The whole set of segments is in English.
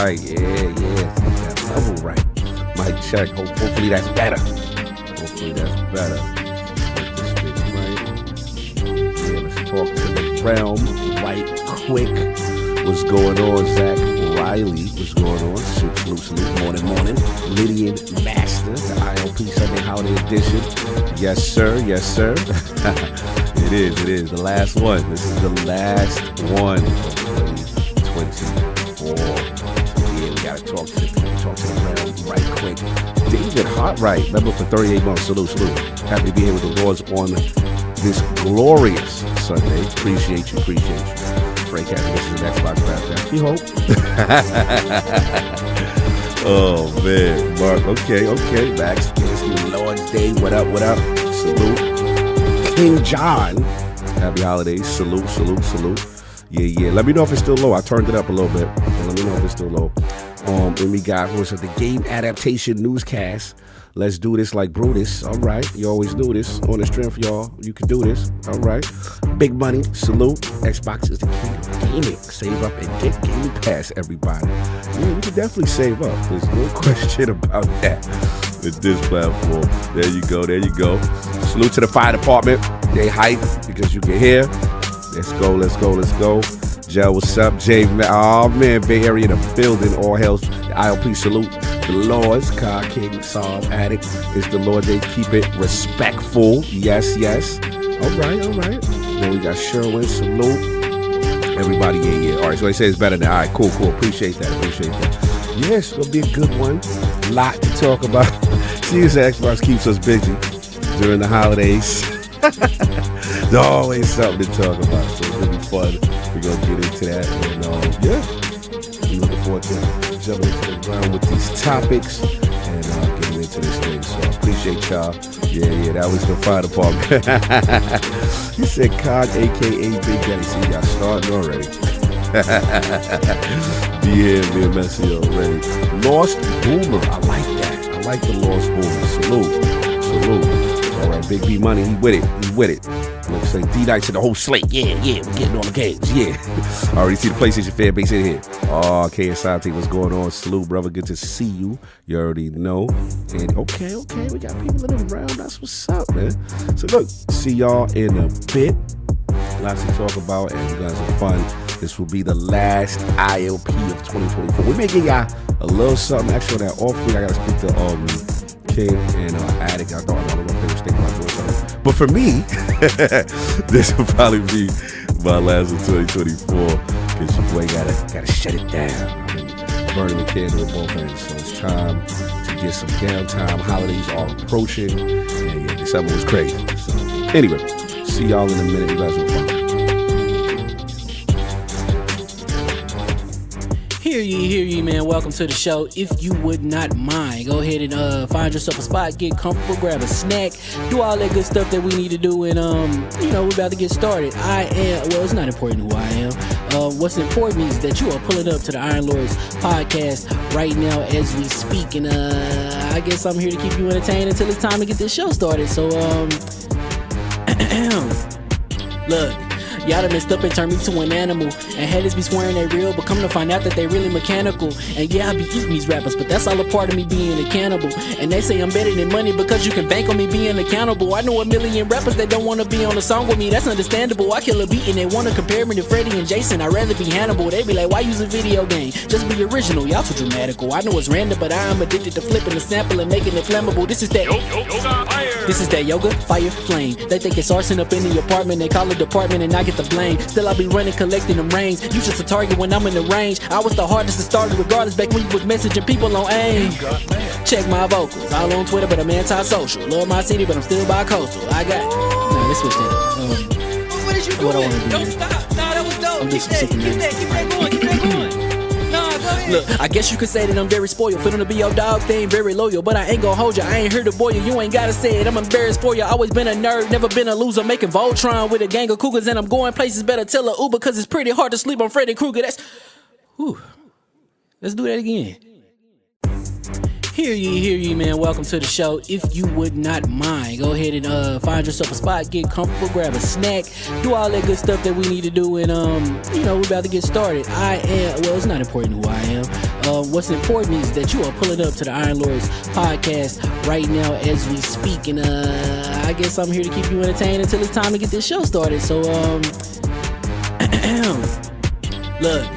right. Yeah. That level right. Mic check. Hopefully that's better. Hopefully that's better. Get this thing right. Yeah, let's talk to the realm right quick. What's going on, Zach Riley? What's going on? Salute. Morning. Lydian Master, the ILP Sunday Holiday Edition. Yes, sir. It is. The last one. This is the last one of 2024. Yeah, we gotta talk to the realm right quick. David Hartright, member for 38 months. Salute. Happy to be here with the Lords on this glorious Sunday. Appreciate you. Frank having this is an Xbox Draft. You hope. Oh man, Mark. Okay. Max, Lord's Day. What up? Salute. King John. Happy holidays. Salute. Yeah. Let me know if it's still low. I turned it up a little bit. Let me know if it's still low. And we got the game adaptation newscast. Let's do this like Brutus. All right. You always do this. On the strength, y'all. You can do this. All right. Big money. Salute. Xbox is the king of gaming. Save up and get Game Pass, everybody. Yeah, you can definitely save up. There's no question about that with this platform. There you go. Salute to the fire department. They hype because you can hear. Let's go. Joe, what's up? Jay, oh man, Bay Area in the building. All hails the ILP salute. The Lords, Car King, Psalm Addict. It's the Lord. They keep it respectful. Yes. All right. Then we got Sherwin, salute. Everybody, yeah. All right, so they say it's better than. All right, cool. Appreciate that. Yeah, it's gonna be a good one. Lot to talk about. CES Xbox keeps us busy during the holidays. There's always something to talk about, so it's gonna be fun. We're gonna get into that, and yeah, I'm looking forward to jumping into the ground with these topics and getting into this thing. So I appreciate y'all. Yeah, that was the fire department. He said Cog, aka Big Daddy. See, y'all starting already. Be here, being messy already. Lost Boomer, I like that. I like the Lost Boomer. Salute. All right, Big B Money, he with it. Looks like D-Nights and the whole slate. Yeah, we're getting all the games. Yeah. I already see the PlayStation Fanbase in here. Oh, KSI, what's going on? Salute, brother. Good to see you. You already know. And okay. We got people in the round. That's what's up, man. So look, see y'all in a bit. Lots to talk about, and you guys have fun. This will be the last ILP of 2024. We may give y'all a little something extra on that off week. I gotta speak to King and Addict. I don't know if they was thinking about doing something. But for me, this will probably be my last of 2024 because your boy gotta shut it down. I mean, burning the candle at both ends. So it's time to get some downtime. Holidays are approaching, and yeah, December was crazy. So anyway, see y'all in a minute. You guys will fun. Hear ye, man. Welcome to the show. If you would not mind, go ahead and find yourself a spot, get comfortable, grab a snack, do all that good stuff that we need to do, and we're about to get started. It's not important who I am. What's important is that you are pulling up to the Iron Lords podcast right now as we speak, and I guess I'm here to keep you entertained until it's time to get this show started. So look. Y'all done messed up and turned me to an animal, and haters be swearing they real, but come to find out that they really mechanical. And yeah, I be eating these rappers, but that's all a part of me being a cannibal. And they say I'm better than money because you can bank on me being accountable. I know a million rappers that don't wanna be on a song with me, that's understandable. I kill a beat and they wanna compare me to Freddie and Jason. I'd rather be Hannibal. They be like, why use a video game? Just be original, y'all too dramatical. I know it's random, but I'm addicted to flipping the sample and making it flammable. This is that yoga, fire, flame. They think it's arson up in the apartment, they call it department and I get the blame. Still I be running, collecting them rings. You just a target when I'm in the range. I was the hardest to start regardless back when you was messaging people on AIM. Check my vocals, all on Twitter but I'm anti-social. Love my city but I'm still bi-coastal. I got let's switch that up. What is you doing? What I wanna do? Don't stop. Nah, that was dope. I'm just keep that going, keep that going. Look, I guess you could say that I'm very spoiled. For them to be your dogs, they ain't very loyal. But I ain't gon' hold ya, I ain't here to boil you. You ain't gotta say it, I'm embarrassed for ya. Always been a nerd, never been a loser. Making Voltron with a gang of cougars. And I'm going places, better tell a Uber. Cause it's pretty hard to sleep on Freddy Krueger. Let's do that again. Hear ye, man. Welcome to the show. If you would not mind, go ahead and find yourself a spot, get comfortable, grab a snack, do all that good stuff that we need to do, and we're about to get started. It's not important who I am. What's important is that you are pulling up to the Iron Lords podcast right now as we speak, and I guess I'm here to keep you entertained until it's time to get this show started. So look.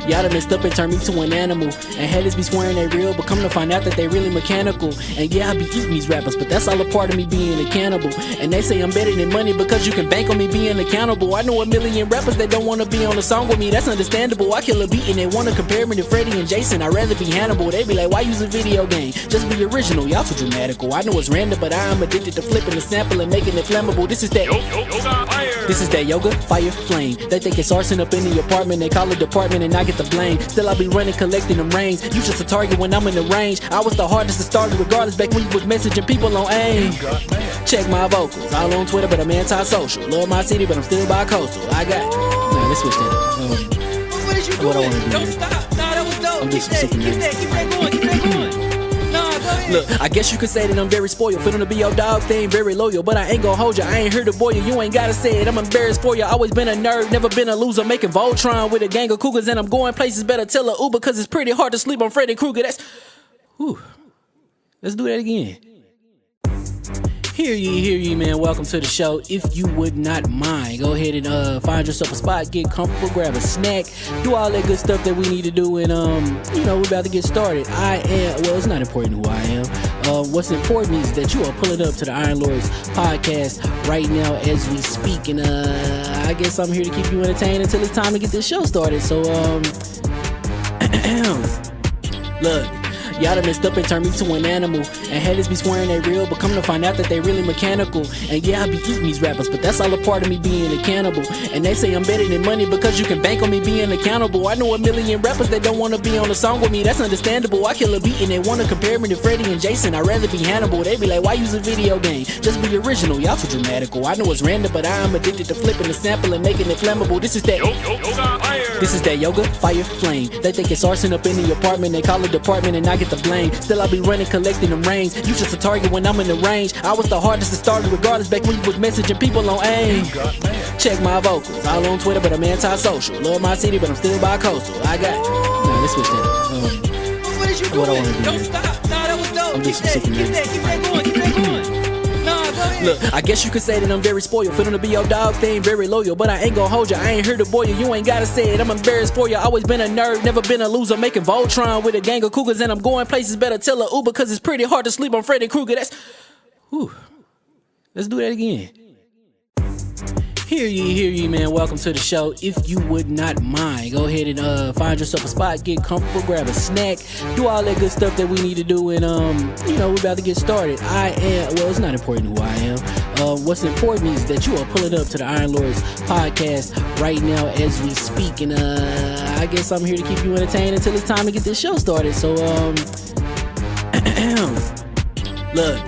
Y'all done messed up and turned me to an animal, and haters be swearing they real, but come to find out that they really mechanical. And yeah, I be eating these rappers, but that's all a part of me being a cannibal. And they say I'm better than money because you can bank on me being accountable. I know a million rappers that don't wanna be on a song with me, that's understandable. I kill a beat and they wanna compare me to Freddie and Jason. I'd rather be Hannibal. They be like, why use a video game? Just be original, y'all too dramatical. I know it's random, but I'm addicted to flipping the sample and making it flammable. This is that yoga, fire, flame. They think it's arson up in the apartment, they call it department and I get the blame. Still I be running, collecting them rings. You just a target when I'm in the range. I was the hardest to start regardless back when you was messaging people on AIM. Check my vocals, all on Twitter but I'm anti-social. Love my city but I'm still bi-coastal. I got let's switch that up. What is you doing? What I wanna do? Don't stop. Nah, that was dope. I'm just keep that going, keep that going. Look, I guess you could say that I'm very spoiled. For them to be your dogs, they ain't very loyal. But I ain't gon' hold ya, I ain't here to boil you. You ain't gotta say it, I'm embarrassed for ya. Always been a nerd, never been a loser. Making Voltron with a gang of cougars. And I'm going places, better tell a Uber. Cause it's pretty hard to sleep on Freddy Krueger. Let's do that again. Hear ye, man. Welcome to the show. If you would not mind, go ahead and find yourself a spot, get comfortable, grab a snack, do all that good stuff that we need to do, and we're about to get started. It's not important who I am. What's important is that you are pulling up to the Iron Lords podcast right now as we speak, and I guess I'm here to keep you entertained until it's time to get this show started. So look. Y'all done messed up and turned me to an animal, and haters be swearing they real, but come to find out that they really mechanical. And yeah, I be eating these rappers, but that's all a part of me being a cannibal. And they say I'm better than money because you can bank on me being accountable. I know a million rappers that don't wanna be on a song with me, that's understandable. I kill a beat and they wanna compare me to Freddie and Jason. I'd rather be Hannibal. They be like, why use a video game? Just be original, y'all too dramatical. I know it's random, but I'm addicted to flipping the sample and making it flammable. This is that yoga, fire, flame. They think it's arson up in the apartment, they call it department and I get the blame. Still I be running, collecting them rings. You just a target when I'm in the range. I was the hardest to start regardless back when you was messaging people on AIM. Check my vocals, all on Twitter but I'm anti-social. Love my city but I'm still bi-coastal. I got let's switch that up. What is you doing? What I wanna do? Don't stop. Nah, that was dope. I'm just keep that going, keep that going. Look, I guess you could say that I'm very spoiled. For them to be your dogs, they ain't very loyal. But I ain't gon' hold ya, I ain't here to boil you. You ain't gotta say it, I'm embarrassed for ya. Always been a nerd, never been a loser. Making Voltron with a gang of cougars. And I'm going places, better tell a Uber. Cause it's pretty hard to sleep on Freddy Krueger. Let's do that again. Hear ye, man. Welcome to the show. If you would not mind, go ahead and find yourself a spot, get comfortable, grab a snack, do all that good stuff that we need to do, and we're about to get started. It's not important who I am. What's important is that you are pulling up to the Iron Lords podcast right now as we speak, and I guess I'm here to keep you entertained until it's time to get this show started. So look,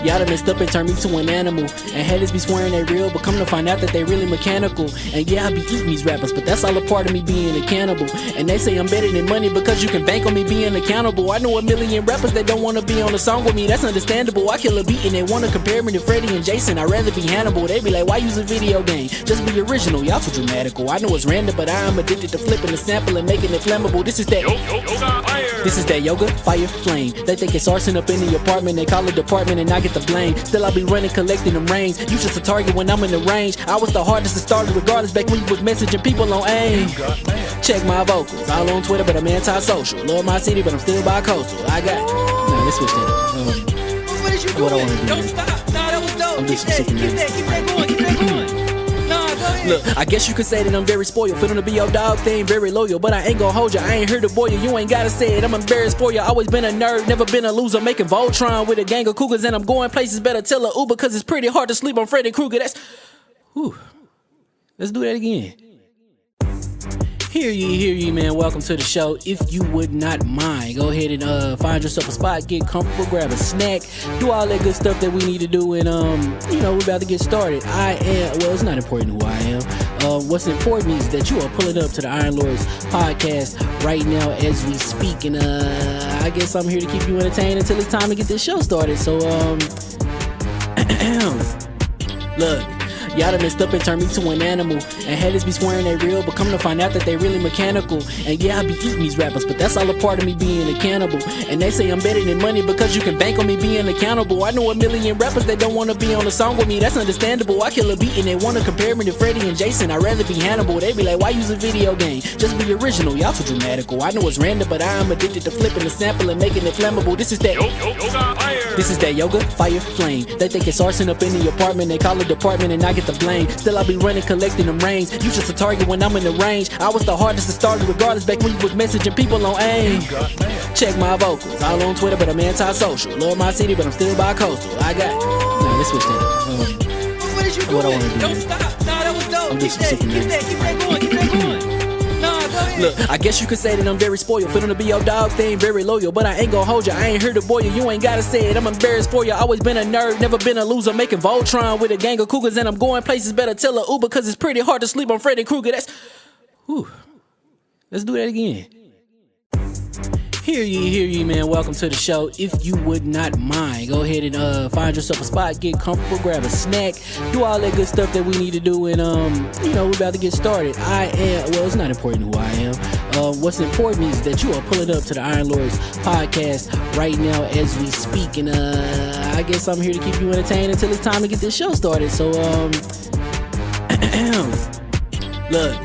y'all done messed up and turned me to an animal, and haters be swearing they real, but come to find out that they really mechanical. And yeah, I be eating these rappers, but that's all a part of me being a cannibal. And they say I'm better than money because you can bank on me being accountable. I know a million rappers that don't wanna be on a song with me, that's understandable. I kill a beat and they wanna compare me to Freddie and Jason. I'd rather be Hannibal. They be like, why use a video game? Just be original, y'all too dramatical. I know it's random, but I am addicted to flipping the sample and making it flammable. This is that yoga, fire, flame. They think it's arson up in the apartment, they call it department and I get the blame. Still I be running, collecting them rains. You just a target when I'm in the range. I was the hardest to start regardless back when you was messaging people on AIM. Check my vocals, all on Twitter but I'm anti-social. Love my city but I'm still bi-coastal. I got, nah, let's switch that. What is you doing? What I wanna do? Don't stop. Nah, that was dope. I'm Keep just super that going. Keep that going. Nah, go ahead. Look, I guess you could say that I'm very spoiled. For them to be your dogs, they ain't very loyal. But I ain't gon' hold you, I ain't here to boil you. You ain't gotta say it, I'm embarrassed for you. Always been a nerd, never been a loser. Making Voltron with a gang of cougars. And I'm going places, better tell a Uber. Cause it's pretty hard to sleep on Freddy Krueger. That's, whew. Let's do that again. Hear ye, man. Welcome to the show. If you would not mind, go ahead and find yourself a spot, get comfortable, grab a snack, do all that good stuff that we need to do, and we're about to get started. It's not important who I am. What's important is that you are pulling up to the Iron Lords podcast right now as we speak, and I guess I'm here to keep you entertained until it's time to get this show started. So look, y'all done messed up and turned me to an animal, and haters be swearing they real, but come to find out that they really mechanical. And yeah, I be eating these rappers, but that's all a part of me being a cannibal. And they say I'm better than money because you can bank on me being accountable. I know a million rappers that don't wanna be on a song with me, that's understandable. I kill a beat and they wanna compare me to Freddie and Jason. I'd rather be Hannibal. They be like, why use a video game? Just be original, y'all too dramatical. I know it's random, but I am addicted to flipping the sample and making it flammable. This is that yoga, fire, flame. They think it's arson up in the apartment, they call it department and I get the blame. Still I be running, collecting them rains. You just a target when I'm in the range. I was the hardest to start regardless back when you was messaging people on AIM. Check my vocals, all on Twitter but I'm anti-social. Love my city but I'm still bi-coastal. I got, nah, let's switch that. What is you doing? What I wanna do? Don't stop. Nah, that was dope. I'm just Keep super that going. Keep that going. Nah, go ahead. Look, I guess you could say that I'm very spoiled. For them to be your dogs, they ain't very loyal. But I ain't gon' hold you, I ain't here to boil you. You ain't gotta say it, I'm embarrassed for you. Always been a nerd, never been a loser. Making Voltron with a gang of cougars. And I'm going places, better tell a Uber. Cause it's pretty hard to sleep on Freddy Krueger. That's, whew. Let's do that again. Hear ye, man. Welcome to the show. If you would not mind, go ahead and find yourself a spot, get comfortable, grab a snack, do all that good stuff that we need to do, and we're about to get started. It's not important who I am. What's important is that you are pulling up to the Iron Lords podcast right now as we speak, and I guess I'm here to keep you entertained until it's time to get this show started. So look,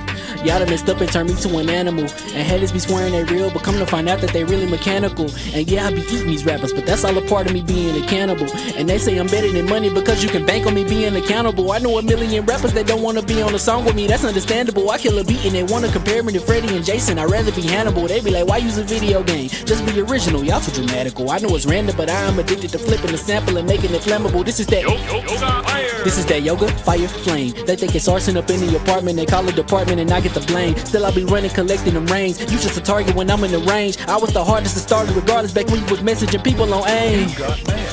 y'all done messed up and turned me to an animal, and haters be swearing they real, but come to find out that they really mechanical. And yeah, I be eating these rappers, but that's all a part of me being a cannibal. And they say I'm better than money because you can bank on me being accountable. I know a million rappers that don't wanna be on a song with me, that's understandable. I kill a beat and they wanna compare me to Freddie and Jason. I'd rather be Hannibal. They be like, why use a video game? Just be original, y'all too dramatical. I know it's random, but I am addicted to flipping the sample and making it flammable. This is that yoga, fire, flame. They think it's arson up in the apartment, they call it department and I get the blame. Still I be running, collecting them rains. You just a target when I'm in the range. I was the hardest to start regardless back when you was messaging people on AIM.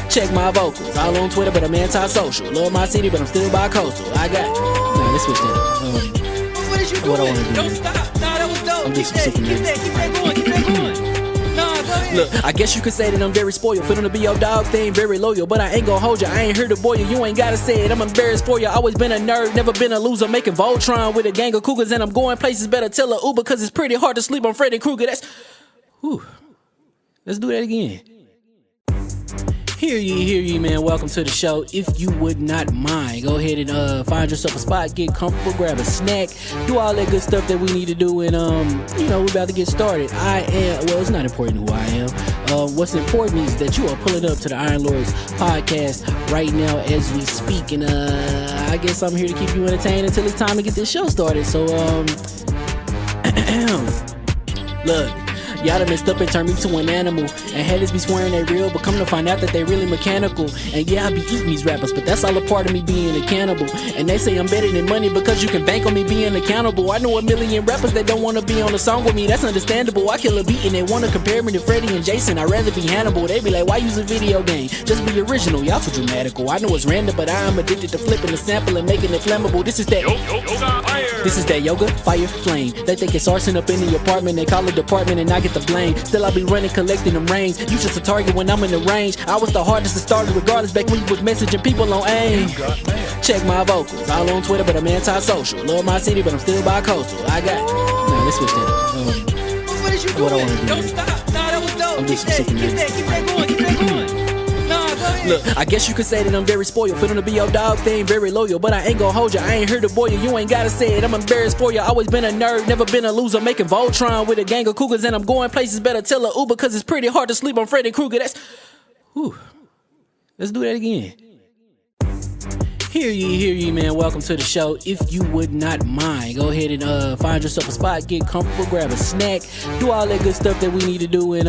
Check my vocals, all on Twitter but I'm anti-social. Love my city but I'm still bi-coastal. I got, nah, let's switch that. What is you doing? What I wanna do? Don't stop. Nah, that was dope. I'm just Keep super that going. Keep that going. Nah, go ahead. Look, I guess you could say that I'm very spoiled. For them to be your dogs, they ain't very loyal. But I ain't gon' hold you, I ain't here to boil you. You ain't gotta say it, I'm embarrassed for you. Always been a nerd, never been a loser. Making Voltron with a gang of cougars. And I'm going places, better tell a Uber. Cause it's pretty hard to sleep on Freddy Krueger. That's, whew. Let's do that again. Hear ye, man. Welcome to the show. If you would not mind, go ahead and find yourself a spot, get comfortable, grab a snack, do all that good stuff that we need to do, and we're about to get started. It's not important who I am. What's important is that you are pulling up to the Iron Lords podcast right now as we speak, and I guess I'm here to keep you entertained until it's time to get this show started. So look, Y'all done messed up and turned me to an animal. And haters be swearing they real, but come to find out that they really mechanical. And yeah, I be eating these rappers, but that's all a part of me being a cannibal. And they say I'm better than money because you can bank on me being accountable. I know a million rappers that don't wanna be on a song with me, that's understandable. I kill a beat and they wanna compare me to Freddie and Jason. I'd rather be Hannibal. They be like, why use a video game? Just be original, y'all too dramatical. I know it's random, but I am addicted to flipping the sample and making it flammable. This is that This is that yoga, fire, flame. They think it's arson up in the apartment. They call it department and I get the blame. Still I be running, collecting them rains. You just a target when I'm in the range. I was the hardest to start regardless back when you was messaging people on AIM. Check my vocals, all on Twitter, but I'm anti-social. Love my city, but I'm still bi-coastal. I got nah, let's switch that up. What is you doing? What I wanna do Don't is- stop. Nah, that was dope. I'm Keep just that sick of going. Keep that going. Nah, go ahead. Look, I guess you could say that I'm very spoiled. Feeling to be your dog, they ain't very loyal. But I ain't gon' hold ya, I ain't here to boil you. You ain't gotta say it, I'm embarrassed for ya. Always been a nerd, never been a loser. Making Voltron with a gang of cougars. And I'm going places, better tell a Uber. Cause it's pretty hard to sleep on Freddy Krueger. That's whew. Let's do that again. Hear ye, man. Welcome to the show. If you would not mind, go ahead and find yourself a spot, get comfortable, grab a snack, do all that good stuff that we need to do, and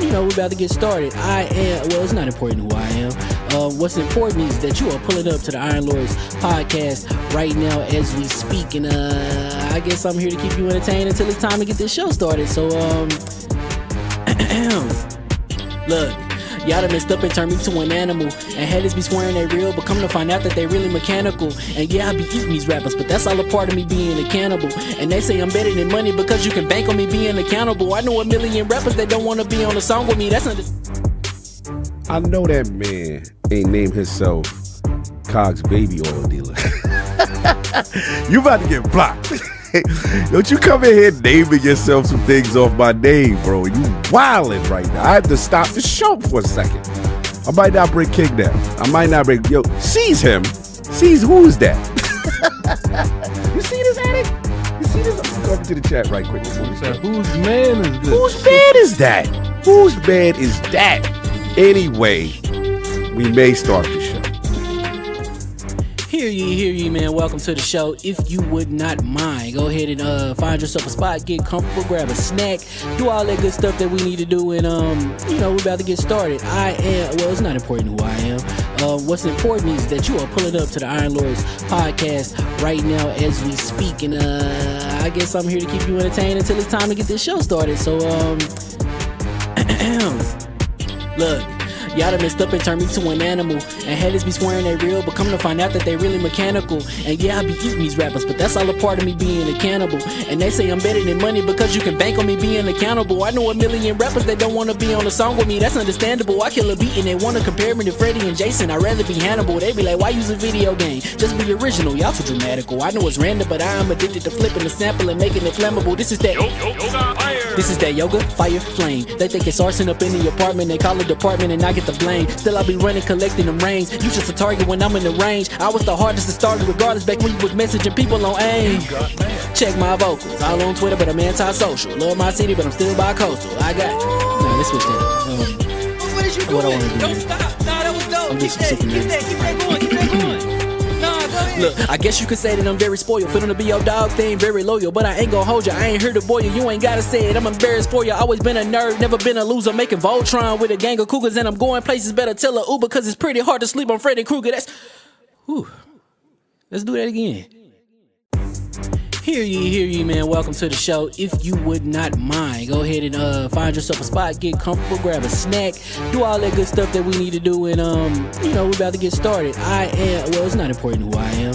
we're about to get started. It's not important who I am. What's important is that you are pulling up to the Iron Lords podcast right now as we speak, and I guess I'm here to keep you entertained until it's time to get this show started. So look. Y'all done messed up and turned me to an animal. And haters be swearing they real, but come to find out that they really mechanical. And yeah, I be eating these rappers, but that's all a part of me being a cannibal. And they say I'm better than money because you can bank on me being accountable. I know a million rappers that don't wanna be on a song with me. That's I know that man ain't named himself Cog's baby oil dealer. You about to get blocked. Don't you come in here naming yourself some things off my name, bro. You wildin' right now. I have to stop the show for a second. I might not bring King down. I might not bring, seize him. Seize who's that? You see this, Addict? You see this? I'm going to the chat right quick. Whose man is this? Whose man is that? Whose man is that? Anyway, we may start the show. Hear ye, man. Welcome to the show. If you would not mind, go ahead and find yourself a spot, get comfortable, grab a snack, do all that good stuff that we need to do, and we're about to get started. It's not important who I am. What's important is that you are pulling up to the Iron Lords podcast right now as we speak, and I guess I'm here to keep you entertained until it's time to get this show started. So look. Y'all done messed up and turned me to an animal. And haters be swearing they real, but come to find out that they really mechanical. And yeah, I be eating these rappers, but that's all a part of me being a cannibal. And they say I'm better than money because you can bank on me being accountable. I know a million rappers that don't wanna be on a song with me, that's understandable. I kill a beat and they wanna compare me to Freddie and Jason. I'd rather be Hannibal. They be like, why use a video game? Just be original, y'all too dramatical. I know it's random, but I am addicted to flipping the sample and making it flammable. This is that yoga, fire, flame. They think it's arson up in the apartment. They call it department and I get the blame. Still I be running, collecting them rains. You just a target when I'm in the range. I was the hardest to start regardless back when you was messaging people on AIM. Check my vocals, all on Twitter, but I'm anti-social. Love my city, but I'm still bi-coastal. I got nah, let's switch that up. What is you doing? What I wanna do Don't is- stop. Nah, that was dope. I'm Keep just that sick of going. Keep that going. Nah, go ahead. Look, I guess you could say that I'm very spoiled. Feeling to be your dog, they ain't very loyal. But I ain't gon' hold ya, I ain't here to boil you. You ain't gotta say it, I'm embarrassed for ya. Always been a nerd, never been a loser. Making Voltron with a gang of cougars. And I'm going places, better tell a Uber. Cause it's pretty hard to sleep on Freddy Krueger. That's whew. Let's do that again. Hear ye, man. Welcome to the show. If you would not mind, go ahead and find yourself a spot, get comfortable, grab a snack, do all that good stuff that we need to do, and we're about to get started. It's not important who I am.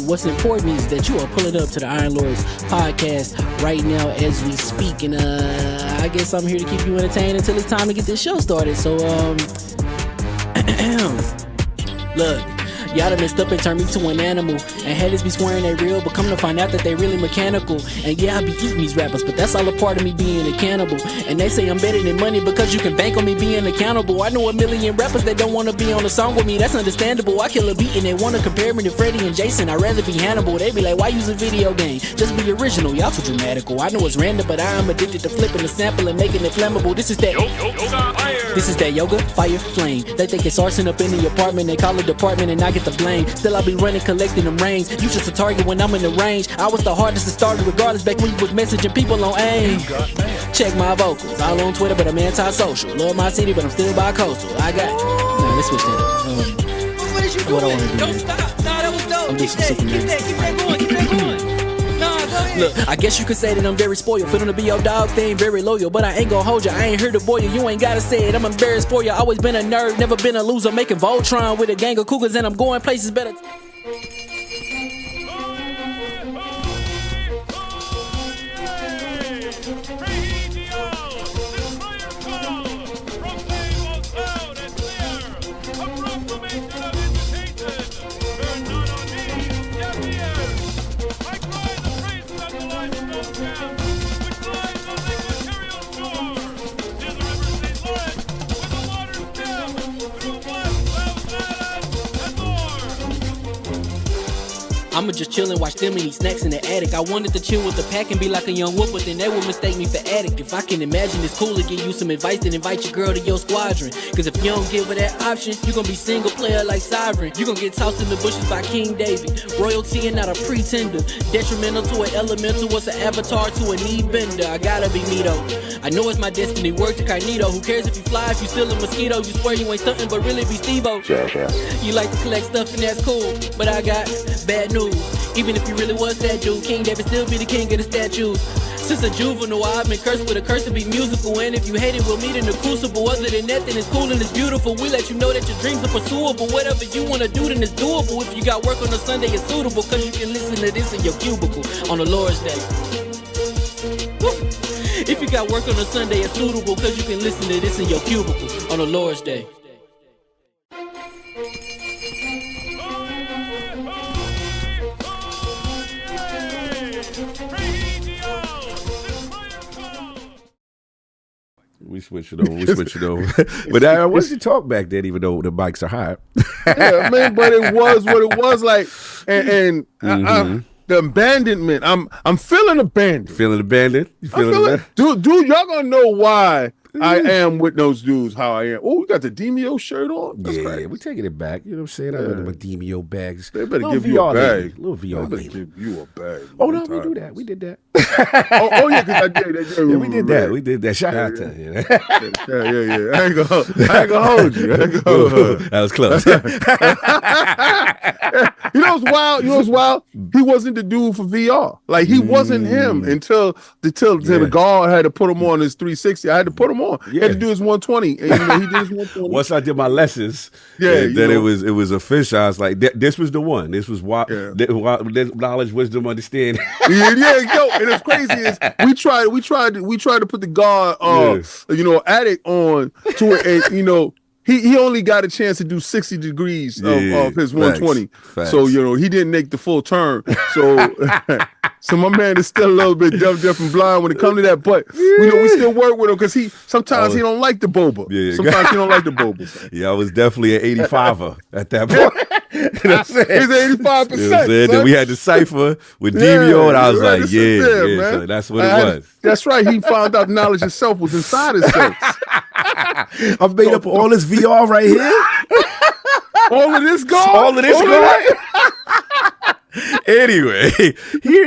What's important is that you are pulling up to the Iron Lords podcast right now as we speak, and I guess I'm here to keep you entertained until it's time to get this show started. So look. Y'all done messed up and turned me to an animal. And haters be swearing they real, but come to find out that they really mechanical. And yeah, I be eating these rappers, but that's all a part of me being a cannibal. And they say I'm better than money because you can bank on me being accountable. I know a million rappers that don't wanna be on a song with me, that's understandable. I kill a beat and they wanna compare me to Freddie and Jason. I'd rather be Hannibal. They be like, why use a video game? Just be original, y'all too dramatical. I know it's random, but I am addicted to flipping the sample and making it flammable. This is that yoga, fire. yoga, flame. They think it's arson up in the apartment. They call it department and I get to blame. Still I be running, collecting them reins. You just a target when I'm in the range. I was the hardest to start regardless back when you was messaging people on AIM. Check my vocals, all on Twitter, but I'm anti-social. Love my city, but I'm still bi-coastal. I got. Nah, let's switch that up. What is you What I doing? wanna do, Don't man. stop. Nah, that was dope. I'm Keep just that, super keep that, nasty. keep that going, keep that going. Nah, go ahead. Look, I guess you could say that I'm very spoiled. For them to be your dogs, they ain't very loyal. But I ain't gon' hold you, I ain't here to boil you. You ain't gotta say it, I'm embarrassed for you. Always been a nerd, never been a loser. Making Voltron with a gang of cougars, and I'm going places better. I'ma just chill and watch them and eat snacks in the attic. I wanted to chill with the pack and be like a young whoop, but then they would mistake me for addict. If I can imagine it's cool to give you some advice, then invite your girl to your squadron. Cause if you don't give her that option, you gon' be single player like Sovereign. You gon' get tossed in the bushes by King David. Royalty and not a pretender. Detrimental to an elemental, what's an avatar to a knee bender? I gotta be me though. I know it's my destiny, word to Cognito. Who cares if you fly, if you still a mosquito? You swear you ain't stunting, but really be Steve-O. You like to collect stuff and that's cool, but I got bad news. Even if you really was that dude, King David still be the king of the statues. Since a juvenile, I've been cursed with a curse to be musical. And if you hate it, we'll meet in the crucible. Other than that, then it's cool and it's beautiful. We let you know that your dreams are pursuable. Whatever you wanna do, then it's doable. If you got work on a Sunday, it's suitable. Cause you can listen to this in your cubicle on the Lord's Day. Woo. If you got work on a Sunday, it's suitable. Cause you can listen to this in your cubicle on the Lord's Day. We switch it over. But I wanted to talk back then, even though the mics are hot. Yeah, man, but it was what it was like, and the abandonment. I'm feeling abandoned. Feeling abandoned? You feeling abandoned? Dude, y'all gonna know why I am with those dudes. How I am. Oh, we got the Demio shirt on. That's Yeah, we're taking it back. You know what I'm saying? I got my Demio bags. They better Little give you a VR bag. baby. Little VR They better baby. give you a bag. Oh no, we do that. We did that. oh yeah, because I did. Yeah, we did that. We did that. Shout out to you. Yeah. I ain't gonna hold you. That was close. You know what's wild? He wasn't the dude for VR. Like he wasn't him until the guard had to put him on his 360. I had to put him on. He had to do his 120, and he did his 120. Once I did my lessons, then it was official. I was like, this was the one. This was knowledge, wisdom, understanding. Yo, and it's crazy is we tried to put the guard addict on to it, and he only got a chance to do 60 degrees of his 120. Facts. So he didn't make the full turn. So so my man is still a little bit deaf and blind when it comes to that, but we still work with him because he don't like the boba. Sometimes he don't like the boba. So. Yeah, I was definitely an 85er at that point. You know what I'm saying? He's 85%. You know what I'm saying? Then we had the cipher with Demio, and I was like, so that's what it was. That's right. He found out knowledge itself was inside himself. I've made up all this VR right here. All of this gone? All of this gone? Anyway, hear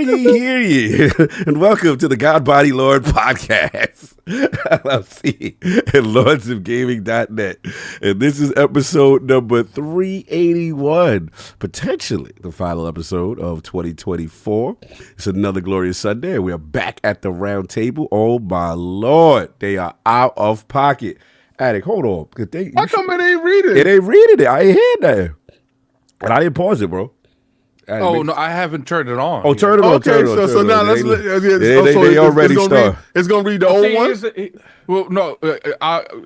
ye, and welcome to the God Body Lord Podcast, LLC, and lordsofgaming.net. And this is episode number 381, potentially the final episode of 2024. It's another glorious Sunday, and we are back at the round table. Oh, my Lord, they are out of pocket. Attic, hold on. How come it ain't reading? It ain't reading it. I ain't heard that. And I didn't pause it, bro. No, I haven't turned it on. Oh, turn it on. Okay, so now let's. They already start. It's gonna read the old one.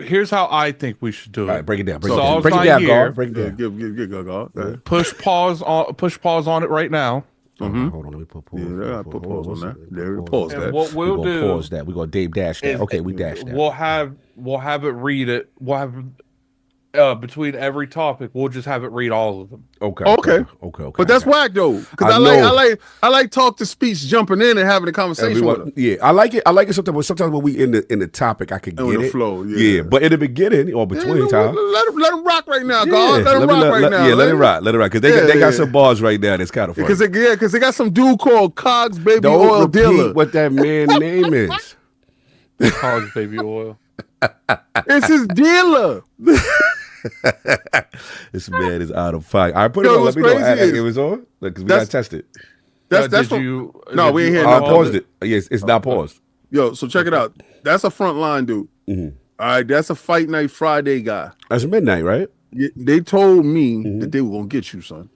Here's how I think we should do it. All right, break it down. Break it down, guard. Break it down. Give. Push pause on it right now. Hold on, let me put pause. Yeah, I put pause on that. There, pause that. And what we'll do? Pause that. We're gonna Dave dash that. Okay, we dash that. We'll have it read it. We'll have between every topic, we'll just have it read all of them. Okay. But that's whack though, because I like talk to speech jumping in and having a conversation with them. Yeah, I like it. I like it sometimes. But sometimes when we in the topic, I could get the it. flow. Yeah. But in the beginning or between time, let them rock right now, God. Let them rock right now. Yeah, let it rock. Because they got some bars right now that's kind of funny. Because they got some dude called Cogs Baby Don't Oil repeat Dealer. what that man's name is. Hogs baby oil. It's his dealer. This man is out of fight. All right, put it Yo, on. Let me know. crazy It was on because we got to test it. That's we ain't hear I nothing. paused it. Yes, it's not paused. Yo, so check it out. That's a front line dude. Mm-hmm. All right, that's a Fight Night Friday guy. That's midnight, right? They told me that they were gonna get you, son.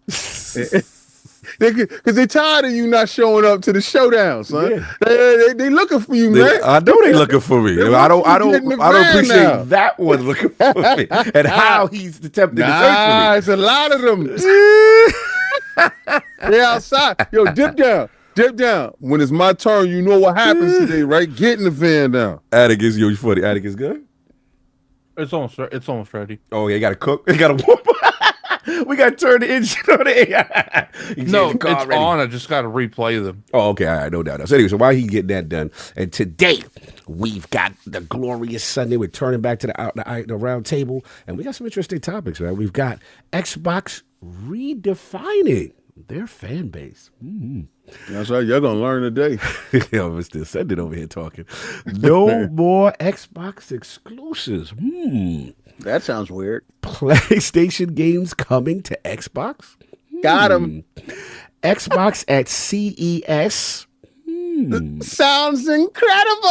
Because they tired of you not showing up to the showdown, son. Yeah. They looking for you, man. I know they looking for me. I don't appreciate now. that one looking for me and how he's attempting to search It's a lot of them. for me. They outside. Yo, dip down. When it's my turn, you know what happens today, right? Get in the van down. Atticus, you funny. Atticus good? It's almost ready. Oh, yeah, you got to cook. You got to warm We got to turn the engine on the AI. No, it's on. I just got to replay them. Oh, okay. All right. No doubt. So anyway, so while he getting that done, and today we've got the glorious Sunday. We're turning back to the round table, and we got some interesting topics, right? We've got Xbox redefining their fan base. Mm-hmm. That's right. You're going to learn today. Yo, Mr. Ascendant over here talking. No more Xbox exclusives. That sounds weird. PlayStation games coming to Xbox? Got him. Xbox at CES? Sounds incredible.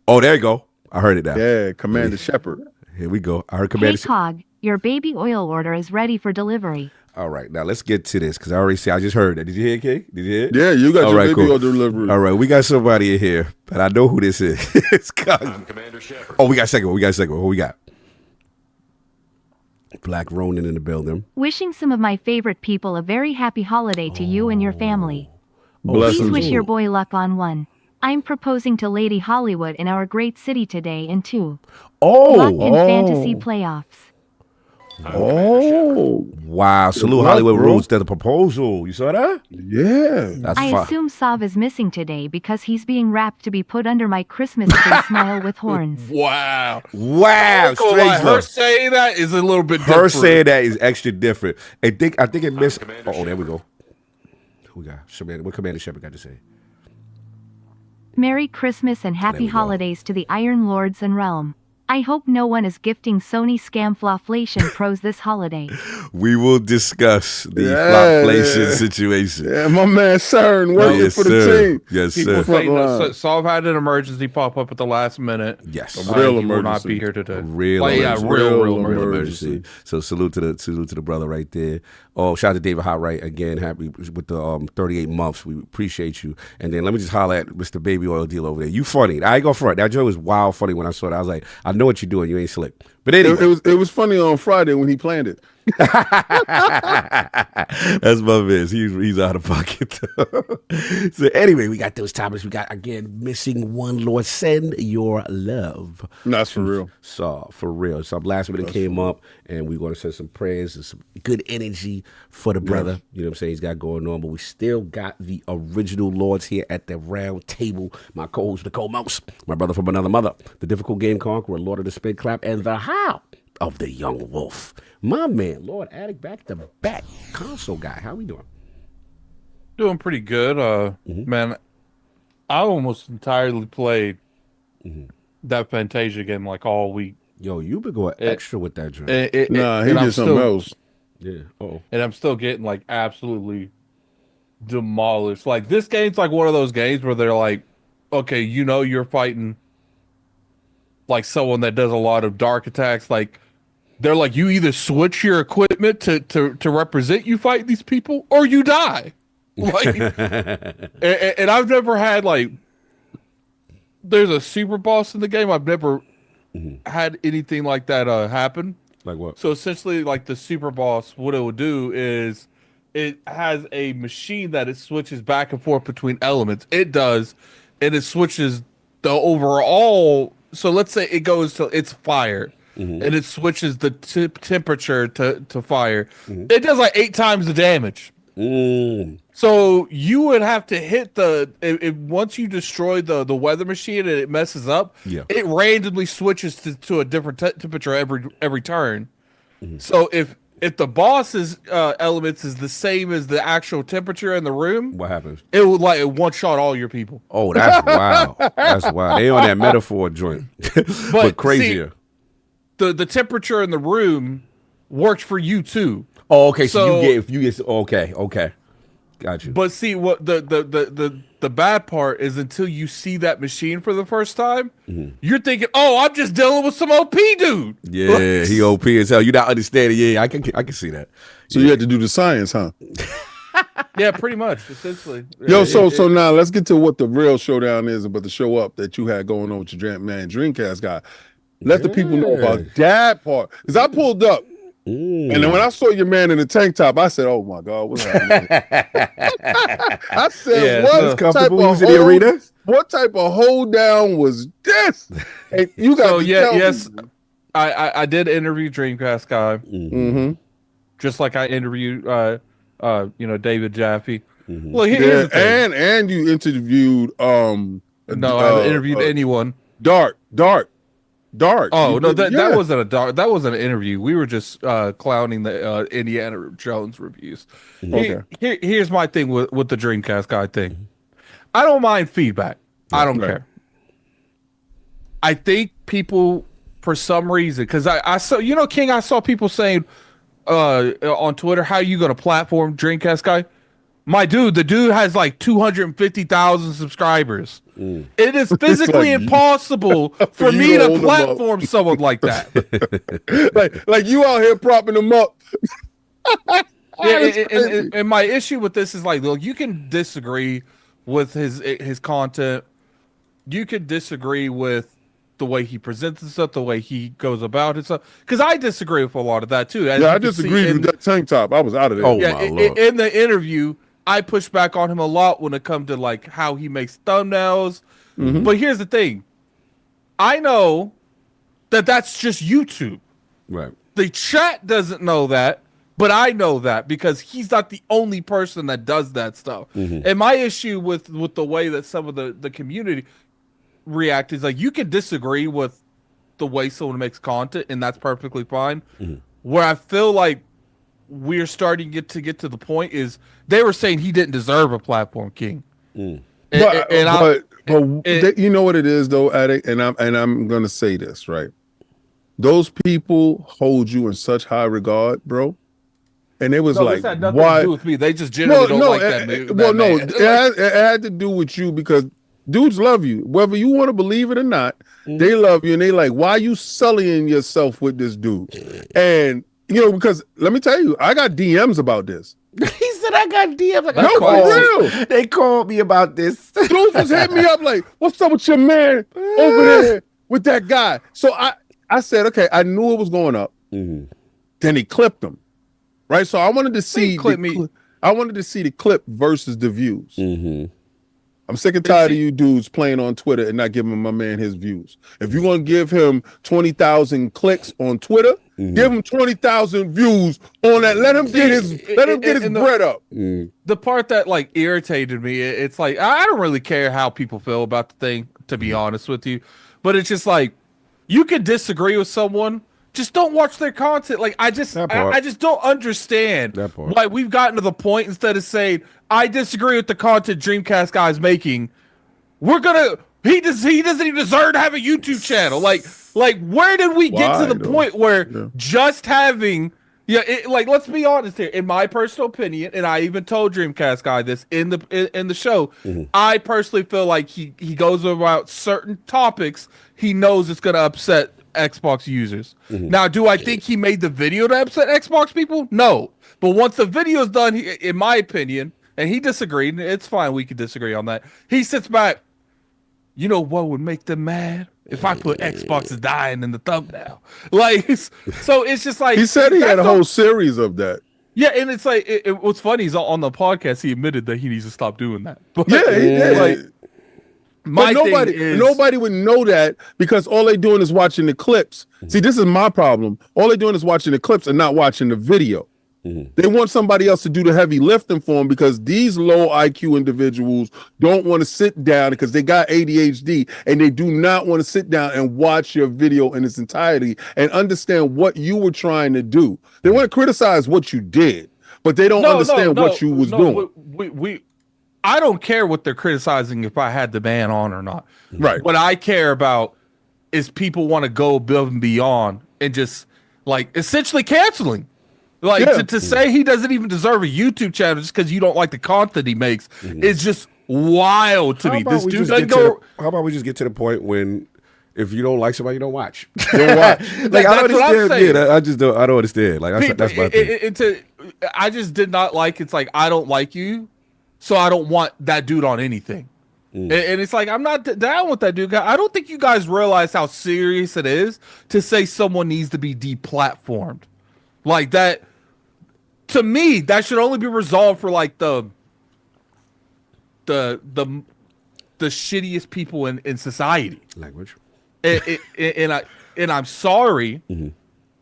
Oh, there you go. I heard it now. Yeah, Commander Shepard. Here we go. I heard Commander Hey, Cog, your baby oil order is ready for delivery. All right, now let's get to this because I just heard that. Did you hear it, Kay? Did you hear it? Yeah, you got All your right, baby cool. on delivery. All right, we got somebody in here, but I know who this is. It's Commander Shepard. Oh, we got a second one. Who we got? Black Ronin in the building. Wishing some of my favorite people a very happy holiday to you and your family. Bless Please him. wish your boy luck on one. I'm proposing to Lady Hollywood in our great city today and two. Luck in fantasy playoffs. Oh, Wow. Salute luck, Hollywood bro. Rules to the proposal. You saw that? yeah. That's I fine. assume Sav is missing today because he's being wrapped to be put under my Christmas tree smile with horns. Wow. Wow. Strange Her love. saying that is a little bit Her different. saying that is extra different. I think it missed. Oh, there we go. Who we got? What Commander Shepard got to say? Merry Christmas and There happy we go. holidays to the Iron Lords and Realm. I hope no one is gifting Sony Scamflaflation Pros this holiday. We will discuss the Yeah, flopflation yeah. situation. Yeah, my man CERN working Yes, for the sir. team. Yes, People sir. Front saying line. that Solve had an emergency pop up at the last minute. Yes. A real He will not emergency. be here today. Real Like, yeah, emergency. real Real emergency. emergency. So salute to the brother right there. Oh, shout out to David Hotwright again. Happy with the 38 months. We appreciate you. And then let me just holler at Mr. Baby Oil Deal over there. You funny. I ain't gonna front. That joke was wild funny when I saw it. I was like, I know what you're doing. You ain't slick. But anyway, It was funny on Friday when he planned it. that's my man. He's out of pocket. So anyway, we got those topics. We got again missing one. Lord, send your love. That's for real. So for real. So last minute came up, and we're going to send some prayers and some good energy for the brother. You know what I'm saying? He's got going on, but we still got the original Lords here at the round table. My co-host, Nicole Mouse, my brother from another mother, the difficult game conqueror, Lord of the Spin Clap, and the how of the young wolf. My man, Lord Attic, back to back console guy. How we doing? Doing pretty good. Man, I almost entirely played that Fantasia game like all week. Yo, you been going extra with that joint. Nah, he and I'm did something still- else. Yeah. Oh. And I'm still getting like absolutely demolished. Like this game's like one of those games where they're like, okay, you know you're fighting like someone that does a lot of dark attacks. Like they're like, you either switch your equipment to represent you fight these people or you die. Like, and I've never had like, there's a super boss in the game. I've never had anything like that happen. Like what? So essentially, like the super boss, what it will do is it has a machine that it switches back and forth between elements. It does, and it switches the overall. So let's say it goes to it's fire. and it switches the temperature to fire, it does like 8 times the damage. So you would have to hit once you destroy the weather machine and it messes up, it randomly switches to a different temperature every turn. So if the boss's elements is the same as the actual temperature in the room, what happens? It would like one shot all your people. Oh, that's wild. That's wild. They on that metaphor joint, but crazier. See, the temperature in the room worked for you too. Oh, okay. So you get okay. Got you. But see, what the bad part is, until you see that machine for the first time, you're thinking, "Oh, I'm just dealing with some OP dude." Yeah, he OP as hell. You not understanding? Yeah, I can see that. So you had to do the science, huh? Yeah, pretty much, essentially. Yo, so now let's get to what the real showdown is about the show up that you had going on with your Dreamcast guy. Let the people know about that part, because I pulled up. And then when I saw your man in the tank top, I said, "Oh my God, what's happening?" I said, "What type of in the arena? What type of hold down was this?" And you got yes, I did interview Dreamcast guy, just like I interviewed, David Jaffe. Well, here's the thing. and you interviewed No, I haven't interviewed anyone. Dark. Oh no, that wasn't that wasn't an interview. We were just clowning the Indiana Jones reviews. Okay. Here's my thing with the Dreamcast guy thing. I don't mind feedback. I don't care. I think people, for some reason, because I saw, King, I saw people saying on Twitter, "How are you going to platform Dreamcast guy?" My dude, the dude has like 250,000 subscribers. It is physically impossible for me to platform someone like that. like you out here propping them up. and my issue with this is like, look, you can disagree with his content. You could disagree with the way he presents himself, the way he goes about himself. Because I disagree with a lot of that too. I disagreed with that tank top. I was out of there. Oh my Lord. In the interview, I push back on him a lot when it comes to like how he makes thumbnails. But here's the thing. I know that that's just YouTube. Right. The chat doesn't know that, but I know that because he's not the only person that does that stuff. And my issue with the way that some of the community react is like, you can disagree with the way someone makes content, and that's perfectly fine. Where I feel like we're starting to get to the point is they were saying he didn't deserve a platform, King. But you know what it is though, Addict, and I'm gonna say this, right? Those people hold you in such high regard, bro. And it was like, this had nothing why? to do with me. They just generally don't like that. It had to do with you, because dudes love you, whether you want to believe it or not. They love you, and they like, why are you sullying yourself with this dude? And because let me tell you, I got DMs about this. He said I got DMs. Like, no, for real. They called me about this. Dudes just hit me up like, "What's up with your man over there with that guy?" So I said, okay, I knew it was going up. Then he clipped him, right? So I wanted to see I wanted to see the clip versus the views. I'm sick and tired of you dudes playing on Twitter and not giving my man his views. If you're gonna give him 20,000 clicks on Twitter, give him 20,000 views on that. Let him get his bread up. The part that like irritated me, it's like, I don't really care how people feel about the thing, to be honest with you. But it's just like, you can disagree with someone, just don't watch their content. Like I just don't understand why we've gotten to the point, instead of saying I disagree with the content Dreamcast guy's making, he doesn't even deserve to have a YouTube channel. Like where did we get to the point where just having let's be honest here. In my personal opinion, and I even told Dreamcast guy this in the show, I personally feel like he goes about certain topics he knows it's gonna upset Xbox users. Now, do I think he made the video to upset Xbox people? No. But once the video's done, in my opinion, and he disagreed, it's fine, we could disagree on that. He sits back, you know what would make them mad? If I put Xbox is dying in the thumbnail. So it's just like, he said he had a whole series of that. Yeah, and it's like, what's funny is on the podcast, he admitted that he needs to stop doing that. But, yeah, he did. My but thing is, nobody would know that because all they're doing is watching the clips. See, this is my problem. All they're doing is watching the clips and not watching the video. They want somebody else to do the heavy lifting for them because these low IQ individuals don't want to sit down because they got ADHD and they do not want to sit down and watch your video in its entirety and understand what you were trying to do. They want to criticize what you did, but they don't understand what you was doing. I don't care what they're criticizing if I had the ban on or not. Right. What I care about is people want to go above and beyond and just like essentially canceling. Like to say he doesn't even deserve a YouTube channel just because you don't like the content he makes is just wild to me. This dude doesn't go. How about we just get to the point when if you don't like somebody, you don't watch. Don't watch. Like I don't understand. Yeah, I just don't. I don't understand. Like that's my thing. I just did not like. It's like I don't like you, so I don't want that dude on anything. And it's like I'm not down with that dude. I don't think you guys realize how serious it is to say someone needs to be deplatformed. Like that, to me, that should only be resolved for like the shittiest people in society. Language. And I'm sorry,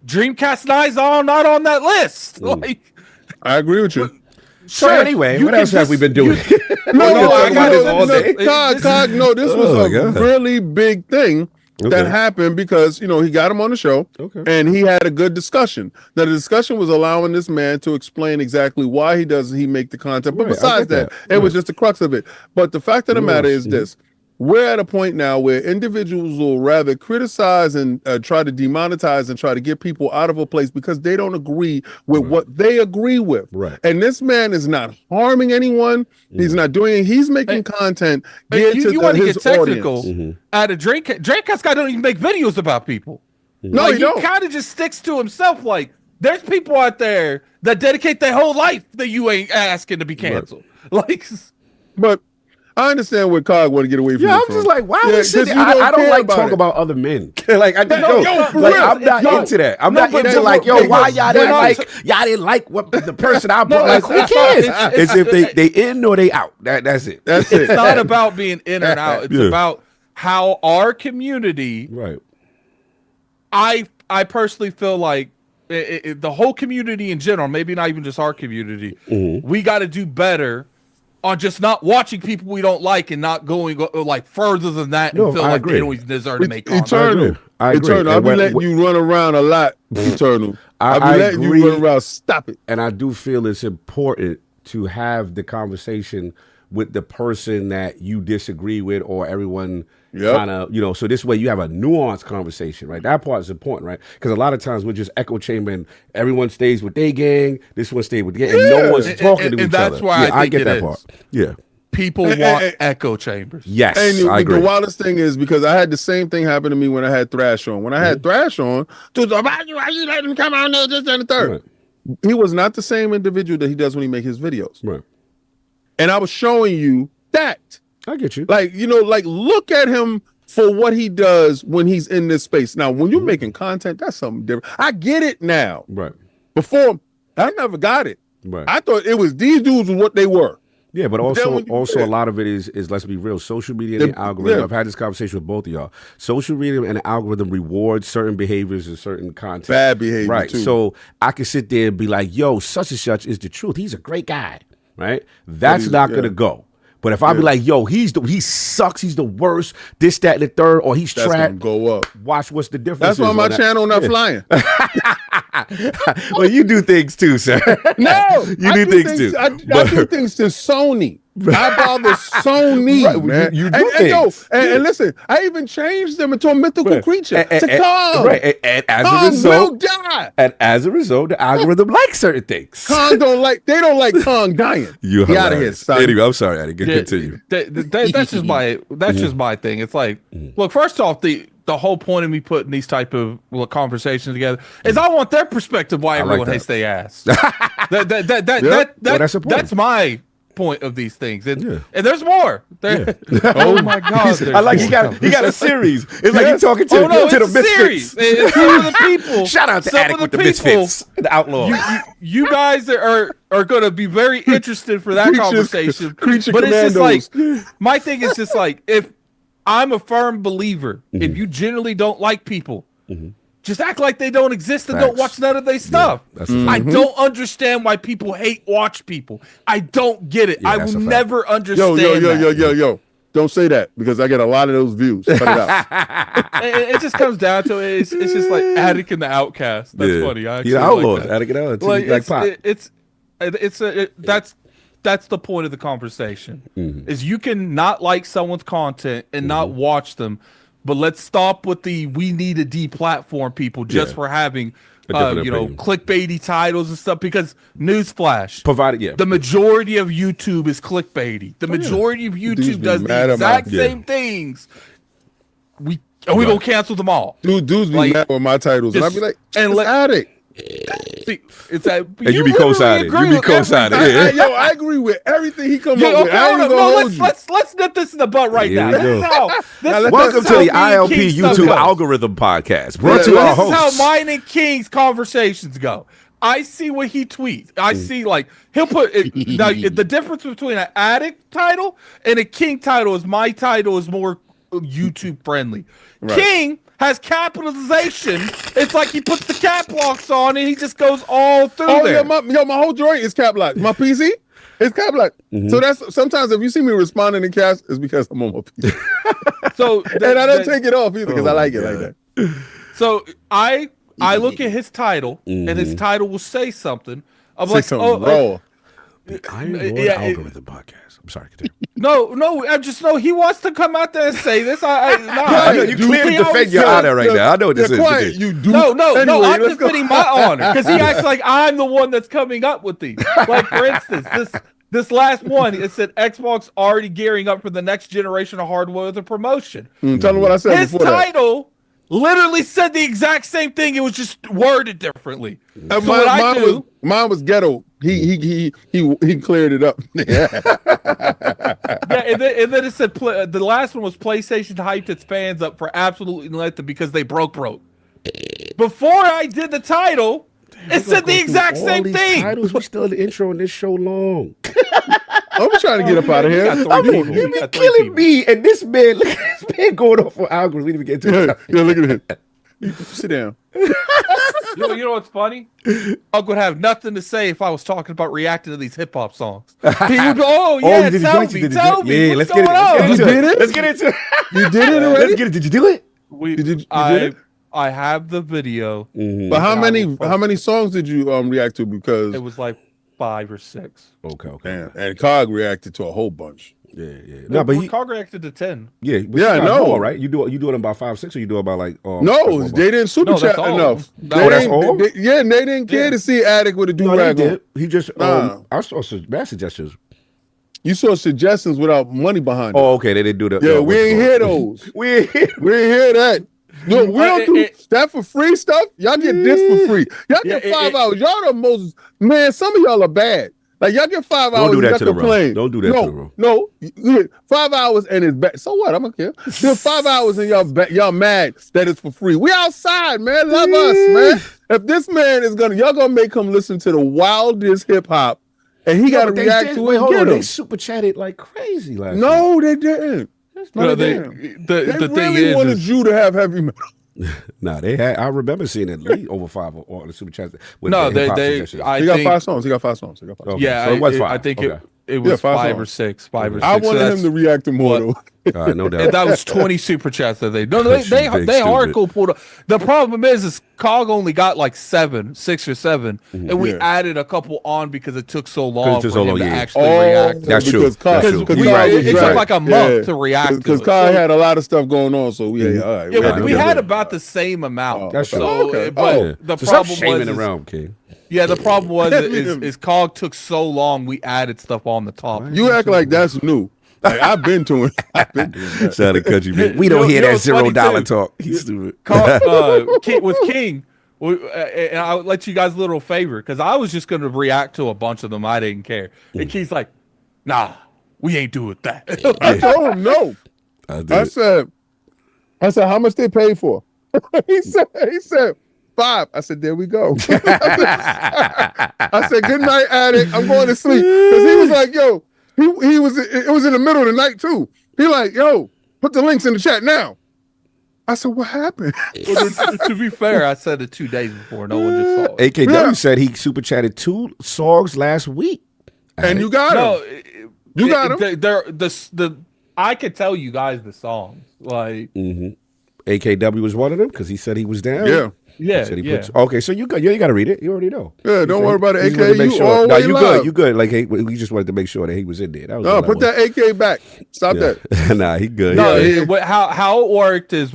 Dreamcast Nine's not on that list. Like, I agree with you. So anyway, what else have we been doing? This was a really big thing that happened because, you know, he got him on the show and he had a good discussion. Now, the discussion was allowing this man to explain exactly why he make the content. But besides that, it was just the crux of it. But the fact of the matter is this. We're at a point now where individuals will rather criticize and try to demonetize and try to get people out of a place because they don't agree with what they agree with. Right. And this man is not harming anyone. He's not doing it. He's making content geared to his technical audience. At a Dreamcast guy don't even make videos about people. No, like, he kind of just sticks to himself. Like, there's people out there that dedicate their whole life that you ain't asking to be canceled. Right. Like, but I understand where Cog want to get away from. Yeah, I'm just like, why would I don't like talk about other men. Like I don't. Like I'm not into that. I'm not into like, why y'all didn't like what the person I brought. Like, who cares? It's if they in or they out. That's it. That's it. It's not about being in or out. It's about how our community. Right. I personally feel like the whole community in general, maybe not even just our community, we got to do better on just not watching people we don't like and not going like further than that and feel like they don't even deserve to make content. Eternal. I'll be letting you run around a lot, Eternal. I'll be letting you run around. Stop it. And I do feel it's important to have the conversation with the person that you disagree with or everyone kind of, you know, so this way you have a nuanced conversation, right? That part is important, right? Because a lot of times we're just echo chambering. Everyone stays with their gang. This one stays with the gang. And no one's talking to each other. And that's why I get that part. Yeah. People want echo chambers. Yes, and I agree. The wildest thing is because I had the same thing happen to me when I had Thrash on. When I had Thrash on, dudes like, why you let him come on there, this and the third? Right. He was not the same individual that he does when he make his videos. Right. And I was showing you that. I get you. Like, you know, like look at him for what he does when he's in this space. Now, when you're making content, that's something different. I get it now. Right. Before, I never got it. Right. I thought it was these dudes were what they were. Yeah, but also a lot of it is let's be real, social media and the algorithm. I've had this conversation with both of y'all. Social media and the algorithm rewards certain behaviors and certain content. Bad behavior, right? Too. So I can sit there and be like, "Yo, such and such is the truth. He's a great guy." Right? That's not gonna go. But if I be like, "Yo, he sucks. He's the worst. This, that, and the third, or he's trash." Go up. Watch what's the difference. That's why my channel not flying. Well, you do things too, sir. No, you do things too. I do things to Sony. I bother Sony, right, man. You do things. And listen, I even changed them into a mythical creature to Kong. Right, and as Kong a result, will die. And as a result, the algorithm likes certain things. Kong they don't like Kong dying. You get out of here, son. Anyway, I'm sorry, Addy. Continue. That's just my thing. It's like, look, first off, the whole point of me putting these type of conversations together is I want their perspective why everyone hates their ass. That's my point of these things, and there's more. Oh my god! I like he got a series. It's like you're talking to the misfits. It's some of the people. Shout out to Attic with the misfits, the outlaws. You guys are going to be very interested for that conversation. Creature but commandos. it's just like my thing is just like if I'm a firm believer. If you generally don't like people, just act like they don't exist and don't watch none of their stuff. I don't understand why people watch people. I don't get it. I will never understand. Yo. Don't say that because I get a lot of those views. Cut it out. It just comes down to it. It's just like Attic and the Outcast. That's funny. I actually outlaws. like Attic and Outlaws. That's the point of the conversation. Is you can not like someone's content and not watch them, but let's stop with we need to deplatform people just for having clickbaity titles and stuff, because newsflash, the majority of YouTube is clickbaity. The majority of YouTube does the exact same things. We gonna cancel them all. Dudes be mad with my titles, and I be like, it's Attic. See, it's that, and you be co-signing. You be co-signing. I agree with everything he come up with. Let's nip this in the butt right now. Welcome to the ILP YouTube algorithm podcast. Brought to our hosts. This is how mine and King's conversations go. I see what he tweets. I see he'll put now the difference between an Attic title and a King title is my title is more YouTube friendly. Right. King has capitalization. It's like he puts the cap locks on and he just goes all through there. My whole joint is cap locked. My PC is cap locked. So that's sometimes if you see me responding in caps, it's because I'm on my PC. And I don't take it off either because I like it like that. So I look at his title and his title will say something. I'm like, the Iron Lord algorithm podcast. I'm sorry, continue. No, I just know he wants to come out there and say this. You clearly defend your honor right now. I know what this is. Quiet, you do. No, I'm defending my honor because he acts like I'm the one that's coming up with these. Like, for instance, this last one, it said Xbox already gearing up for the next generation of hardware with a promotion. Tell me what I said his before title literally said the exact same thing. It was just worded differently. Mine was ghetto. He cleared it up. And then it said the last one was PlayStation hyped its fans up for absolutely nothing because they broke. Before I did the title, it said the exact same thing. Titles, we still in the intro in this show long. I'm trying to get up out of here. You be killing me, and this man, look at this man going off for algorithms. We didn't even get to it. Yeah, look at him. Sit down. You know what's funny? I would have nothing to say if I was talking about reacting to these hip hop songs. He would go, tell me. Yeah, let's get into it. You did it already? Let's get it. Did you do it? I have the video. But how many songs did you react to? Because it was like 5 or 6. Okay. And Cog reacted to a whole bunch. Yeah. No, but Cog reacted to 10. Yeah, I know. More, right? You do it about 5, 6, or you do it about like? No, they didn't super chat enough. That's all. They didn't care to see Attic with a do-rag on. He just. I saw bad suggestions. You saw suggestions without money behind it. Oh, okay. They didn't do that. Yeah, we ain't hear those. We ain't hear that. No, we don't do that for free stuff. Y'all get this for free. Y'all get 5 hours. Y'all the most, man, some of y'all are bad. Like, y'all get 5 hours. Don't do that to the room. Don't do that to the room. No, 5 hours and it's bad. So what? I'm going to care. There's 5 hours and y'all mad that it's for free. We outside, man. Love us, man. If this man is y'all going to make him listen to the wildest hip hop and he got to react to it. Hold on. They super chatted like crazy last No, they didn't. No, they the thing really wanted you to have heavy metal. Nah, they had. I remember seeing at least over 5 on the super chats. No, they got 5 songs. Okay. Yeah, so it was 5. I think it was 5 or 6. 5 or 6. I wanted him to react to more though. No doubt. That was 20 super chats that they hardcore pulled up. The problem is COG only got like 6 or 7, and we added a couple on because it took so long for him to actually react. That's true. It took like a month to react because COG had a lot of stuff going on, so we had about the same amount. That's true. But the problem was around, King. Yeah, the problem was is COG took so long. We added stuff on the top. You act like that's new. Like, I've been to it. Shout out country, man. We don't hear that $0 talk. He's stupid. With King, and I'll let you guys a little favor because I was just going to react to a bunch of them. I didn't care. And King's like, nah, we ain't doing that. I told him no. I said, how much they paid for? He said, 5. I said, there we go. I said, good night, Attic. I'm going to sleep. Because he was like, yo, it was in the middle of the night too. He like, yo, Put the links in the chat now. I said, what happened? Well, to be fair, I said it 2 days before. No one just saw it. AKW said he super chatted 2 songs last week. And you got him. You got him. I could tell you guys the songs. Like AKW was one of them because he said he was down. Yeah. Said he okay, so you got to read it. You already know. Yeah, don't worry about it. AK, no, you good. You good. Like, hey, we just wanted to make sure that he was in there. That was put that AK back. Stop that. Nah, he good. No, how it worked is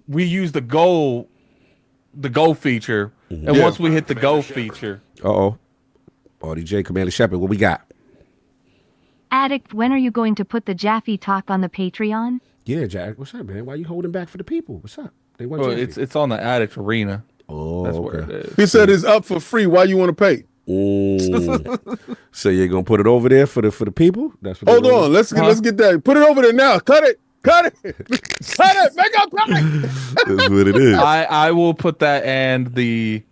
we use the go feature, and once we hit the go feature, DJ Commander Shepard, what we got? Addict, when are you going to put the Jaffe talk on the Patreon? Yeah, Jack. What's up, man? Why you holding back for the people? What's up? They want it's on the Addict Arena. Oh, that's where it is. He said it's up for free. Why you want to pay? So you're gonna put it over there for the people? That's what. Hold on. Let's get that. Put it over there now. Cut it. Cut it. Cut it. Make up cut it. That's what it is. I will put that, and the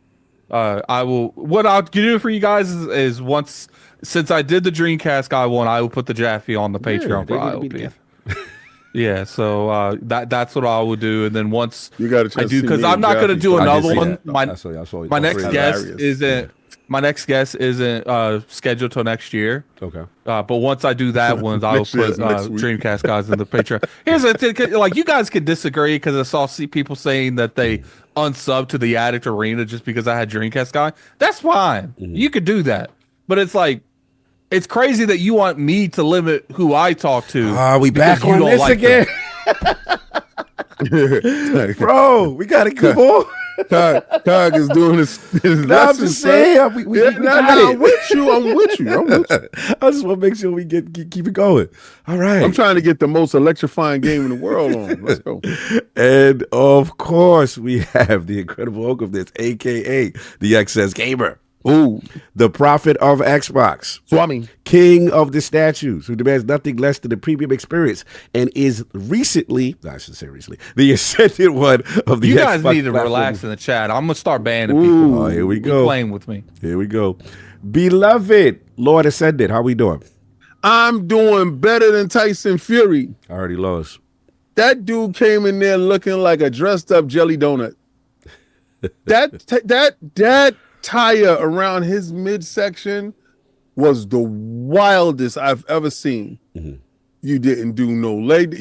I will. What I'll do for you guys is once, since I did the Dreamcast guy one, I will put the Jaffe on the Patreon for ILP. Yeah, so that's what I will do, and then once you got to I do, because I'm not going to do another one. My next guest isn't scheduled till next year. Okay. But once I do that one, I will put Dreamcast guys in the Patreon. Here's the thing, like, you guys could disagree because I saw people saying that they unsubbed to the Addict Arena just because I had Dreamcast guy. That's fine. You could do that, but it's like, it's crazy that you want me to limit who I talk to. We back on this again. Bro, we got to keep on. Tog is doing his I'm just saying. I'm with you. I'm with you. I just want to make sure we keep it going. All right. I'm trying to get the most electrifying game in the world on. Let's go. And of course, we have the incredible Hulk of this, a.k.a. the XS Gamer. Ooh. The prophet of Xbox. Swami. King of the statues, who demands nothing less than the premium experience and is recently, I should say recently, the ascended one of the Xbox. You guys need to relax in the chat. I'm going to start banning people. Oh, here we go. Playing with me. Here we go. Beloved Lord Ascended, how we doing? I'm doing better than Tyson Fury. I already lost. That dude came in there looking like a dressed up jelly donut. That tire around his midsection was the wildest I've ever seen. You didn't do no leg.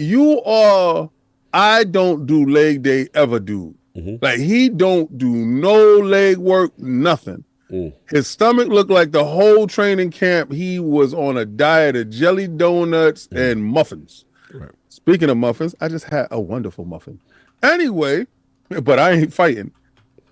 I don't do leg day ever, dude. Like, he don't do no leg work, nothing. His stomach looked like the whole training camp he was on a diet of jelly donuts and muffins. Right. Speaking of muffins, I just had a wonderful muffin. Anyway, but I ain't fighting.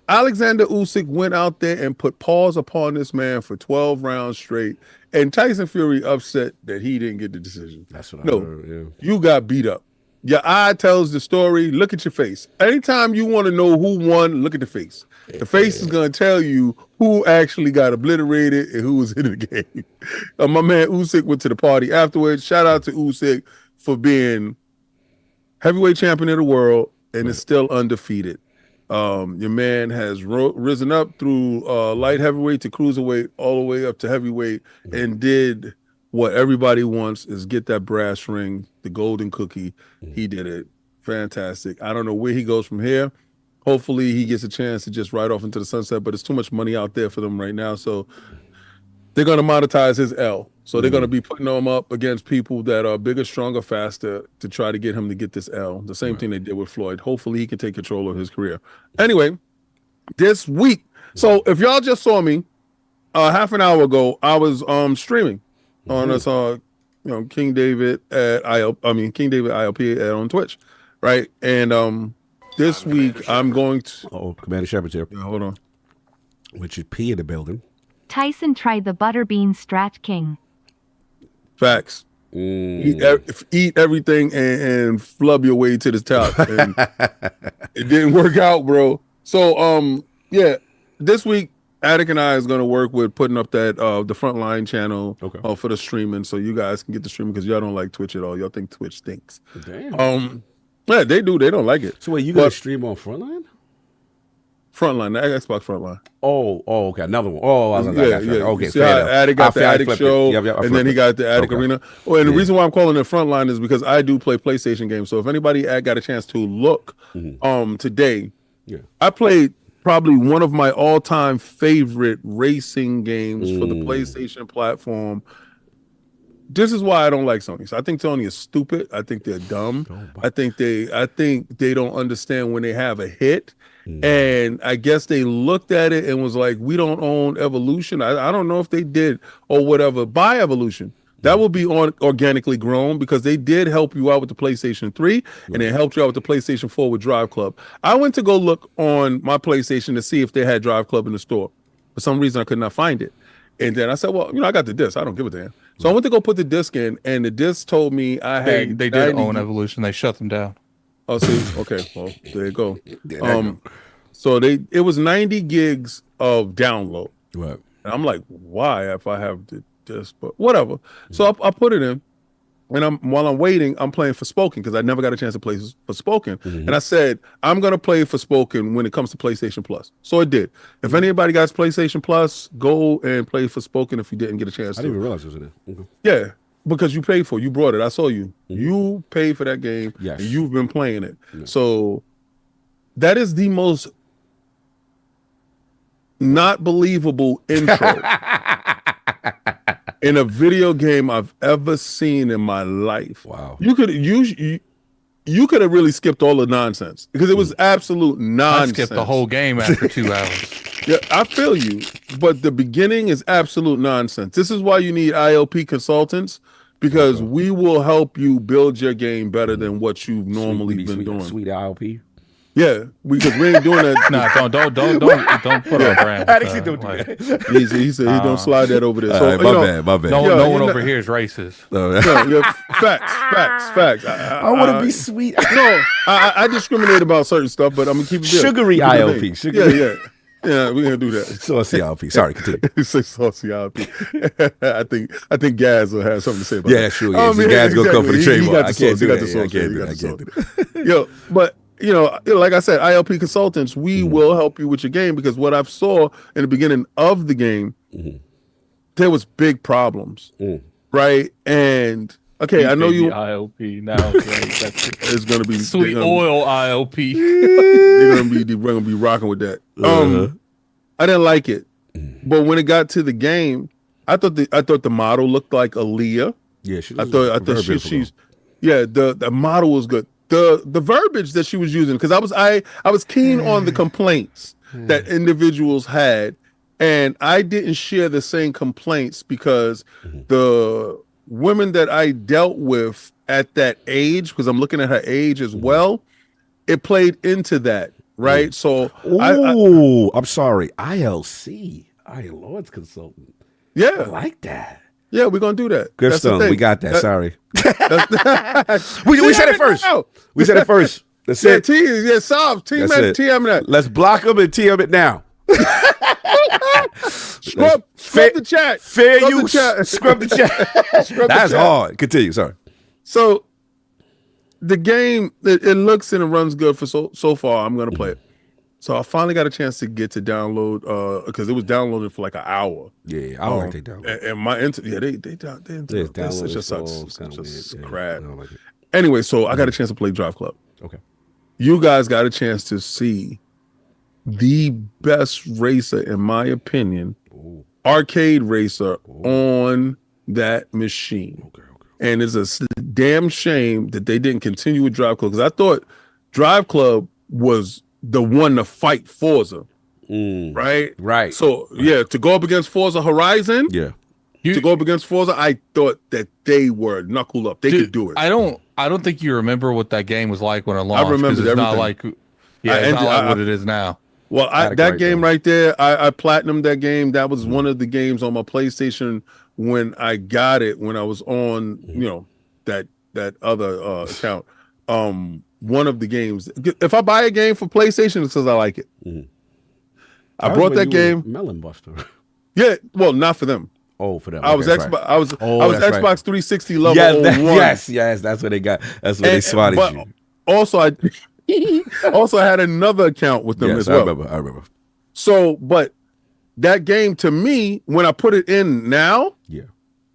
Alexander Usyk went out there and put paws upon this man for 12 rounds straight, and Tyson Fury upset that he didn't get the decision. That's what I heard, yeah. You got beat up. Your eye tells the story. Look at your face. Anytime you want to know who won, look at the face. The face is going to tell you who actually got obliterated and who was in the game. My man Usyk went to the party afterwards. Shout out to Usyk for being heavyweight champion of the world and is still undefeated. Your man has risen up through light heavyweight to cruiserweight, all the way up to heavyweight, and did what everybody wants, is get that brass ring, the golden cookie. He did it. Fantastic. I don't know where he goes from here. Hopefully he gets a chance to just ride off into the sunset, but it's too much money out there for them right now. So they're going to monetize his L. So they're going to be putting him up against people that are bigger, stronger, faster to try to get him to get this L. The same thing they did with Floyd. Hopefully he can take control of his career. Anyway, this week. So if y'all just saw me half an hour ago, I was streaming on us, King David King David ILP on Twitch, right? And this week I'm going to. Commander Shepard's here. Yeah, hold on. Richard P in the building. Tyson tried the Butterbean Strat King. Facts. Eat everything and flub your way to the top. And it didn't work out, bro. So this week Attic and I is going to work with putting up that the Frontline channel for the streaming, so you guys can get the streaming, because y'all don't like Twitch at all. Y'all think Twitch stinks. Damn. Yeah, they do. They don't like it. So wait, you got to stream on Frontline? Frontline, the Xbox Frontline. Oh, okay, another one. Oh, I got you. Okay, See how Attic got the Attic show, and then he got the Attic Arena. Oh, and the reason why I'm calling it Frontline is because I do play PlayStation games. So if anybody got a chance to look, today, I played probably one of my all-time favorite racing games for the PlayStation platform. This is why I don't like Sony. So I think Sony is stupid. I think they're dumb. I think they don't understand when they have a hit. And I guess they looked at it and was like, we don't own Evolution. I don't know if they did or whatever. Buy Evolution. That will be organically grown because they did help you out with the PlayStation 3 and they helped you out with the PlayStation 4 with Drive Club. I went to go look on my PlayStation to see if they had Drive Club in the store. For some reason, I could not find it. And then I said, well, I got the disc. I don't give a damn. So I went to go put the disc in, and the disc told me I had. They did own Evolution. They shut them down. Oh, see, okay, well, there you go. So it was 90 gigs of download. Right. And I'm like, why? If I have the disc, but whatever. So I put it in, and while I'm waiting, I'm playing Forspoken because I never got a chance to play Forspoken. And I said I'm gonna play Forspoken when it comes to PlayStation Plus. So it did. If anybody got PlayStation Plus, go and play Forspoken if you didn't get a chance. I didn't even realize it was in there. Yeah. Because you paid for it. You brought it. I saw you. You paid for that game. Yes. And you've been playing it. Yeah. So that is the most not believable intro in a video game I've ever seen in my life. Wow. You could have really skipped all the nonsense because it was absolute nonsense. I skipped the whole game after 2 hours. Yeah, I feel you. But the beginning is absolute nonsense. This is why you need ILP consultants. Because we will help you build your game better than what you've normally been doing. Sweet ILP. Yeah, because we ain't doing that. No, don't put on brand. How did you do that? He said he don't slide that over there. So right, my bad. No one over here is racist. Facts. I want to be sweet. No, I discriminate about certain stuff, but I'm gonna keep it sugary ILP. Sugary. Yeah, we're gonna do that. Saucy ILP. Sorry, continue. You say saucy ILP. I think Gaz will have something to say about that. Yeah, sure. Yeah. Gaz gonna come for the trademark. I can't do that. Yo, but like I said, ILP consultants, we will help you with your game because what I've saw in the beginning of the game, there was big problems, right? And okay, I know you ILP now. It's gonna be sweet oil ILP. We're gonna be rocking with that. I didn't like it, but when it got to the game, I thought the model looked like Aaliyah. Yeah, I thought she's the model was good. The verbiage that she was using, because I was keen on the complaints that individuals had, and I didn't share the same complaints because the women that I dealt with at that age, because I'm looking at her age as well, it played into that, right? So I'm sorry, ILC, Lord's consultant. Yeah, I like that. Yeah, we're gonna do that. Griffstone, we got that. Sorry, we said it first. We said it first. That's it. Solve. TM that. Let's block them and TM it now. Scrub the chat. Fair use. Scrub the chat. That's hard. Continue. Sorry. So the game, it looks and it runs good for so far. I'm gonna play it. So I finally got a chance to get to download because it was downloaded for like an hour. Yeah, I don't like they download. And my internet such crap. Like it. Anyway, so I got a chance to play Drive Club. Okay. You guys got a chance to see the best racer, in my opinion, arcade racer on that machine. Okay. And it's a damn shame that they didn't continue with Drive Club, because I thought Drive Club was the one to fight Forza. Right. So to go up against Forza Horizon. Yeah. To go up against Forza, I thought that they were knuckle up. They could do it. I don't think you remember what that game was like when it launched. I remember it's not like it's not like what it is now. Well, that game right there, I platinumed that game. That was one of the games on my PlayStation when I got it, when I was on, that other account. One of the games. If I buy a game for PlayStation, it's because I like it. I brought that game. Melon Buster. Yeah, well, not for them. Oh, for them. I was Xbox. I was Xbox 360 level. Yes, that's what they got. That's what they swatted you. Also, Also had another account with them as well. I remember. So, but that game to me, when I put it in now,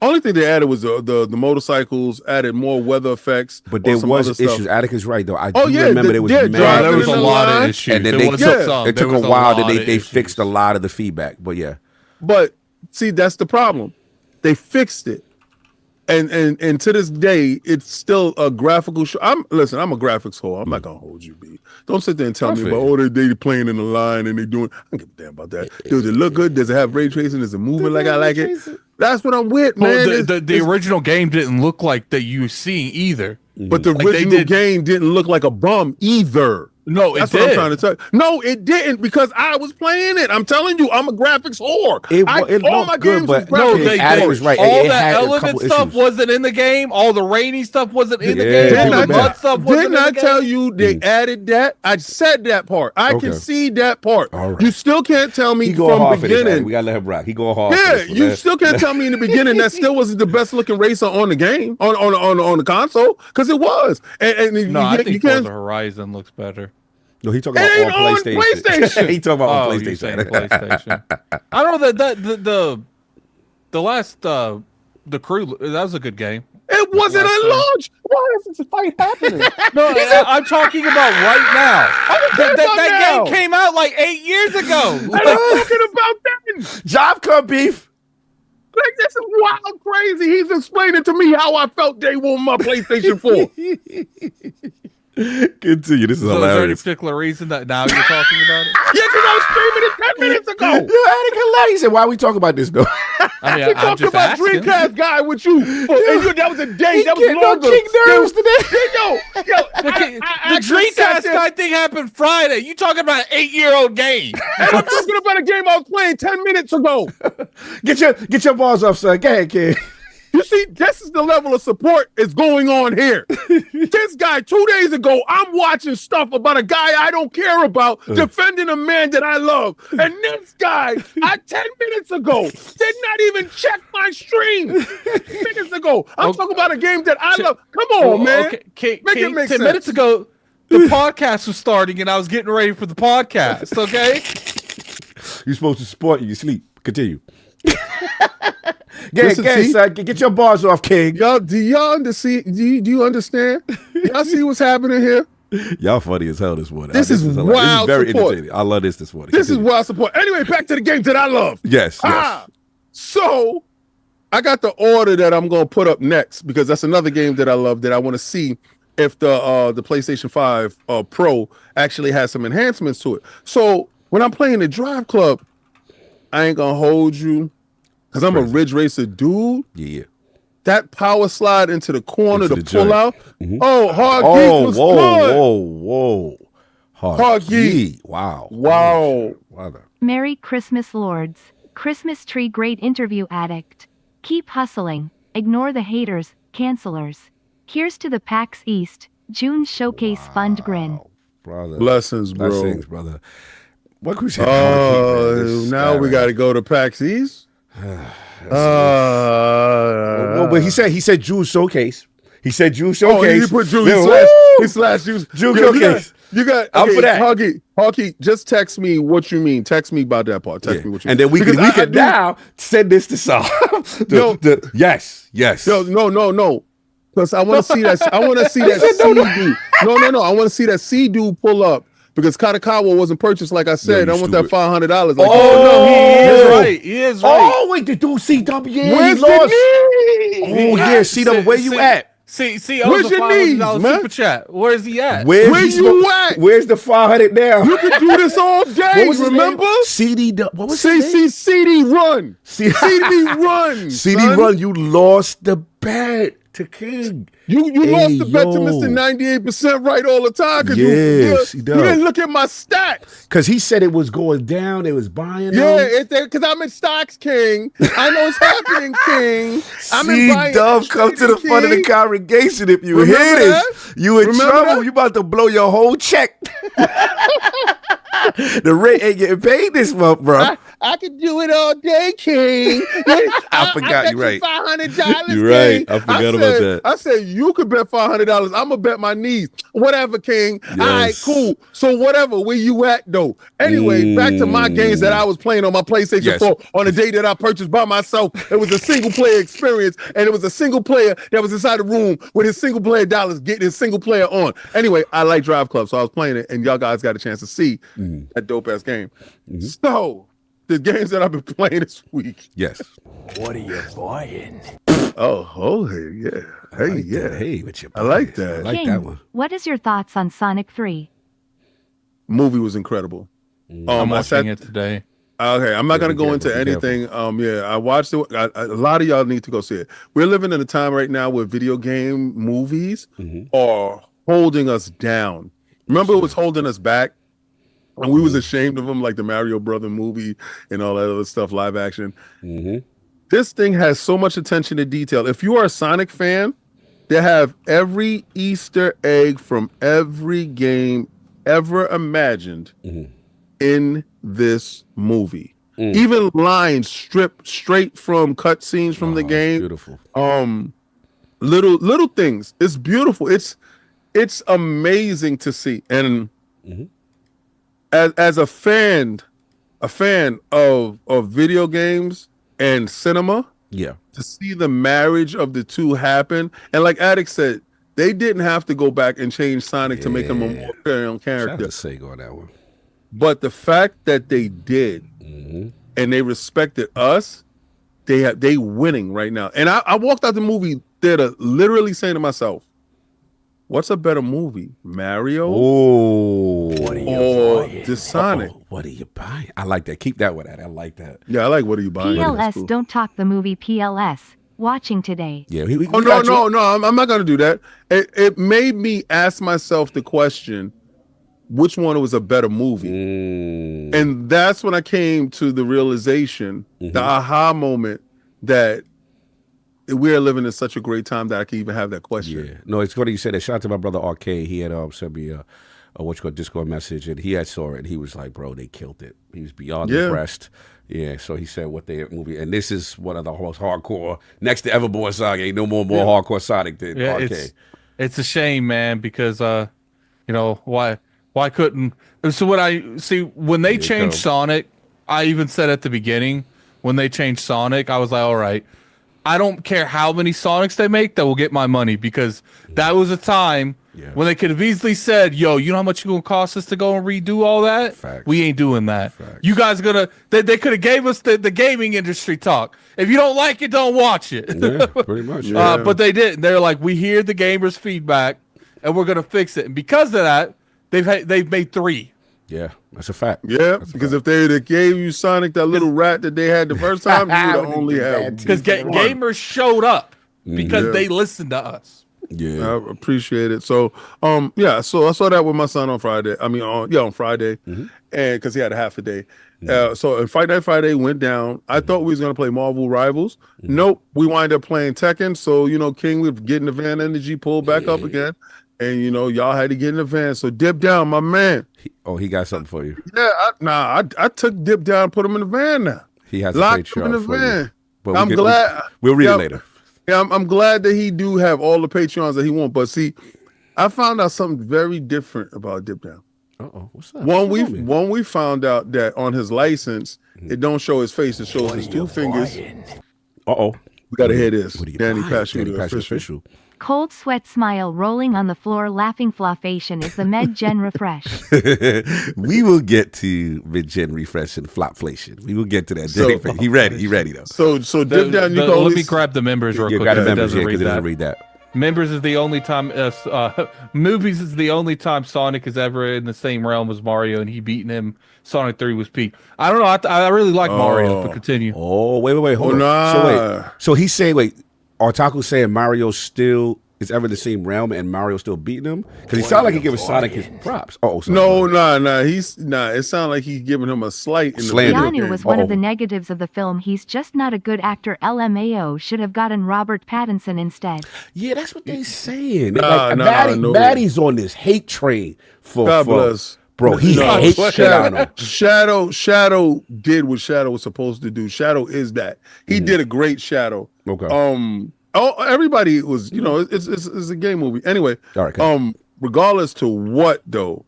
only thing they added was the motorcycles, added more weather effects. But there was issues. Stuff. Atticus right though. I do remember there was mad there was a lot of issues. And then it took a while that they fixed a lot of the feedback. But yeah. But see, that's the problem. They fixed it. And to this day, it's still a graphical show. I'm a graphics whore. I'm not gonna hold you, B. Don't sit there and tell me about they playing in the line and they doing. I don't give a damn about that. Does it look good? Does it have ray tracing? Does it moving like I like it? That's what I'm with, man. The original game didn't look like that you were seeing either. But the original game didn't look like a bum either. No, that's what I'm trying to tell you. No, it didn't because I was playing it. I'm telling you, I'm a graphics whore. All my games was graphics. Was right. All that element stuff wasn't in the game. All the rainy stuff wasn't in the game. All the mud stuff wasn't in the game. Didn't I tell you they added that? I said that part. I can see that part. Right. You still can't tell me from the beginning. We gotta let him rock. He go hard. Yeah, you still can't tell me in the beginning that still wasn't the best looking racer on the game on the console because it was. And no, I think Forza Horizon looks better. No, he talking about on PlayStation. He talking about on PlayStation. I don't know that the last the crew, that was a good game. It wasn't a launch. Why is this fight happening? No, I'm talking about right now. That game came out like 8 years ago. I'm talking about that. Job cut beef. Like, this is wild crazy. He's explaining to me how I felt day one my PlayStation 4. Continue. This is hilarious. Is there any particular reason that now you're talking about it? Yeah, because I was streaming it 10 minutes ago. You had it hilarious. Why are we talking about this though? I mean, we talked about asking. Dreamcast guy with you. And that was a day. That was longer. King nerves today. The Dreamcast guy thing happened Friday. You talking about an 8-year-old game? And I'm talking about a game I was playing 10 minutes ago. Get your balls up, son. Go ahead, kid. You see, this is the level of support is going on here. This guy, 2 days ago, I'm watching stuff about a guy I don't care about defending a man that I love. And this guy, 10 minutes ago, did not even check my stream. 10 minutes ago. I'm talking about a game that I love. Come on, man. Okay. Make it make 10 sense. minutes ago, the podcast was starting and I was getting ready for the podcast, okay? You're supposed to support you sleep. Continue. Get your bars off, King. Y'all, do y'all understand? Do you understand? Y'all see what's happening here? Y'all funny as hell this morning. This is wild. This is very support. entertaining. I love this morning. This is wild support. Anyway, back to the games that I love. Yes. So I got the order that I'm going to put up next because that's another game that I love that I want to see if the PlayStation 5 Pro actually has some enhancements to it. So when I'm playing the Drive Club, I ain't gonna hold you because I'm a Ridge Racer dude. Yeah. That power slide into the corner to pull out. Mm-hmm. Oh, Hard Geek was good. Whoa. Hard Geek. Wow. Merry Christmas, Lords. Christmas tree great interview addict. Keep hustling. Ignore the haters, cancelers. Here's to the PAX East. June showcase fund grin. Brother. Blessings, bro. Blessings, brother. What could we say? Now we got to go to PAX East. But he said June showcase. He said June showcase. Oh, he put June. He slashed June showcase. You got. I'm for that. Huggy, just text me what you mean. Text me about that part. Text me what you mean. And then we can now send this to Saul. Yes. No. Because I want to see that. I want to see that C dude. No. I want to see that C dude pull up. Because Katakawa wasn't purchased, like I said. I want that $500. Like, no, he is right. Oh, wait, the dude CW. Yeah, he lost. CW, where you at? See, where's your knees, man? Super chat. Where's he at? Where you at? Where's the 500 now? You can do this all day. Remember? CD. What was it? CD Run. CD Run. CD Run. You lost the bet to King. You lost the bet to Mr. 98% right all the time. Yes, you didn't look at my stats. Because he said it was going down. It was buying. Yeah, because I'm in stocks, King. I know what's happening, King. I'm in buying. Dove, come to the front of the congregation if you hear this. You in trouble. You about to blow your whole check. The rent ain't getting paid this month, bro. I can do it all day, King. I forgot. You're right. $500. You're right. I forgot about that. I said you could bet $500. I'm gonna bet my knees. Whatever, King. Yes. All right, cool. So whatever. Where you at though? Anyway, back to my games that I was playing on my PlayStation 4 on the day that I purchased by myself. It was a single player experience, and it was a single player that was inside the room with his single player dollars getting his single player on. Anyway, I like Drive Club, so I was playing it, and y'all guys got a chance to see that dope ass game. So the games that I've been playing this week. Yes. What are you buying? Oh, hey, yeah. Hey, like yeah. That. Hey, what you I like that. I like King, that one. what is your thoughts on Sonic 3? Movie was incredible. I'm watching it today. Okay, I'm not gonna go into anything. I watched it. A lot of y'all need to go see it. We're living in a time right now where video game movies are holding us down. Remember, it was holding us back, and we was ashamed of them, like the Mario Brother movie and all that other stuff, live action. This thing has so much attention to detail. If you are a Sonic fan, they have every Easter egg from every game ever imagined in this movie. Even lines stripped straight from cutscenes from the game. Beautiful. Little things. It's beautiful. It's amazing to see. And as a fan of video games and cinema, to see the marriage of the two happen, and like Addict said, they didn't have to go back and change Sonic to make him a more carry-on character. Shout out to Sega on that one. But the fact that they did, and they respected us, they winning right now. And I walked out the movie theater literally saying to myself, what's a better movie, Mario or this Sonic? What are you buying? I like that. Keep that with that. I like that. Yeah, I like what are you buying? PLS, Cool. don't talk the movie PLS. Watching today. Yeah. No, I'm not gonna do that. It made me ask myself the question, which one was a better movie? And that's when I came to the realization, the aha moment, that we're living in such a great time that I can even have that question. Yeah. No, it's funny you said that. Shout out to my brother Arcade. He had sent me a Discord message, and he had saw it, and he was like, bro, they killed it. He was beyond impressed. Yeah, so he said what they movie, and this is one of the most hardcore, next to Everborn Saga. Ain't no more hardcore Sonic than Arcade. It's a shame, man, because why couldn't? So when they changed Sonic, I even said at the beginning, when they changed Sonic, I was like, all right, I don't care how many Sonics they make, that will get my money, because that was a time when they could have easily said, yo, you know how much it's going to cost us to go and redo all that? Facts. We ain't doing that. Facts. You guys they could have gave us the gaming industry talk. If you don't like it, don't watch it. Yeah, pretty much. But they didn't. They're like, we hear the gamers' feedback, and we're going to fix it. And because of that, they've made 3. Yeah, that's a fact. Yeah, because if they gave you Sonic that little rat that they had the first time, you would only have. Because gamers showed up because they listened to us. Yeah, I appreciate it. So, so I saw that with my son on Friday. On Friday, and because he had a half a day. So Fight Night Friday went down. I thought we was gonna play Marvel Rivals. Nope, we wind up playing Tekken. So King was getting the van energy pulled back up again, and y'all had to get in the van. So Dip Down, my man. He got something for you. Yeah, I took Dip Down, and put him in the van now. He has locked a him in the for van. you. But I'm glad. We'll read it later. Yeah, I'm glad that he do have all the Patreons that he wants. But see, I found out something very different about Dip Down. What's up? One we found out that on his license, it don't show his face; it shows his 2 fingers. We gotta hear this. Danny Passion official. Cold sweat smile rolling on the floor, laughing flopation is the med-gen refresh. We will get to mid-gen refresh and flopflation. We will get to that. He ready though. So Dip Down, you let me grab the members real quick. Grab the members because it doesn't read that. Members is the only time. Movies is the only time Sonic is ever in the same realm as Mario, and he beating him. Sonic 3 was peak. I don't know. I really like Mario. But continue. Oh wait, hold on. So he's saying Artaku's saying Mario still is ever in the same realm and Mario still beating him? Because he sounded like he giving Sonic his props. No. It sounded like he's giving him a slight. Keanu was one of the negatives of the film. He's just not a good actor. LMAO should have gotten Robert Pattinson instead. Yeah, that's what they saying. Maddie's on this hate train for Bro, he hates Shadow. Shadow did what Shadow was supposed to do. Shadow is that. He did a great Shadow. Okay. Everybody was, it's a game movie. Anyway, all right, regardless to what though,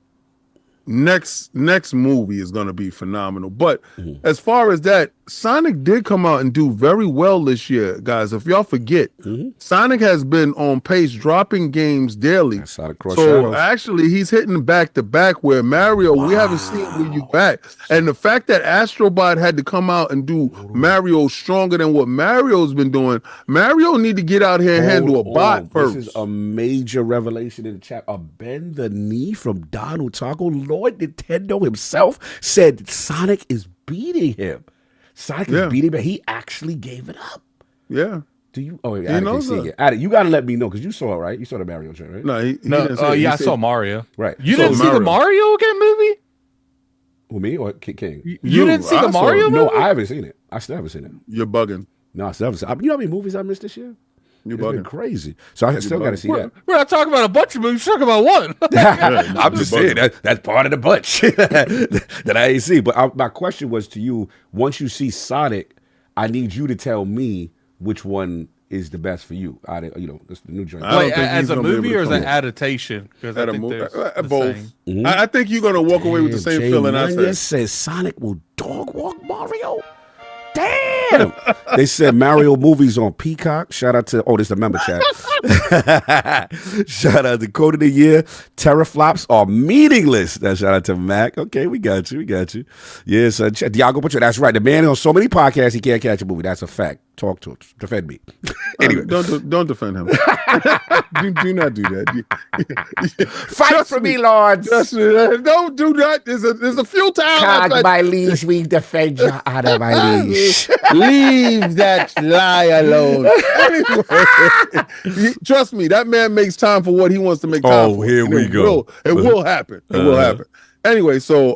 next movie is gonna be phenomenal. But as far as that, Sonic did come out and do very well this year, guys. If y'all forget, Sonic has been on pace, dropping games daily. So Shadows. Actually, he's hitting back to back. Where Mario, we haven't seen where you at, and the fact that Astrobot had to come out and do Mario stronger than what Mario's been doing. Mario need to get out here and handle a bot first. This is a major revelation in the chat. A bend the knee from Don Otago. Lord Nintendo himself said Sonic is beating him. Sonic is beating him. He actually gave it up. Yeah. Do you? Oh, Addict can see it. Addict, you got to let me know because you saw it, right? You saw the Mario trailer, right? No, he I saw Mario. Right. You didn't see the Mario game movie? Who, me or King? You didn't see the Mario movie? No, I haven't seen it. I still haven't seen it. You're bugging. No, I still haven't seen it. You know how many movies I missed this year? You're It's bugging. been crazy. So I still got to see that. We're not talking about a bunch of movies. We're talking about one. I'm just saying that's part of the bunch that I ain't see. But my question was to you: once you see Sonic, I need you to tell me which one is the best for you. It's the new joint. Wait, as a movie or as an adaptation? Because I think both. I think you're gonna walk away with the same feeling I said. Says Sonic will dog walk Mario. Damn! They said Mario movies on Peacock. Shout out to this is the member chat. Shout out to Code of the Year. Teraflops are meaningless. Shout out to Mac. Okay, we got you. Yes, Diago Patrick. That's right. The man on so many podcasts he can't catch a movie. That's a fact. Talk to him. Defend me. Anyway, don't defend him. do not do that. Fight for me, Lord. Don't do that. There's a few times. Cog my leash, we defend you out of my leash. Leave that lie alone. Anyway, trust me, that man makes time for what he wants to make time for. Here we go. It will happen. It will happen. Anyway, so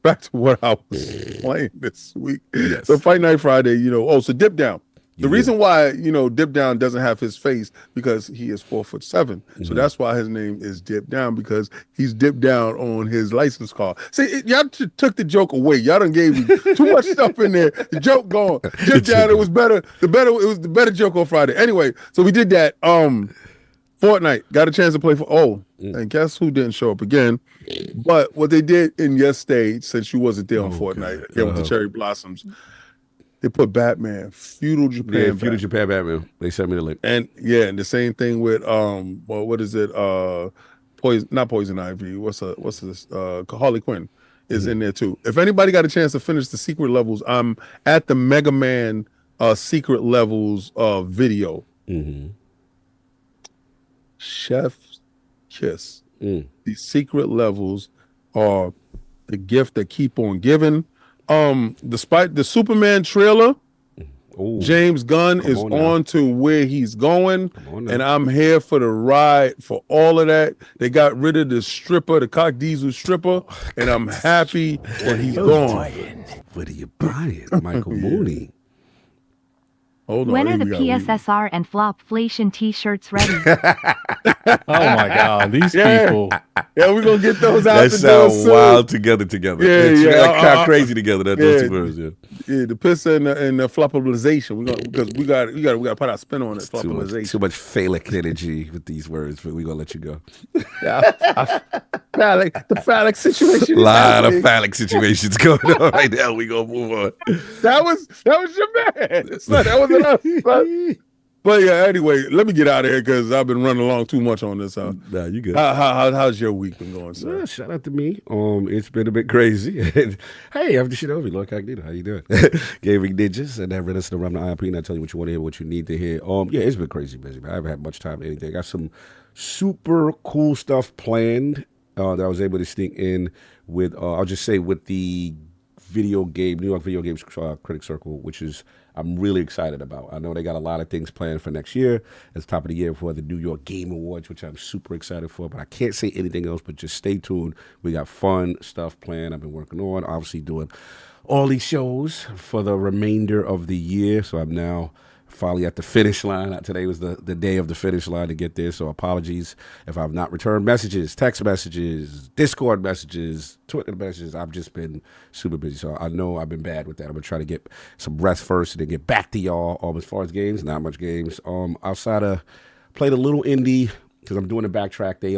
back to what I was playing this week. Yes. So Fight Night Friday, so Dip Down. The reason why, Dip Down doesn't have his face because he is 4'7". So that's why his name is Dip Down, because he's dipped down on his license card. See, y'all took the joke away. Y'all done gave me too much stuff in there. The joke gone. Dip Down, it was better. It was the better joke on Friday. Anyway, so we did that. Fortnite, got a chance to play and guess who didn't show up again? But what they did in yesterday, since you wasn't there on Fortnite, with the Cherry Blossoms, they put Batman, Feudal Japan. Feudal Japan Batman. They sent me the link. And the same thing with what is it? Not Poison Ivy. What's this? Harley Quinn is in there too. If anybody got a chance to finish the secret levels, I'm at the Mega Man secret levels video. Chef's kiss. These secret levels are the gift that keep on giving. Despite the Superman trailer, James Gunn is on to where he's going, and I'm here for the ride for all of that. They got rid of the stripper, the Cock Diesel stripper, and I'm happy that he's gone. What are you buying, Michael Mooney? Hold on, when are the PSSR and Flopflation t-shirts ready? Oh my God, these people. Yeah, we're gonna get those out. That sounds wild together. Yeah. Kind of crazy together. Those two words. Yeah, the piss and the floppabilization. Because we got to put our spin on it. Floppabilization. Too much phallic energy with these words, but we're gonna let you go. Yeah, the phallic situation. A lot of phallic situations going on right now. We gonna move on. That was your man. That wasn't us. But yeah, anyway, let me get out of here because I've been running along too much on this. Nah, you good. How's your week been going, sir? Well, shout out to me. It's been a bit crazy. Hey, I'm the shit over, LordCognito. How you doing? Gaming Ninjas, and that Redefines around the ILP, and I tell you what you want to hear, what you need to hear. Yeah, it's been crazy busy, man. I haven't had much time to anything. I got some super cool stuff planned that I was able to sneak in with, I'll just say, with the New York Video Games Critic Circle, which is I'm really excited about. I know they got a lot of things planned for next year. It's top of the year for the New York Game Awards, which I'm super excited for, but I can't say anything else, but just stay tuned. We got fun stuff planned. I've been working on, obviously doing all these shows for the remainder of the year, so I'm now finally at the finish line. Today was the day of the finish line to get there, so apologies if I've not returned messages, text messages, Discord messages, Twitter messages. I've just been super busy, so I know I've been bad with that. I'm going to try to get some rest first and then get back to y'all. As far as games, not much games. Outside of played a little indie because I'm doing the backtrack. They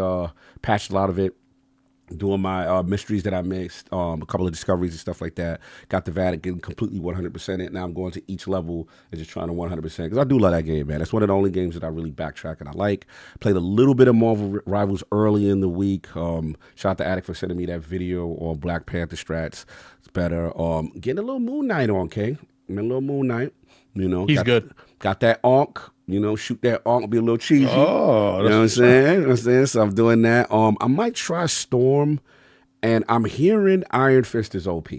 patched a lot of it. Doing my mysteries that I mixed, a couple of discoveries and stuff like that. Got the Vatican completely 100% it. Now I'm going to each level and just trying to 100% because I do love that game, man. That's one of the only games that I really backtrack and I like. Played a little bit of Marvel Rivals early in the week. Shout out to Addict for sending me that video on Black Panther strats. It's better. Getting a little Moon Knight on, King. A little Moon Knight. You know, he's good. Got that Ankh. You know, shoot that Ankh, be a little cheesy. Oh, you know what I'm saying? You know what I'm saying? So I'm doing that. I might try Storm, and I'm hearing Iron Fist is OP.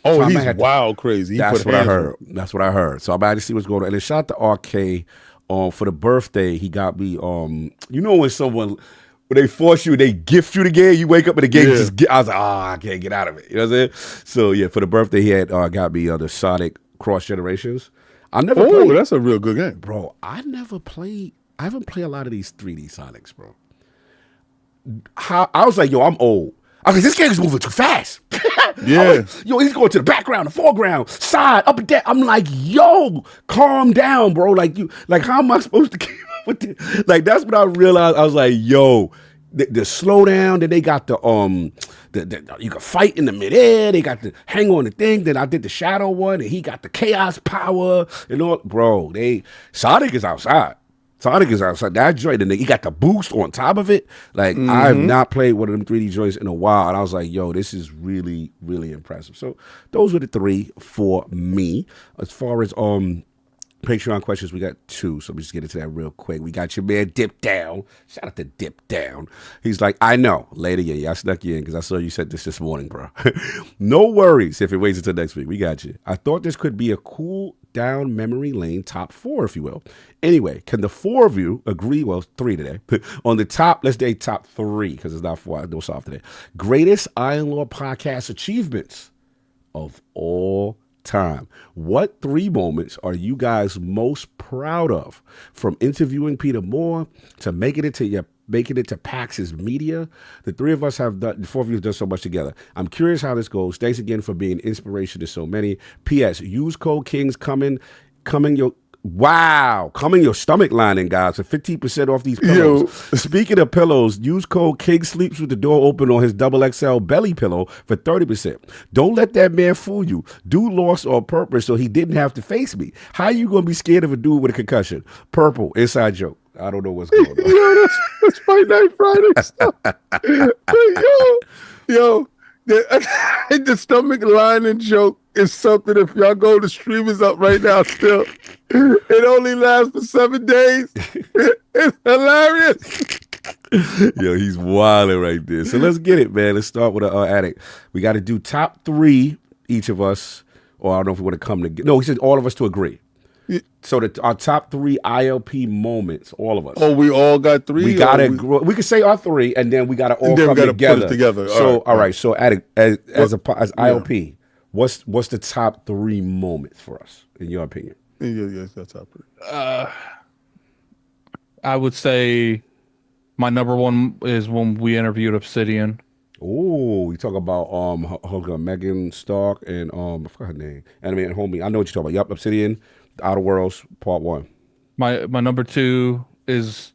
Oh, so he's wild crazy. That's what I heard. That's what I heard. So I'm about to see what's going on. And then shout out to RK. For the birthday, he got me. You know when they force you, they gift you the game, you wake up and the game just get. I was like, I can't get out of it. You know what I'm saying? So yeah, for the birthday, he had got me the Sonic Cross Generations. I never played. That's a real good game. Bro, I haven't played a lot of these 3D Sonics, bro. I was like, yo, I'm old. I was like, this game is moving too fast. Yeah. Yo, he's going to the background, the foreground, side, up and down. I'm like, yo, calm down, bro. Like, how am I supposed to keep up with this? Like, that's what I realized. I was like, yo, the slowdown, then they got the you can fight in the midair. They got the hang on the thing. Then I did the shadow one, and he got the chaos power and all. Bro, Sonic is outside. That joint, and he got the boost on top of it. Like I have not played one of them 3D joints in a while, and I was like, yo, this is really, really impressive. So those were the 3 for me. As far as Patreon questions, we got 2, so we just get into that real quick. We got your man Dip Down. Shout out to Dip Down. He's like, I know. Later, yeah, I snuck you in because I saw you said this morning, bro. No worries if it waits until next week. We got you. I thought this could be a cool down memory lane top 4, if you will. Anyway, can the 4 of you agree, well, 3 today, on the top, let's say top 3, because it's not 4, no soft today. Greatest Iron Lord podcast achievements of all time. What 3 moments are you guys most proud of? From interviewing Peter Moore to making it to PAX's media. The 3 of us have done, the 4 of you have done so much together. I'm curious how this goes. Thanks again for being inspiration to so many. P.S. Use code KINGS coming your stomach lining, guys, for 15% off these pillows. Yo. Speaking of pillows, use code King Sleeps with the door open on his XXL belly pillow for 30%. Don't let that man fool you. Dude lost on purpose so he didn't have to face me. How you gonna be scared of a dude with a concussion? Purple, inside joke. I don't know what's going on. Yo, that's Fight Night Friday. yo, the stomach lining joke is something, if y'all go, the stream is up right now still. It only lasts for 7 days. It's hilarious. Yo, he's wilding right there. So let's get it, man. Let's start with an addict. We got to do top 3, each of us, or I don't know if we want to come together. No, he said all of us to agree. So our top 3 ILP moments, all of us. Oh, we all got 3? We got to. We can say our 3, and then we got to all come together. Put it together. So, all right. So, as ILP, what's the top 3 moments for us, in your opinion? Yeah, that's top 3. I would say my number 1 is when we interviewed Obsidian. Oh, we talk about Megan Stark and I forgot her name. Anime homie. I know what you're talking about. Yup, Obsidian, Outer Worlds, Part 1. My number 2 is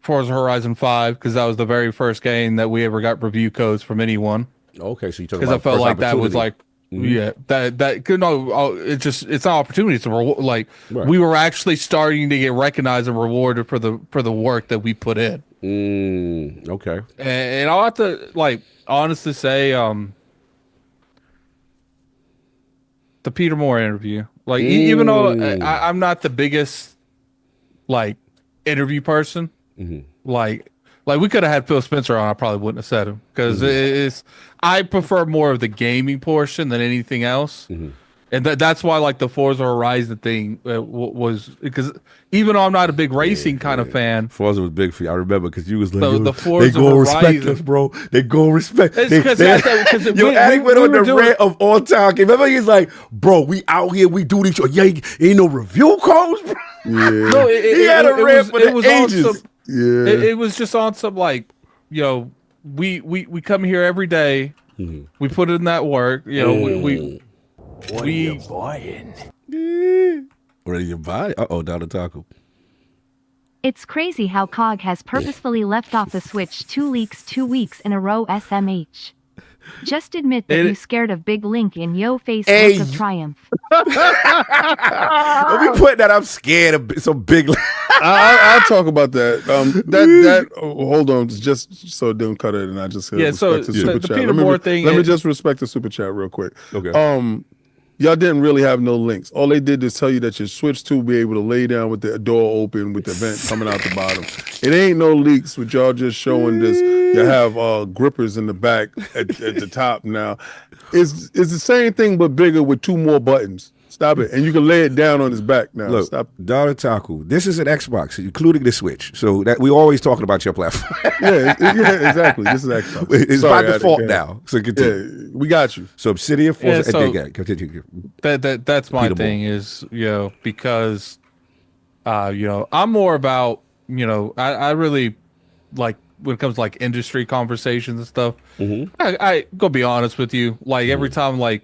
Forza Horizon 5, because that was the very first game that we ever got review codes from anyone. Okay, so you talking about, because I felt like that was like, yeah, that could no, it's an opportunity to right. We were actually starting to get recognized and rewarded for the work that we put in. Okay, and I'll have to honestly say, the Peter Moore interview, even though I'm not the biggest interview person, we could have had Phil Spencer on, I probably wouldn't have said him, because I prefer more of the gaming portion than anything else. And that's why like the Forza Horizon thing was because even though I'm not a big racing kind of fan, Forza was big for you. I remember because you was like, the they Forza go respect Horizon. us, bro. They go respect. It's Yo, Addict went on the rant of all time. Remember, he's like, bro, we out here, we do these. Yeah, ain't no review codes, bro. Yeah. No, He had a rant for the ages. It was just on some like, we come here every day. We put in that work. What are you buying? What are you buying? Down the taco. It's crazy how COG has purposefully left off the Switch 2 leaks 2 weeks in a row. SMH. Just admit that you scared of Big Link in yo face look of triumph. Don't be putting that. I'm scared of some big. I'll talk about that. Hold on, just so it don't cut it, and I just respect the super chat. Peter Moore thing. Let me just respect the super chat real quick. Okay. Y'all didn't really have no links. All they did is tell you that your Switch 2 will be able to lay down with the door open with the vent coming out the bottom. It ain't no leaks with y'all just showing this. You have grippers in the back at the top now. It's the same thing but bigger with 2 more buttons. Stop it. And you can lay it down on his back now. Look, Stop. Dara Taku, this is an Xbox, including the Switch. So that we always talking about your platform. yeah, exactly. This is Xbox. It's by default now. So continue. Yeah, we got you. So Obsidian, Forza, continue. That's my Peter thing Moore. is, because, I'm more about, I really like when it comes to like industry conversations and stuff. I go be honest with you. Like every time, like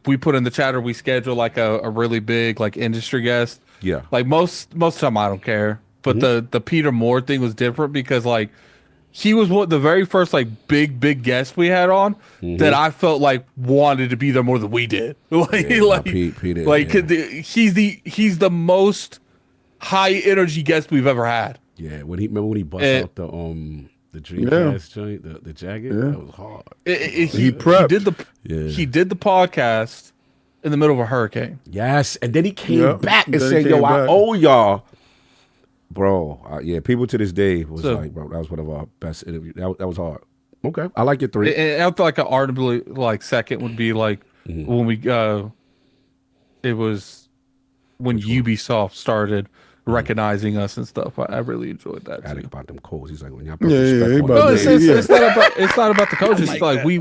we put in the chat or we schedule like a really big like industry guest. Yeah. Like most of the time I don't care. But the Peter Moore thing was different because like he was the very first like big guest we had on that I felt like wanted to be there more than we did. He's the most high energy guest we've ever had. Yeah, remember when he bust out the Dreamcast joint, the jacket, that was hard. He prepped. He did the podcast in the middle of a hurricane. Yes, and then he came back and said, "Yo, I owe y'all." Bro, people to this day was like, bro, that was one of our best interviews. That was hard. Okay, I like your 3. And I feel like an arguably like second would be like when we it was when Ubisoft started recognizing us and stuff. I really enjoyed that. I think about them codes. He's like, when y'all it's not about the coaches. It's like we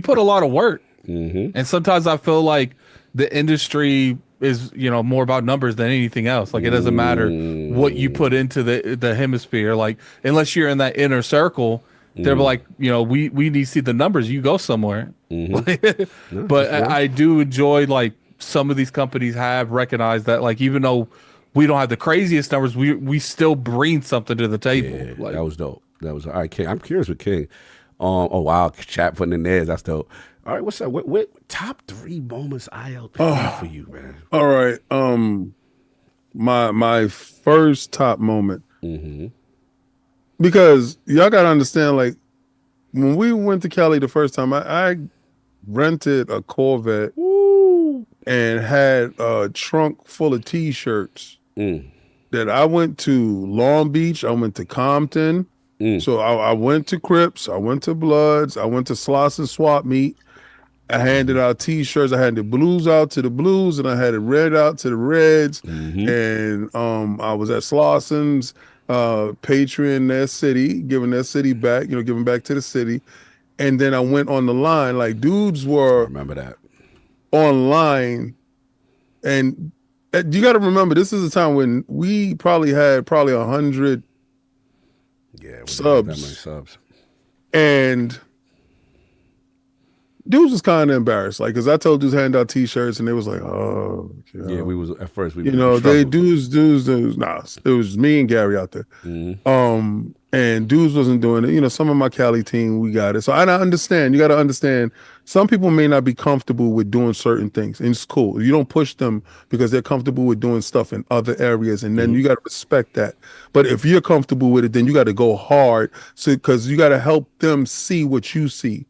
put a lot of work, and sometimes I feel like the industry is more about numbers than anything else. Like it doesn't matter what you put into the hemisphere. Like unless you're in that inner circle, they're like we need to see the numbers. You go somewhere. But I do enjoy like some of these companies have recognized that like even though we don't have the craziest numbers, we still bring something to the table. Yeah, like, that was dope. That was all right. King, I'm curious with King. Oh wow, chat putting in there. That's dope. All right, what's up? What top 3 moments ILP for you, man? All right. My first top moment. Because y'all gotta understand, like when we went to Cali the first time, I rented a Corvette and had a trunk full of T-shirts that I went to Long Beach, I went to Compton. So I went to Crips, I went to Bloods, I went to Slauson Swap Meet. I handed out T-shirts. I had the blues out to the blues, and I had the red out to the reds. And I was at Slauson's, Patreon their city, giving their city back, giving back to the city. And then I went on the line. Like dudes were remember that online, and you got to remember this is a time when we probably had 100 subs. That many subs, and dudes was kind of embarrassed, like, because I told dudes hand out T-shirts, and they was like, "Oh, yeah." We was at first, they dudes. Nah, it was me and Gary out there. And dudes wasn't doing it. Some of my Cali team, we got it. So I understand. You got to understand. Some people may not be comfortable with doing certain things, and it's cool. You don't push them because they're comfortable with doing stuff in other areas, and then you got to respect that. But if you're comfortable with it, then you got to go hard, because you got to help them see what you see.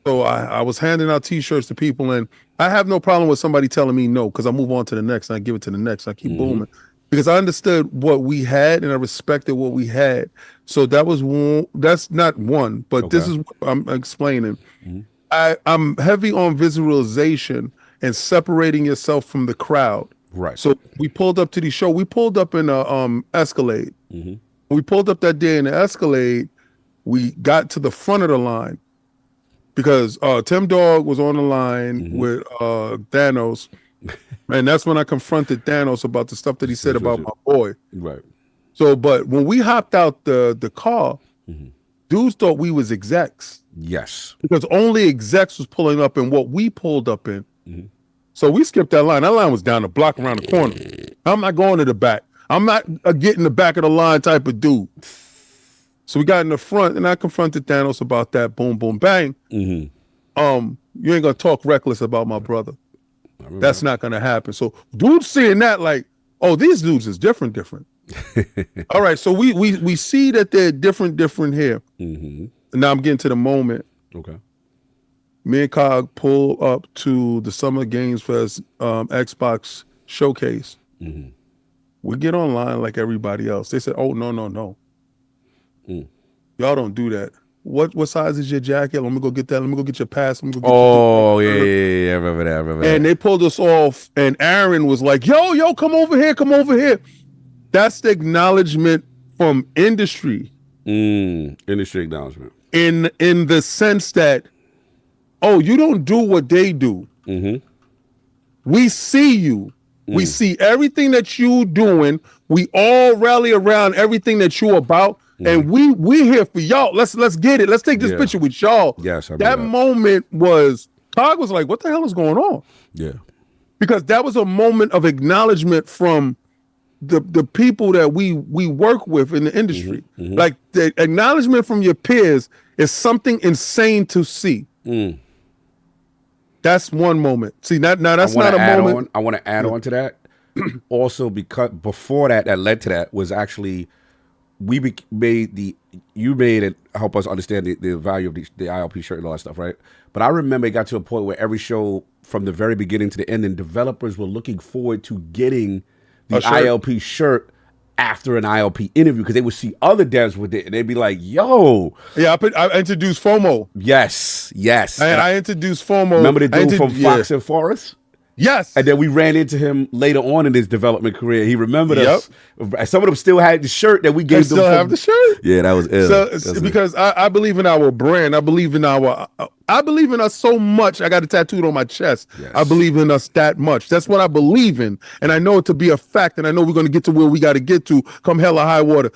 So I was handing out T-shirts to people, and I have no problem with somebody telling me no, because I move on to the next, and I give it to the next. I keep booming, because I understood what we had, and I respected what we had. So that was one. That's not one, but this is what I'm explaining. I'm heavy on visualization and separating yourself from the crowd. Right. So we pulled up to the show. We pulled up in a Escalade. Mm-hmm. We pulled up that day in the Escalade. We got to the front of the line because Tim Dog was on the line with Thanos, and that's when I confronted Thanos about the stuff that he said about my boy. Right. So, but when we hopped out the car, dudes thought we was execs. Yes. Because only execs was pulling up in what we pulled up in. So we skipped that line. That line was down the block around the corner. I'm not going to the back. I'm not a get in the back of the line type of dude. So we got in the front, and I confronted Thanos about that. Boom, boom, bang. You ain't gonna talk reckless about my brother. That's not gonna happen. So dudes seeing that like, oh, these dudes is different. All right, so we see that they're different here. And now I'm getting to the moment. Okay. Me and Cog pull up to the Summer Games Fest Xbox showcase. We get online like everybody else. They said, "Oh no, y'all don't do that. What size is your jacket? Let me go get that. Let me go get your pass. Let me go get yeah. I remember that. And they pulled us off. And Aaron was like, "Yo, come over here. That's the acknowledgement from industry. Industry acknowledgement. In the sense that, oh, you don't do what they do. We see you. We see everything that you doing. We all rally around everything that you about. And we here for y'all. Let's get it. Let's take this picture with y'all." Yes, that moment was, Cog was like, "What the hell is going on?" Yeah. Because that was a moment of acknowledgement from the people that we work with in the industry. Like the acknowledgement from your peers is something insane to see. That's one moment. See, now that's not a moment. I want to add on to that. Also, because before that led to that was actually you made it help us understand the value of the ILP shirt and all that stuff, right? But I remember it got to a point where every show from the very beginning to the end, and developers were looking forward to getting the ILP shirt after an ILP interview because they would see other devs with it and they'd be like, "Yo." Yeah, I introduced FOMO. Yes. I introduced FOMO. Remember the dude from Fox and Forest? Yes. And then we ran into him later on in his development career. He remembered us. Some of them still had the shirt that we gave them. Still have the shirt? Yeah, that was ill. So because I believe in our brand. I believe in us so much. I got it tattooed on my chest. Yes. I believe in us that much. That's what I believe in. And I know it to be a fact. And I know we're going to get to where we got to get to come hell or high water.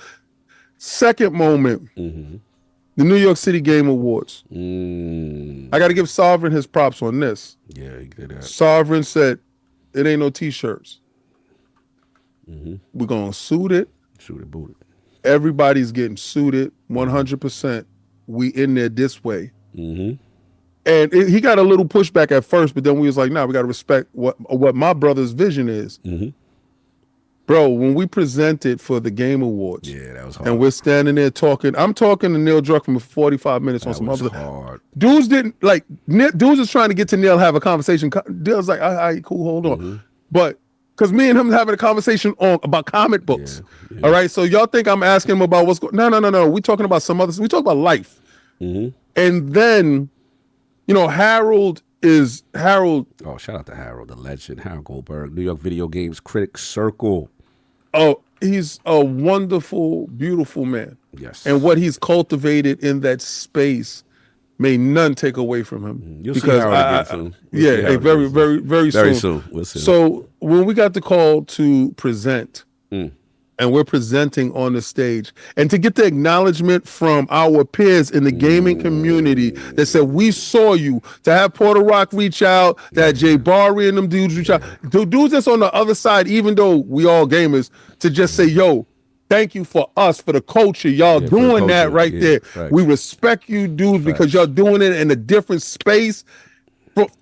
Second moment, the New York City Game Awards. I got to give Sovereign his props on this. Yeah, he did that. Sovereign said, "It ain't no t-shirts. We're going to suit it. Suit it, boot it. Everybody's getting suited 100%. We in there this way." And he got a little pushback at first, but then we was like, "Nah, we got to respect what my brother's vision is." Bro, when we presented for the Game Awards, that was hard. And we're standing there talking. I'm talking to Neil Druckmann for 45 minutes on some other. Hard. Dudes didn't like. Dudes was trying to get to Neil, have a conversation. Neil's like, "All right, cool, hold on," but because me and him having a conversation about comic books. All right, so y'all think I'm asking him about what's going? No. We talking about some other. We talk about life. And then, Harold. Oh, shout out to Harold, the legend, Harold Goldberg, New York Video Games Critics Circle. Oh, he's a wonderful, beautiful man. Yes. And what he's cultivated in that space may none take away from him. You'll see Harold again soon. Very, very, very soon. Very soon. We'll see. So when we got the call to present, and we're presenting on the stage, and to get the acknowledgement from our peers in the gaming community that said, "We saw you," to have Porter Rock reach out, that Jay Barry and them dudes reach out, the dudes that's on the other side, even though we all gamers, to just say, "Yo, thank you for us, for the culture. Y'all doing that right there. Right. We respect you, dudes, because y'all doing it in a different space."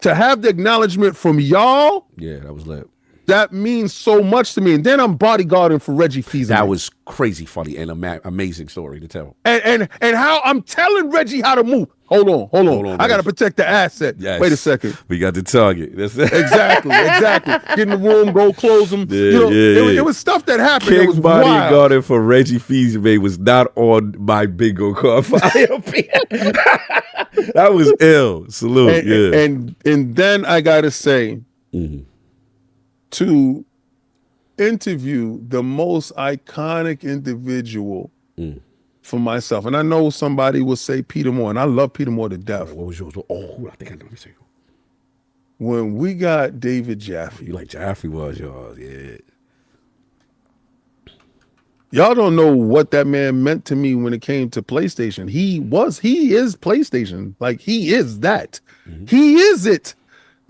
To have the acknowledgement from y'all. Yeah, that was lit. That means so much to me. And then I'm bodyguarding for Reggie Fils. That was crazy funny and amazing story to tell. And how I'm telling Reggie how to move. Hold on. I got to protect the asset. Yes. Wait a second. We got the target. Exactly. Get in the room, go close them. It was stuff that happened. King it was bodyguarding for Reggie Fils was not on my bingo card for ILP. That was ill. Salute. And then I gotta say, to interview the most iconic individual for myself, and I know somebody will say Peter Moore, and I love Peter Moore to death. What was yours? Oh, I think I know. Let me see. When we got David Jaffe. You like Jaffe was yours, yeah. Y'all don't know what that man meant to me when it came to PlayStation. He is PlayStation. Like, he is that. He is it.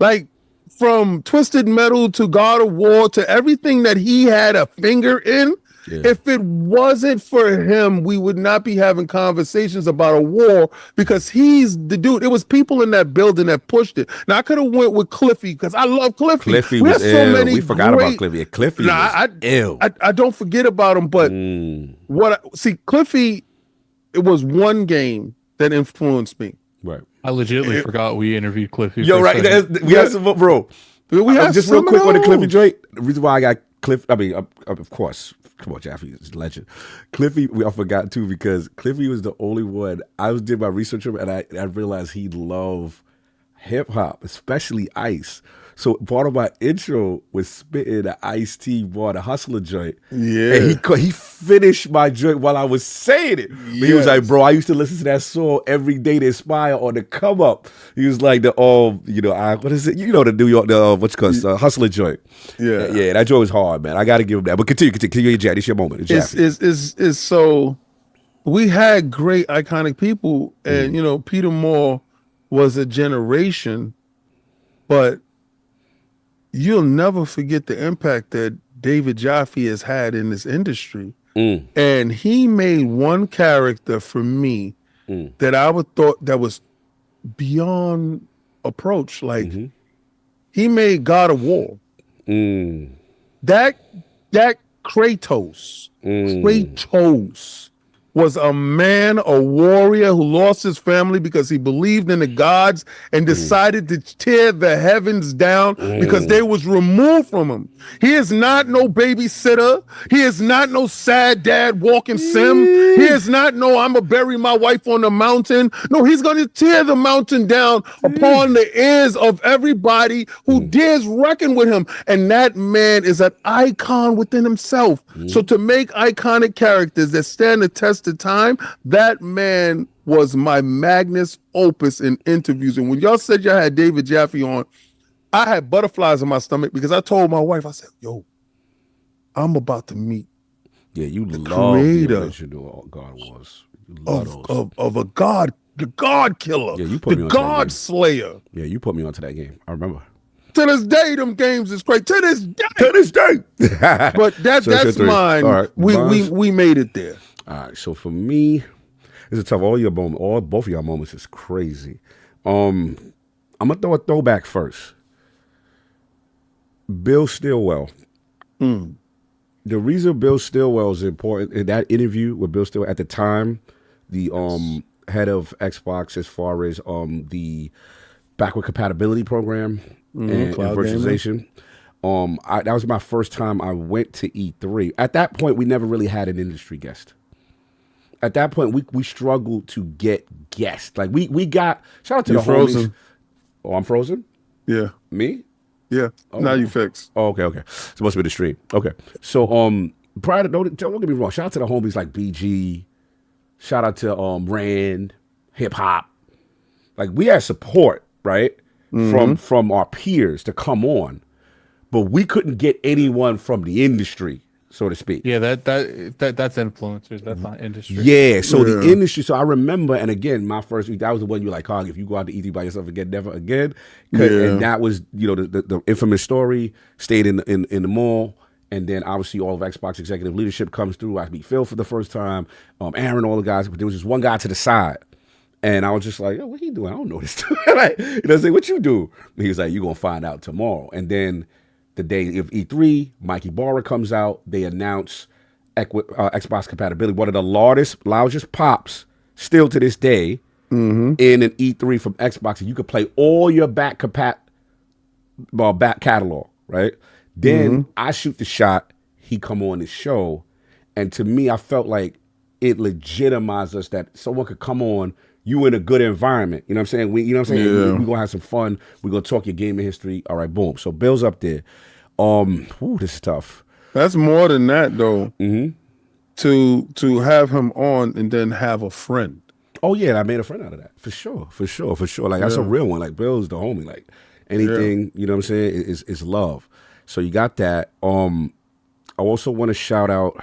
Like, from Twisted Metal to God of War to everything that he had a finger in. Yeah. If it wasn't for him, we would not be having conversations about a war, because he's the dude. It was people in that building that pushed it. Now, I could have went with Cliffy, because I love Cliffy. Cliffy was ill. We forgot about Cliffy. Cliffy was ill. I don't forget about him, but Cliffy, it was one game that influenced me. Right. I legitimately forgot we interviewed Cliffy. Yo, right. We have some, bro. We have just real quick on the Cliffy Drake. The reason why I got Cliff, I mean, of course, come on, Jaffe is a legend. Cliffy, I forgot too, because Cliffy was the only one. I did my research on him, and I realized he loved hip hop, especially Ice. So part of my intro was spitting the Ice-T bar, the Hustler joint. Yeah. And he finished my joint while I was saying it. Yes. He was like, bro, I used to listen to that song every day to inspire on the come up. He was like what is it? You know, the New York, Hustler joint. Yeah. Yeah, that joint was hard, man. I got to give him that. But continue, Jack. It's your moment. It's so, we had great iconic people, and, Peter Moore was a generation, but you'll never forget the impact that David Jaffe has had in this industry. And he made one character for me that I would thought that was beyond approach. Like, he made God of War. That Kratos was a man, a warrior who lost his family because he believed in the gods and decided to tear the heavens down because they was removed from him. He is not no babysitter. He is not no sad dad walking sim. He is not I'm gonna bury my wife on the mountain. No, he's gonna tear the mountain down upon the ears of everybody who dares reckon with him. And that man is an icon within himself. So to make iconic characters that stand the test of time, that man was my magnus opus in interviews. And when y'all said y'all had David Jaffe on, I had butterflies in my stomach, because I told my wife, I said, yo, I'm about to meet you the love creator the original God Wars. Of a God, the God killer, the God slayer. Yeah, you put me onto that game. I remember. To this day, them games is great. To this day. But that's mine. All right, we made it there. All right, so for me, it's a tough. Both of y'all moments is crazy. I'm gonna throw a throwback first. Bill Stillwell. The reason Bill Stillwell is important in that interview with Bill Stillwell at the time, the head of Xbox, as far as the backward compatibility program and virtualization. That was my first time I went to E3. At that point, we never really had an industry guest. At that point, we struggled to get guests. Like we got, shout out to the frozen. Homies. Oh, I'm frozen? Yeah. Me? Yeah. Oh. Now you fixed. Oh, okay. Supposed to be the stream. Okay. So prior to don't get me wrong, shout out to the homies like BG, shout out to Rand, hip hop. Like, we had support, right? From our peers to come on. But we couldn't get anyone from the industry, so to speak. Yeah, that's influencers. That's not industry. Yeah, so the industry. So I remember, and again, my first week, that was the one you were like, Cog, if you go out to E3 by yourself again, never again. And that was, the infamous story. Stayed in the mall, and then obviously all of Xbox executive leadership comes through. I meet Phil for the first time, Aaron, all the guys. But there was just one guy to the side, and I was just like, "Yo, what he doing? I don't know this." Like, say, "What you do?" And he was like, "You gonna find out tomorrow." And then the day of E3, Mikey Barra comes out. They announce Xbox compatibility. One of the loudest pops still to this day in an E3 from Xbox. And you could play all your back catalog, right? Then I shoot the shot. He come on the show. And to me, I felt like it legitimized us that someone could come on. you in a good environment. You know what I'm saying? You know what I'm saying? Yeah. We gonna have some fun. We gonna talk your gaming history. All right, boom. So Bill's up there. This is tough. That's more than that though. Mm-hmm. To have him on and then have a friend. Oh yeah, I made a friend out of that for sure. Like that's a real one. Like Bill's the homie. Like anything, you know what I'm saying? Is love. So you got that. I also want to shout out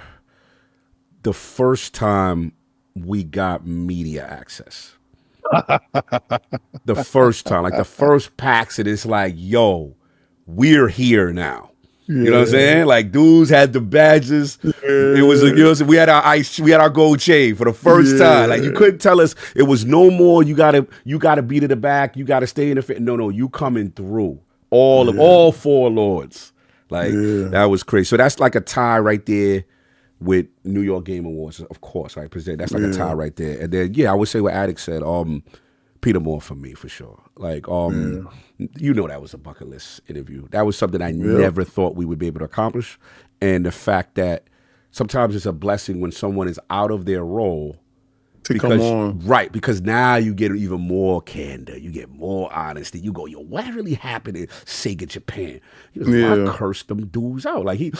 the first time we got media access. The first time, like the first PAX, and it's like, yo, we're here now. You know what I'm saying? Like dudes had the badges. It was, you know what I'm saying? We had our gold chain for the first time. Like you couldn't tell us it was no more. You gotta be to the back. You gotta stay in the fit. No, you coming through all four lords. Like that was crazy. So that's like a tie right there with New York Game Awards, of course. Right, that's like a tie right there. And then I would say what Addict said. Peter Moore for me for sure. Like you know, that was a bucket list interview. That was something I never thought we would be able to accomplish. And the fact that sometimes it's a blessing when someone is out of their role to come on. Right, because now you get even more candor. You get more honesty. You go, yo, what really happened in Sega Japan? He was like, I cursed them dudes out. Like, I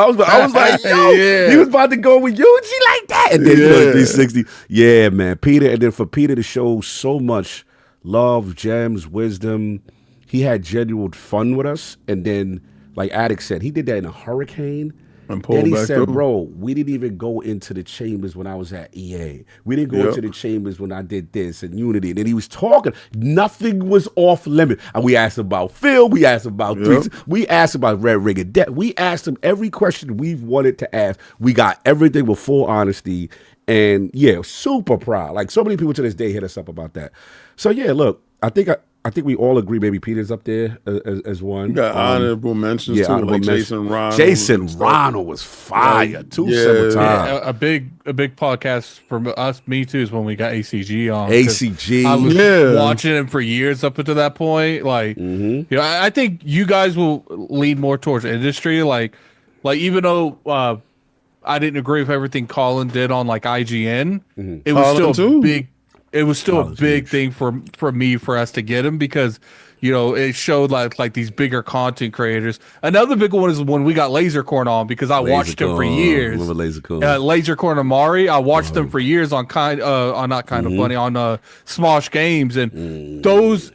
was like, yo, he was about to go with Yuji like that. And then, 360. Yeah, man. Peter, and then for Peter to show so much love, gems, wisdom, he had genuine fun with us. And then, like Addict said, he did that in a hurricane. Then he said, bro, we didn't even go into the chambers when I was at EA. We didn't go into the chambers when I did this and Unity. And then he was talking. Nothing was off limit. And we asked him about Phil. We asked him about we asked him about Red Ring of Death. We asked him every question we've wanted to ask. We got everything with full honesty. And super proud. Like so many people to this day hit us up about that. So look, I think we all agree maybe Peter's up there as one. You got honorable mentions too, honorable like Jason Ronald. Jason Ronald was fire several times. A big podcast for me too is when we got ACG on. ACG. I was watching him for years up until that point. Like, I think you guys will lean more towards industry. Like even though I didn't agree with everything Colin did on like IGN, it was still big. It was still a big thing for me for us to get him because, it showed like these bigger content creators. Another big one is when we got Lasercorn on because I watched him for years. Remember Lasercorn? Lasercorn Amari. I watched them for years on not kind of funny on Smosh Games, and those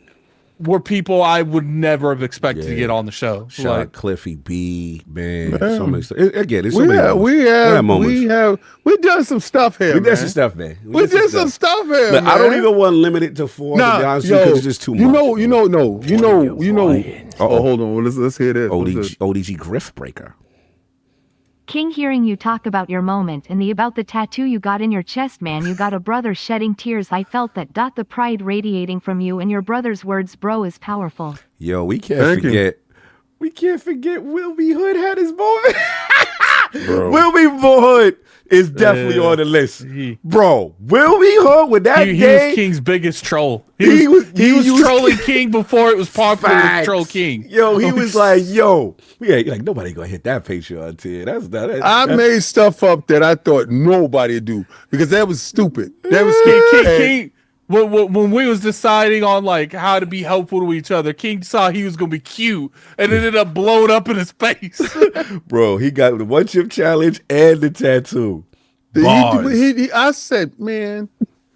were people I would never have expected to get on the show. Shout out Cliffy B, man. So many stuff. Again, it's we done some stuff here. We did some stuff, man. We did some stuff here. But I don't even want to limit it to 4. Nah, to be honest with you, because it's just too much. You know. Oh, hold on. Let's hear this. ODG Griff Breaker. King, hearing you talk about your moment and about the tattoo you got in your chest, man, you got a brother shedding tears. I felt that. The pride radiating from you and your brother's words, bro, is powerful. Yo, we can't forget. We can't forget Will B. Hood had his moment. Will B. Hood is definitely on the list. Bro, Will B. Hood with that he day. was King's biggest troll. He was trolling King before it was popular to troll King. Yo, he was like, like nobody gonna hit that Patreon tier. I made stuff up that I thought nobody'd do because that was stupid. That was King. When we was deciding on like how to be helpful to each other, King saw he was gonna be cute and it ended up blowing up in his face. Bro, he got the 1 chip challenge and the tattoo. I said, man.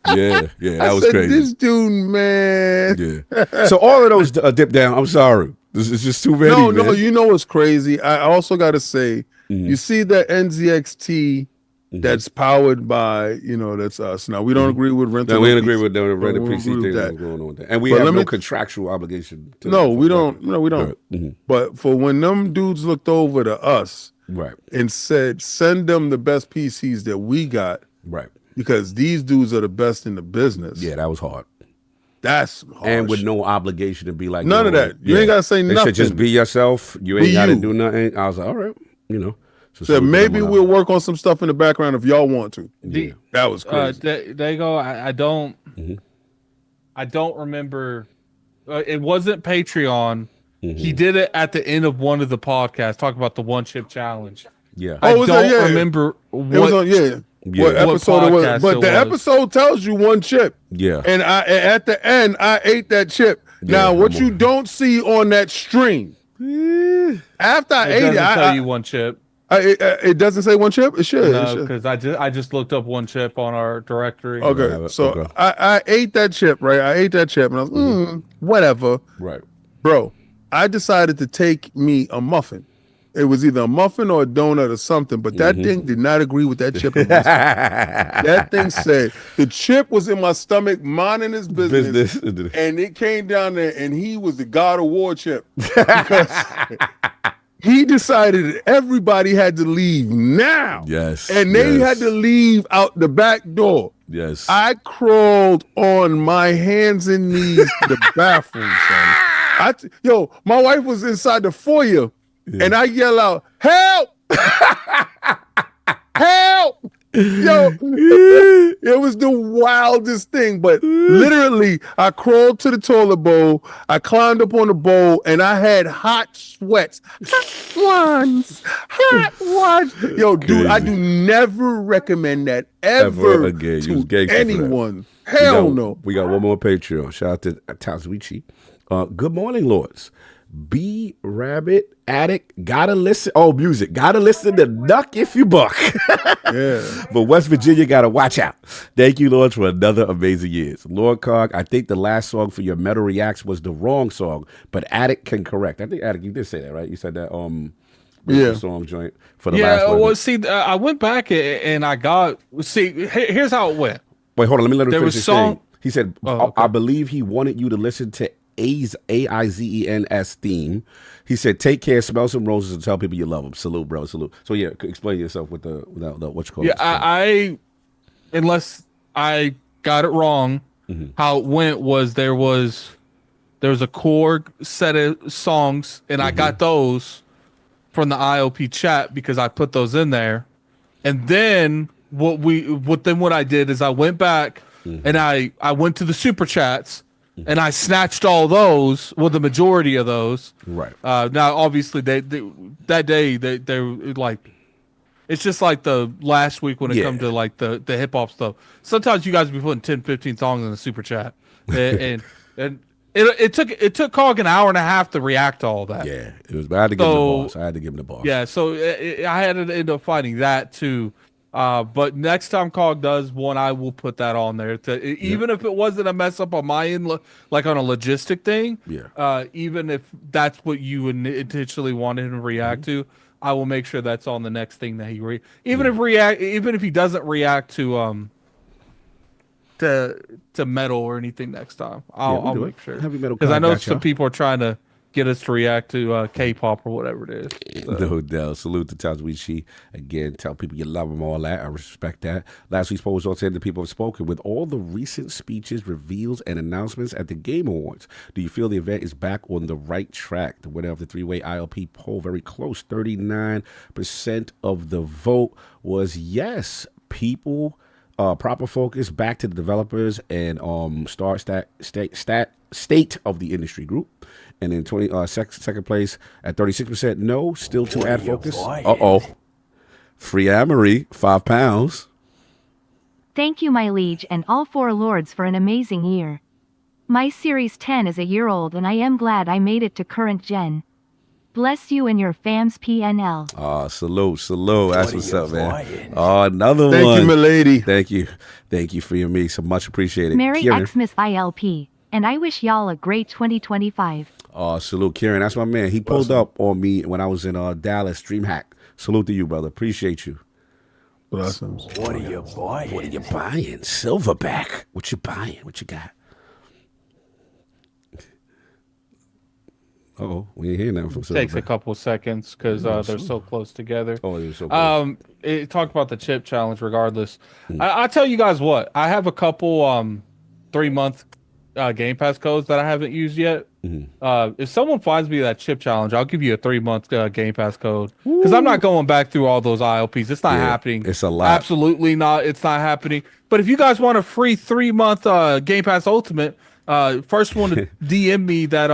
Yeah, that was crazy. This dude, man. Yeah. So all of those dip down. I'm sorry. This is just too many. No. You know what's crazy? I also got to say, you see that NZXT. That's powered by, that's us. Now, we don't agree with rental. No, we don't agree with the rental PC thing that's going on with that. And we have no contractual obligation. We don't. No, we don't. But for when them dudes looked over to us and said, send them the best PCs that we got. Right. Because these dudes are the best in the business. Yeah, that was hard. That's harsh. And with no obligation to be like. None of that. You ain't got to say nothing. They should just be yourself. You ain't got to do nothing. I was like, all right, So maybe we'll work on some stuff in the background if y'all want to. That was crazy. There you go. I don't remember. It wasn't Patreon. He did it at the end of one of the podcasts, talking about the 1 chip challenge. Yeah. I don't remember what. what episode it was. But the episode tells you one chip. Yeah. And at the end, I ate that chip. Now, what you don't see on that stream, after I ate it, I tell you one chip. It doesn't say one chip. It should. No, because I just looked up one chip on our directory. Okay, so I ate that chip, right? I ate that chip, and I was whatever. Right, bro. I decided to take me a muffin. It was either a muffin or a donut or something, but that thing did not agree with that chip in my stomach. That thing said the chip was in my stomach, minding his business, and it came down there, and he was the God of War chip because he decided that everybody had to leave now. Yes, and they had to leave out the back door. Yes, I crawled on my hands and knees to the bathroom, son. My wife was inside the foyer. Yeah. And I yell out, help! Help! Yo, it was the wildest thing. But literally, I crawled to the toilet bowl. I climbed up on the bowl, and I had hot sweats. Hot ones. Yo, dude, I do never recommend that ever again. To anyone. Hell no. We got one more Patreon. Shout out to Tazuichi. Good morning, Lords. B Rabbit Addict, gotta listen. Oh, music, gotta listen to Duck If You Buck. Yeah. But West Virginia gotta watch out. Thank you, Lord, for another amazing year. Lord Cog, I think the last song for your Metal Reacts was the wrong song, but Addict can correct. I think Addict, you did say that, right? You said that song joint for the last one. Well, see, I went back and I got here's how it went. Wait, hold on, let me let him finish his song. Thing. He said, I believe he wanted you to listen to AIZENS theme. He said, take care, smell some roses, and tell people you love them. Salute, bro, salute. So yeah, explain yourself with the what you call it. I unless I got it wrong, how it went was there was a core set of songs, and I got those from the ILP chat because I put those in there. And then what I did is I went back and I went to the super chats. And I snatched all those, the majority of those. Right. Now, obviously, they that day they like, it's just like the last week when it comes to like the hip hop stuff. Sometimes you guys be putting 10, 15 songs in the super chat, and it took Cog an hour and a half to react to all that. Yeah, it was. I had to give him the boss. I had to give him the boss. Yeah, so I had to end up fighting that too. But next time Cog does one, I will put that on there. Even if it wasn't a mess up on my end, like on a logistic thing. Yeah. Even if that's what you intentionally wanted him to react to, I will make sure that's on the next thing that he even if he doesn't react to metal or anything next time, I'll make sure, because I know some people are trying to get us to react to K-pop or whatever it is. So. No doubt. Salute to Tazuichi. Again, tell people you love them, all that. I respect that. Last week's poll was also said the people have spoken. With all the recent speeches, reveals, and announcements at the Game Awards, do you feel the event is back on the right track? The winner of the three-way ILP poll, very close, 39% of the vote was yes. People, proper focus back to the developers and state of the industry group. And in second place at 36%, no, still too ad focus. Free Amory, £5. Thank you, my liege, and all four lords for an amazing year. My Series 10 is a year old, and I am glad I made it to current gen. Bless you and your fams, PNL. Salute. That's what's up, man. Another one. Thank you, my lady. Thank you for your me. So much appreciated. Merry Xmas ILP, and I wish y'all a great 2025. Salute, Kieran. That's my man. He pulled up on me when I was in Dallas, DreamHack. Salute to you, brother. Appreciate you. Blessings. What are you buying? What are you buying? Silverback. What you buying? What you got? We ain't hearing nothing from Silverback. Takes a couple seconds because they're so close together. They're so close. Talk about the chip challenge regardless. I tell you guys what. I have a couple 3-month Game Pass codes that I haven't used yet. If someone finds me that chip challenge, I'll give you a 3-month Game Pass code, because I'm not going back through all those ILPs. It's not happening. It's a lot. Absolutely not. It's not happening. But if you guys want a free 3-month Game Pass Ultimate, first one to DM me that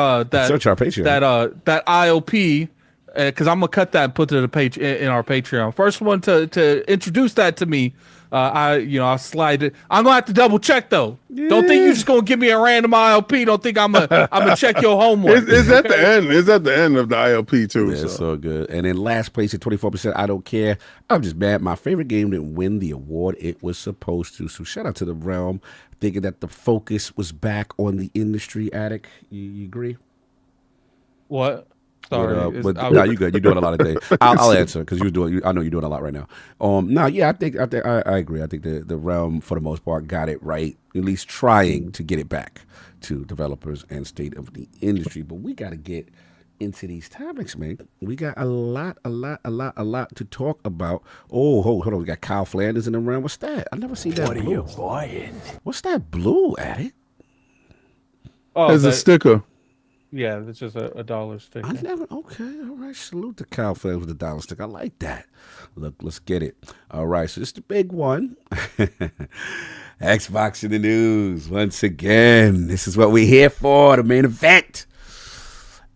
search our Patreon. that ILP, because I'm gonna cut that and put it in our Patreon. First one to introduce that to me I slide it. I'm gonna have to double check though. Yeah. Don't think you're just gonna give me a random ILP. Don't think I'm gonna check your homework. It's at the end. It's at the end of the ILP too. Yeah, so good. And in last place at 24%, I don't care. I'm just mad. My favorite game didn't win the award it was supposed to. So shout out to the realm, thinking that the focus was back on the industry. Addict, you agree? What? Sorry, but no, you good. You're doing a lot of things. I'll answer because I know you're doing a lot right now. I think I agree. I think the realm for the most part got it right, at least trying to get it back to developers and state of the industry. But we got to get into these topics, man. We got a lot to talk about. Oh, hold on. We got Kyle Flanders in the realm. What's that? I never seen that. What blue. Are you buying? What's that blue, Addict? Oh, there's a sticker. Yeah, it's just a $1 sticker. Okay, all right. Salute to Kyle Flanders with the $1 sticker. I like that. Look, let's get it. All right, so this is the big one. Xbox in the news once again. This is what we're here for, the main event.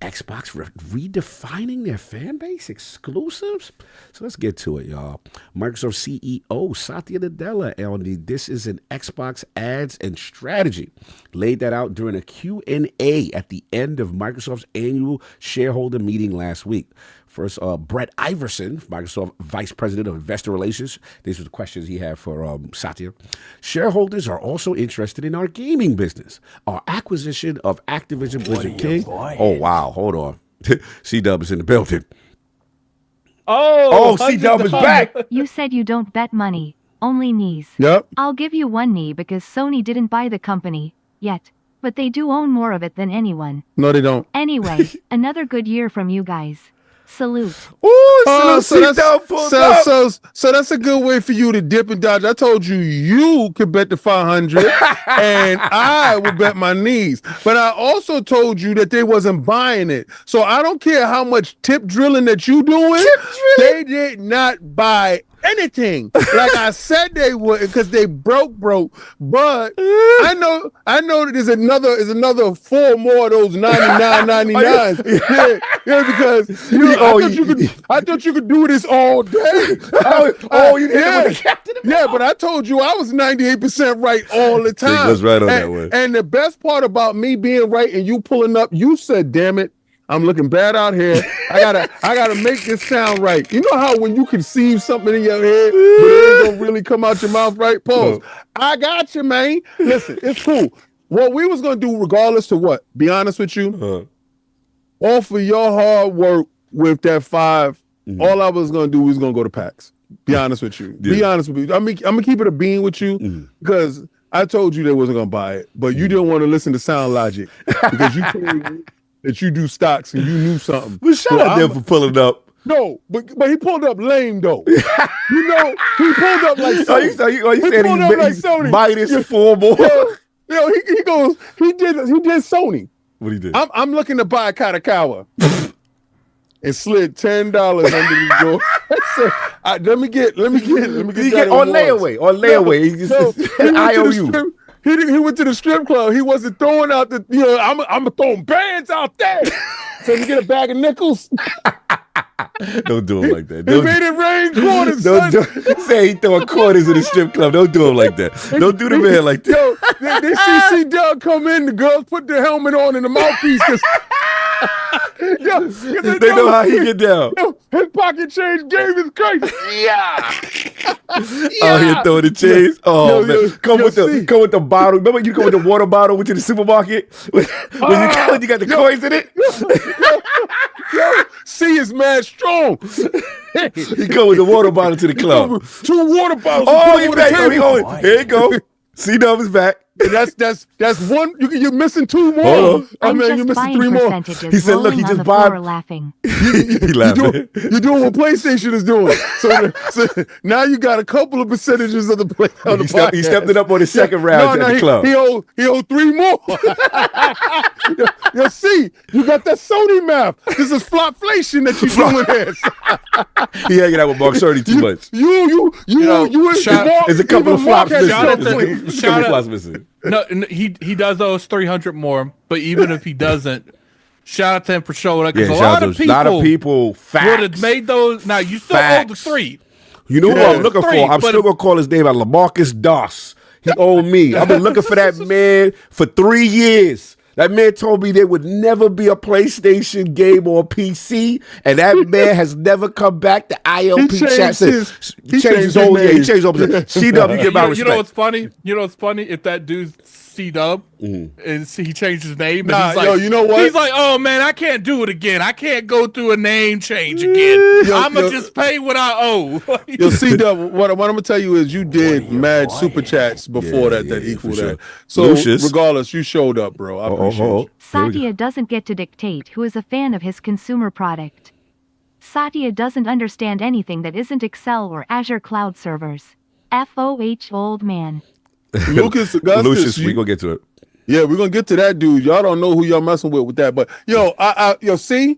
Xbox redefining their fan base exclusives. So let's get to it, y'all. Microsoft CEO Satya Nadella on the This is an Xbox Ads and Strategy laid that out during a Q&A at the end of Microsoft's annual shareholder meeting last week. First, Brett Iverson, Microsoft Vice President of Investor Relations. These were the questions he had for Satya. Shareholders are also interested in our gaming business. Our acquisition of Activision Blizzard King. Oh, wow. Hold on. C-Dub is in the building. Oh, C-Dub is back. You said you don't bet money, only knees. Yep. I'll give you one knee because Sony didn't buy the company yet, but they do own more of it than anyone. No, they don't. Anyway, another good year from you guys. Salute. Ooh, so that's a good way for you to dip and dodge. I told you could bet the 500 and I would bet my knees. But I also told you that they wasn't buying it. So I don't care how much tip drilling that you doing. They did not buy anything. Like I said they would because they broke. But I know that there's another 4 more of those 99.99s. Yeah, because I thought you could do this all day. You did it with the captain. Yeah, but I told you I was 98% right all the time. Was right on that one. And the best part about me being right and you pulling up, you said, "Damn it, I'm looking bad out here. I gotta make this sound right." You know how when you conceive something in your head, but it ain't gonna really come out your mouth right? Pause. I got you, man. Listen, it's cool. What we was gonna do, regardless to what, be honest with you, all for your hard work with that 5, all I was gonna do was gonna go to PAX. Be honest with you. Yeah. Be honest with you. I'm gonna keep it a bean with you because I told you they wasn't gonna buy it, but you didn't want to listen to Sound Logic because you told me that you do stocks and you knew something. Well, shout out there for pulling up. No, but he pulled up lame though. You know, he pulled up like Sony. You said he Sony. Minus 4 more. He did Sony. What he did? I'm looking to buy a Katakawa. And slid $10 under the door. Let me get that on layaway. IOU. He went to the strip club. He wasn't throwing out I'm throwing bands out there. So you get a bag of nickels. Don't do him like that. He made it rain quarters. Say he throwing quarters in the strip club. Don't do him like that. Don't do the man like that. They see C-Dub come in. The girls put their helmet on and the mouthpiece. They know how he get down. His pocket change game is crazy. Yeah. Oh, he throwing the chains. Oh, man. Come with the bottle. Remember you come with the water bottle into the supermarket when you got the coins in it? C is mad strong. He come with the water bottle to the club. 2 water bottles. Oh, he back. Here you go. C-Dub is back. That's one. You're missing 2 more. I'm you're missing 3 more. He said, "Look, he just bought." Laughing. He laughing. You're doing what PlayStation is doing. So now you got a couple of percentages of the play. He stepped it up on the second round at the club. He owed 3 more. See, you got that Sony math. This is flopflation that you're doing here. He hanging out with Mark Cerny too much. You there's a couple of flops missing. No, he does those 300 more, but even if he doesn't, shout out to him for showing up because a lot of people would have made those. Now you still owe the 3. You know who I'm looking for? I'm still gonna call his name out, LaMarcus Doss. He owed me. I've been looking for that man for 3 years. That man told me there would never be a PlayStation game or PC, and that man has never come back. The ILP chat says he changed his whole name. He changed his whole C-Dub, you get my respect. You know what's funny? You know what's funny? If that dude's C-Dub and he changed his name, and he's like, yo, you know what? He's like, oh man, I can't do it again. I can't go through a name change again. I'ma just pay what I owe. Yo, C-Dub, what I'm gonna tell you is you did mad super chats before that equal that. So Lucius, regardless, you showed up, bro. I appreciate you. Satya doesn't get to dictate who is a fan of his consumer product. Satya doesn't understand anything that isn't Excel or Azure cloud servers. FOH old man. Lucas Augustus, Lucius, we gonna get to it. Yeah, we're gonna get to that dude. Y'all don't know who y'all messing with that, but yo, see,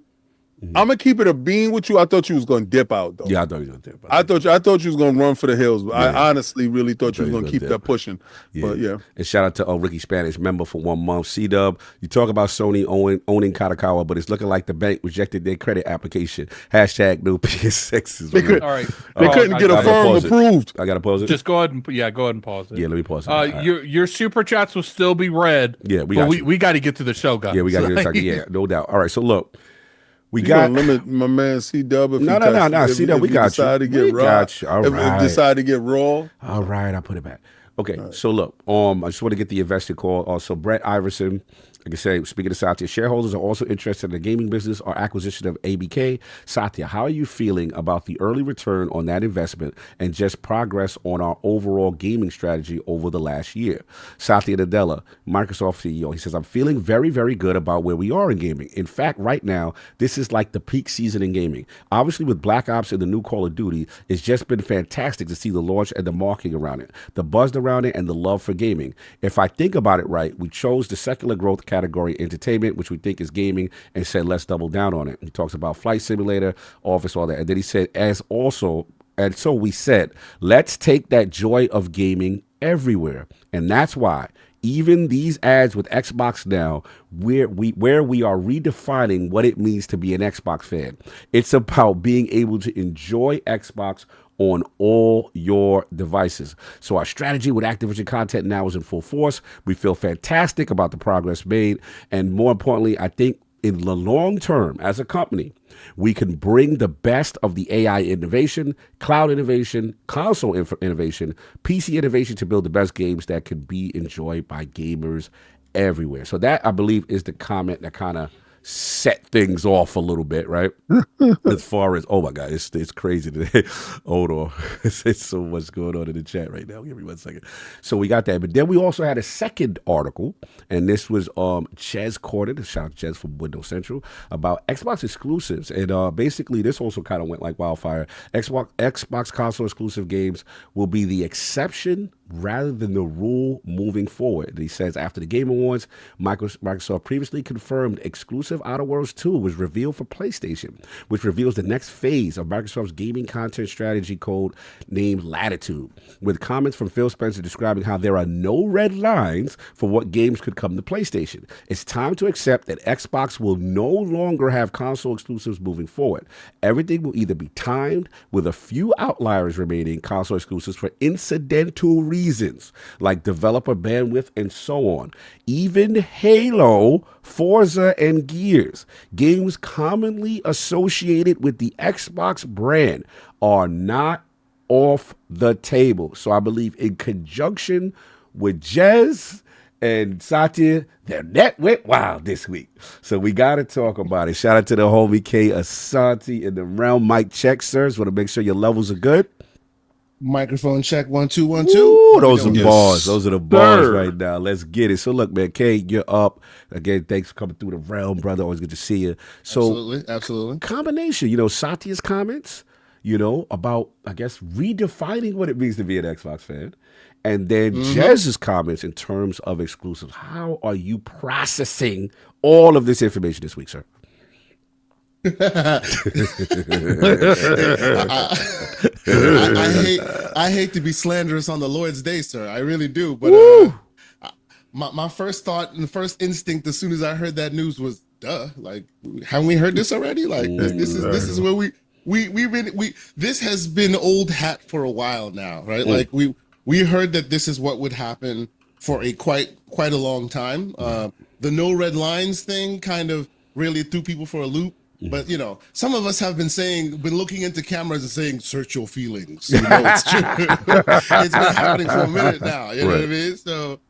I'm gonna keep it a bean with you. I thought you was gonna dip out though. Yeah, I thought you was gonna dip out. I thought you was gonna run for the hills. Yeah. I honestly really thought you was gonna keep that pushing. Yeah. But yeah. And shout out to Ricky Spanish, member for 1 month. C-Dub, you talk about Sony owning Katakawa, but it's looking like the bank rejected their credit application. # new PS6. They couldn't get a firm approved. I gotta pause it. Just go ahead and pause it. Yeah, let me pause it. Your super chats will still be read. Yeah, we got to get to the show, guys. Yeah, we got to get to the Yeah, no doubt. All right, so look. We got limit my man C-Dub. No. C-Dub, we got you. We got you. All right. If decide to get raw. All right, I'll put it back. Okay, so look, I just want to get the investor call. Also, Brett Iverson, like I say, speaking of Satya, shareholders are also interested in the gaming business or acquisition of ABK. Satya, how are you feeling about the early return on that investment and just progress on our overall gaming strategy over the last year? Satya Nadella, Microsoft CEO, he says, I'm feeling very, very good about where we are in gaming. In fact, right now, this is like the peak season in gaming. Obviously, with Black Ops and the new Call of Duty, it's just been fantastic to see the launch and the marketing around it, the buzz around it, and the love for gaming. If I think about it right, we chose the secular growth category entertainment, which we think is gaming, and said, let's double down on it. He talks about Flight Simulator, Office, all that. And then he said, and so we said, let's take that joy of gaming everywhere. And that's why even these ads with Xbox Now, where we are redefining what it means to be an Xbox fan. It's about being able to enjoy Xbox on all your devices. So our strategy with Activision content now is in full force. We feel fantastic about the progress made. And more importantly, I think in the long term, as a company, we can bring the best of the AI innovation, cloud innovation, console innovation, PC innovation to build the best games that can be enjoyed by gamers everywhere. So that, I believe, is the comment that kind of set things off a little bit, right? As far as, oh my God, it's crazy today. Hold on. It's so much going on in the chat right now. Give me 1 second. So we got that. But then we also had a second article, and this was Ches Corden, shout out to Ches from Windows Central, about Xbox exclusives. And basically, this also kind of went like wildfire. Xbox console exclusive games will be the exception rather than the rule moving forward. And he says, after the Game Awards, Microsoft previously confirmed exclusive Outer Worlds 2 was revealed for PlayStation, which reveals the next phase of Microsoft's gaming content strategy code named Latitude, with comments from Phil Spencer describing how there are no red lines for what games could come to PlayStation. It's time to accept that Xbox will no longer have console exclusives moving forward. Everything will either be timed, with a few outliers remaining console exclusives for incidental reasons, like developer bandwidth and so on. Even Halo, Forza, and Gears, games commonly associated with the Xbox brand, are not off the table. So I believe in conjunction with Jez and Satya, their net went wild this week. So we got to talk about it. Shout out to the homie K Asante in the realm. Mic check, sirs. Want to make sure your levels are good. Microphone check 1 2 1 2. Ooh, those are bars. Those are the bars right now. Let's get it. So look, man, K, you're up again. Thanks for coming through the realm, brother. Always good to see you. So absolutely. Combination, Satya's comments, about, I guess, redefining what it means to be an Xbox fan, and then Jez's comments in terms of exclusives. How are you processing all of this information this week, sir? I hate to be slanderous on the Lord's Day, sir. I really do. But my first thought and the first instinct as soon as I heard that news was, duh. Like, haven't we heard this already? Like, this is where this has been old hat for a while now, right? Like we heard that this is what would happen for a quite a long time. The no red lines thing kind of really threw people for a loop. But you know, some of us have been looking into cameras and saying, "Search your feelings." You know, it's true. It's been happening for a minute now. You know what I mean? So,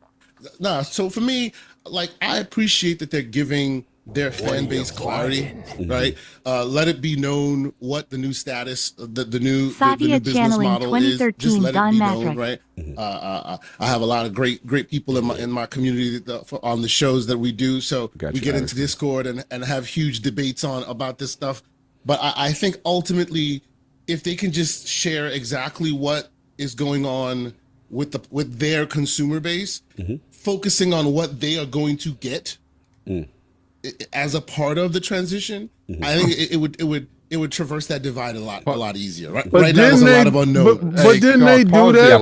so for me, like, I appreciate that they're giving their fan base clarity, right? Let it be known what the new status, the new business model is. Just let it be known, right? I have a lot of great people in my community on the shows that we do. So we get into Discord and have huge debates about this stuff. But I think ultimately, if they can just share exactly what is going on with their consumer base, focusing on what they are going to get as a part of the transition, I think it would traverse that divide a lot easier. Right, right now there's a lot of unknown. But didn't they do that?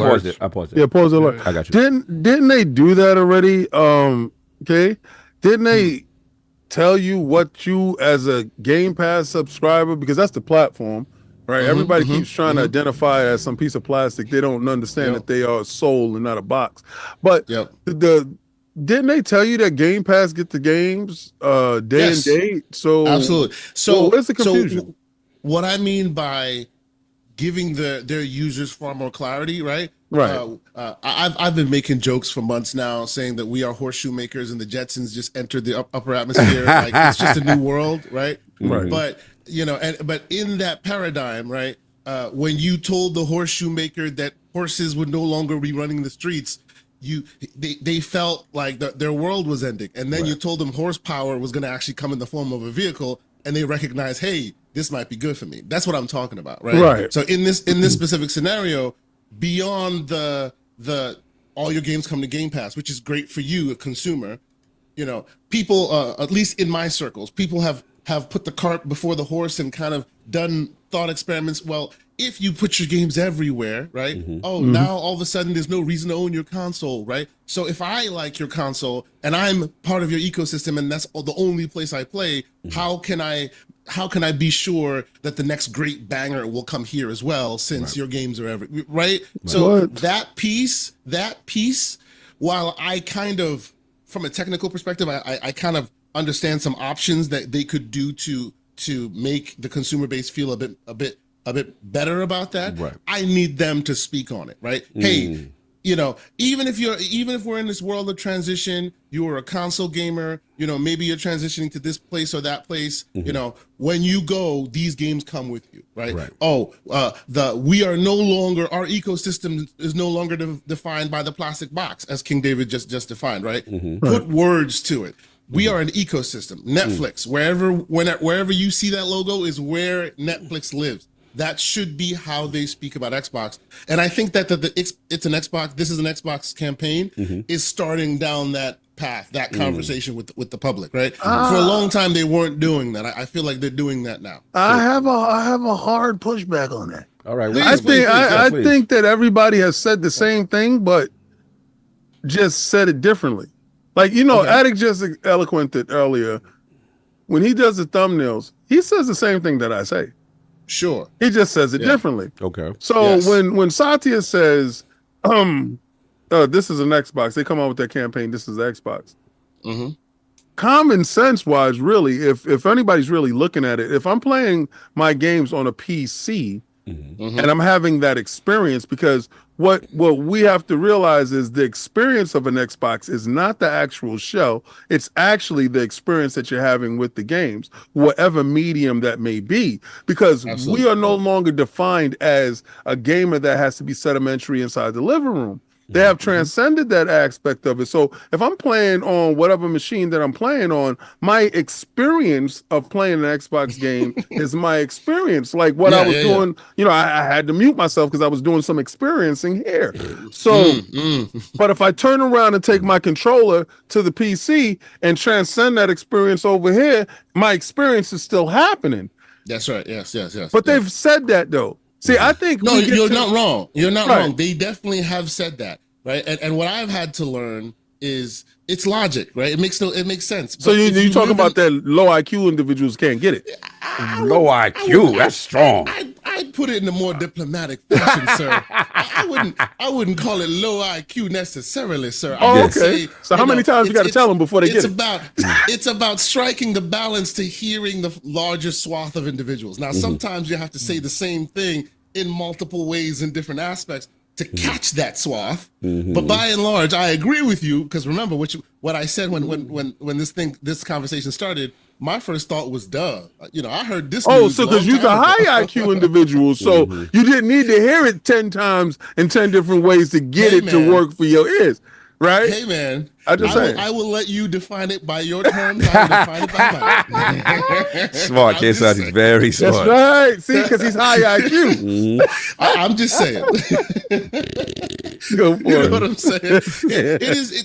I paused it. Yeah, pause it. I got you. Didn't they do that already? Okay, didn't they tell you what you as a Game Pass subscriber, because that's the platform, right? Everybody keeps trying to identify it as some piece of plastic. They don't understand that they are a soul and not a box. But didn't they tell you that Game Pass get the games day and date? So absolutely. So where's the confusion? So what I mean by giving their users far more clarity, right? Right. I've been making jokes for months now, saying that we are horseshoe makers and the Jetsons just entered the upper atmosphere. Like, it's just a new world, right? Right. But you know, but in that paradigm, right? When you told the horseshoe maker that horses would no longer be running the streets, they felt like their world was ending, and then you told them horsepower was going to actually come in the form of a vehicle, and they recognized, hey, this might be good for me. That's what I'm talking about, right? Right. So in this specific scenario, beyond the all your games come to Game Pass, which is great for you, a consumer, you know, people, at least in my circles, people have put the cart before the horse and kind of done thought experiments. Well, if you put your games everywhere, right? Now all of a sudden there's no reason to own your console, right? So if I like your console and I'm part of your ecosystem and that's the only place I play, how can I be sure that the next great banger will come here as well, since your games are right? So that piece, while I kind of, from a technical perspective, I kind of understand some options that they could do to make the consumer base feel a bit better about that. Right. I need them to speak on it, right? Hey, you know, even if we're in this world of transition, you're a console gamer, you know, maybe you're transitioning to this place or that place, you know, when you go, these games come with you, right? We are no longer, our ecosystem is no longer defined by the plastic box, as King David just defined, right? Put words to it. We are an ecosystem. Netflix, wherever you see that logo is where Netflix lives. That should be how they speak about Xbox. And I think that it's an Xbox, this is an Xbox campaign, is starting down that path, that conversation with the public, right? For a long time, they weren't doing that. I feel like they're doing that now. I have a hard pushback on that. All right. I think that everybody has said the same thing, but just said it differently. Like, you know, Attic just eloquented earlier. When he does the thumbnails, he says the same thing that I say. Sure. He just says it differently. Okay. So when Satya says, this is an Xbox, they come out with their campaign, this is Xbox. Common sense wise, really, if anybody's really looking at it, if I'm playing my games on a PC and I'm having that experience, because what we have to realize is the experience of an Xbox is not the actual shell. It's actually the experience that you're having with the games, whatever medium that may be, because we are no longer defined as a gamer that has to be sedimentary inside the living room. They have transcended that aspect of it. So if I'm playing on whatever machine that I'm playing on, my experience of playing an Xbox game is my experience. Like what I was doing, you know, I had to mute myself because I was doing some experiencing here. So, but if I turn around and take my controller to the PC and transcend that experience over here, my experience is still happening. That's right. Yes. But they've said that though. See, I think you're not wrong. You're not wrong. They definitely have said that, right? And what I've had to learn is it's logic, right? It makes sense. So you talk about that low IQ individuals can't get it. Low IQ. That's strong. I'd put it in a more diplomatic fashion, sir. I wouldn't call it low IQ necessarily, sir. Oh, okay. So how many times you got to tell them before they get it? It's about striking the balance to hearing the larger swath of individuals. Now, sometimes you have to say the same thing in multiple ways in different aspects to catch that swath. But by and large, I agree with you, because remember what I said when this conversation started. My first thought was, duh. I heard this. Oh, so because you're a high IQ individual, so you didn't need to hear it 10 times in 10 different ways to get it to work for your ears, right? Hey, man. I will let you define it by your terms. I will define it by mine. Smart, KSI. He's very smart. That's right. See, because he's high IQ. I'm just saying. Go for you know what I'm saying?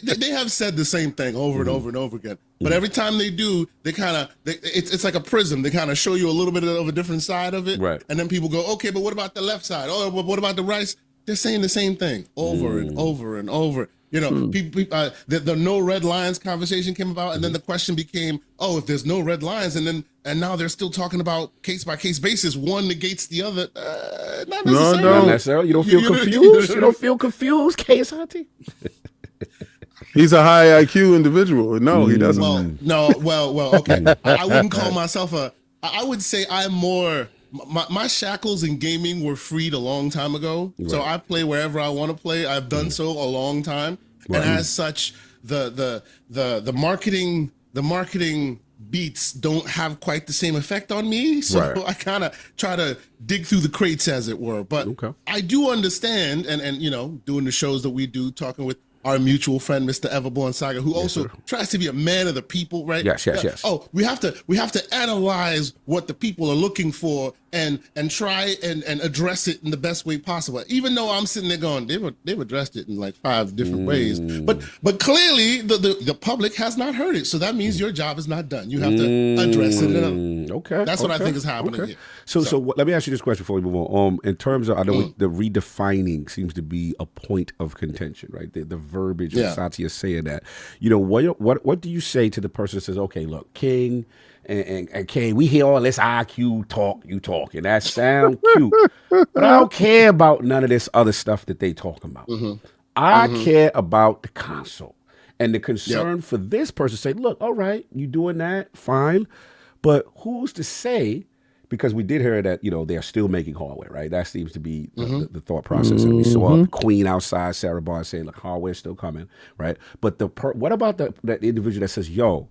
They have said the same thing over and over and over again. But every time they do, it's like a prism. They kind of show you a little bit of a different side of it. Right. And then people go, okay, but what about the left side? Oh, what about the right? They're saying the same thing over and over and over. The no red lines conversation came about, and then the question became, oh, if there's no red lines, and now they're still talking about case by case basis. One negates the other. Not necessarily. No, not necessarily. You don't feel confused. You don't feel confused, KSI. He's a high IQ individual. No, he doesn't. Well, okay. I wouldn't call myself I would say I'm more. My shackles in gaming were freed a long time ago, so I play wherever I want to play. I've done so a long time, and as such, the marketing beats don't have quite the same effect on me. So I kind of try to dig through the crates, as it were. But I do understand, and doing the shows that we do, talking with our mutual friend, Mr. Everborn Saga, who also tries to be a man of the people, right? Yes. Oh, we have to analyze what the people are looking for and try and address it in the best way possible. Even though I'm sitting there going, they've addressed it in like 5 different ways, but clearly the public has not heard it. So that means your job is not done. You have to address it. That's what I think is happening here. So let me ask you this question before we move on. In terms of, I know the redefining seems to be a point of contention, right? The verbiage of Satya saying that. What do you say to the person that says, okay, look, King and King, we hear all this IQ talk, you talking, that sound cute, but I don't care about none of this other stuff that they talking about. I care about the console. And the concern for this person say, look, all right, you doing that, fine, but who's to say? Because we did hear that, they're still making hardware, right? That seems to be the thought process. And we saw the queen outside, Sarah Barnes, saying, look, hardware's still coming, right? But what about that individual that says, yo,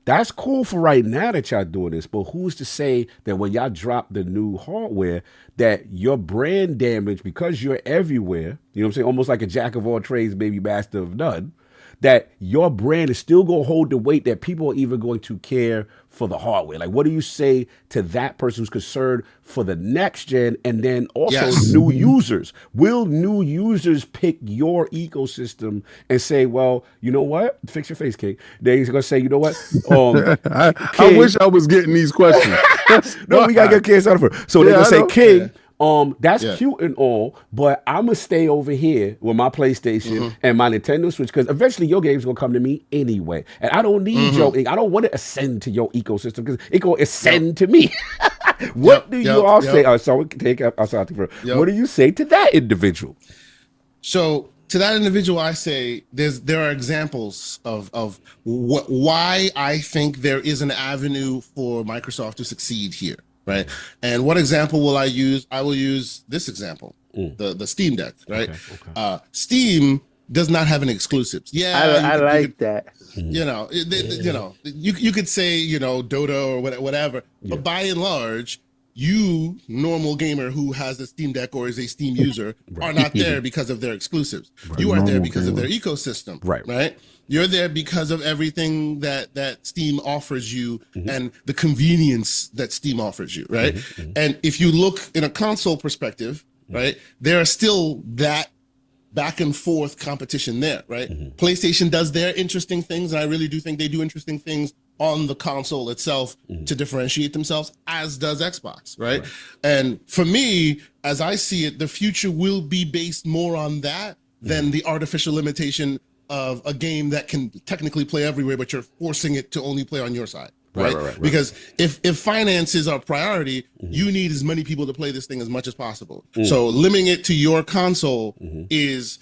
that's cool for right now that y'all doing this, but who's to say that when y'all drop the new hardware that your brand damage, because you're everywhere, you know what I'm saying, almost like a jack of all trades, maybe master of none, that your brand is still going to hold the weight that people are even going to care for the hardware? Like, what do you say to that person who's concerned for the next gen and then also new users? Will new users pick your ecosystem and say, well, you know what? Fix your face, King. They're going to say, you know what? I wish I was getting these questions. No, we got to get kids out of her. So they're going to say, King, that's cute and all, but I'm going to stay over here with my PlayStation and my Nintendo Switch, because eventually your game's going to come to me anyway. And I don't need I don't want to ascend to your ecosystem because it going to ascend to me. What do you all say? What do you say to that individual? So to that individual, I say there are examples of why I think there is an avenue for Microsoft to succeed here. Right. And what example will I use? I will use this example, the Steam Deck. Right. Okay. Steam does not have any exclusives. Yeah, I like that. You could say, Dota or whatever, but by and large, you, normal gamer who has a Steam Deck or is a Steam user, are not there because of their exclusives. You are there because of their ecosystem. Right. You're there because of everything that Steam offers you and the convenience that Steam offers you, right? And if you look in a console perspective, right, there are still that back and forth competition there, right? PlayStation does their interesting things, and I really do think they do interesting things on the console itself to differentiate themselves, as does Xbox, right? And for me, as I see it, the future will be based more on that than the artificial limitation of a game that can technically play everywhere, but you're forcing it to only play on your side. right? Because if finances are priority, you need as many people to play this thing as much as possible. So limiting it to your console is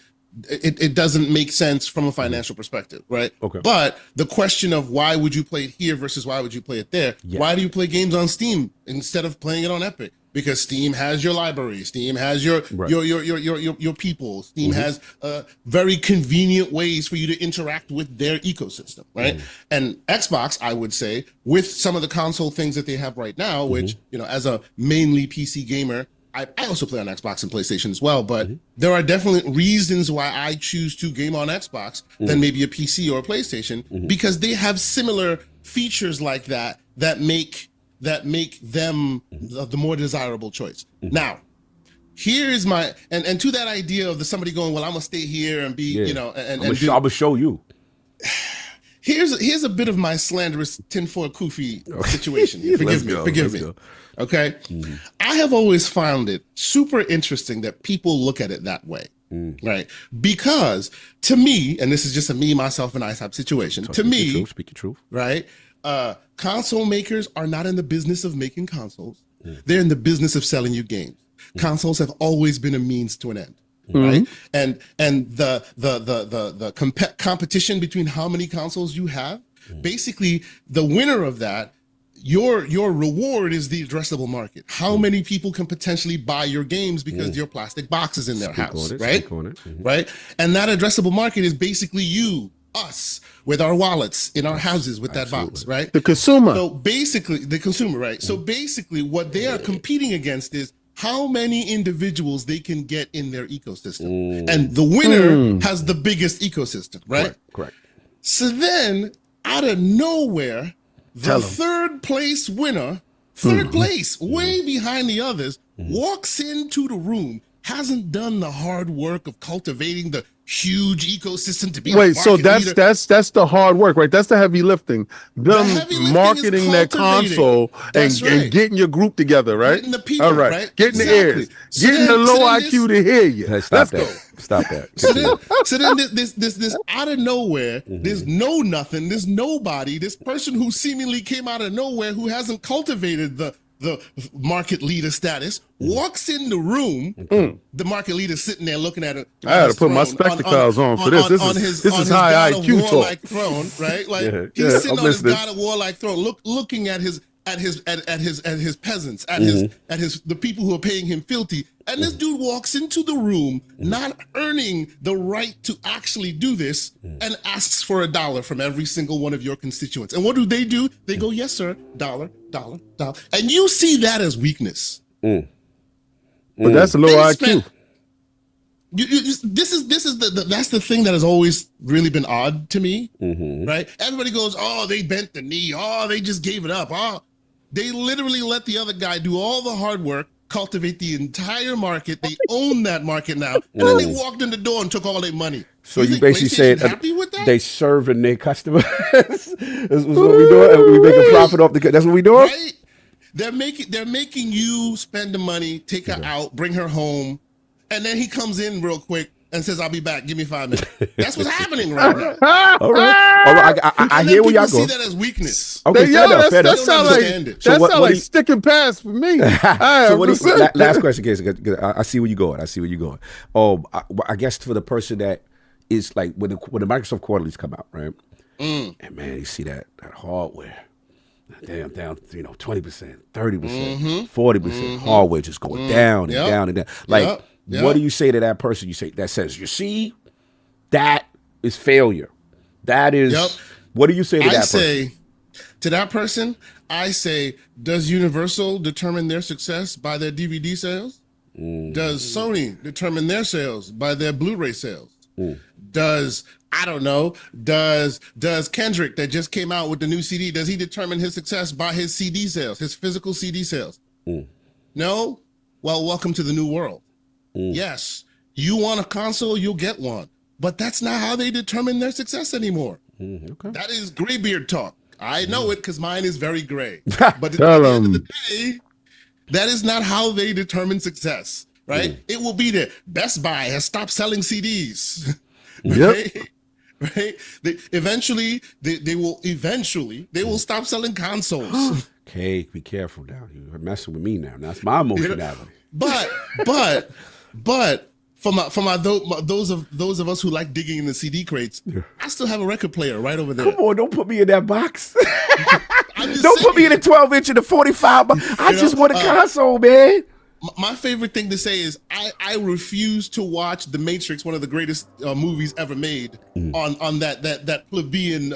it doesn't make sense from a financial perspective, right? Okay. But the question of why would you play it here versus why would you play it there? Yeah. Why do you play games on Steam instead of playing it on Epic? Because Steam has your library, Steam has your people, Steam has very convenient ways for you to interact with their ecosystem, right? And Xbox, I would say, with some of the console things that they have right now, which, you know, as a mainly PC gamer, I also play on Xbox and PlayStation as well, but there are definitely reasons why I choose to game on Xbox than maybe a PC or a PlayStation, because they have similar features like that that make them the more desirable choice. Now, here is my and to that idea of somebody going, well, I'm gonna stay here and be, you know, and I'm gonna show you. Here's a bit of my slanderous tinfoil kufi situation. Forgive me. Okay, I have always found it super interesting that people look at it that way, right? Because to me, and this is just a me, myself, and I type situation. To me, speak the truth, right? Console makers are not in the business of making consoles. They're in the business of selling you games. Consoles have always been a means to an end, right? And the competition between how many consoles you have, basically the winner of that, your reward is the addressable market. How many people can potentially buy your games because your plastic box is in their house, right? Right? And that addressable market is basically you, us, with our wallets in our houses with that box, right? The consumer. So basically, the consumer, right? So basically, what they are competing against is how many individuals they can get in their ecosystem. And the winner has the biggest ecosystem, right? Correct. So then, out of nowhere, the third place winner, way behind the others, walks into the room, hasn't done the hard work of cultivating the huge ecosystem to be so that's the hard work, right? That's the heavy lifting. Them marketing that console and getting your group together, right? Getting the people, all right? Getting the ears, getting the low IQ to hear you. Hey, Stop that. So then this out of nowhere, there's nothing, there's nobody, this person who seemingly came out of nowhere, who hasn't cultivated the market leader status, walks in the room. The market leader sitting there looking at it. I had to put my spectacles on for this. This is high IQ talk. Like throne, right? Like he's sitting on his God of War like throne, looking at his peasants, at the people who are paying him filthy. And this dude walks into the room, not earning the right to actually do this, and asks for $1 from every single one of your constituents. And what do? They go, yes, sir, dollar. And you see that as weakness. But that's a low IQ. That's the thing that has always really been odd to me, right? Everybody goes, oh, they bent the knee. Oh, they just gave it up. Oh, they literally let the other guy do all the hard work, cultivate the entire market. They own that market now. And then they walked in the door and took all their money. So you basically said they serving their customers. That's what we doing. We making profit off the. That's what we doing. Right? They're making you spend the money, take her out, bring her home, and then he comes in real quick and says, "I'll be back. Give me 5 minutes." That's what's happening right now. All right. I hear where y'all go. See that as weakness. Okay, that sounds like sticking pass for me. Last question, case. I see where you're going. I guess for the person that is like when the Microsoft quarterlies come out, right? And man, you see that hardware. Down, 20%, 30%, 40%. Hardware just going down and down and down. Like, what do you say to that person? You say that says, you see, that is failure. That is. What do you say to that person? To that person, I say, does Universal determine their success by their DVD sales? Does Sony determine their sales by their Blu-ray sales? Does Kendrick that just came out with the new CD, does he determine his success by his CD sales, his physical CD sales? No? Well, welcome to the new world. Yes, you want a console, you'll get one. But that's not how they determine their success anymore. Okay. That is graybeard talk. I know it because mine is very gray. But at the end of the day, that is not how they determine success, right? It will be the Best Buy has stopped selling CDs. Right? right? Eventually they will stop selling consoles. Okay, be careful now. You're messing with me now. That's my emotionality. But for those of us who like digging in the CD crates, I still have a record player right over there. Come on, don't put me in that box. Don't put me in a 12-inch and a 45. I just want a console, man. My favorite thing to say is I refuse to watch The Matrix, one of the greatest movies ever made, on that plebeian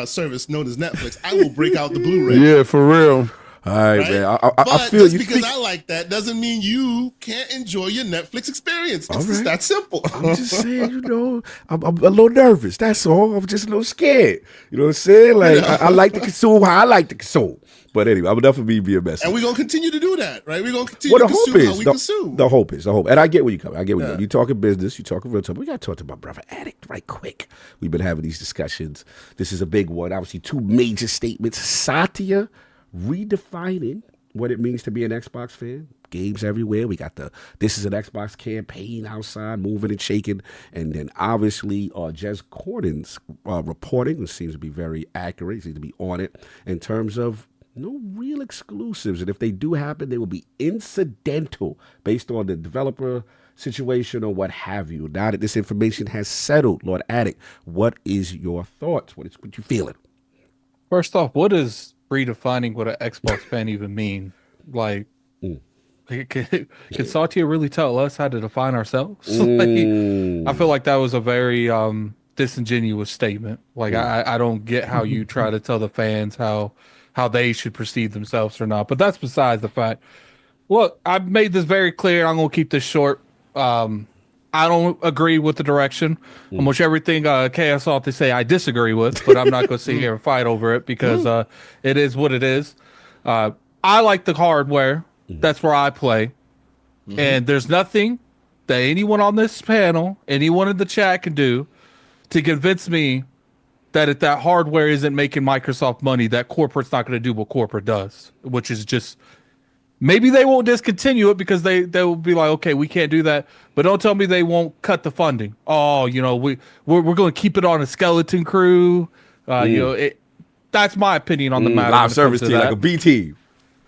service known as Netflix. I will break out the Blu-ray. Yeah, for real. All right, man. I feel just you. Because I like that doesn't mean you can't enjoy your Netflix experience. It's just that simple. I'm just saying, I'm a little nervous. That's all. I'm just a little scared. You know what I'm saying? Like, I like to consume how I like to consume. But anyway, I'm enough of me being messy. And we're going to continue to do that, right? We're going to continue to consume how we consume. The hope is. And I get where you're coming. I get where you're coming. You're talking business. You're talking real time. We got to talk to my brother Addict right quick. We've been having these discussions. This is a big one. Obviously, two major statements. Satya redefining what it means to be an Xbox fan. Games everywhere. We got This is an Xbox campaign outside, moving and shaking. And then obviously Jez Corden's reporting, which seems to be very accurate, he seems to be on it, in terms of no real exclusives. And if they do happen, they will be incidental based on the developer situation or what have you. Now that this information has settled, Lord Addict, what is your thoughts? What you feeling? First off, what is redefining what an Xbox fan even mean? Like, can Satya really tell us how to define ourselves? I feel like that was a very disingenuous statement. Like, I don't get how you try to tell the fans how they should perceive themselves or not. But that's besides the fact. Look, I've made this very clear. I'm going to keep this short. I don't agree with the direction. Almost everything Chaos Off they say I disagree with, but I'm not going to sit here and fight over it because it is what it is. I like the hardware. That's where I play. And there's nothing that anyone on this panel, anyone in the chat can do to convince me that if that hardware isn't making Microsoft money, that corporate's not going to do what corporate does, which is just... Maybe they won't discontinue it because they will be like, okay, we can't do that. But don't tell me they won't cut the funding. Oh, we're going to keep it on a skeleton crew. That's my opinion on the matter. Live service team, like a B team.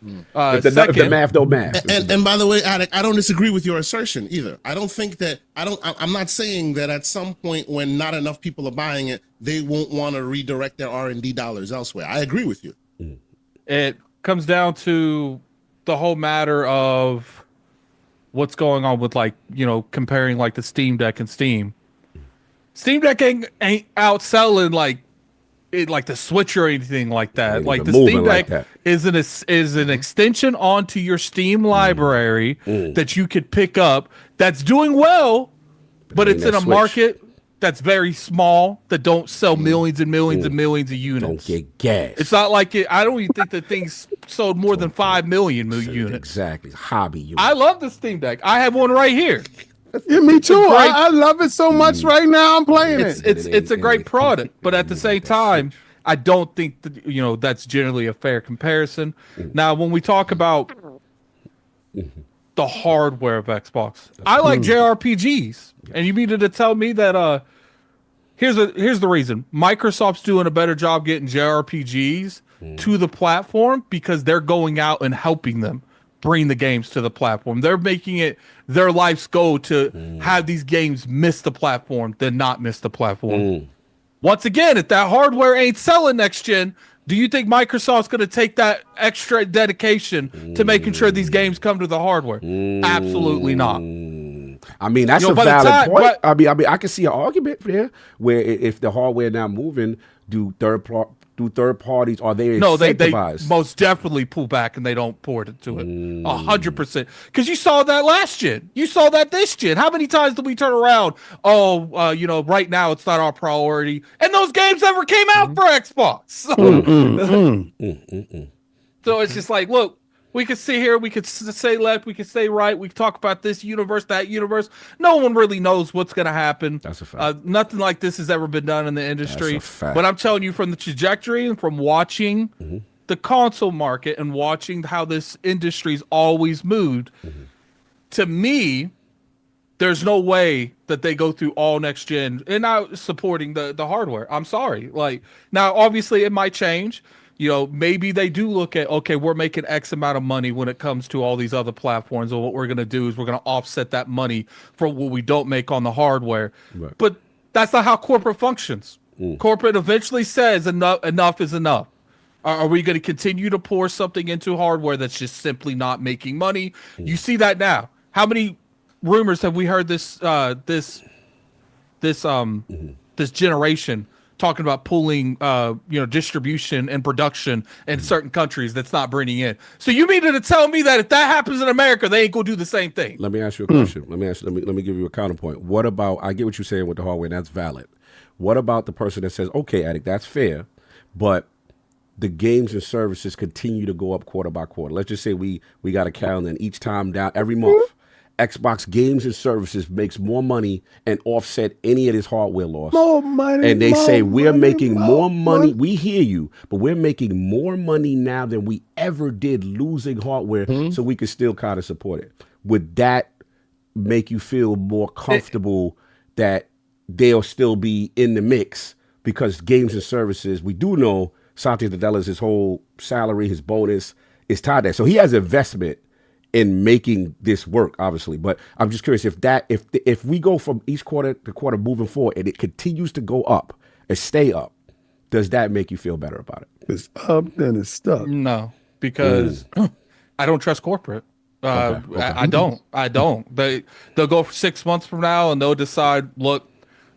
If the math don't math. And by the way, Addict, I don't disagree with your assertion either. I don't think that I'm not saying that at some point when not enough people are buying it, they won't want to redirect their R&D dollars elsewhere. I agree with you. It comes down to the whole matter of what's going on with comparing like the Steam Deck and Steam. Steam Deck ain't outselling like the Switch or anything like that. Like the Steam Deck is an extension onto your Steam library that you could pick up. That's doing well, but it's in a market that's very small that don't sell millions and millions and millions of units. Don't get gas. It's not like it. I don't even think the thing's sold more than 5 million units. Exactly, hobby unit. I love the Steam Deck. I have one right here. Yeah, me too. I love it so much right now. I'm playing it. It's a great product, but at the same time, I don't think that that's generally a fair comparison. Now, when we talk about the hardware of Xbox, I like JRPGs, and you mean to tell me that here's the reason Microsoft's doing a better job getting JRPGs to the platform because they're going out and helping them bring the games to the platform. They're making it their life's goal to have these games miss the platform than not miss the platform. Once again, if that hardware ain't selling next gen, do you think Microsoft's going to take that extra dedication to making sure these games come to the hardware? Absolutely not. I mean, that's a valid point. I mean, I can see an argument there where if the hardware not moving, do third parties, are they incentivized? They most definitely pull back and they don't port it to it 100%. Because you saw that last gen, you saw that this gen. How many times did we turn around? Right now it's not our priority, and those games never came out for Xbox. So it's just like, look, we could sit here, we could say left, we could say right, we could talk about this universe, that universe. No one really knows what's going to happen. That's a fact. Nothing like this has ever been done in the industry. That's a fact. But I'm telling you, from the trajectory and from watching the console market and watching how this industry's always moved, to me, there's no way that they go through all next gen and not supporting the hardware. I'm sorry. Like, now, obviously, it might change. You know, maybe they do look at, okay, we're making X amount of money when it comes to all these other platforms. And what we're going to do is we're going to offset that money for what we don't make on the hardware. Right. But that's not how corporate functions. Corporate eventually says enough is enough. Are we going to continue to pour something into hardware that's just simply not making money? You see that now. How many rumors have we heard this generation talking about pulling distribution and production in certain countries that's not bringing in? So you mean to tell me that if that happens in America, they ain't gonna do the same thing? Let me ask you a question. Let me give you a counterpoint. What about, I get what you're saying with the hardware, and that's valid. What about the person that says, okay, Addict, that's fair, but the games and services continue to go up quarter by quarter? Let's just say we got a calendar, and each time down every month, Xbox games and services makes more money and offset any of this hardware loss. More money. And they say we're making more money. We hear you, but we're making more money now than we ever did losing hardware, so we can still kind of support it. Would that make you feel more comfortable that they'll still be in the mix? Because games and services, we do know Satya Nadella's his whole salary, his bonus is tied there. So he has investment in making this work, obviously. But I'm just curious if we go from each quarter to quarter moving forward and it continues to go up and stay up, does that make you feel better about it? It's up, then it's stuck. No, because I don't trust corporate. Okay. I don't. They'll go for 6 months from now and they'll decide, look,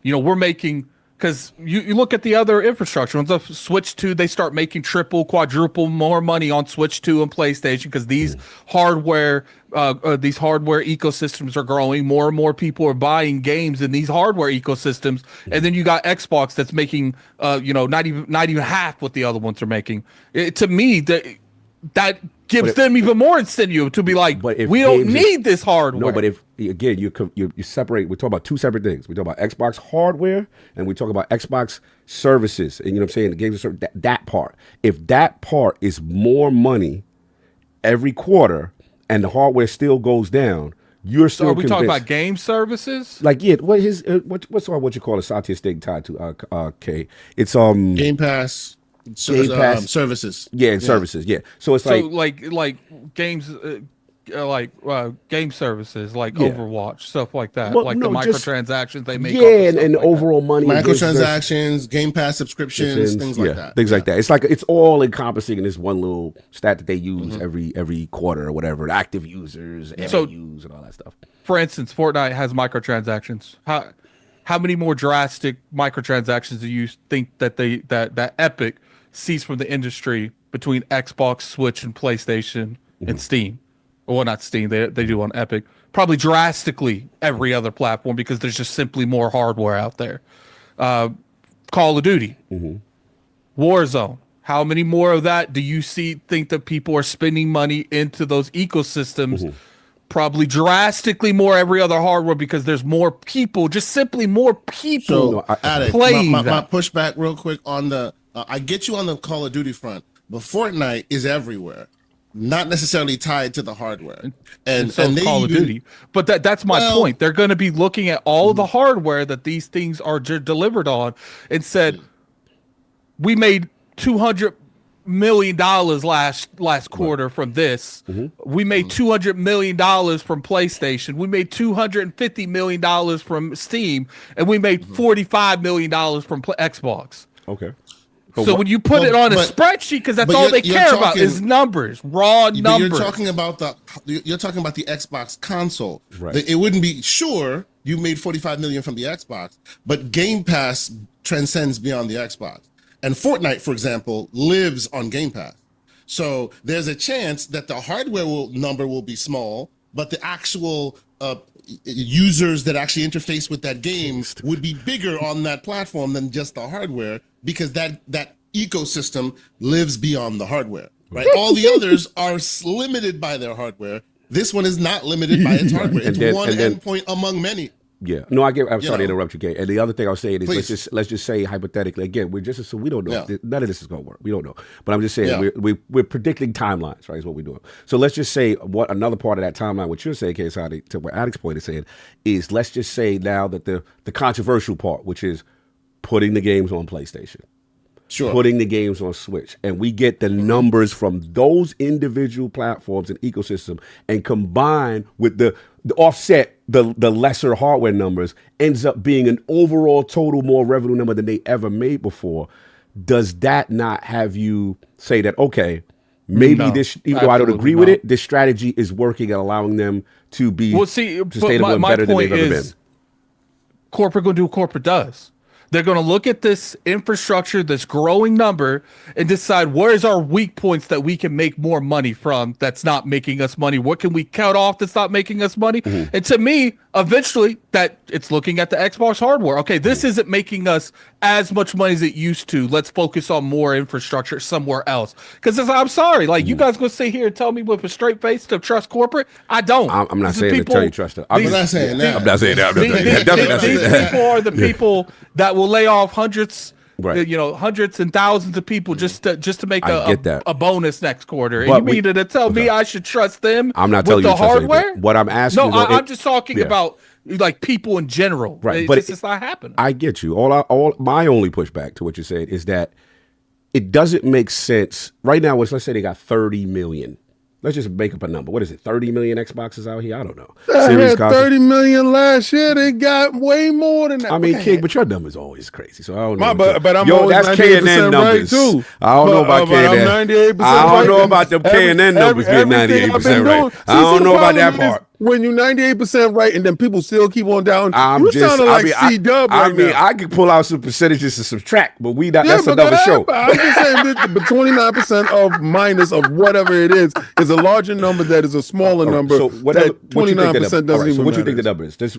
we're making, because you look at the other infrastructure. Once Switch 2, they start making triple, quadruple more money on Switch 2 and PlayStation because these hardware ecosystems are growing. More and more people are buying games in these hardware ecosystems, and then you got Xbox that's making not even half what the other ones are making. To me, that gives them even more incentive to be like, we don't need this hardware. No, but if again you separate, we talk about two separate things. We talk about Xbox hardware and we talk about Xbox services, and what I'm saying, the games are that part. If that part is more money every quarter and the hardware still goes down, you're still. So are we talking about game services? Like what's what you call a Satya thing tied to K? It's Game Pass. Services. Services. Yeah. So it's like games, game services, like Overwatch, stuff like that. The microtransactions they make. Yeah, and overall money. Microtransactions, Game Pass subscriptions, things like that. Things like that. It's like it's all encompassing in this one little stat that they use every quarter or whatever. Active users, MAUs, and all that stuff. For instance, Fortnite has microtransactions. How many more drastic microtransactions do you think that Epic sees from the industry between Xbox, Switch, and PlayStation and Steam? Well, not Steam. They do on Epic. Probably drastically every other platform because there's just simply more hardware out there. Call of Duty, Warzone. How many more of that do you think that people are spending money into those ecosystems? Probably drastically more every other hardware because there's more people, just simply more people playing. My pushback real quick on the, I get you on the Call of Duty front, but Fortnite is everywhere, not necessarily tied to the hardware. And they Call of Duty. But that's my point. They're going to be looking at all of the hardware that these things are delivered on and said, we made $200 million last quarter from this. We made $200 million from PlayStation. We made $250 million from Steam, and we made $45 million from Xbox. Okay. So when you put it on a spreadsheet, because that's all they care about is numbers, raw numbers. You're talking about the Xbox console. Right. It wouldn't be sure you made $45 million from the Xbox, but Game Pass transcends beyond the Xbox. And Fortnite, for example, lives on Game Pass. So there's a chance that the hardware number will be small, but the actual users that actually interface with that game would be bigger on that platform than just the hardware, because that ecosystem lives beyond the hardware, right? All the others are limited by their hardware. This one is not limited by its hardware. It's one endpoint among many. Yeah, no, I'm sorry to know. interrupt you, Kay. And the other thing I was saying is Please. let's just say hypothetically again, we're just so we don't know. Yeah. None of this is going to work. We don't know. But I'm just saying we're predicting timelines, right? Is what we're doing. So let's just say what another part of that timeline, what you're saying, Kay, to where Addict's point is saying, is let's just say now that the controversial part, which is putting the games on PlayStation. Sure. Putting the games on Switch, and we get the numbers from those individual platforms and ecosystem, and combine with the offset the lesser hardware numbers, ends up being an overall total more revenue number than they ever made before. Does that not have you say that okay, maybe this, even though I don't agree with it, this strategy is working and allowing them to be sustainable and better than they've ever been? Corporate going to do what corporate does. They're going to look at this infrastructure, this growing number, and decide where is our weak points that we can make more money from that's not making us money. What can we cut off that's not making us money? Mm-hmm. And to me, eventually, that it's looking at the Xbox hardware. Okay, this isn't making us as much money as it used to. Let's focus on more infrastructure somewhere else. Because I'm sorry, like you guys going to sit here and tell me with a straight face to trust corporate? I don't. I'm not saying to tell you trust them. I'm not saying that. I'm not saying that. These people are the people that will lay off hundreds, hundreds and thousands of people just to make a bonus next quarter. And you mean to tell me I should trust them? I'm not telling you the hardware. What I'm asking, I'm just talking about like people in general. Right, but it's not happening. I get you. All my only pushback to what you're saying is that it doesn't make sense right now. Let's say they got 30 million. Let's just make up a number. What is it? 30 million Xboxes out here? I don't know. They had 30 million last year. They got way more than that. I mean, King, but your number's always crazy. So I don't know. But I'm always that's K&N numbers. Right too. I don't know about K&N. I'm 98% I don't know right. about them K&N numbers being 98% right. I don't know about that part. When you're 98% right and then people still keep on down, you sounding like C-Dub right now. I could pull out some percentages to subtract, but that's another show. I'm just saying that, but 29% of minus of whatever it is a larger number that is a smaller number. So that 29% doesn't even So what do you think matter. the number is? Just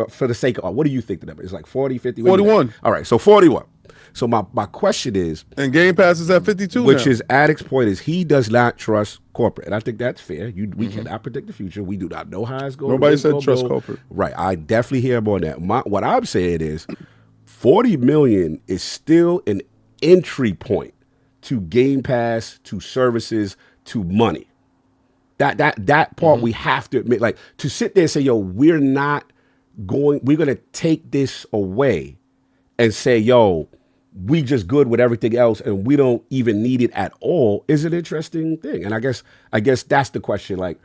for the sake of, what do you think the number is? Like 40, 50? 41. All right, so 41. So my question is, and Game Pass is at 52 which now. is Addict's point is he does not trust corporate, and I think that's fair. We cannot predict the future. We do not know how it's going. Nobody said trust corporate. Right. I definitely hear him on that. What I'm saying is 40 million is still an entry point to Game Pass, to services, to money. That part we have to admit, like to sit there and say, yo, we're going to take this away and say, yo, we just good with everything else and we don't even need it at all is an interesting thing. And I guess that's the question. Like,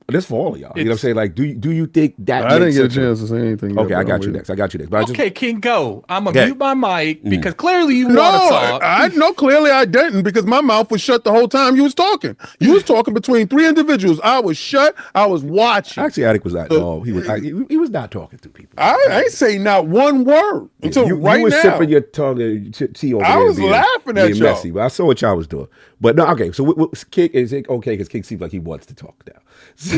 this for all of y'all. You know what I'm saying? Like, do you think that I didn't get a chance to say anything. Okay, I got you next. But okay, King, go. I'm going to mute my mic because clearly you want to talk. I know clearly I didn't because my mouth was shut the whole time you was talking. You was talking between three individuals. I was shut. I was watching. Actually, Addict was not. No, he was not talking to people. I ain't say not one word until you right were now. sipping your tongue and tea over there. I was laughing at y'all. Messy, but I saw what y'all was doing. But no, okay. So King is it okay? Because King seems like he wants to talk now. So,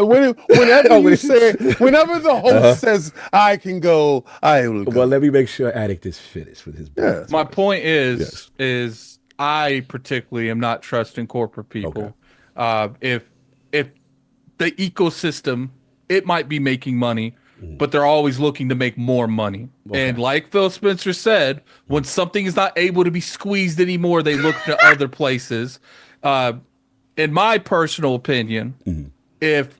whenever you say, whenever the host says I can go, I will go. Well, let me make sure Addict is finished with his. Yes. My point is I particularly am not trusting corporate people. Okay. If the ecosystem, it might be making money, but they're always looking to make more money. Okay. And like Phil Spencer said, when something is not able to be squeezed anymore, they look to other places. In my personal opinion, if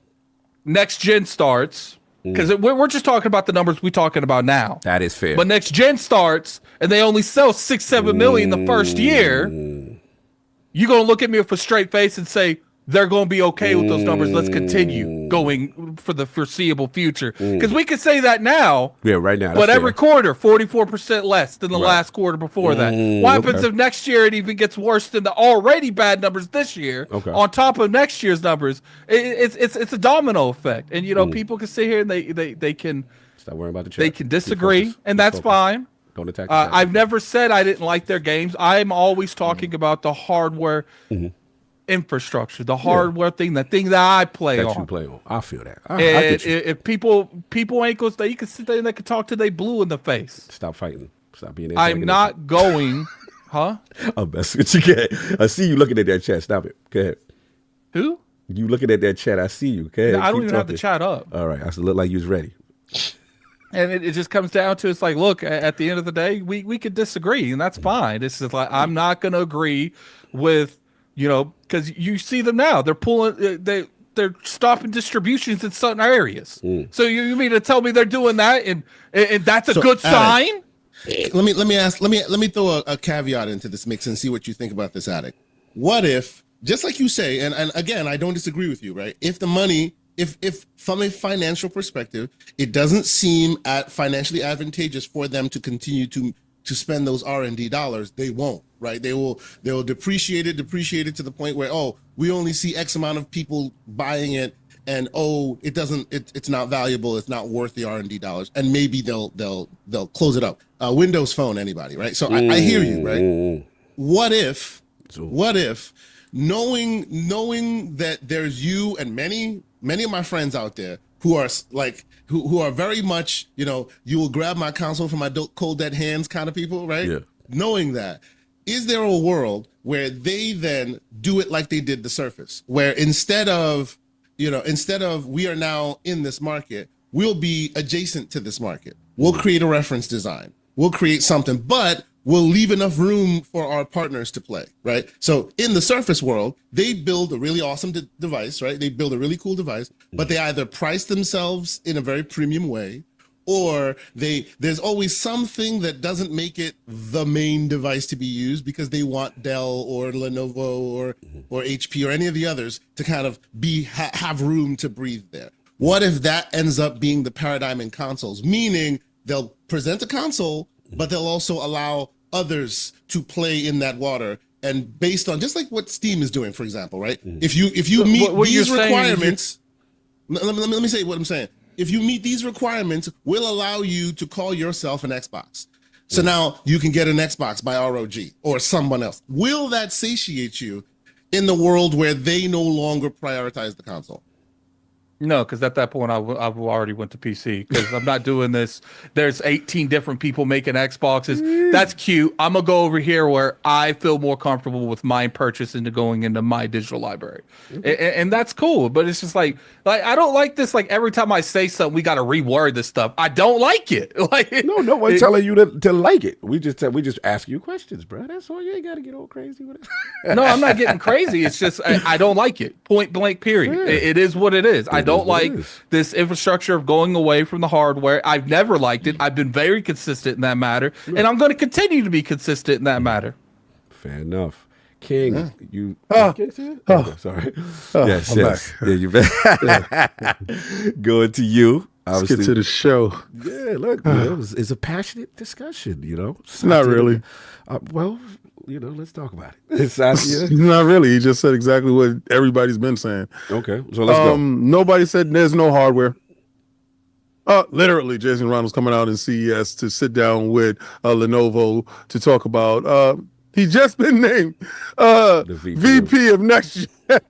next gen starts, because we're just talking about the numbers we're talking about now. That is fair. But next gen starts and they only sell 6-7 million the first year, you're going to look at me with a straight face and say, they're going to be okay with those numbers. Let's continue going for the foreseeable future. Because we can say that now. Yeah, right now. But every quarter, 44% less than the last quarter before that. What happens if next year it even gets worse than the already bad numbers this year? Okay. On top of next year's numbers, it's a domino effect. And people can sit here and they can stop worrying about the chat. They can disagree, and that's fine. Don't attack. I've never said I didn't like their games. I'm always talking about the hardware. Infrastructure, the hardware thing, the thing that I play on. That you play on. I feel that. I get you. If people ain't gonna stay, you can sit there and they can talk till they blue in the face. Stop fighting. Stop being. I'm not going, huh? I'm messing with you. I see you looking at that chat. Stop it. Go ahead. Who? You looking at that chat? I see you. Okay, I don't even have the chat up. All right, I should look like you was ready. And it just comes down to, it's like, look, at the end of the day, we could disagree, and that's fine. It's just like, I'm not going to agree with, because you see them now. They're pulling, they're stopping distributions in certain areas. So you mean to tell me they're doing that, and that's a good sign? Let me throw a caveat into this mix and see what you think about this, Addict. What if, just like you say, and again, I don't disagree with you, right? If the money, if from a financial perspective, it doesn't seem financially advantageous for them to continue to spend those R&D dollars, they won't, right? They'll depreciate it to the point where, we only see X amount of people buying it, and it's not valuable, it's not worth the R&D dollars, and maybe they'll close it up. Windows Phone, anybody, right? So I hear you, right? What if knowing that there's you and many of my friends out there who are like who are very much, you will grab my console from my cold dead hands kind of people, right? Yeah. Knowing that, is there a world where they then do it like they did the Surface, where instead of we are now in this market, we'll be adjacent to this market. We'll create a reference design. We'll create something, but we'll leave enough room for our partners to play, right? So in the Surface world, they build a really awesome device, right? They build a really cool device, but they either price themselves in a very premium way, or there's always something that doesn't make it the main device to be used because they want Dell or Lenovo or HP or any of the others to kind of have room to breathe there. What if that ends up being the paradigm in consoles, meaning they'll present a console, but they'll also allow others to play in that water, and based on just like what Steam is doing, for example, right? If you meet these requirements, let me say what I'm saying. If you meet these requirements, we'll allow you to call yourself an Xbox. So now you can get an Xbox by ROG or someone else. Will that satiate you in the world where they no longer prioritize the console? No, because at that point I've already went to PC, because I'm not doing this. There's 18 different people making Xboxes. That's cute. I'm gonna go over here where I feel more comfortable with my purchase into going into my digital library, and that's cool. But it's just like I don't like this. Like every time I say something, we got to reword this stuff. I don't like it. Like no one's telling you to like it. We just ask you questions, bro. That's all. You ain't got to get all crazy with it. No, I'm not getting crazy. It's just I don't like it. Point blank. Period. Yeah. It is what it is. I don't like this infrastructure of going away from the hardware. I've never liked it. I've been very consistent in that matter, and I'm going to continue to be consistent in that matter. Fair enough. King, you sorry. Yes. Yeah, you bet. Going to you. Let's get to the show. Yeah, look, it's a passionate discussion, Not really. Well, let's talk about it. It's not really. He just said exactly what everybody's been saying. Okay, so let's go. Nobody said there's no hardware. Literally, Jason Ronald's coming out in CES to sit down with Lenovo to talk about. He's just been named the VP of Next Gen.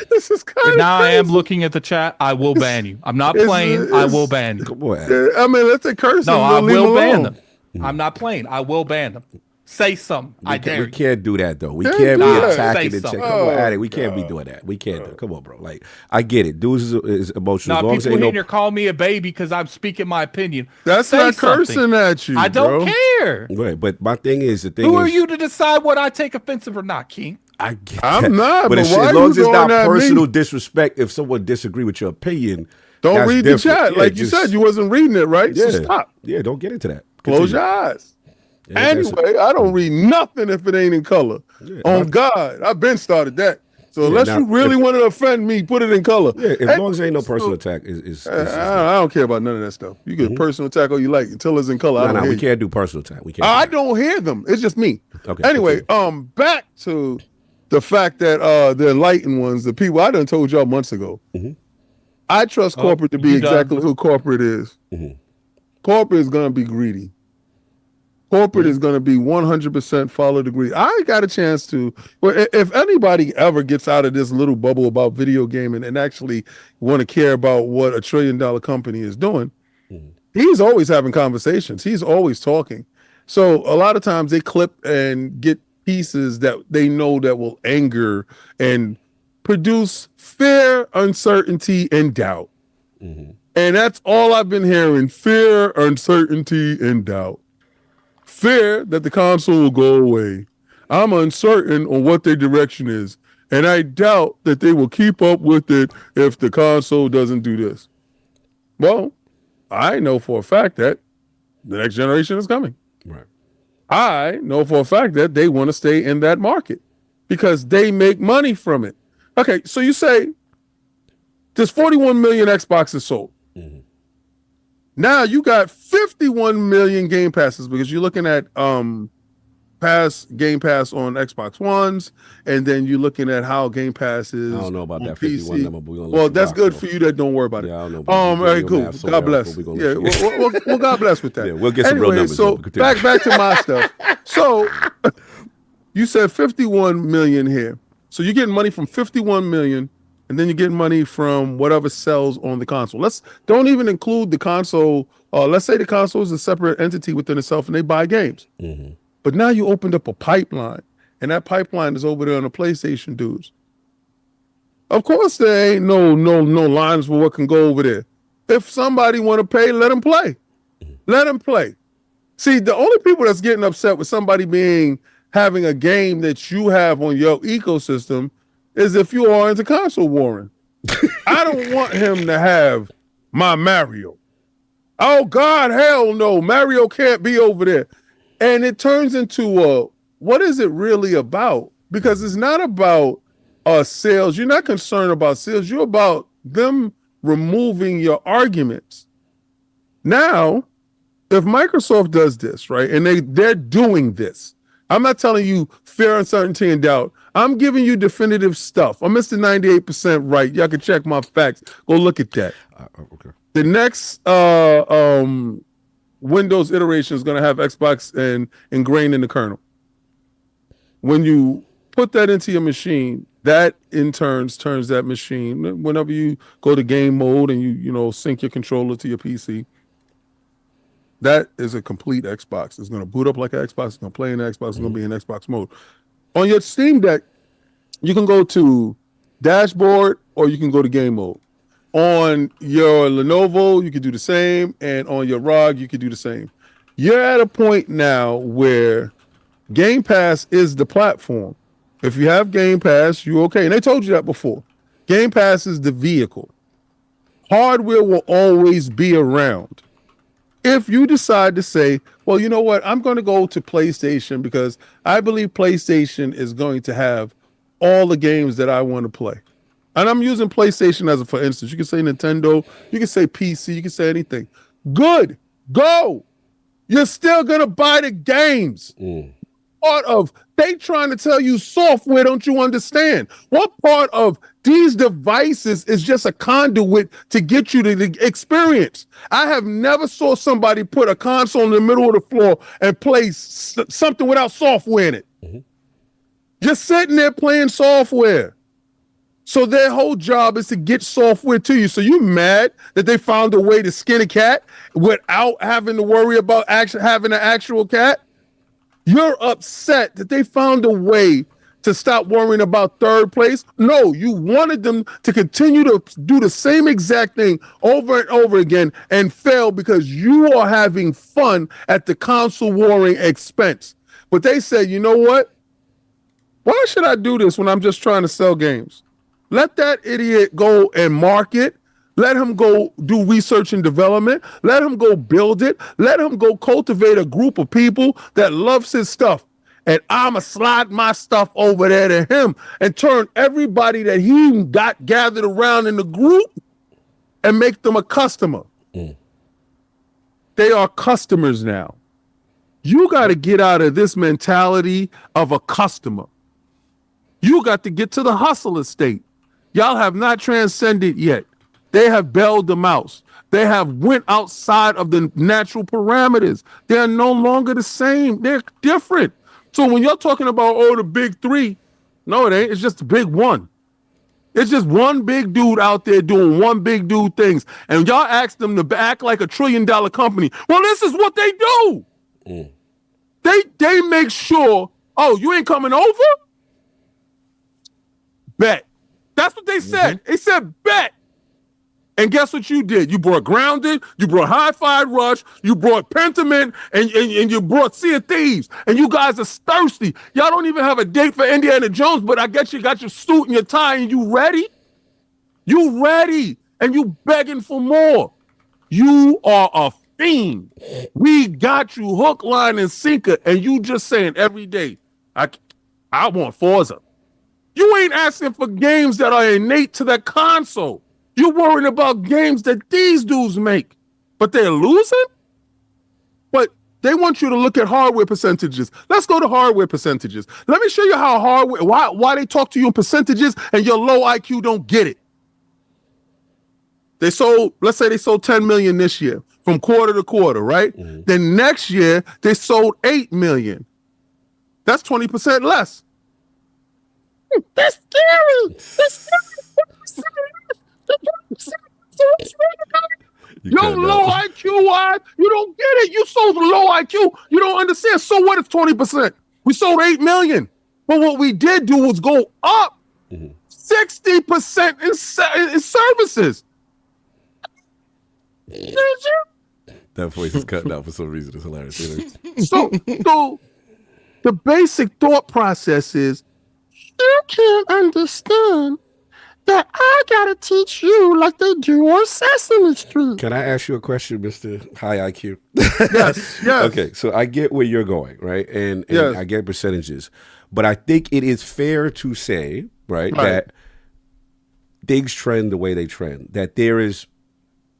This is kind of now crazy. I am looking at the chat. I will ban you. I'm not playing. I will ban you. Come on. I mean, let's say curse. No, I will ban them. I'm not playing. I will ban them. Say something. I dare you. We can't do that though. We can't be attacking the chat. Come on, Addy. We can't be doing that. We can't do it. Come on, bro. Like, I get it. Dudes is emotional. No, people in here call me a baby because I'm speaking my opinion. That's not cursing at you. I don't care. Right, but my thing is, who are you to decide what I take offensive or not, King? I get that. I'm not. But as long as it's not personal disrespect, if someone disagree with your opinion, don't read the chat. Like you said, you wasn't reading it, right? Yeah, so stop. Yeah, don't get into that. Close your eyes. Yeah, anyway, I don't read nothing if it ain't in color. Yeah, on God, I've been started that. So unless you really want to offend me, put it in color. Yeah, as long as there ain't no personal attack, I don't care about none of that stuff. You get personal attack all you like until it's in color. No, we can't do personal attack. We can't. I don't hear them. It's just me. Okay. Anyway, back to the fact that the enlightened ones, the people I done told y'all months ago. I trust corporate to be exactly who corporate is. Corporate is gonna be greedy. Corporate is going to be 100% follow the greed. I got a chance to, if anybody ever gets out of this little bubble about video gaming and actually want to care about what $1 trillion company is doing, he's always having conversations. He's always talking. So a lot of times they clip and get pieces that they know that will anger and produce fear, uncertainty, and doubt. And that's all I've been hearing: fear, uncertainty, and doubt. Fear that the console will go away. I'm uncertain on what their direction is, and I doubt that they will keep up with it if the console doesn't do this. Well, I know for a fact that the next generation is coming. Right. I know for a fact that they want to stay in that market because they make money from it. Okay, so you say there's 41 million Xboxes sold. Now you got 51 million Game Passes because you're looking at Game Pass on Xbox Ones, and then you're looking at how Game Pass is. I don't know about on that PC. 51 number. Well, that's good for you that don't worry about it. Yeah, I don't know. All right, cool. God bless. Yeah, well, God bless with that. Yeah, we'll get some real numbers. So back to my stuff. So you said 51 million here. So you're getting money from 51 million, and then you're getting money from whatever sells on the console. Don't even include the console. Let's say the console is a separate entity within itself, and they buy games. But now you opened up a pipeline, and that pipeline is over there on the PlayStation dudes. Of course, there ain't no lines for what can go over there. If somebody want to pay, let them play. Let them play. See, the only people that's getting upset with somebody having a game that you have on your ecosystem is if you are into console warring. I don't want him to have my Mario. Oh, God, hell no. Mario can't be over there. And it turns into what is it really about? Because it's not about sales. You're not concerned about sales. You're about them removing your arguments. Now, if Microsoft does this, right, and they're doing this, I'm not telling you fear, uncertainty, and doubt. I'm giving you definitive stuff. I'm Mr. 98% right. Y'all can check my facts. Go look at that. Okay. The next Windows iteration is going to have Xbox ingrained in the kernel. When you put that into your machine, that in turns that machine, whenever you go to game mode and you sync your controller to your PC, that is a complete Xbox. It's going to boot up like an Xbox. It's going to play in Xbox. It's going to be in Xbox mode. On your Steam Deck, you can go to dashboard or you can go to game mode. On your Lenovo, you can do the same, and on your ROG, you can do the same. You're at a point now where Game Pass is the platform. If you have Game Pass, you're okay. And they told you that before. Game Pass is the vehicle. Hardware will always be around. If you decide to say, well, you know what, I'm going to go to PlayStation because I believe PlayStation is going to have all the games that I want to play. And I'm using PlayStation as for instance. You can say Nintendo, you can say PC, you can say anything. Good, go. You're still going to buy the games. Part of they trying to tell you software, don't you understand? What part of these devices is just a conduit to get you to the experience? I have never saw somebody put a console in the middle of the floor and play something without software in it. Just sitting there playing software. So their whole job is to get software to you. So you mad that they found a way to skin a cat without having to worry about having an actual cat? You're upset that they found a way to stop worrying about third place. No, you wanted them to continue to do the same exact thing over and over again and fail because you are having fun at the console warring expense. But they said, you know what? Why should I do this when I'm just trying to sell games? Let that idiot go and market. Let him go do research and development. Let him go build it. Let him go cultivate a group of people that loves his stuff. And I'ma slide my stuff over there to him and turn everybody that he got gathered around in the group and make them a customer. They are customers now. You got to get out of this mentality of a customer. You got to get to the hustler state. Y'all have not transcended yet. They have bailed the mouse. They have went outside of the natural parameters. They're no longer the same. They're different. So when you're talking about, the big three, no, it ain't. It's just the big one. It's just one big dude out there doing one big dude things. And y'all ask them to act like $1 trillion company. Well, this is what they do. They make sure, you ain't coming over? Bet. That's what they said. They said bet. And guess what you did? You brought Grounded, you brought Hi-Fi Rush, you brought Pentiment, and you brought Sea of Thieves. And you guys are thirsty. Y'all don't even have a date for Indiana Jones, but I guess you got your suit and your tie and you ready? You ready. And you begging for more. You are a fiend. We got you hook, line, and sinker, and you just saying every day, I want Forza. You ain't asking for games that are innate to that console. You're worrying about games that these dudes make, but they're losing? But they want you to look at hardware percentages. Let's go to hardware percentages. Let me show you how why they talk to you in percentages and your low IQ don't get it. Let's say they sold 10 million this year from quarter to quarter, right? Mm-hmm. Then next year, they sold 8 million. That's 20% less. That's scary. That's scary. Yo, low IQ wise, you don't get it. You sold low IQ. You don't understand. So what if 20%? We sold 8 million. But what we did do was go up 60% in services. That voice is cutting out for some reason. It's hilarious. So the basic thought process is you can't understand that I gotta teach you like they do on Sesame Street. Can I ask you a question, Mr. High IQ? Yes. Okay, so I get where you're going, right? And yes. I get percentages. But I think it is fair to say, right, that things trend the way they trend. That there is,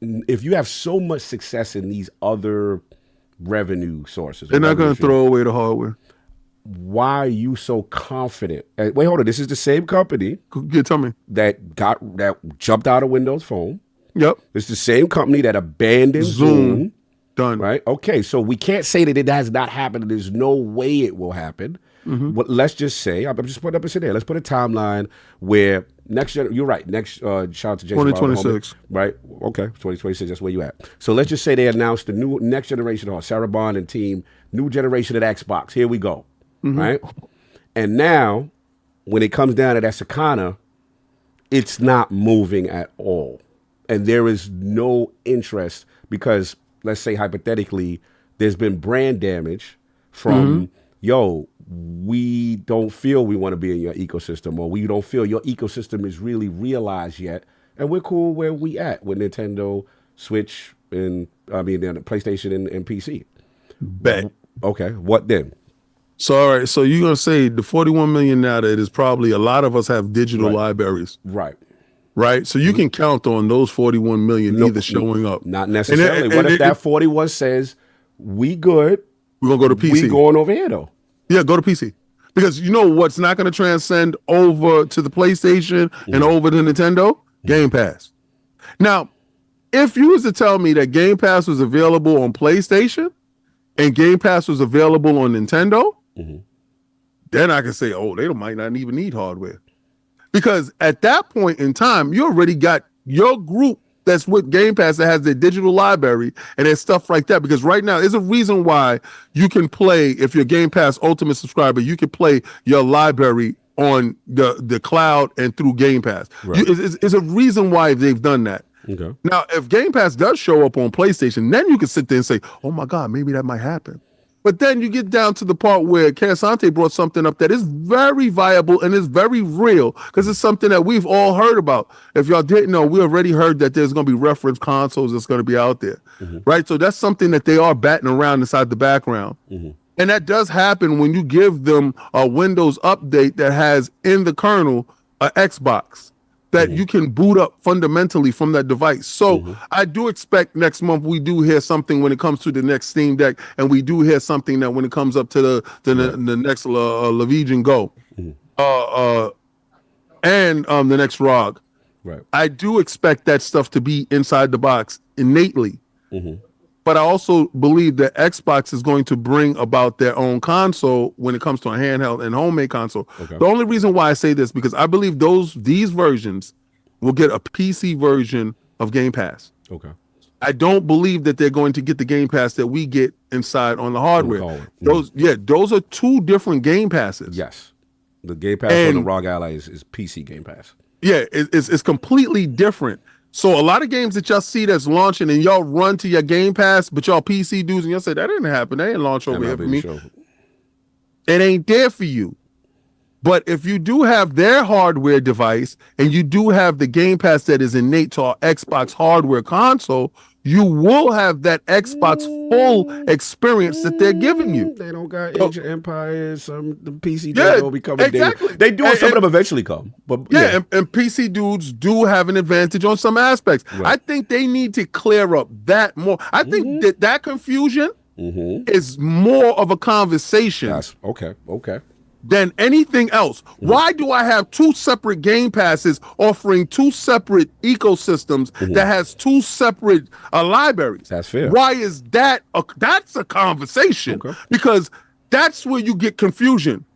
if you have so much success in these other revenue sources. They're not going to throw away the hardware. Why are you so confident? Wait, hold on. This is the same company. Tell me. That jumped out of Windows Phone. Yep. It's the same company that abandoned Zoom. Done. Right? Okay, so we can't say that it has not happened. There's no way it will happen. Mm-hmm. But let's just say, I'm just putting up a scenario. Let's put a timeline where you're right. Shout out to Jason 2026. Right? Okay, 2026, that's where you at. So let's just say they announced the new next generation of Sarah Bond and team, new generation of Xbox. Here we go. Mm-hmm. Right? And now, when it comes down to that Sakana, it's not moving at all. And there is no interest because, let's say hypothetically, there's been brand damage from, we don't feel we want to be in your ecosystem, or we don't feel your ecosystem is really realized yet. And we're cool where we at with Nintendo, Switch, and PlayStation and PC. Bet. Okay, what then? So, all right, so you're going to say the 41 million now that is probably a lot of us have digital libraries. Right. Right? So you can count on those 41 million either showing up. Not necessarily. What if that 41 says, we good? We're going to go to PC. We going over here, though. Yeah, go to PC. Because you know what's not going to transcend over to the PlayStation and over to Nintendo? Game Pass. Now, if you was to tell me that Game Pass was available on PlayStation and Game Pass was available on Nintendo, then I can say, they might not even need hardware. Because at that point in time, you already got your group that's with Game Pass that has their digital library and there's stuff like that. Because right now, there's a reason why you can play, if you're Game Pass Ultimate subscriber, you can play your library on the cloud and through Game Pass. Right. It's a reason why they've done that. Okay. Now, if Game Pass does show up on PlayStation, then you can sit there and say, oh my God, maybe that might happen. But then you get down to the part where Kersante brought something up that is very viable and is very real because it's something that we've all heard about. If y'all didn't know, we already heard that there's going to be reference consoles that's going to be out there, right? So that's something that they are batting around inside the background. And that does happen when you give them a Windows update that has in the kernel an Xbox that you can boot up fundamentally from that device. So I do expect next month we do hear something when it comes to the next Steam Deck, and we do hear something that when it comes up to the next Legion Go, and the next ROG. Right. I do expect that stuff to be inside the box innately. But I also believe that Xbox is going to bring about their own console when it comes to a handheld and homemade console. Okay. The only reason why I say this because I believe these versions will get a PC version of Game Pass. Okay. I don't believe that they're going to get the Game Pass that we get inside on the hardware. Those are two different Game Passes. Yes. The Game Pass on the ROG Ally is PC Game Pass. Yeah, it's completely different. So a lot of games that y'all see that's launching and y'all run to your Game Pass, but y'all PC dudes and y'all say that didn't happen. That ain't launch over here for me. Sure. It ain't there for you. But if you do have their hardware device and you do have the Game Pass that is innate to our Xbox hardware console, you will have that Xbox full experience that they're giving you. They don't got Age of Empires. The PC Yeah, will be coming. exactly. They do. Some of them eventually come. But yeah, and PC dudes do have an advantage on some aspects. Right. I think they need to clear up that more. I think that confusion is more of a conversation. That's okay. Than anything else. Why do I have two separate Game Passes offering two separate ecosystems that has two separate libraries? That's fair. Why is that? That's a conversation because that's where you get confusion.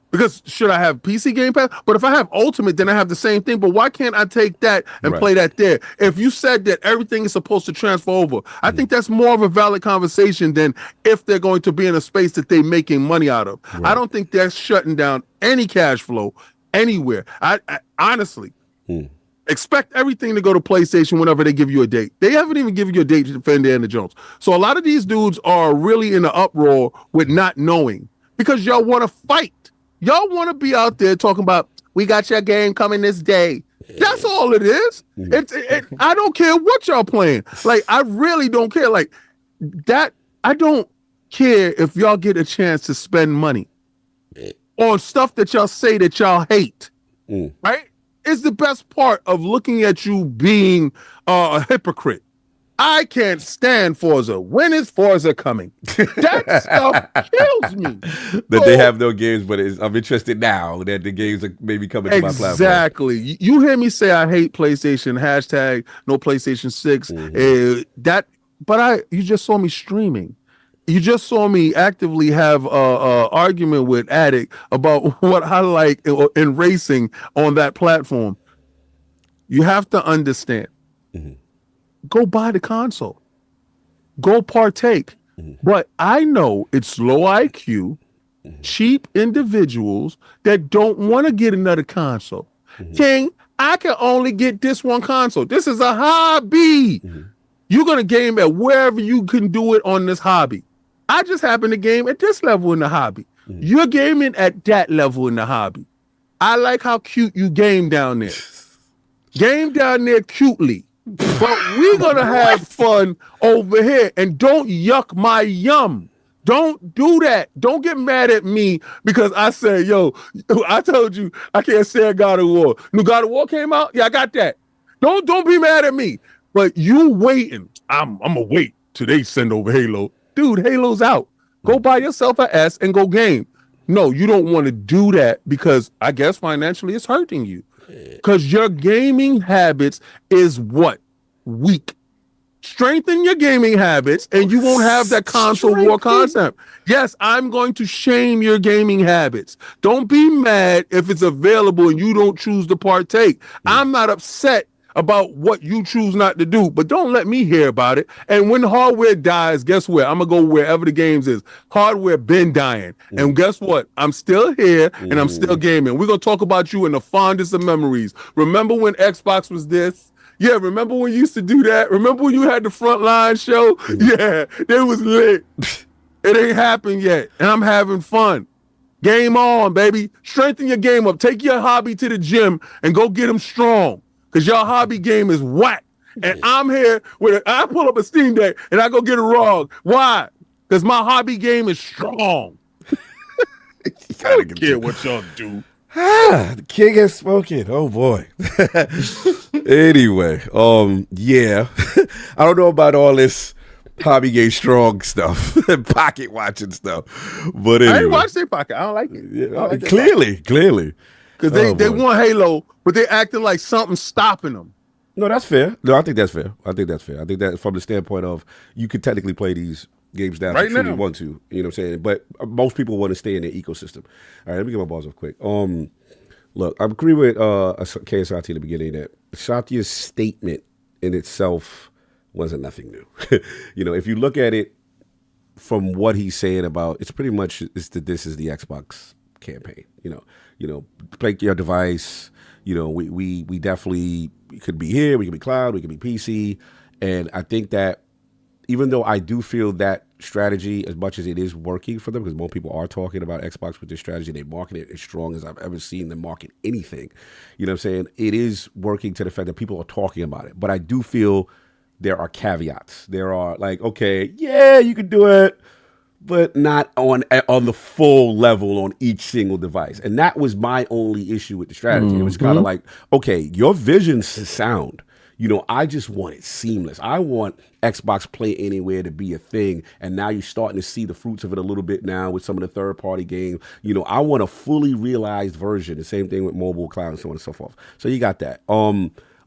Because should I have PC Game Pass? But if I have Ultimate, then I have the same thing. But why can't I take that and play that there? If you said that everything is supposed to transfer over, I think that's more of a valid conversation than if they're going to be in a space that they're making money out of. Right. I don't think they're shutting down any cash flow anywhere. I honestly expect everything to go to PlayStation whenever they give you a date. They haven't even given you a date to defend Indiana Jones. So a lot of these dudes are really in the uproar with not knowing because y'all want to fight. Y'all want to be out there talking about, we got your game coming this day. That's all it is. I don't care what y'all playing. Like, I really don't care. Like, that, I don't care if y'all get a chance to spend money on stuff that y'all say that y'all hate. Right? It's the best part of looking at you being a hypocrite. I can't stand Forza. When is Forza coming? That stuff kills me. That they have no games, but I'm interested now that the games are maybe coming to my platform. Exactly. You hear me say I hate PlayStation, hashtag no PlayStation 6. You just saw me streaming. You just saw me actively have a argument with Addict about what I like in racing on that platform. You have to understand. Go buy the console. Go partake. But I know it's low IQ, cheap individuals that don't want to get another console. King, I can only get this one console. This is a hobby. You're going to game at wherever you can do it on this hobby. I just happen to game at this level in the hobby. You're gaming at that level in the hobby. I like how cute you game down there. Game down there cutely. But we're going to have fun over here. And don't yuck my yum. Don't do that. Don't get mad at me because I said, yo, I told you I can't stand God of War. New God of War came out? Yeah, I got that. Don't be mad at me. But you waiting. I'm going to wait till they send over Halo. Dude, Halo's out. Go buy yourself an S and go game. No, you don't want to do that because I guess financially it's hurting you. Because your gaming habits is what? Weak. Strengthen your gaming habits and you won't have that console war concept. Yes, I'm going to shame your gaming habits. Don't be mad if it's available and you don't choose to partake. I'm not upset about what you choose not to do, but don't let me hear about it. And when hardware dies, guess what? I'm gonna go wherever the games is. Hardware been dying. And guess what? I'm still here and I'm still gaming. We're gonna talk about you in the fondest of memories. Remember when Xbox was this? Yeah, remember when you used to do that? Remember when you had the Frontline show? Yeah, it was lit. It ain't happened yet, and I'm having fun. Game on, baby. Strengthen your game up. Take your hobby to the gym and go get them strong. Because your hobby game is whack. And I'm here I pull up a Steam Deck and I go get a ROG. Why? Because my hobby game is strong. I don't care what y'all do. The king has spoken. Oh boy. Anyway, yeah. I don't know about all this hobby game strong stuff and pocket watching stuff. But anyway. I ain't watched their pocket. I don't like it. Yeah, like clearly. Because they want Halo, but they acting like something's stopping them. No, that's fair. No, I think that's fair. I think that from the standpoint of you could technically play these games down if you truly want to. You know what I'm saying? But most people want to stay in their ecosystem. All right, let me get my balls off quick. Look, I agree with KSRT in the beginning that Satya's statement in itself wasn't nothing new. You know, if you look at it from what he's saying about, it's pretty much this is the Xbox campaign. Play your device. We definitely could be here. We could be cloud. We could be PC. And I think that even though I do feel that strategy, as much as it is working for them, because more people are talking about Xbox with this strategy, they market it as strong as I've ever seen them market anything. You know what I'm saying? It is working to the fact that people are talking about it. But I do feel there are caveats. There are like, okay, yeah, you can do it, but not on the full level on each single device. And that was my only issue with the strategy. It was kind of like, okay, your vision's sound. I just want it seamless. I want Xbox Play Anywhere to be a thing. And now you're starting to see the fruits of it a little bit now with some of the third-party games. I want a fully realized version. The same thing with mobile, cloud, and so on and so forth. So you got that.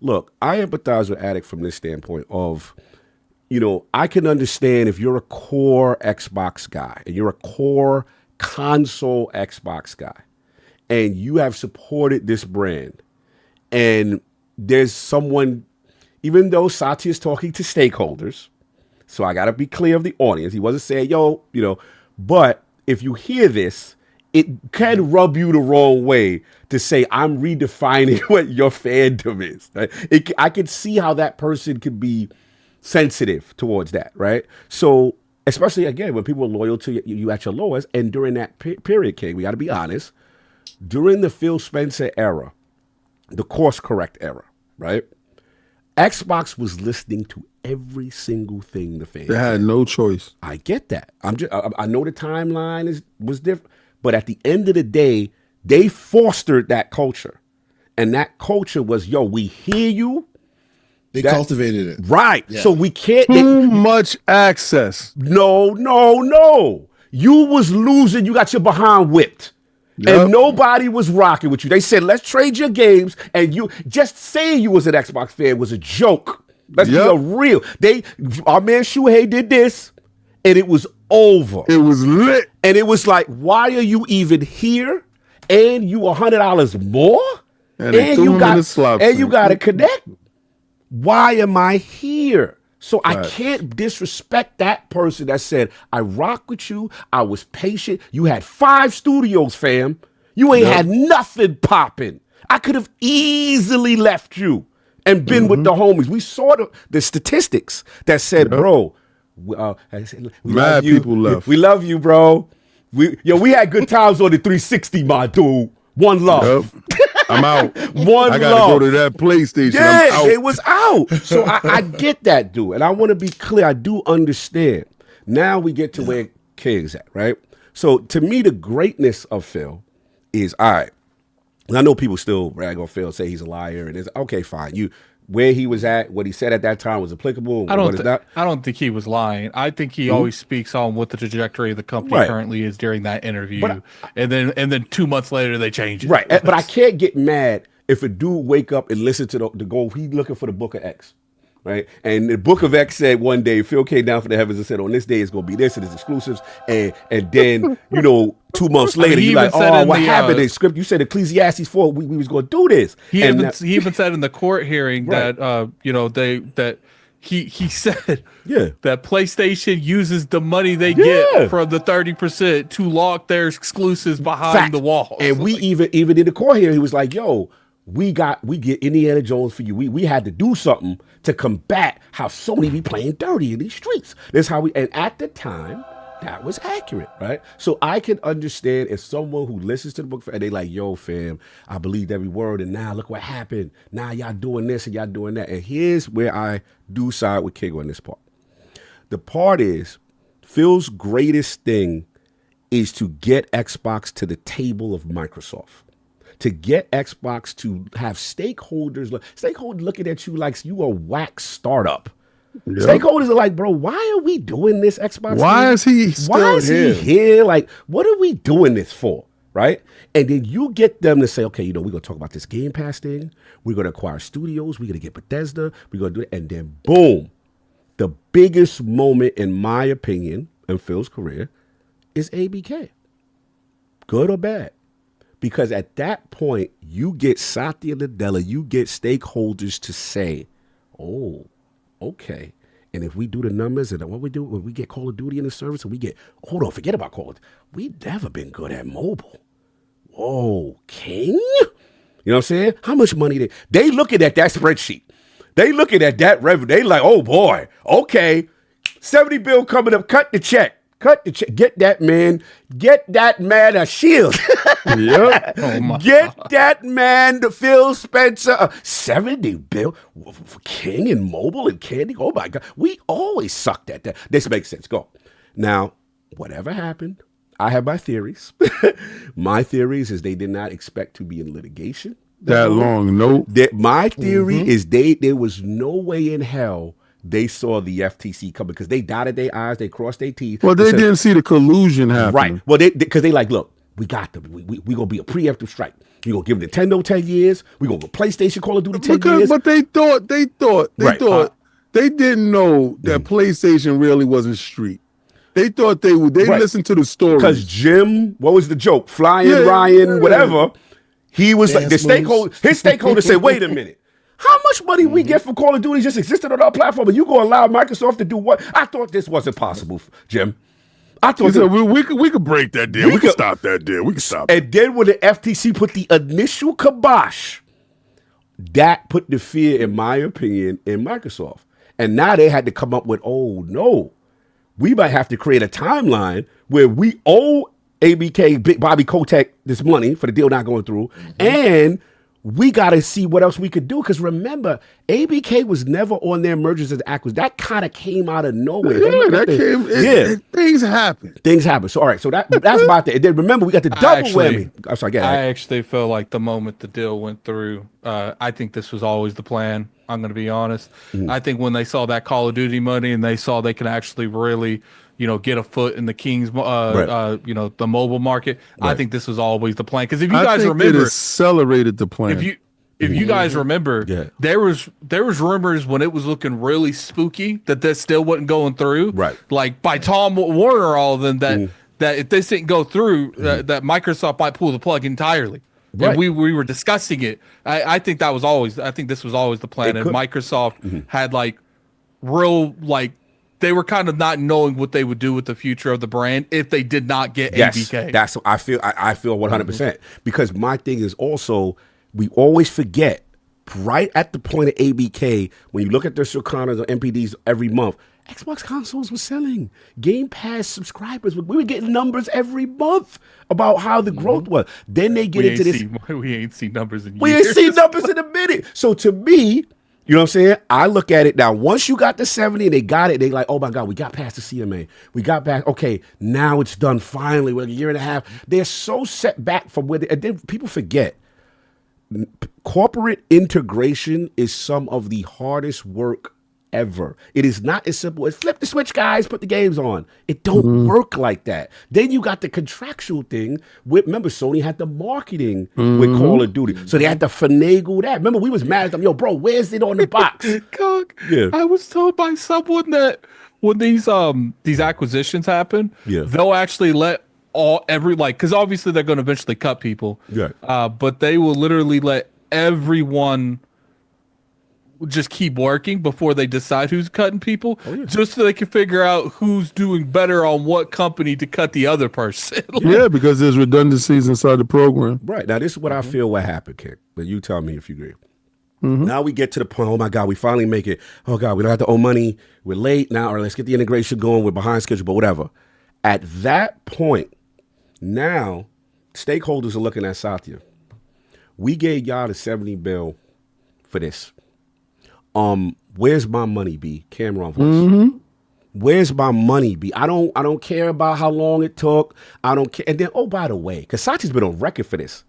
Look, I empathize with Addict from this standpoint of, I can understand if you're a core Xbox guy and you're a core console Xbox guy and you have supported this brand and there's someone, even though Satya is talking to stakeholders, so I got to be clear of the audience. He wasn't saying, but if you hear this, it can rub you the wrong way to say, I'm redefining what your fandom is. Right? I can see how that person could be sensitive towards that, right? So, especially, again, when people are loyal to you at your lowest, and during that period, King, we got to be honest, during the Phil Spencer era, the course correct era, right? Xbox was listening to every single thing the fans They had no choice. I get that. I know the timeline was different, but at the end of the day, they fostered that culture. And that culture was, we hear you. They cultivated it. Right. Yeah. So we can't. Too much access. No. You was losing. You got your behind whipped. Yep. And nobody was rocking with you. They said, let's trade your games. And you just saying you was an Xbox fan was a joke. Let's be real. Our man Shuhei did this, and it was over. It was lit. And it was like, why are you even here? And you $100 more? And you got to connect. Why am I here? So I can't disrespect that person that said, I rock with you. I was patient. You had 5 studios, fam. You ain't had nothing popping. I could have easily left you and been with the homies. We saw the statistics that said, bro, we love you. People left. We love you, bro. We had good times on the 360, my dude. One love. Yep. I'm out. I gotta go to that PlayStation. Yeah, it was out. So I get that, dude. And I want to be clear. I do understand. Now we get to where King's at, right? So to me, the greatness of Phil is, all right, and I know people still rag on Phil, say he's a liar, and it's okay, fine. Where he was at, what he said at that time was applicable. I don't think he was lying. I think he always speaks on what the trajectory of the company currently is during that interview, and then 2 months later they change it. Right, but I can't get mad if a dude wake up and listen to the goal. He's looking for the Book of X, right? And the Book of X said one day Phil came down from the heavens and said, on this day it's going to be this and it's exclusives, and then 2 months later you're like, oh, what happened in script? You said Ecclesiastes 4, we was going to do this. He even said in the court hearing that he said that PlayStation uses the money they get from the 30% to lock their exclusives behind the walls. And we even in the court hearing, he was like, yo, we get Indiana Jones for you. We had to do something to combat how Sony be playing dirty in these streets. That's how and at the time, that was accurate, right? So I can understand if someone who listens to the book and they like, yo, fam, I believed every word, and now look what happened. Now y'all doing this and y'all doing that. And here's where I do side with King on this part. The part is, Phil's greatest thing is to get Xbox to the table of Microsoft. To get Xbox to have stakeholders looking at you like you a whack startup. Yep. Stakeholders are like, bro, why are we doing this, Xbox? Why is he here? Like, what are we doing this for? Right? And then you get them to say, okay, we're going to talk about this Game Pass thing. We're going to acquire studios. We're going to get Bethesda. We're going to do it. And then boom, the biggest moment, in my opinion, in Phil's career is ABK. Good or bad? Because at that point, you get Satya Nadella, you get stakeholders to say, oh, okay. And if we do the numbers and what we do, when we get Call of Duty in the service and we get, hold on, forget about Call of Duty. We've never been good at mobile. whoa, King? You know what I'm saying? How much money they looking at that spreadsheet. They looking at that revenue. They like, oh boy, okay, 70 bill coming up. Cut the check. Get that man a shield. Yep. Get that man the Phil Spencer 70 bill for King and Mobile and Candy. Oh my God, we always sucked at that. This makes sense. Go now. Whatever happened, I have my theories. My theories is they did not expect to be in litigation that long. Nope. My theory is there was no way in hell they saw the FTC coming because they dotted their I's, they crossed their T's. Well, they didn't see the collusion happen. Right. Well, because they like, look, we got them. We gonna be a preemptive strike. We gonna give Nintendo 10 years. We gonna go PlayStation, Call of Duty 10 years. But they thought they didn't know that PlayStation really wasn't street. They thought they would. They listened to the story. Because Jim, what was the joke? Ryan, whatever. He was like the stakeholder. His stakeholder said, "Wait a minute, how much money we get from Call of Duty just existed on our platform, and you gonna allow Microsoft to do what? I thought this wasn't possible, Jim. I thought we could break that deal. We could stop that deal. We could stop. And then when the FTC put the initial kibosh, that put the fear, in my opinion, in Microsoft. And now they had to come up with, oh no. We might have to create a timeline where we owe ABK, Big Bobby Kotick, this money for the deal not going through, and we got to see what else we could do. Because remember, ABK was never on their mergers and acquisitions. That kind of came out of nowhere. Things happen. Things happen. So all right, so that's about that. And then remember, we got the double whammy. I'm sorry, I actually feel like the moment the deal went through, I think this was always the plan. I'm going to be honest. I think when they saw that Call of Duty money and they saw they can actually really, get a foot in the King's, the mobile market. Right. I think this was always the plan. Because if you guys remember, it accelerated the plan. If you guys remember, there was rumors when it was looking really spooky that this still wasn't going through. Right. Like by Tom Warner, all of them that if this didn't go through, that Microsoft might pull the plug entirely. Right. And we were discussing it. I think that was always. I think this was always the plan. And Microsoft had they were kind of not knowing what they would do with the future of the brand if they did not get ABK. That's I feel 100% because my thing is also we always forget right at the point of ABK when you look at their Circanas or MPDs every month. Xbox consoles were selling. Game Pass subscribers. We were getting numbers every month about how the growth was. Then they get into this. We ain't seen numbers in years. We ain't seen numbers in a minute. So to me, you know what I'm saying? I look at it now. Once you got the 70 and they got it, they like, oh my God, we got past the CMA. We got back. Okay, now it's done finally. We're a year and a half. They're so set back from where and then people forget. Corporate integration is some of the hardest work ever. It is not as simple as flip the switch, guys, put the games on. It don't work like that. Then you got the contractual thing with, remember, Sony had the marketing with Call of Duty. So they had to finagle that. Remember, we was mad at them. Yo, bro, where's it on the box? I was told by someone that when these acquisitions happen, they'll actually let because obviously they're going to eventually cut people. But they will literally let everyone just keep working before they decide who's cutting people, just so they can figure out who's doing better on what company to cut the other person. Because there's redundancies inside the program. Right. Now, this is what I feel what happened, Kid. But you tell me if you agree. Now we get to the point, oh my God, we finally make it. Oh God, we don't have to owe money. We're late now, or let's get the integration going. We're behind schedule, but whatever. At that point, now stakeholders are looking at Satya. We gave y'all the 70 bill for this. Where's my money, B? Camera on voice. Where's my money, B? I don't care about how long it took. I don't care. And then, oh, by the way, because Satya's been on record for this.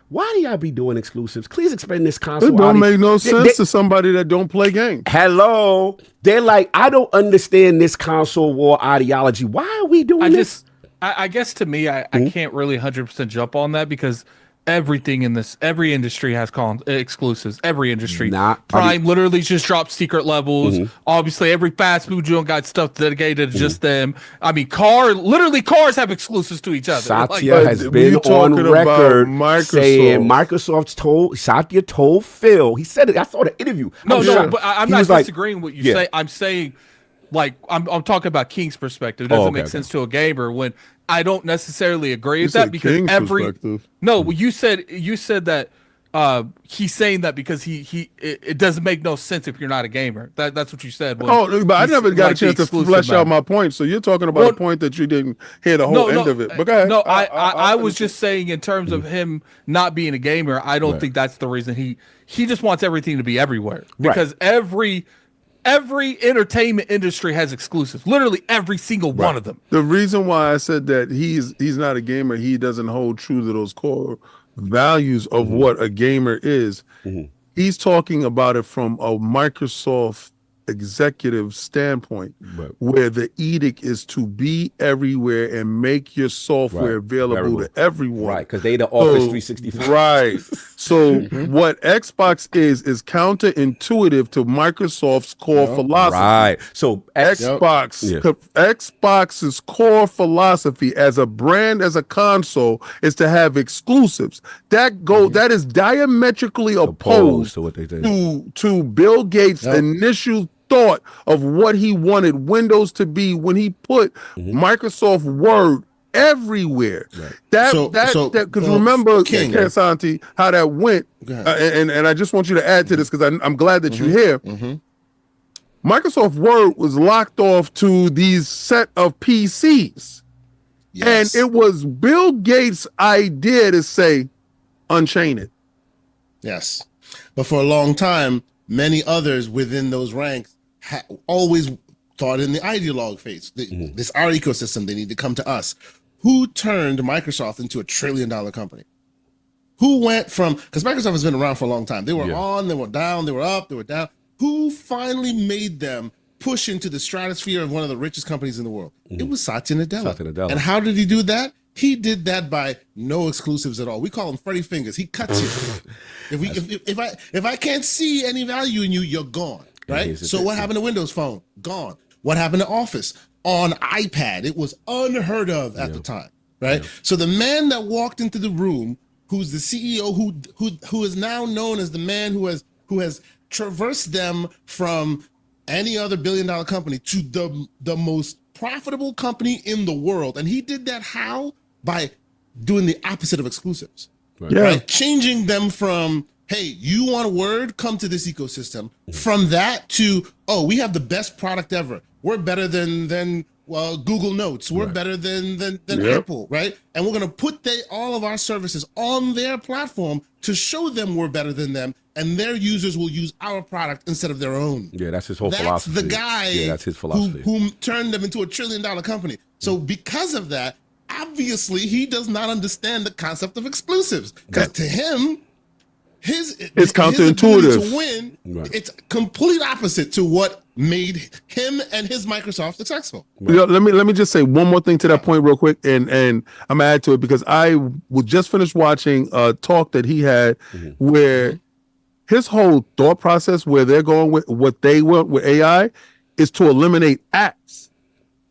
Why do y'all be doing exclusives? Please explain this console. It don't make no sense to somebody that don't play games. Hello. They're like, I don't understand this console war ideology. Why are we doing this? I guess to me, I can't really 100% jump on that because everything in every industry has exclusives. Every industry. Prime literally just dropped secret levels. Obviously, every fast food joint got stuff dedicated to just them. I mean, cars have exclusives to each other. Satya has been on record saying Satya told Phil. He said it. I saw the interview. No, but I'm not disagreeing with what you say. I'm saying like I'm talking about King's perspective. It doesn't okay, make sense to a gamer when I don't necessarily agree with said that because King's every perspective. no, well, you said that he's saying that because it doesn't make no sense if you're not a gamer. That's what you said. Oh, but I never got a chance to flesh out my point. So you're talking about a point that you didn't hear the whole end of it. But go ahead. No, I was just saying in terms of him not being a gamer, I don't think that's the reason he just wants everything to be everywhere because every entertainment industry has exclusives. Literally every single one of them. The reason why I said that he's not a gamer, he doesn't hold true to those core values of what a gamer is. He's talking about it from a Microsoft executive standpoint, where the edict is to be everywhere and make your software available to everyone. Right, because they the Office 365. Right. So what Xbox is counterintuitive to Microsoft's core philosophy. Right. So Xbox's core philosophy as a brand, as a console, is to have exclusives. That is diametrically opposed to what they did. to Bill Gates' initial thought of what he wanted Windows to be when he put Microsoft Word everywhere. Because remember, Santi, how that went, and I just want you to add to this because I'm glad that you're here. Microsoft Word was locked off to these set of PCs, and it was Bill Gates' idea to say, unchain it. Yes, but for a long time, many others within those ranks always thought in the ideologue phase. This our ecosystem, they need to come to us. Who turned Microsoft into $1 trillion company? Who went from, because Microsoft has been around for a long time. They were on, they were down, they were up, they were down. Who finally made them push into the stratosphere of one of the richest companies in the world? It was Satya Nadella. And how did he do that? He did that by no exclusives at all. We call him Freddy Fingers. He cuts you. If I can't see any value in you, you're gone. Right? So what happened to Windows Phone? Gone. What happened to Office? On iPad. It was unheard of at the time. Right? So the man that walked into the room, who's the CEO, who is now known as the man who has traversed them from any other billion-dollar company to the most profitable company in the world. And he did that how? By doing the opposite of exclusives. Right? Changing them from, hey, you want a Word? Come to this ecosystem. From that to, oh, we have the best product ever. We're better than Google Notes. We're better than Apple, right? And we're going to put all of our services on their platform to show them we're better than them, and their users will use our product instead of their own. Yeah, that's his whole philosophy. That's the guy that's his philosophy. Who turned them into $1 trillion company. So because of that, obviously he does not understand the concept of exclusives, because to him, it's counterintuitive to win. It's complete opposite to what made him and his Microsoft successful. Let me just say one more thing to that point real quick, and I'm gonna add to it, because I was just finished watching a talk that he had where his whole thought process, where they're going with what they want with AI, is to eliminate apps.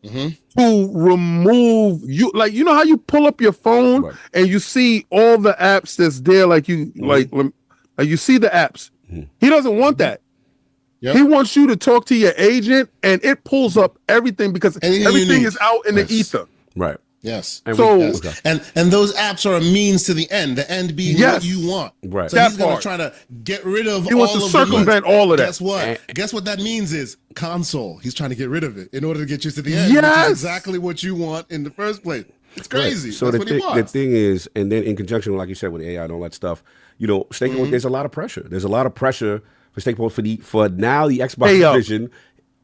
To remove you, like, you know how you pull up your phone and you see all the apps that's there, like you like you see the apps. He doesn't want that. He wants you to talk to your agent and it pulls up everything, because everything is out in the ether. Right. Yes. And and those apps are a means to the end being what you want. Right. So he's going to try to get rid of he wants to circumvent all of that. Guess what? Guess what that means is console. He's trying to get rid of it in order to get you to the end. Which is exactly what you want in the first place. It's crazy. So the thing is, and then in conjunction, like you said, with AI and all that stuff, you know, there's a lot of pressure. There's a lot of pressure for stakeholders for now the Xbox division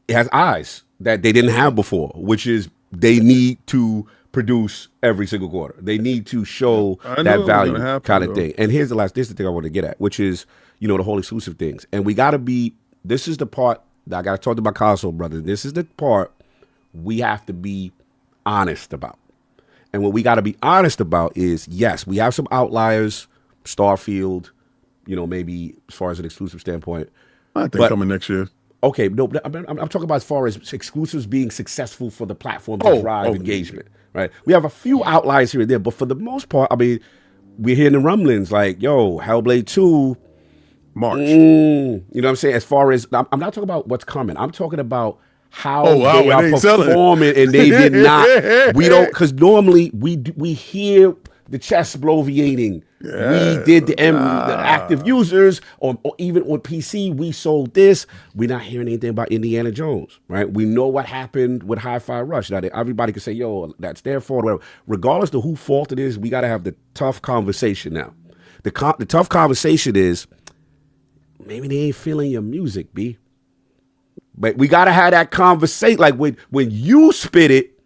has eyes that they didn't have before, which is they need to produce every single quarter. They need to show that value kind of thing. And this is the thing I want to get at, which is, you know, the whole exclusive things. And we got to be, this is the part that I got to talk to my console brothers. This is the part we have to be honest about. And what we got to be honest about is, yes, we have some outliers, Starfield, you know, maybe as far as an exclusive standpoint. I think coming next year. Okay, no, I'm talking about as far as exclusives being successful for the platform to drive engagement, right? We have a few outliers here and there, but for the most part, I mean, we're hearing the rumblings like, yo, Hellblade 2, March. You know what I'm saying? As far as, I'm not talking about what's coming. I'm talking about how wow, they are they ain't selling it. performing, and they did not. We don't, because normally we hear the chest bloviating. We did the active users, or even on PC, we sold this. We're not hearing anything about Indiana Jones, right? We know what happened with Hi-Fi Rush. Now, everybody can say, yo, that's their fault, whatever. Regardless of who fault it is, we got to have the tough conversation now. The tough conversation is, maybe they ain't feeling your music, B. But we got to have that conversation. Like when you spit it,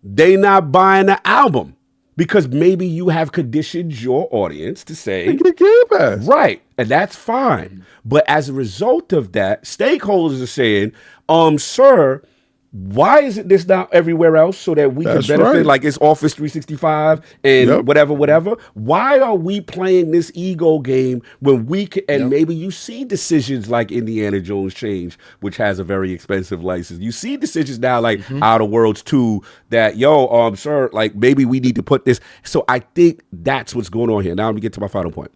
they not buying the album. Because maybe you have conditioned your audience to say, right, and that's fine. But as a result of that, stakeholders are saying, sir, why isn't this now everywhere else so that we can benefit, like it's Office 365 and whatever? Why are we playing this ego game when we can, and maybe you see decisions like Indiana Jones change, which has a very expensive license. You see decisions now like Outer Worlds 2 that, sir, like maybe we need to put this. So I think that's what's going on here. Now let me get to my final point.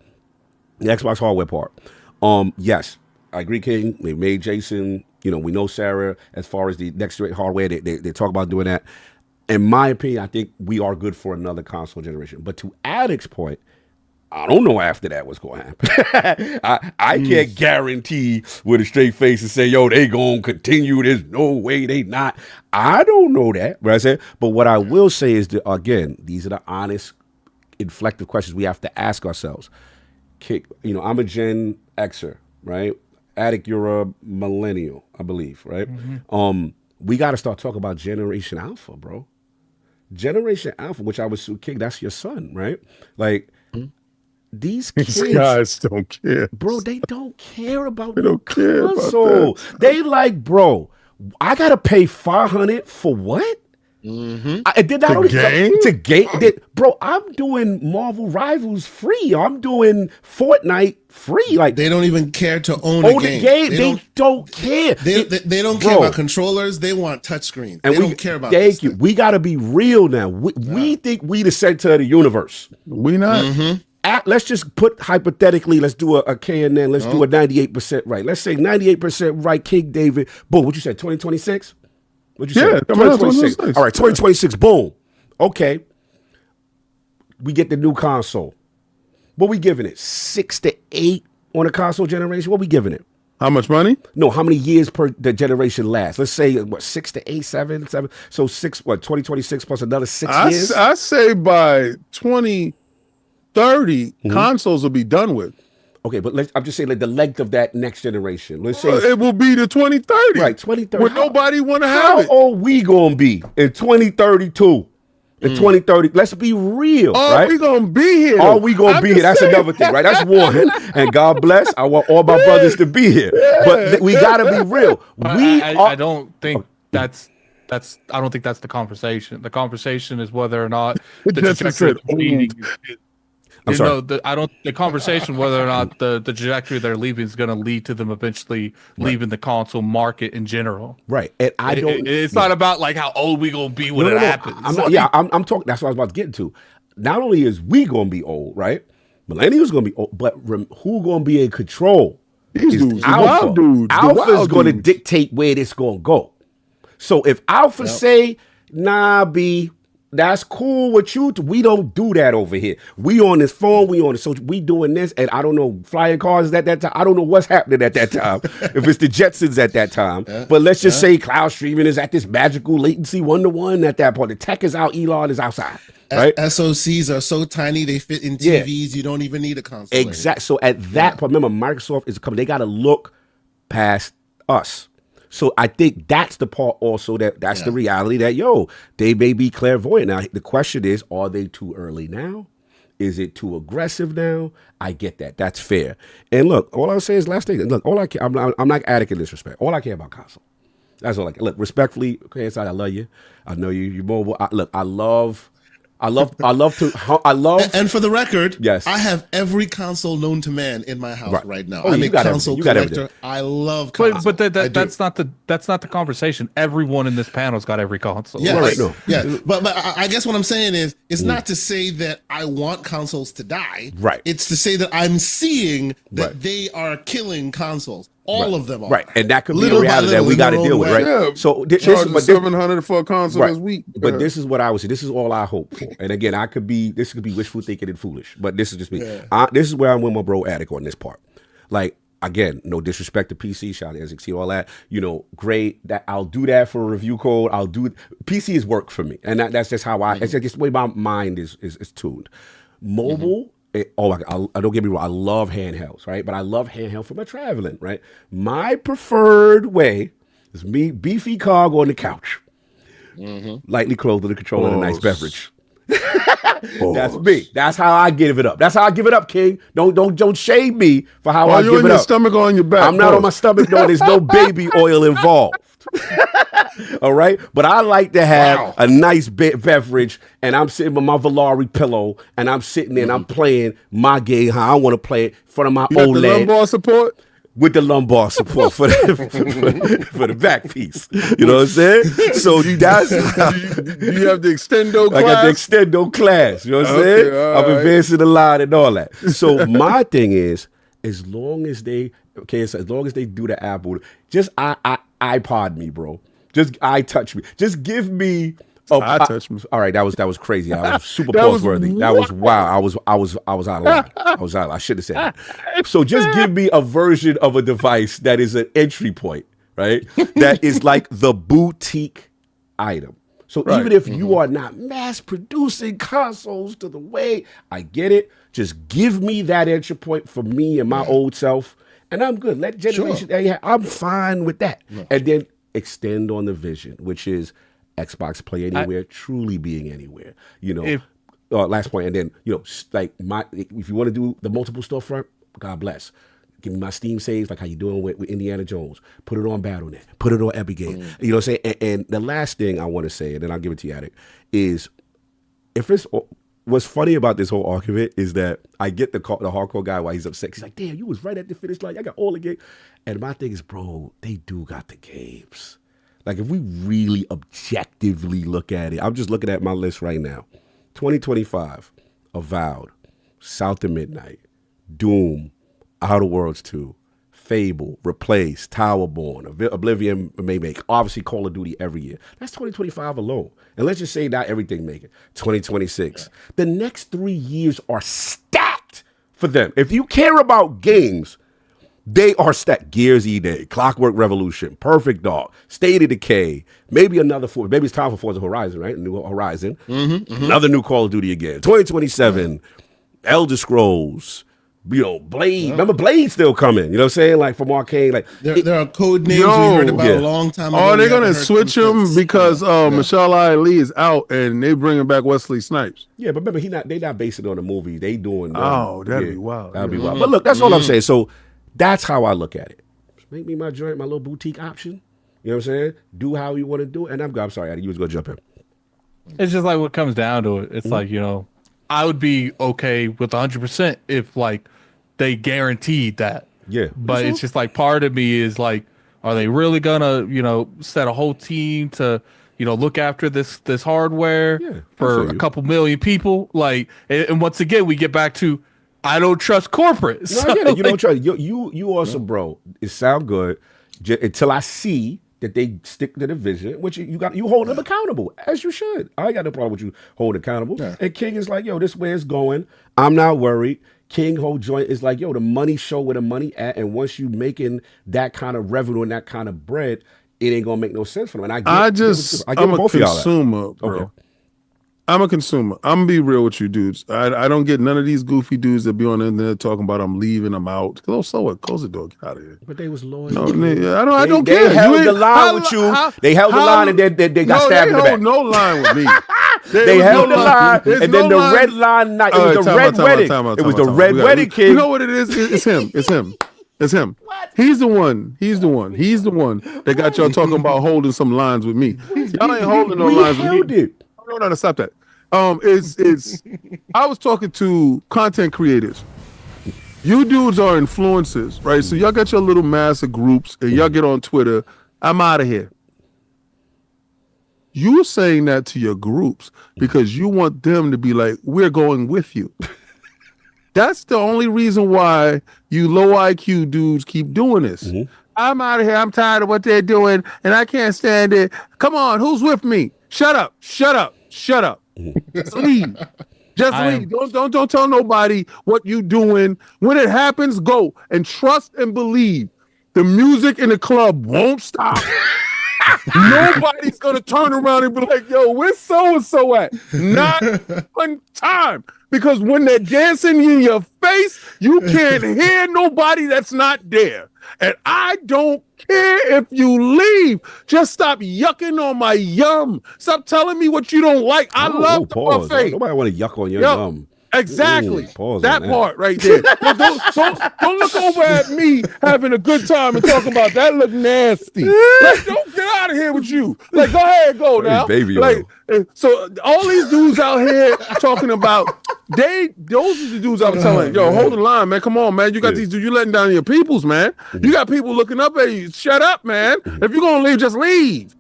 The Xbox hardware part. Yes, I agree, King. They made Jason. We know Sarah, as far as the next generation hardware, they talk about doing that. In my opinion, I think we are good for another console generation. But to Addict's point, I don't know after that what's going to happen. I can't guarantee with a straight face and say, yo, they going to continue. There's no way they not. I don't know that. Right? But what I will say is that, again, these are the honest, inflective questions we have to ask ourselves. I'm a Gen Xer, right? Addict, you're a millennial, I believe, right? We got to start talking about Generation Alpha, bro. Generation Alpha, which I was King, that's your son, right? Like, these kids, guys don't care, bro. They don't care about the console. They like, bro, I gotta pay $500 for what? To game, bro. I'm doing Marvel Rivals free. I'm doing Fortnite free. Like they don't even care to own a game. They don't care. They don't care about controllers. They want touchscreens. And they don't care about. Thank you. We got to be real now. We think we the center of the universe. We not. Let's just put hypothetically. Let's do a KNN. Let's do a 98% right. Let's say 98% right. King David. Boom. What you said? 2026. What'd you say? 2026. All right, 2026. Boom. Okay. We get the new console. What we giving it? 6 to 8 on a console generation? What we giving it? How much money? No, how many years per the generation lasts? Let's say, 6 to 8, 7. So 2026 plus another 6 years? I say by 2030, consoles will be done with. Okay, but I'm just saying like the length of that next generation. Let's say it will be the 2030. Right, 2030. Where nobody want to have it. How old we gonna be in 2032? In 2030, let's be real. Right? We gonna be here? Are we gonna be here? That's another thing, right? That's one. And God bless. I want all my brothers to be here. But we gotta be real. I don't think that's I don't think that's the conversation. The conversation is whether or not the trajectory of the meeting the conversation whether or not the trajectory they're leaving is going to lead to them eventually leaving the console market in general. Right. And it's not about like how old we going to be when it happens. I'm talking, that's what I was about to get into. Not only is we going to be old, right? Millennials going to be old, but who going to be in control? These dudes, Alpha. Alpha is going to dudes. dictate where this going to go. So if Alpha say, nah, B, that's cool with you. We don't do that over here. We on this phone. We on the social. We doing this, and I don't know flying cars at that time. I don't know what's happening at that time. If it's the Jetsons at that time, but let's just say cloud streaming is at this magical latency 1-to-1 at that point. The tech is out. Elon is outside. Right? SoCs are so tiny they fit in TVs. You don't even need a console. Exactly. So at that point, remember Microsoft is coming. They got to look past us. So I think that's the part also that's the reality that, they may be clairvoyant. Now, the question is, are they too early now? Is it too aggressive now? I get that. That's fair. And look, all I'll say is last thing. Look, I'm not addict in this respect. All I care about console. That's all I care. Look, respectfully, okay, inside, I love you. I know you're mobile. I love And for the record, yes, I have every console known to man in my house right now. I'm a console collector. I love consoles. But that's not the conversation. Everyone in this panel's got every console. Yes. But I guess what I'm saying is, it's not to say that I want consoles to die. Right. It's to say that I'm seeing that they are killing consoles. All of them are. Right, and that could be Little a by reality that little we in got to their deal own with, way. right? Yeah, So this, charging but this, $700 for a console this week. but this is what I would say. This is all I hope for. And again, this could be wishful thinking and foolish, but this is just me. Yeah. This is where I'm with my bro Attic on this part. Like, again, no disrespect to PC, shout out to NXT, all that. You know, great. That I'll do that for a review code. I'll do PC is work for me, and that's just how it's just the way my mind is tuned. Mobile. I don't get me wrong. I love handhelds, right? But I love handheld for my traveling, right? My preferred way is me beefy cog on the couch, lightly clothed with a controller and a nice beverage. That's me. That's how I give it up. That's how I give it up, King. Don't shame me for how I give it up. Are you on your stomach or on your back? I'm not on my stomach, though. There's no baby oil involved. All right, but I like to have a nice beverage, and I'm sitting with my Valari pillow, and I'm sitting there and I'm playing my game how I want to play it in front of my You got OLED. the lumbar support? With the lumbar support for the back piece. You know what I'm saying? So that's Do you have the extendo class? I got the extendo class. You know what I'm saying? I'm advancing the line and all that. So my thing is, as long as they do the Apple, just iPod me, bro. Just touch me. Just give me touch me. All right, that was crazy. I was super pause worthy. That was wow. I was out of line. I should have said that. So just give me a version of a device that is an entry point, right? That is like the boutique item. So even if you are not mass producing consoles to the way I get it, just give me that entry point for me and my old self, and I'm good. Let generation A, I'm fine with that. And then extend on the vision, which is Xbox Play Anywhere, truly being anywhere. You know, last point, and then like if you want to do the multiple storefront, God bless. Give me my Steam saves, like how you doing with Indiana Jones. Put it on Battle.net. Put it on Epic Game. You know what I'm saying? And the last thing I want to say, and then I'll give it to you, Attic, is what's funny about this whole argument is that I get the hardcore guy while he's upset. He's like, damn, you was right at the finish line. I got all the games. And my thing is, bro, they do got the games. Like, if we really objectively look at it, I'm just looking at my list right now. 2025, Avowed, South of Midnight, Doom, Outer Worlds 2, Fable, Replace, Towerborn, Oblivion may make. Obviously, Call of Duty every year. That's 2025 alone. And let's just say not everything make it. 2026. The next 3 years are stacked for them. If you care about games, they are stacked. Gears E-Day, Clockwork Revolution, Perfect Dark, State of Decay, maybe another maybe it's time for Forza Horizon, right? New Horizon. Another new Call of Duty again. 2027, Elder Scrolls, Blade. Remember Blade still coming, you know what I'm saying? Like from Arcane. Like there are code names we heard about a long time ago. Oh, they're gonna switch them because Michelle Ali is out and they bringing back Wesley Snipes. Yeah, but remember they not basing it on the movie. They doing that'd be wild. That'd be wild. But look, that's all I'm saying. So that's how I look at it. Just make me my joint, my little boutique option. You know what I'm saying? Do how you want to do it. And I'm sorry, Addy, you was gonna jump in. It's just like what comes down to it. It's like, I would be okay with 100% if like they guaranteed that. Yeah. But it's just like part of me is like, are they really gonna, set a whole team to, look after this hardware for a couple million people? Like, and once again, we get back to I don't trust corporate. No, So, I get it. You don't trust you also, bro. It sound good until I see that they stick to the vision, which you hold them accountable, as you should. I ain't got no problem with you holding accountable. Yeah. And King is like, this way it's going. I'm not worried. King whole joint is like, the money show where the money at, and once you making that kind of revenue and that kind of bread, it ain't gonna make no sense for them. And I'm a consumer, bro. Okay. I'm a consumer. I'm gonna be real with you dudes. I don't get none of these goofy dudes that be on the internet talking about I'm leaving, I'm out. So what? Close the door, get out of here. But they was loyal. No, I don't care. They held the line with you. They held the line and then they got stabbed in the back. No line with me. They held the line, and then the red line night. It was the red wedding. It was the red wedding, King. You know what it is? It's him. It's him. It's him. What? He's the one that got y'all talking about holding some lines with me. Y'all ain't holding no lines with me. No, stop that. It's I was talking to content creators. You dudes are influencers, right? So y'all got your little mass of groups and y'all get on Twitter. I'm out of here. You're saying that to your groups because you want them to be like, we're going with you. That's the only reason why you low IQ dudes keep doing this. Mm-hmm. I'm out of here. I'm tired of what they're doing, and I can't stand it. Come on, who's with me? Shut up. Shut up. Shut up. Just leave. Just leave. Don't tell nobody what you doing. When it happens, go and trust and believe. The music in the club won't stop. Nobody's gonna turn around and be like, yo, where's so-and-so at? Not one time. Because when they're dancing in your face, you can't hear nobody that's not there. And I don't care if you leave. Just stop yucking on my yum. Stop telling me what you don't like. I love the buffet. Nobody want to yuck on your yum. Exactly. That part right there. Don't look over at me having a good time and talking about that look nasty. Like, don't get out of here with you. Like, go ahead, go now. Baby, like, so all these dudes out here talking about those are the dudes I was telling. Yo, hold the line, man. Come on, man. You got these dudes. You letting down your peoples, man. You got people looking up at you. Shut up, man. If you're gonna leave, just leave.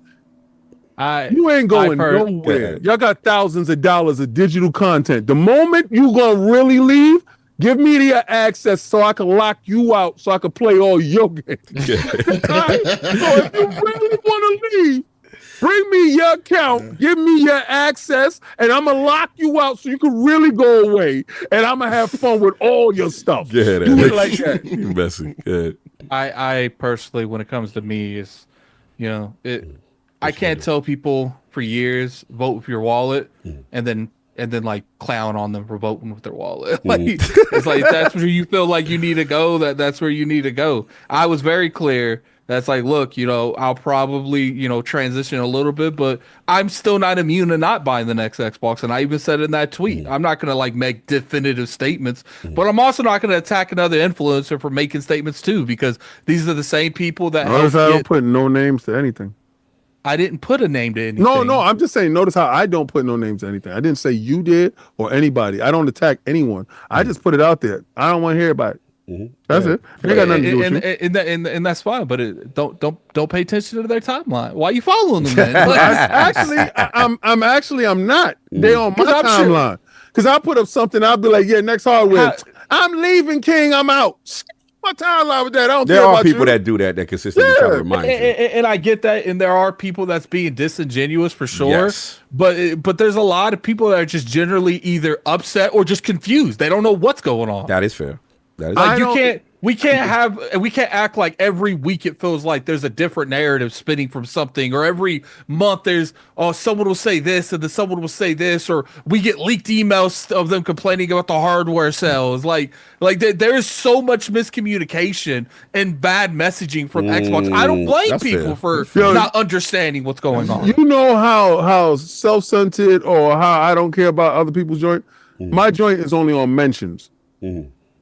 You ain't going nowhere. Y'all got thousands of dollars of digital content. The moment you gonna really leave, give me the access so I can lock you out so I can play all your games. Okay? So if you really want to leave, bring me your account, give me your access, and I'm gonna lock you out so you can really go away, and I'm gonna have fun with all your stuff. Do it like that. You messy. Good. I personally, when it comes to me, is I can't tell people for years vote with your wallet, and then like clown on them for voting with their wallet. Like it's like that's where you feel like you need to go. That's where you need to go. I was very clear. That's like, look, I'll probably, transition a little bit, but I'm still not immune to not buying the next Xbox. And I even said in that tweet, I'm not going to like make definitive statements, but I'm also not going to attack another influencer for making statements too, because these are the same people that Notice I don't put no names to anything. I didn't put a name to anything. No, I'm just saying, notice how I don't put no names to anything. I didn't say you did or anybody. I don't attack anyone. I just put it out there. I don't want to hear about it. That's it. Ain't got nothing to do with you. And that's fine, but don't pay attention to their timeline. Why are you following them then? I'm not. They on my timeline. Because I put up something, I'll be like, yeah, next hardware. I'm leaving, King. I'm out. My timeline with that. I don't care about people that do that consistently try to remind you. And I get that, and there are people that's being disingenuous for sure. Yes. But there's a lot of people that are just generally either upset or just confused. They don't know what's going on. That is fair. That is like we can't act like every week it feels like there's a different narrative spinning from something, or every month there's someone will say this and then someone will say this, or we get leaked emails of them complaining about the hardware sales. Like there is so much miscommunication and bad messaging from Xbox. I don't blame people for not understanding what's going on. You know how self-centered or how I don't care about other people's joint? My joint is only on mentions.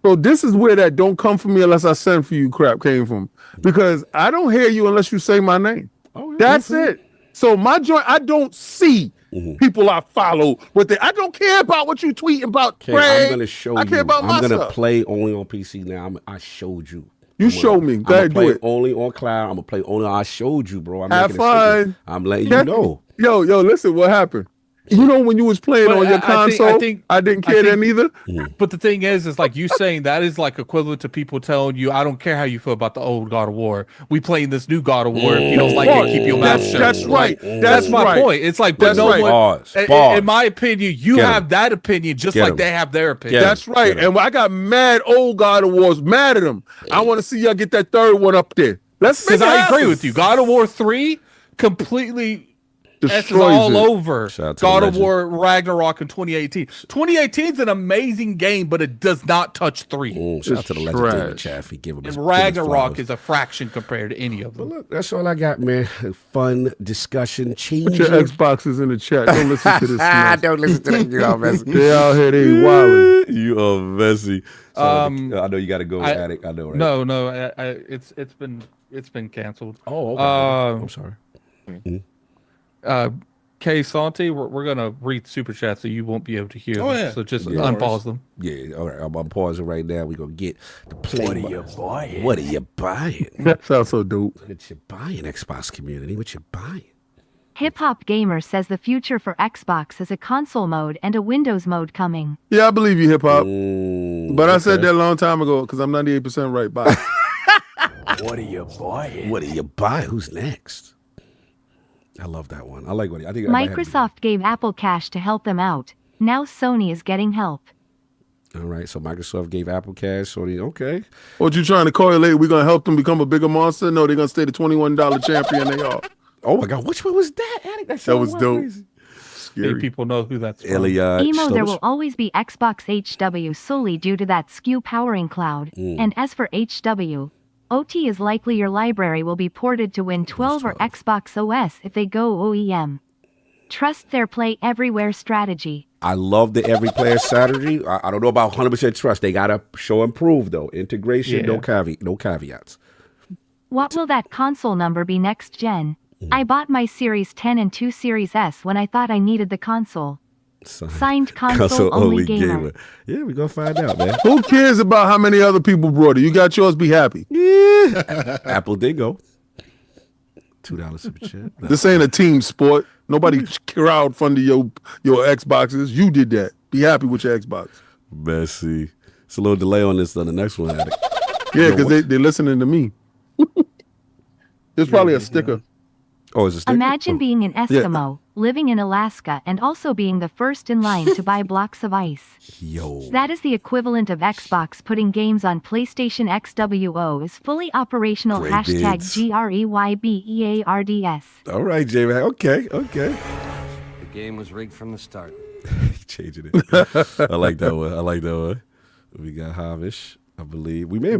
So this is where that don't come for me unless I send for you crap came from. Because I don't hear you unless you say my name. That's it. So my joint, I don't see people I follow. I don't care about what you tweet about. Craig, I'm going to show you. I care about I'm going to play only on PC now. I showed you. You showed me. Go ahead, do it. Only on cloud. I'm going to play only. I showed you, bro. Have fun. I'm letting you know. Yo, listen, what happened? When you was playing on your console, I didn't care then either. But the thing is like you saying that is like equivalent to people telling you, I don't care how you feel about the old God of War. We playing this new God of War. If you don't like it, keep your mouth shut. That's right. That's my point. It's like, but no one. In my opinion, you have that opinion just like they have their opinion. That's right. And I got mad old God of Wars, mad at them. I want to see y'all get that third one up there. Because I agree with you. God of War 3 completely. This is all over God of War Ragnarok in 2018. 2018 is an amazing game, but it does not touch 3. Shout out to the legend Chaffee. Give him and Ragnarok is a fraction compared to any of them. Well, look, that's all I got, man. Fun discussion. Changing. Put your Xboxes in the chat. Don't listen to this. Don't listen to that. You all messy. They out here, they wilding. You are messy. So, I know you got to go, Attic. I know, right? No. It's been canceled. Oh, okay. I'm sorry. K Santi, we're gonna read super chat so you won't be able to hear them. Yeah. So just unpause them. Yeah, all right. I'm pausing right now. We're gonna get the play. What are you buying? What are you buying? That sounds so dope. What you buying, Xbox community? What you buying? Hip Hop Gamer says the future for Xbox is a console mode and a Windows mode coming. Yeah, I believe you, Hip Hop. But I said that a long time ago because I'm 98% right. Bye. What are you buying? What do you buy? Who's next? I love that one. I like what I think. Microsoft gave Apple cash to help them out. Now Sony is getting help. All right, so Microsoft gave Apple cash. Sony, okay. What you trying to correlate? We're gonna help them become a bigger monster? No, they're gonna stay the $21 champion they are. Oh my God, which one was that? That was dope. Scary. People know who that's from. Emo, there will always be Xbox HW solely due to that SKU powering cloud. And as for HW, OT is likely your library will be ported to Win 12 or Xbox OS if they go OEM. Trust their play everywhere strategy. I love the every player strategy. I don't know about 100% trust. They gotta show and prove though. Integration, no caveats. What will that console number be next gen? I bought my Series 10 and 2 Series S when I thought I needed the console. Signed console only gamer. Yeah, we're gonna find out, man. Who cares about how many other people brought it? You got yours, be happy. Yeah. Apple Dingo. $2 super chat. This ain't a team sport. Nobody crowdfunded your Xboxes. You did that. Be happy with your Xbox. Bessie. It's a little delay on this on the next one. Yeah, because they're listening to me. It's probably a sticker. Oh, is it a sticker? Imagine being an Eskimo, living in Alaska, and also being the first in line to buy blocks of ice. Yo. That is the equivalent of Xbox putting games on PlayStation. XWO is fully operational. Great Hashtag bids. GREYBEARDS. All right, J-Man. Okay. The game was rigged from the start. Changing it. I like that one. We got Hamish, I believe. We may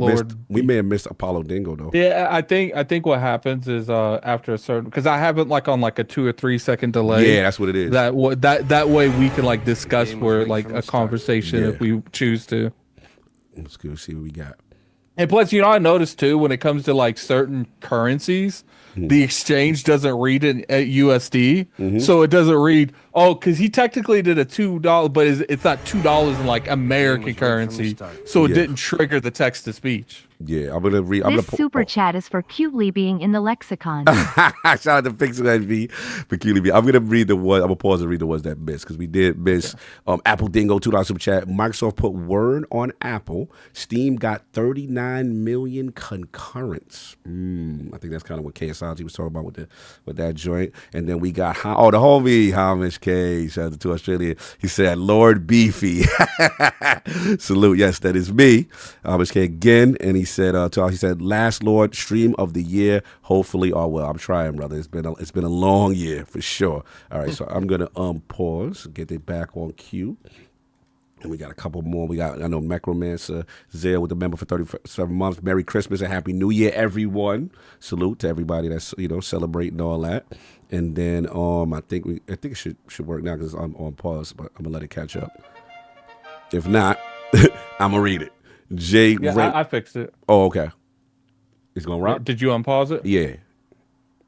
have missed Apollo Dingo though. Yeah, I think what happens is after a certain, because I have it like on like a 2 or 3 second delay. Yeah, that's what it is. That way we can like discuss where like a conversation if we choose to. Let's go see what we got. And plus, I noticed too, when it comes to like certain currencies, the exchange doesn't read it at USD. So it doesn't read, because he technically did a $2, but it's not $2 in like American currency. So it didn't trigger the text to speech. Yeah, I'm gonna read. This super chat is for cutely being in the lexicon. Shout out to Pixel SV for cutely being. I'm gonna read the one. I'm gonna pause and read the ones that missed because we did miss. Apple Dingo $2 super chat. Microsoft put word on Apple. Steam got 39 million concurrents. I think that's kind of what KSI was talking about with that joint. And then we got the homie Hamish K. Shout out to Australia. He said Lord Beefy. Salute. Yes, that is me. Hamish K again, and he said, last Lord stream of the year. Hopefully, well, I'm trying, brother. It's been a long year for sure. All right, so I'm gonna pause, get it back on cue, and we got a couple more. I know Necromancer Zale with the member for 37 months. Merry Christmas and Happy New Year, everyone. Salute to everybody that's celebrating all that. And then I think it should work now because I'm on pause, but I'm gonna let it catch up. If not, I'm gonna read it. I fixed it. Oh, okay. It's gonna rock. Did you unpause it? Yeah.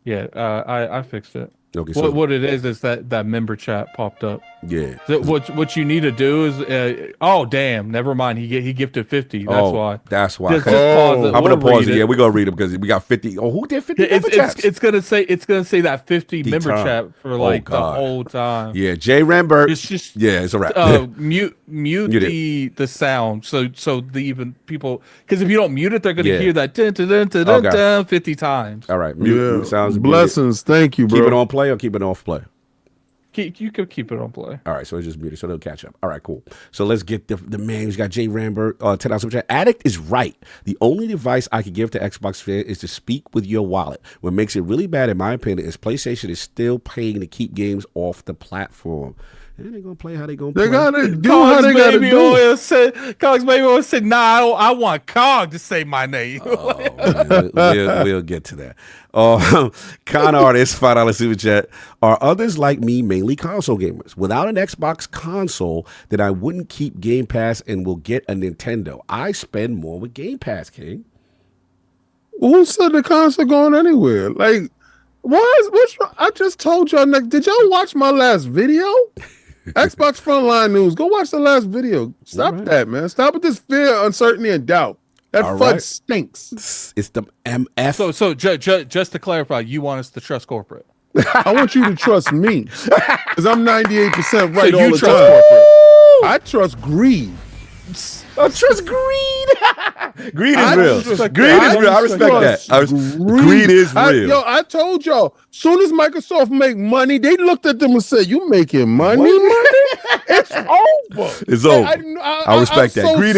Yeah, I fixed it. Okay. So what it is that member chat popped up. Yeah. What you need to do is damn, never mind. He gifted 50. That's why. Just pause it. I'm gonna pause it. Yeah, we're gonna read them because we got 50. Oh, who did 50? It's gonna say that 50 member chat for the whole time. Yeah, Jay Rambert. It's just it's a wrap. Mute the sound so the even people, because if you don't mute it, they're gonna hear that dun, dun, dun, dun, dun, dun, 50 times. All right, mute sounds blessings. Thank you, bro. Keep it on play or keep it off play? You could keep it on play. All right, so it's just muted, so they'll catch up. All right, cool. So let's get the man who's got Jay Rambert, 10,000 super chat. Addict is right. The only advice I could give to Xbox fans is to speak with your wallet. What makes it really bad, in my opinion, is PlayStation is still paying to keep games off the platform. And they're gonna play how they gonna play. They gotta do how they gotta do. Cogs baby always said, "Nah, I want Cog to say my name." We'll get to that. Con artist, $5 super chat. Are others like me mainly console gamers? Without an Xbox console, then I wouldn't keep Game Pass and will get a Nintendo. I spend more with Game Pass, King. Who said the console going anywhere? Like, what's wrong? I just told y'all. Did y'all watch my last video? Xbox Frontline News. Go watch the last video. Stop that, man. Stop with this fear, uncertainty, and doubt. That FUD stinks. It's the MF. So just to clarify, you want us to trust corporate? I want you to trust me because I'm 98% right so all you the trust time. Corporate. I trust greed. I trust greed. Greed is real. respect Greed that. is real. I respect that. Greed is real. I told y'all, soon as Microsoft make money, they looked at them and said, "You making money? It's over. It's over. I respect that. Greed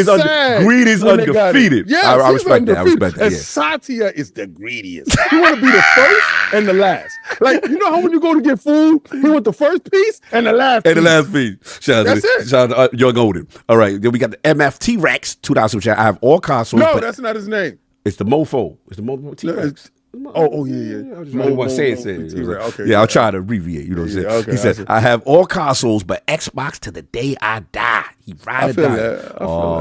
is undefeated. Yeah, I respect that. I respect that. And Satya is the greediest. He want to be the first and the last. Like, you know how when you go to get food, he want the first piece and the last piece. And the last piece. Shout out to Young Golden. All right. Then we got the MFT Rex, $2 super chat. I have all consoles. No, that's not his name. It's the Mofo. It's the Mofo T-Rex. Oh, yeah. I just want to say it. Okay, yeah, I'll try to abbreviate. You know what I'm saying? Okay, he says, I have all consoles, but Xbox to the day I die. He ride or die.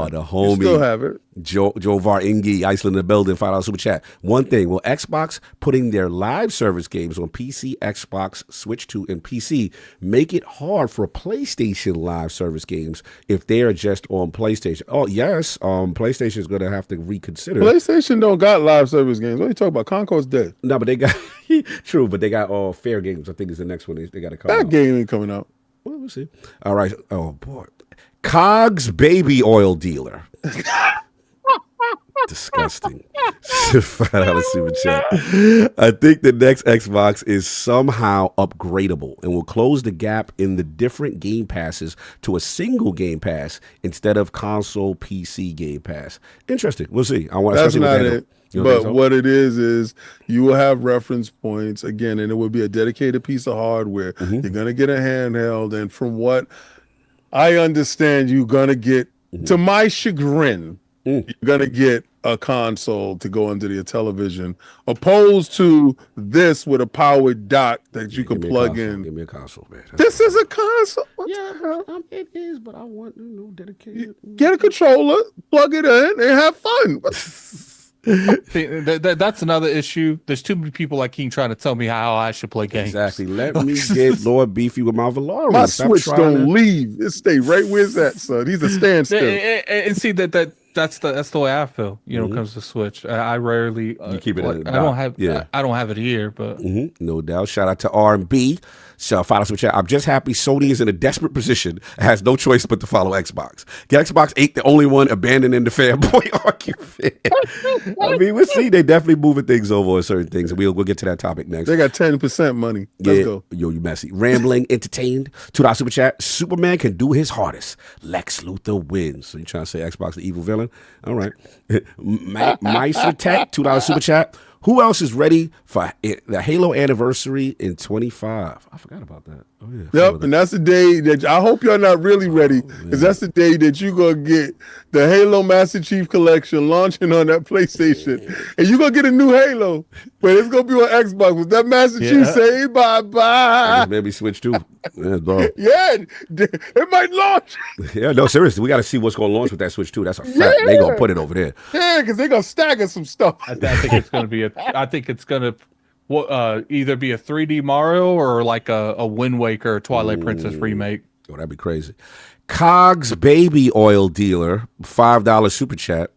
The homie. You still have it. Joe Ingi, Iceland in the building, $5 super chat. One thing, will Xbox putting their live service games on PC, Xbox, Switch 2, and PC make it hard for PlayStation live service games if they are just on PlayStation? Oh, yes. PlayStation is going to have to reconsider. PlayStation don't got live service games. What are you talking about? Concourse dead. No, but they got, true, but they got all fair games. I think is the next one. They got to come out. That game ain't coming out. Well, we'll see. All right. Oh, boy. Cogs baby oil dealer. Disgusting. $5 super chat. I think the next Xbox is somehow upgradable and will close the gap in the different game passes to a single game pass instead of console PC game pass. Interesting. We'll see. That's not it. But what it is you will have reference points again, and it will be a dedicated piece of hardware. You're gonna get a handheld, and from what I understand, you're gonna get, to my chagrin, you're gonna get a console to go into your television, opposed to this with a powered dock that you can plug in. Give me a console, man. This is a console. What the hell? It is, but I want dedicated. Get a controller, plug it in, and have fun. See, that's another issue. There's too many people like King trying to tell me how I should play games. Exactly. Let me get Lord Beefy with my Valorant. My Switch don't leave. It stay right where it's at, son. He's a standstill. And see that's the way I feel. You know, when it comes to Switch. I rarely you keep it. I don't have it here, but no doubt. Shout out to R&B. So follow us. I'm just happy Sony is in a desperate position and has no choice but to follow Xbox. Xbox ain't the only one abandoning the fanboy argument. I mean, we'll see. They definitely moving things over on certain things, and we'll get to that topic next. They got 10% money. Let's go. Yo, you messy. Rambling, entertained. $2 super chat. Superman can do his hardest. Lex Luthor wins. So you trying to say Xbox the evil villain? All right. Meister Tech, $2 super chat. Who else is ready for the Halo anniversary in 25? I forgot about that. Oh, yeah. Yep, and that's the day that I hope y'all not really ready, because that's the day that you're going to get the Halo Master Chief Collection launching on that PlayStation. And you're going to get a new Halo, but it's going to be on Xbox. With that Master Chief say bye-bye. Maybe Switch too. It might launch. Yeah, no, seriously. We got to see what's going to launch with that Switch too. That's a fact. They going to put it over there. Yeah, because they're going to stagger some stuff. I think it's going to be I think it's going to either be a 3D Mario or like a Wind Waker Twilight Princess remake. Oh, that'd be crazy. Cogs baby oil dealer, $5 super chat.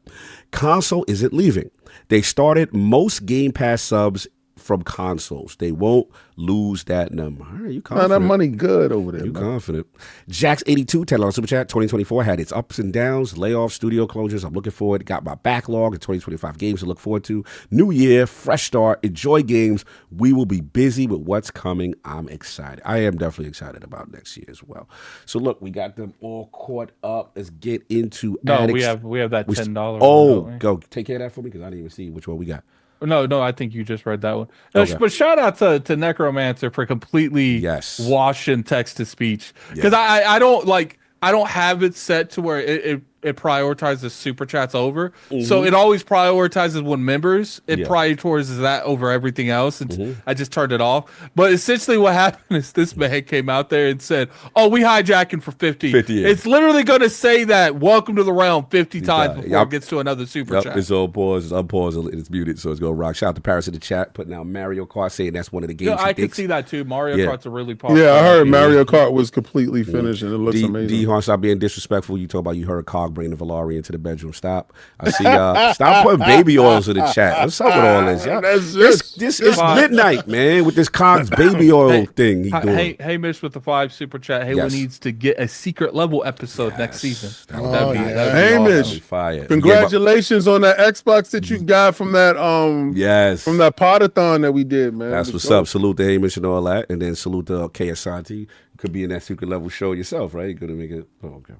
Console isn't leaving. They started most Game Pass subs from consoles. They won't lose that number. All right, you confident? That money good over there. You confident? Jax82, $10 super chat. 2024 had its ups and downs, layoffs, studio closures. I'm looking forward. Got my backlog of 2025 games to look forward to. New year, fresh start. Enjoy games. We will be busy with what's coming. I'm excited. I am definitely excited about next year as well. So look, we got them all caught up. Let's get into addicts. We have that $10. Go take care of that for me, because I didn't even see which one we got. No, I think you just read that one. Okay. But shout out to Necromancer for completely washing text to speech, because I don't have it set to where it prioritizes super chats over. So it always prioritizes when members. It prioritizes that over everything else. And I just turned it off. But essentially what happened is this man came out there and said, "Oh, we hijacking for 50. It's literally going to say that welcome to the realm 50 times before it gets to another super chat. It's all pause, it's unpause, and it's muted, so it's going to rock. Shout out to Paris in the chat, putting out Mario Kart, saying that's one of the games. I can see that too. Mario Kart's a really popular. Yeah, I heard Mario Kart was completely finished, and it looks amazing. D-Horn, stop being disrespectful. You talk about you heard COG bring the Valari into the bedroom. Stop. I see y'all. Stop putting baby oils in the chat. What's up with all this? Y'all? This is midnight, man, with this Cogs baby oil thing he doing. Hey, Mish with the 5 super chat. Halo needs to get a secret level episode next season. That'd be Hamish, fire. congratulations on that Xbox that you got from that from that podathon that we did, man. That's what's up. Salute to Hamish and all that, and then salute to K Asante. You could be in that secret level show yourself, right? You could make it. Oh, okay.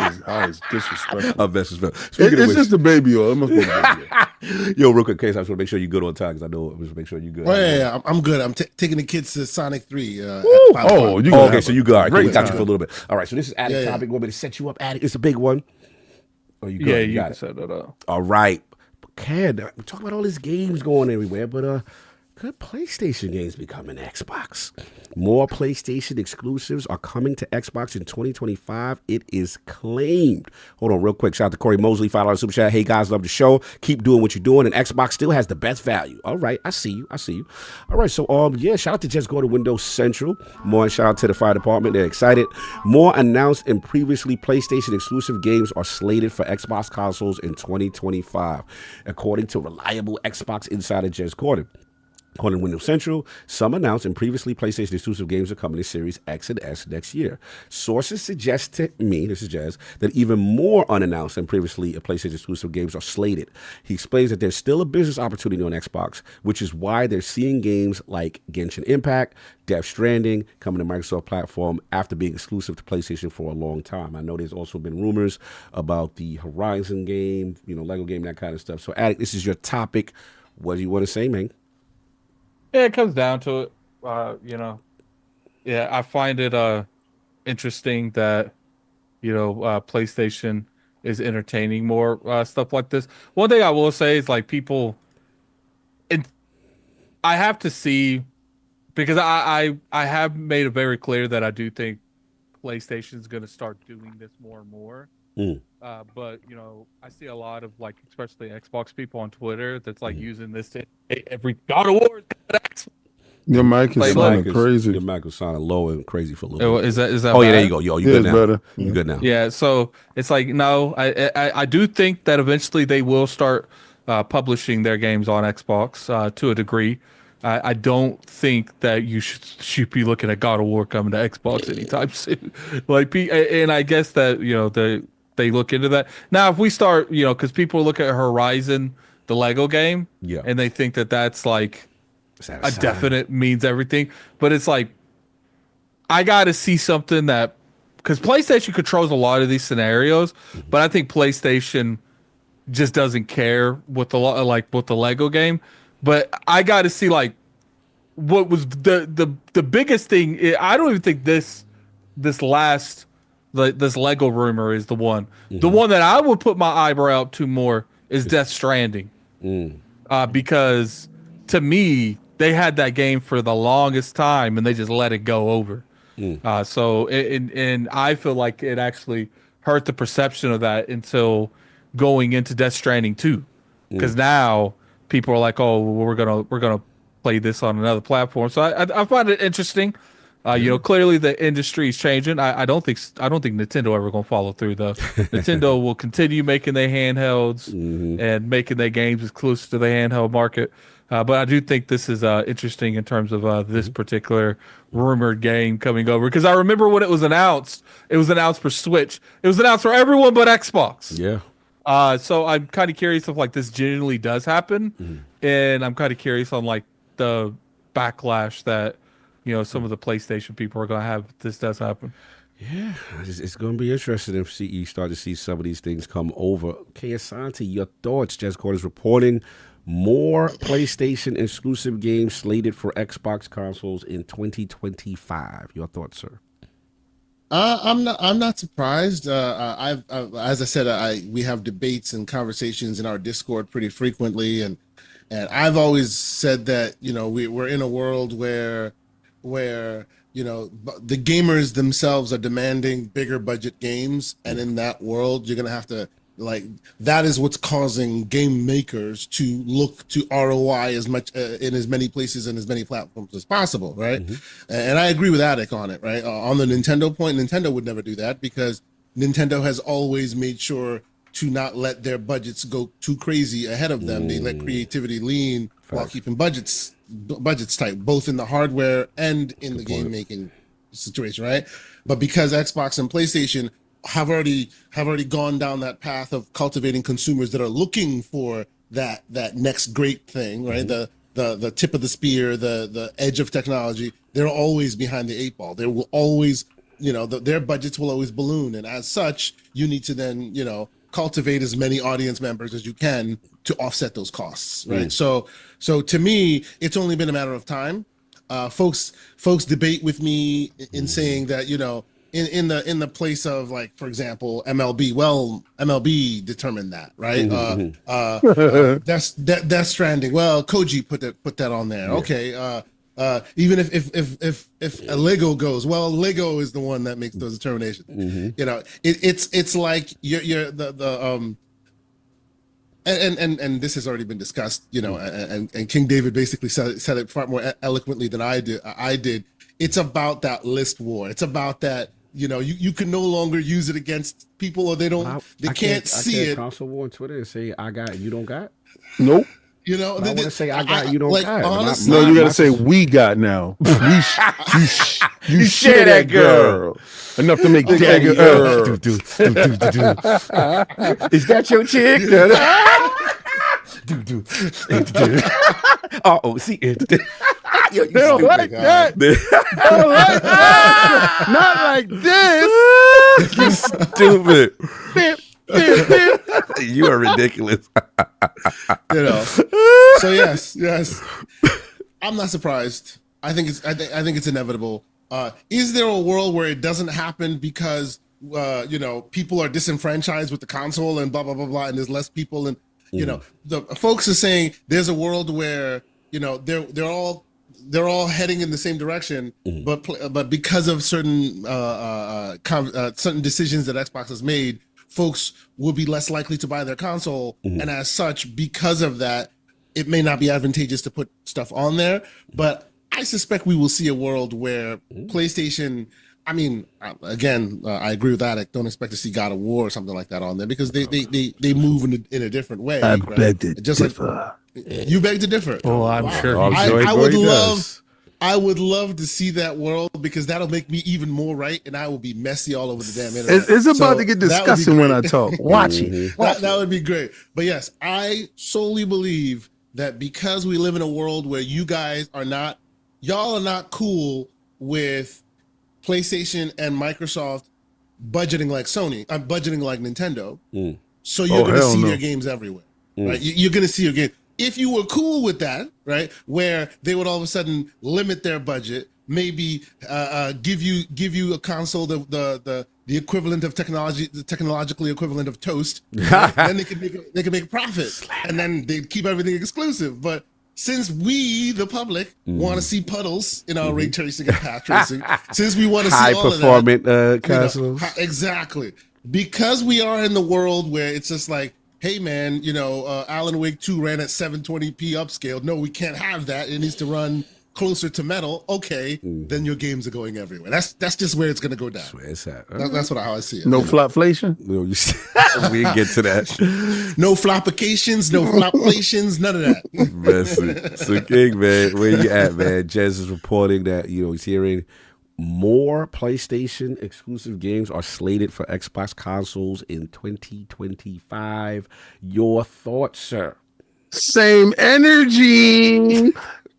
It's disrespectful. It's just a baby oil. It must be a baby oil. Yo, real quick, Case, I just want to make sure you're good on time because I know I just make sure you're good. Yeah, I'm good. I'm taking the kids to Sonic 3. Okay, so you got it. Cool. We got you for a little bit. All right, so this is Addict topic. Want me to set you up, Addict? It's a big one. Oh, you good? Yeah, you can set that up. All right. We're talking about all these games going everywhere, but could PlayStation games be coming to Xbox? More PlayStation exclusives are coming to Xbox in 2025. It is claimed. Hold on real quick. Shout out to Corey Mosley, $5 super chat. Hey, guys, love the show. Keep doing what you're doing, and Xbox still has the best value. All right, I see you. All right, so, shout out to Just Go to Windows Central. More, shout out to the fire department. They're excited. More announced and previously PlayStation exclusive games are slated for Xbox consoles in 2025, according to reliable Xbox insider Jez Corden. According to Windows Central, some announced and previously PlayStation exclusive games are coming to Series X and S next year. Sources suggest to me, this is Jazz, that even more unannounced and previously PlayStation exclusive games are slated. He explains that there's still a business opportunity on Xbox, which is why they're seeing games like Genshin Impact, Death Stranding coming to Microsoft platform after being exclusive to PlayStation for a long time. I know there's also been rumors about the Horizon game, Lego game, that kind of stuff. So, Addict, this is your topic. What do you want to say, man? Yeah, it comes down to it. I find it interesting that PlayStation is entertaining more stuff like this. One thing I will say is like people, and I have to see, because I have made it very clear that I do think PlayStation is going to start doing this more and more. But I see a lot of especially Xbox people on Twitter that's using this to every God of War. Your mic is sounding crazy. Your mic was sounding low and crazy for a little bit. Is that? Oh yeah, bad? there you go. Yo, you good now? Better. You good now? Yeah. So it's no. I do think that eventually they will start publishing their games on Xbox to a degree. I don't think that you should be looking at God of War coming to Xbox anytime soon. And I guess that they look into that. Now, if we start, because people look at Horizon, the Lego game, and they think that that's a definite means everything. But it's I got to see something that, because PlayStation controls a lot of these scenarios, but I think PlayStation just doesn't care with the Lego game. But I got to see what was the biggest thing. I don't even think this last. This Lego rumor is the one. Mm-hmm. The one that I would put my eyebrow up to more is Death Stranding. Because to me, they had that game for the longest time and they just let it go over. So I feel like it actually hurt the perception of that until going into Death Stranding 2. Because now people are like, oh, we're gonna play this on another platform. So I find it interesting. Clearly the industry is changing. I don't think Nintendo ever gonna follow through though. Nintendo will continue making their handhelds and making their games exclusive to the handheld market. But I do think this is interesting in terms of this particular rumored game coming over. Because I remember when it was announced for Switch. It was announced for everyone but Xbox. Yeah. So I'm kind of curious if this genuinely does happen, and I'm kind of curious on the backlash that some of the PlayStation people are going to have if this does happen. Yeah, it's going to be interesting if you start to see some of these things come over. K Asante, your thoughts? Jez Corden is reporting more PlayStation exclusive games slated for Xbox consoles in 2025. Your thoughts, sir? I'm not surprised. I've as I said, we have debates and conversations in our Discord pretty frequently, and I've always said that we're in a world where the gamers themselves are demanding bigger budget games, and in that world you're gonna have to that is what's causing game makers to look to ROI as much in as many places and as many platforms as possible, right? And I agree with Attic on it, right? On the Nintendo point, Nintendo would never do that because Nintendo has always made sure to not let their budgets go too crazy ahead of them. They let creativity lean while keeping budgets tight, both in the hardware and in the game making situation, right? But because Xbox and PlayStation have already gone down that path of cultivating consumers that are looking for that next great thing, right? The tip of the spear, the edge of technology, they're always behind the 8 ball. There will always, their budgets will always balloon, and as such, you need to then, cultivate as many audience members as you can to offset those costs, right? So to me, it's only been a matter of time. Folks debate with me in saying that, in the place of, like, for example, MLB. Well, MLB determined that, right? Death Stranding. Well, Koji put that on there. Okay. Even if a Lego goes, well, Lego is the one that makes those determinations. It's like you're the and this has already been discussed, and King David basically said it far more eloquently than I did. It's about that list war. It's about that, you can no longer use it against people, or they can't see it. Console war on Twitter and say I got it, you don't got? Nope. I want to say I got you don't got. Honestly, no, you got to say we got now. You share that girl enough to make daddy. Is that your chick? See it. They don't like that. They don't like that. Not like this. You stupid. You are ridiculous. So yes, I'm not surprised. I think it's inevitable. Is there a world where it doesn't happen because people are disenfranchised with the console and blah blah blah blah, and there's less people, and the folks are saying there's a world where they're all heading in the same direction, but because of certain certain decisions that Xbox has made, folks will be less likely to buy their console, and as such, because of that, it may not be advantageous to put stuff on there. But I suspect we will see a world where PlayStation, I mean, again, I agree with that. I don't expect to see God of War or something like that on there, because they move in a different way. I beg to differ. You beg to differ. Oh, I'm sure. I would love to see that world, because that'll make me even more right, and I will be messy all over the damn internet. It's about to get disgusting when I talk. Watch it. That would be great. But yes, I solely believe that because we live in a world where y'all are not cool with PlayStation and Microsoft budgeting like Sony, budgeting like Nintendo. So you're going to see your games everywhere, right? You're going to see your game. If you were cool with that, right, where they would all of a sudden limit their budget, maybe give you a console, the equivalent of technology, the technologically equivalent of toast, then they could make a profit, and then they'd keep everything exclusive. But since we, the public, want to see puddles in our ray tracing and path tracing, since we want to see high all performant of that, consoles, exactly, because we are in the world where it's just like, hey man, Alan Wake 2 ran at 720p upscale. No, we can't have that. It needs to run closer to metal. Okay, then your games are going everywhere. That's just where it's going to go down. That's where it's at. That's how I see it. No flopflation? No, we didn't get to that. No flopications, no flopflations, none of that. Listen, so King, man, where you at, man? Jez is reporting that he's hearing more PlayStation exclusive games are slated for Xbox consoles in 2025. Your thoughts, sir? Same energy.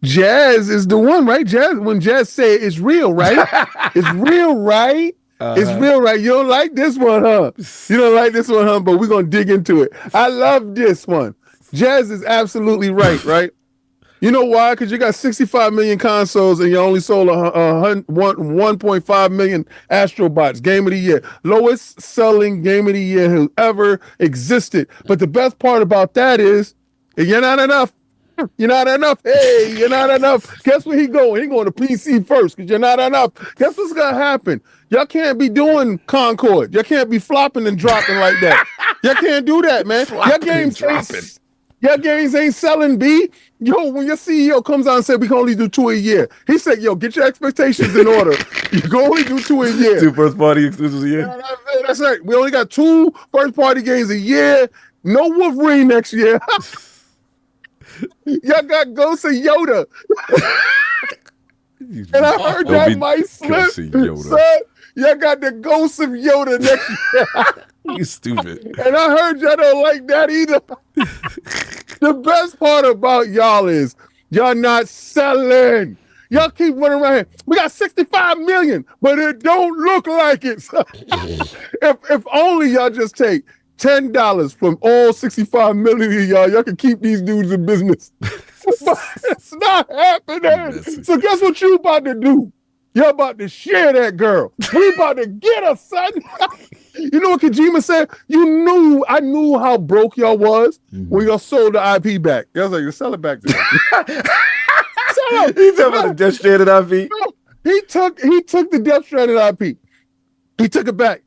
Jazz is the one, right? When Jazz say it's real, right? It's real, right? It's real, right? You don't like this one, huh? You don't like this one, huh? But we're going to dig into it. I love this one. Jazz is absolutely right? You know why? Because you got 65 million consoles and you only sold 1.5 million Astrobots. Game of the year. Lowest selling game of the year who ever existed. But the best part about that is, you're not enough. You're not enough. Hey, you're not enough. Guess where he going? He going to PC first, because you're not enough. Guess what's going to happen? Y'all can't be doing Concord. Y'all can't be flopping and dropping like that. Y'all can't do that, man. Your Your games ain't selling, B. Yo, when your CEO comes out and said we can only do 2 a year, he said, yo, get your expectations in order. You can only do 2 a year. 2 first-party exclusives a year? Yeah, that's right. We only got 2 first-party games a year. No Wolverine next year. Y'all got Ghost of Yoda. And I heard that might slip. Son, y'all got the Ghost of Yoda next year. You stupid. And I heard y'all don't like that either. The best part about y'all is y'all not selling. Y'all keep running around here. We got 65 million, but it don't look like it. if only y'all just take $10 from all 65 million of y'all can keep these dudes in business. But it's not happening. So guess what you about to do? You're about to share that girl. We about to get her, son. You know what Kojima said? I knew how broke y'all was when y'all sold the IP back. Y'all was like, you sell it back to me. He's talking about the Death Stranded IP. He took the Death Stranded IP. He took it back.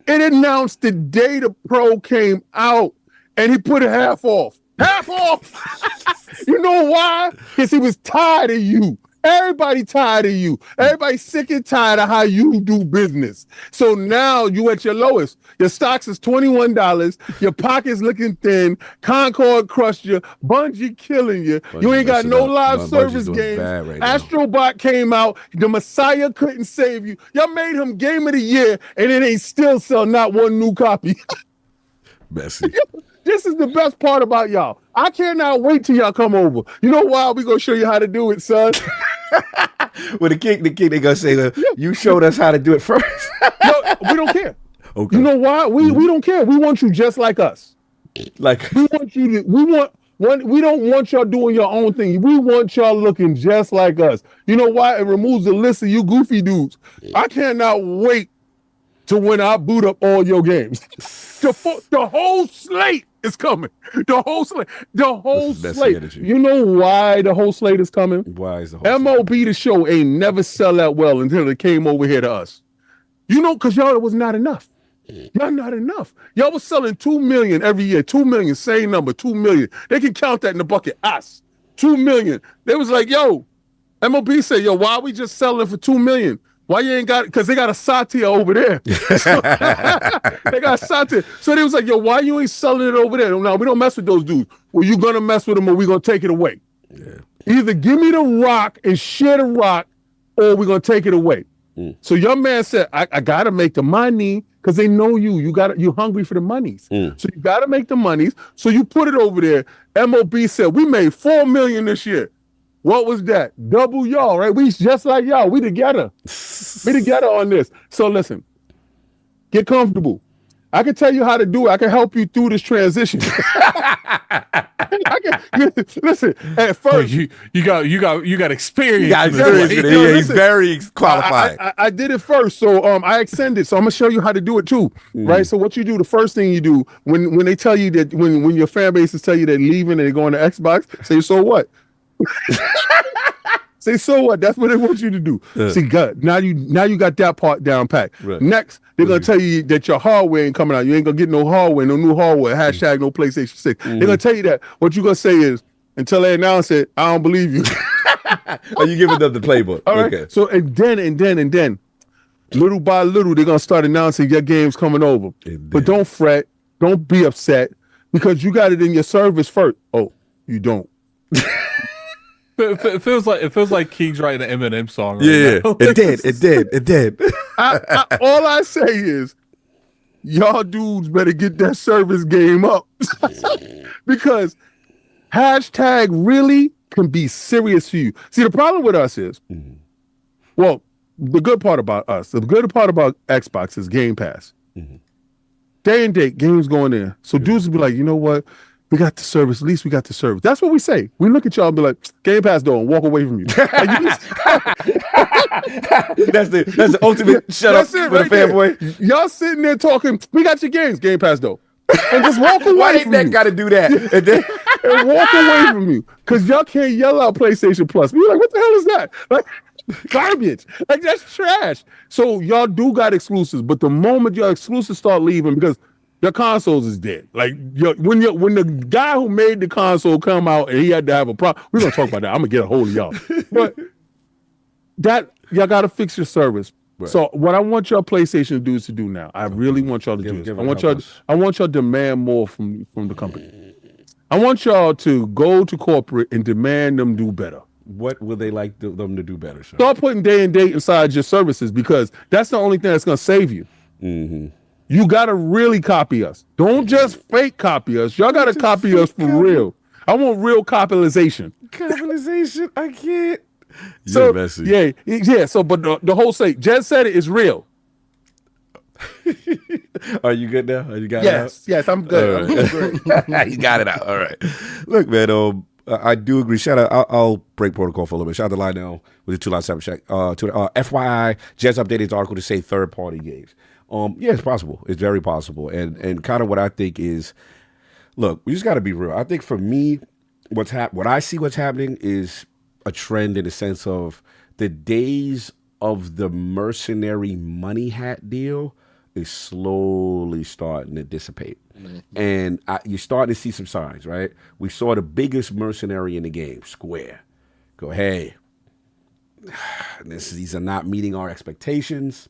It announced the day the Pro came out, and he put it half off. Half off. You know why? Because he was tired of you. Everybody tired of you. Everybody sick and tired of how you do business. So now you at your lowest. Your stocks is $21. Your pocket's looking thin. Concord crushed you. Bungie killing you. You ain't got no live service games. Right Astrobot came out. The Messiah couldn't save you. Y'all made him Game of the Year, and it ain't still sell not one new copy. Messy. This is the best part about y'all. I cannot wait till y'all come over. You know why? We gonna show you how to do it, son. Well, the king, they gonna say, you showed us how to do it first. No, we don't care. Okay. You know why? We don't care. We want you just like us. Like we want you to. We don't want y'all doing your own thing. We want y'all looking just like us. You know why? It removes the list of you goofy dudes. I cannot wait to when I boot up all your games. The whole slate is coming. The whole slate. Energy. You know why the whole slate is coming? Why is the whole MOB the show ain't never sell that well until it came over here to us. You know, because y'all was not enough. Y'all not enough. Y'all was selling 2 million every year. 2 million, same number, 2 million. They can count that in the bucket. Us, 2 million. They was like, yo, MOB said, yo, why are we just selling for 2 million? Why you ain't got it? Because they got a Satya over there. They got Satya. So they was like, yo, why you ain't selling it over there? No, we don't mess with those dudes. Well, you going to mess with them or we going to take it away. Yeah. Either give me the rock and share the rock or we're going to take it away. So your man said, I got to make the money because they know you. You're hungry for the monies. So you got to make the monies. So you put it over there. MOB said, we made 4 million this year. What was that? Double y'all, right? We just like y'all. We together. We together on this. So listen, get comfortable. I can tell you how to do it. I can help you through this transition. Listen. At first, you got experience. You got experience. He's very qualified. I did it first, so I extended. So I'm gonna show you how to do it too, right? So what you do, the first thing you do when they tell you that when your fan bases tell you they're leaving and they're going to Xbox, say so what? Say so what? That's what they want you to do. See, God, now you got that part down packed. Right. Next, they're gonna tell you that your hardware ain't coming out. You ain't gonna get no hardware, no new hardware. Hashtag no PlayStation 6. They're gonna tell you that. What you gonna say is, until they announce it, I don't believe you. Are you giving them the playbook? All right. Okay. So and then, little by little, they're gonna start announcing your game's coming over. But don't fret, don't be upset because you got it in your service first. Oh, you don't. It feels like King's writing an Eminem song. Right now. It did. All I say is, y'all dudes better get that service game up because hashtag really can be serious for you. See, the problem with us is, well, the good part about us, the good part about Xbox is Game Pass. Day and date, games going in. So dudes will be like, you know what? We got the service. At least we got the service. That's what we say. We look at y'all and be like, Game Pass door and walk away from you. Like, that's the ultimate shut up for the fanboy. Y'all sitting there talking, we got your games, Game Pass door. And just walk away Why from ain't you. got to do that? And walk away from you. Because y'all can't yell out PlayStation Plus. We're like, what the hell is that? Like, garbage. Like, that's trash. So y'all do got exclusives. But the moment your exclusives start leaving, because the consoles is dead. Like when the guy who made the console come out and he had to have a problem, we're gonna talk about that. I'm gonna get a hold of y'all. But that y'all gotta fix your service. Right. So what I want y'all PlayStation dudes to do now, I really want y'all to do this. I want y'all to demand more from the company. I want y'all to go to corporate and demand them do better. What would they like them to do better, sir? Start putting day and date inside your services because that's the only thing that's gonna save you. Mm-hmm. You gotta really copy us. Don't just fake copy us. Y'all gotta copy us for real. I want real copilization. Copilization, I can't. So yeah. So, but the whole state, Jed said it is real. Are you good now? You got it out? Yes, I'm good. Right. You got it out. All right. Look, man. I do agree. Shout out. I'll break protocol for a little bit. Shout out to Lionel with the 2 line 7 check. FYI, Jed's updated his article to say third-party games. Yeah, it's possible. It's very possible. And kind of what I think is, look, we just got to be real. I think for me, what I see what's happening is a trend in the sense of the days of the mercenary money hat deal is slowly starting to dissipate. Mm-hmm. And you're starting to see some signs, right? We saw the biggest mercenary in the game, Square, go, hey, these are not meeting our expectations.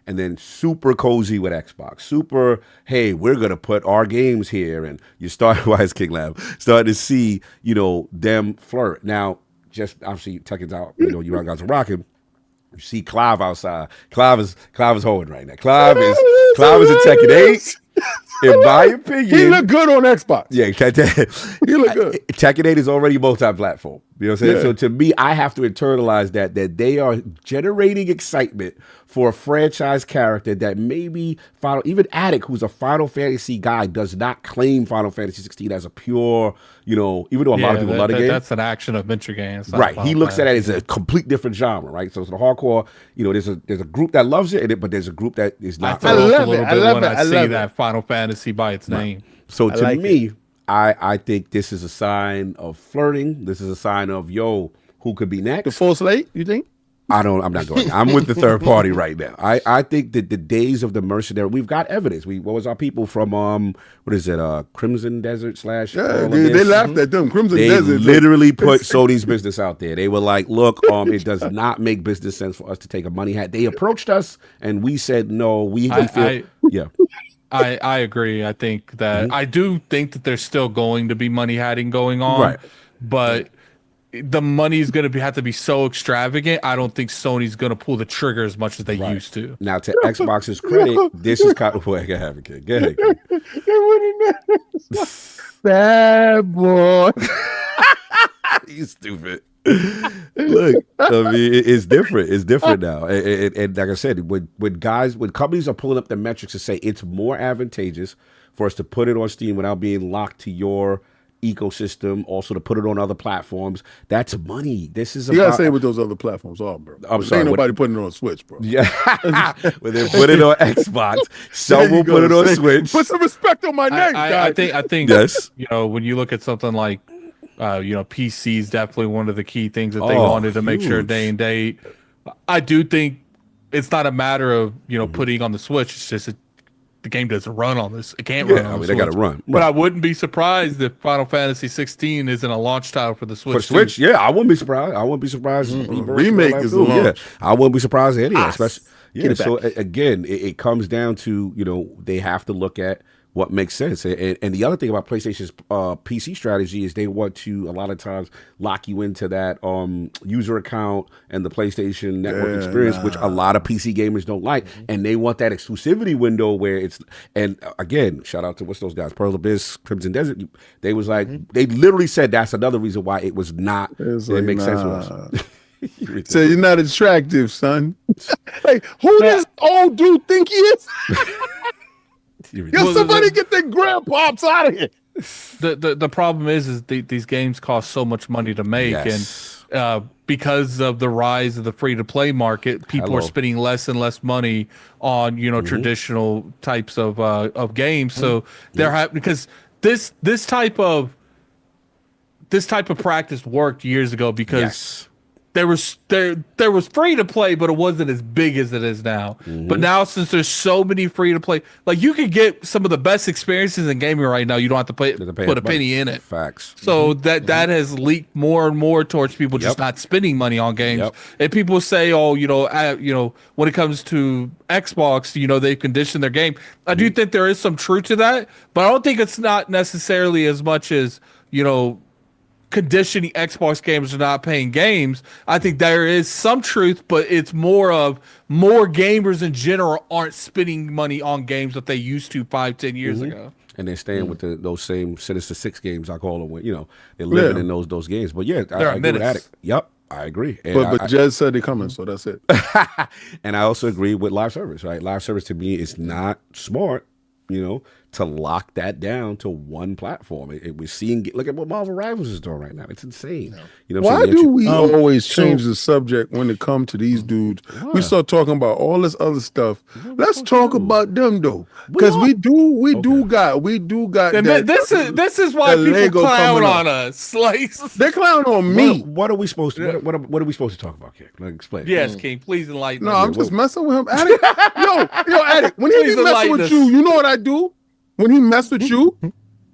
And then super cozy with Xbox. Super, hey, we're going to put our games here. And you start, why is King Lab? Starting to see, them flirt. Now, just obviously, Tekken's out, you guys are rocking. You see Clive outside. Clive is holding right now. Clive is a Tekken 8. In my opinion, he look good on Xbox. Yeah, he look good. Tekken 8 is already multi-platform. You know what I'm saying? Yeah. So to me, I have to internalize that they are generating excitement for a franchise character that maybe even Attic, who's a Final Fantasy guy, does not claim Final Fantasy 16 as a pure, even though a lot of people love the game. That's an action adventure game. Right. He looks at it as a complete different genre, right? So it's the hardcore, there's a group that loves it, but there's a group that is not. I love it. I see that Final Fantasy by its name. So to me, I think this is a sign of flirting. This is a sign of, who could be next? The full slate, you think? I'm not going. I'm with the third party right now. I think that the days of the mercenary, we've got evidence. What was our people from what is it? Crimson Desert / they laughed at them. Crimson Desert. They literally put Sony's business out there. They were like, look, it does not make business sense for us to take a money hat. They approached us and we said no. I agree. I think that I do think that there's still going to be money hatting going on, right? But the money is going to have to be so extravagant. I don't think Sony's going to pull the trigger as much as they used to. Now, to Xbox's credit, this is kind of what I have a kid. Go ahead. Bad boy. You stupid. Look, I mean, it's different. It's different now. And like I said, when companies are pulling up the metrics to say it's more advantageous for us to put it on Steam without being locked to your ecosystem, also to put it on other platforms, that's money. This is you gotta say what those other platforms are, bro. I'm sorry, ain't nobody putting it on Switch, bro. Yeah, when they put it on Xbox, some will put it on Switch. Put some respect on my name, I think yes. When you look at something like PC is definitely one of the key things that they wanted to make sure day and date. I do think it's not a matter of putting on the Switch. It's just the game doesn't run on this. It can't run on the Switch. They got to run. But I wouldn't be surprised if Final Fantasy 16 isn't a launch title for the Switch. For Switch, yeah, I wouldn't be surprised. I wouldn't be surprised. Remake is the launch. Yeah, I wouldn't be surprised anyway. Especially, so again, it comes down to they have to look at what makes sense. And the other thing about PlayStation's PC strategy is they want to, a lot of times, lock you into that user account and the PlayStation Network experience, which a lot of PC gamers don't like. And they want that exclusivity window where it's, and again, shout out to what's those guys, Pearl Abyss, Crimson Desert. They was like, they literally said that's another reason why it was not, it makes sense for us. So you're not attractive, son. Like, who does old dude think he is? Somebody get their grandpops out of here. The problem is these games cost so much money to make, and because of the rise of the free to play market, people are spending less and less money on traditional types of games. So they're because this type of practice worked years ago because there was free to play, but it wasn't as big as it is now. But now, since there's so many free to play, like you could get some of the best experiences in gaming right now. You don't have to put a penny in it. Facts. So that has leaked more and more towards people just not spending money on games. And people say, oh, when it comes to Xbox, they condition their game. I do think there is some truth to that, but I don't think it's not necessarily as much as conditioning Xbox gamers are not paying games. I think there is some truth, but it's more gamers in general aren't spending money on games that they used to 5-10 years ago. And they're staying with those same Sinister Six games, I call them. They're living in those games. But yeah, I agree with Addict. Yep, I agree. And but Jez said they're coming, so that's it. And I also agree with live service, right? Live service to me is not smart, to lock that down to one platform. We're seeing, look at what Marvel Rivals is doing right now. It's insane. Why do we always change the subject when it comes to these dudes? We start talking about all this other stuff. Let's talk about them though, because we do got. And this is why people clown on us. Like they clown on me. What are we supposed to? What are we supposed to talk about, King? Like, explain. Yes, King. Please enlighten. No, I'm just messing with him. Addict. yo, Addict. When he be messing with you, you know what I do? When he mess with you,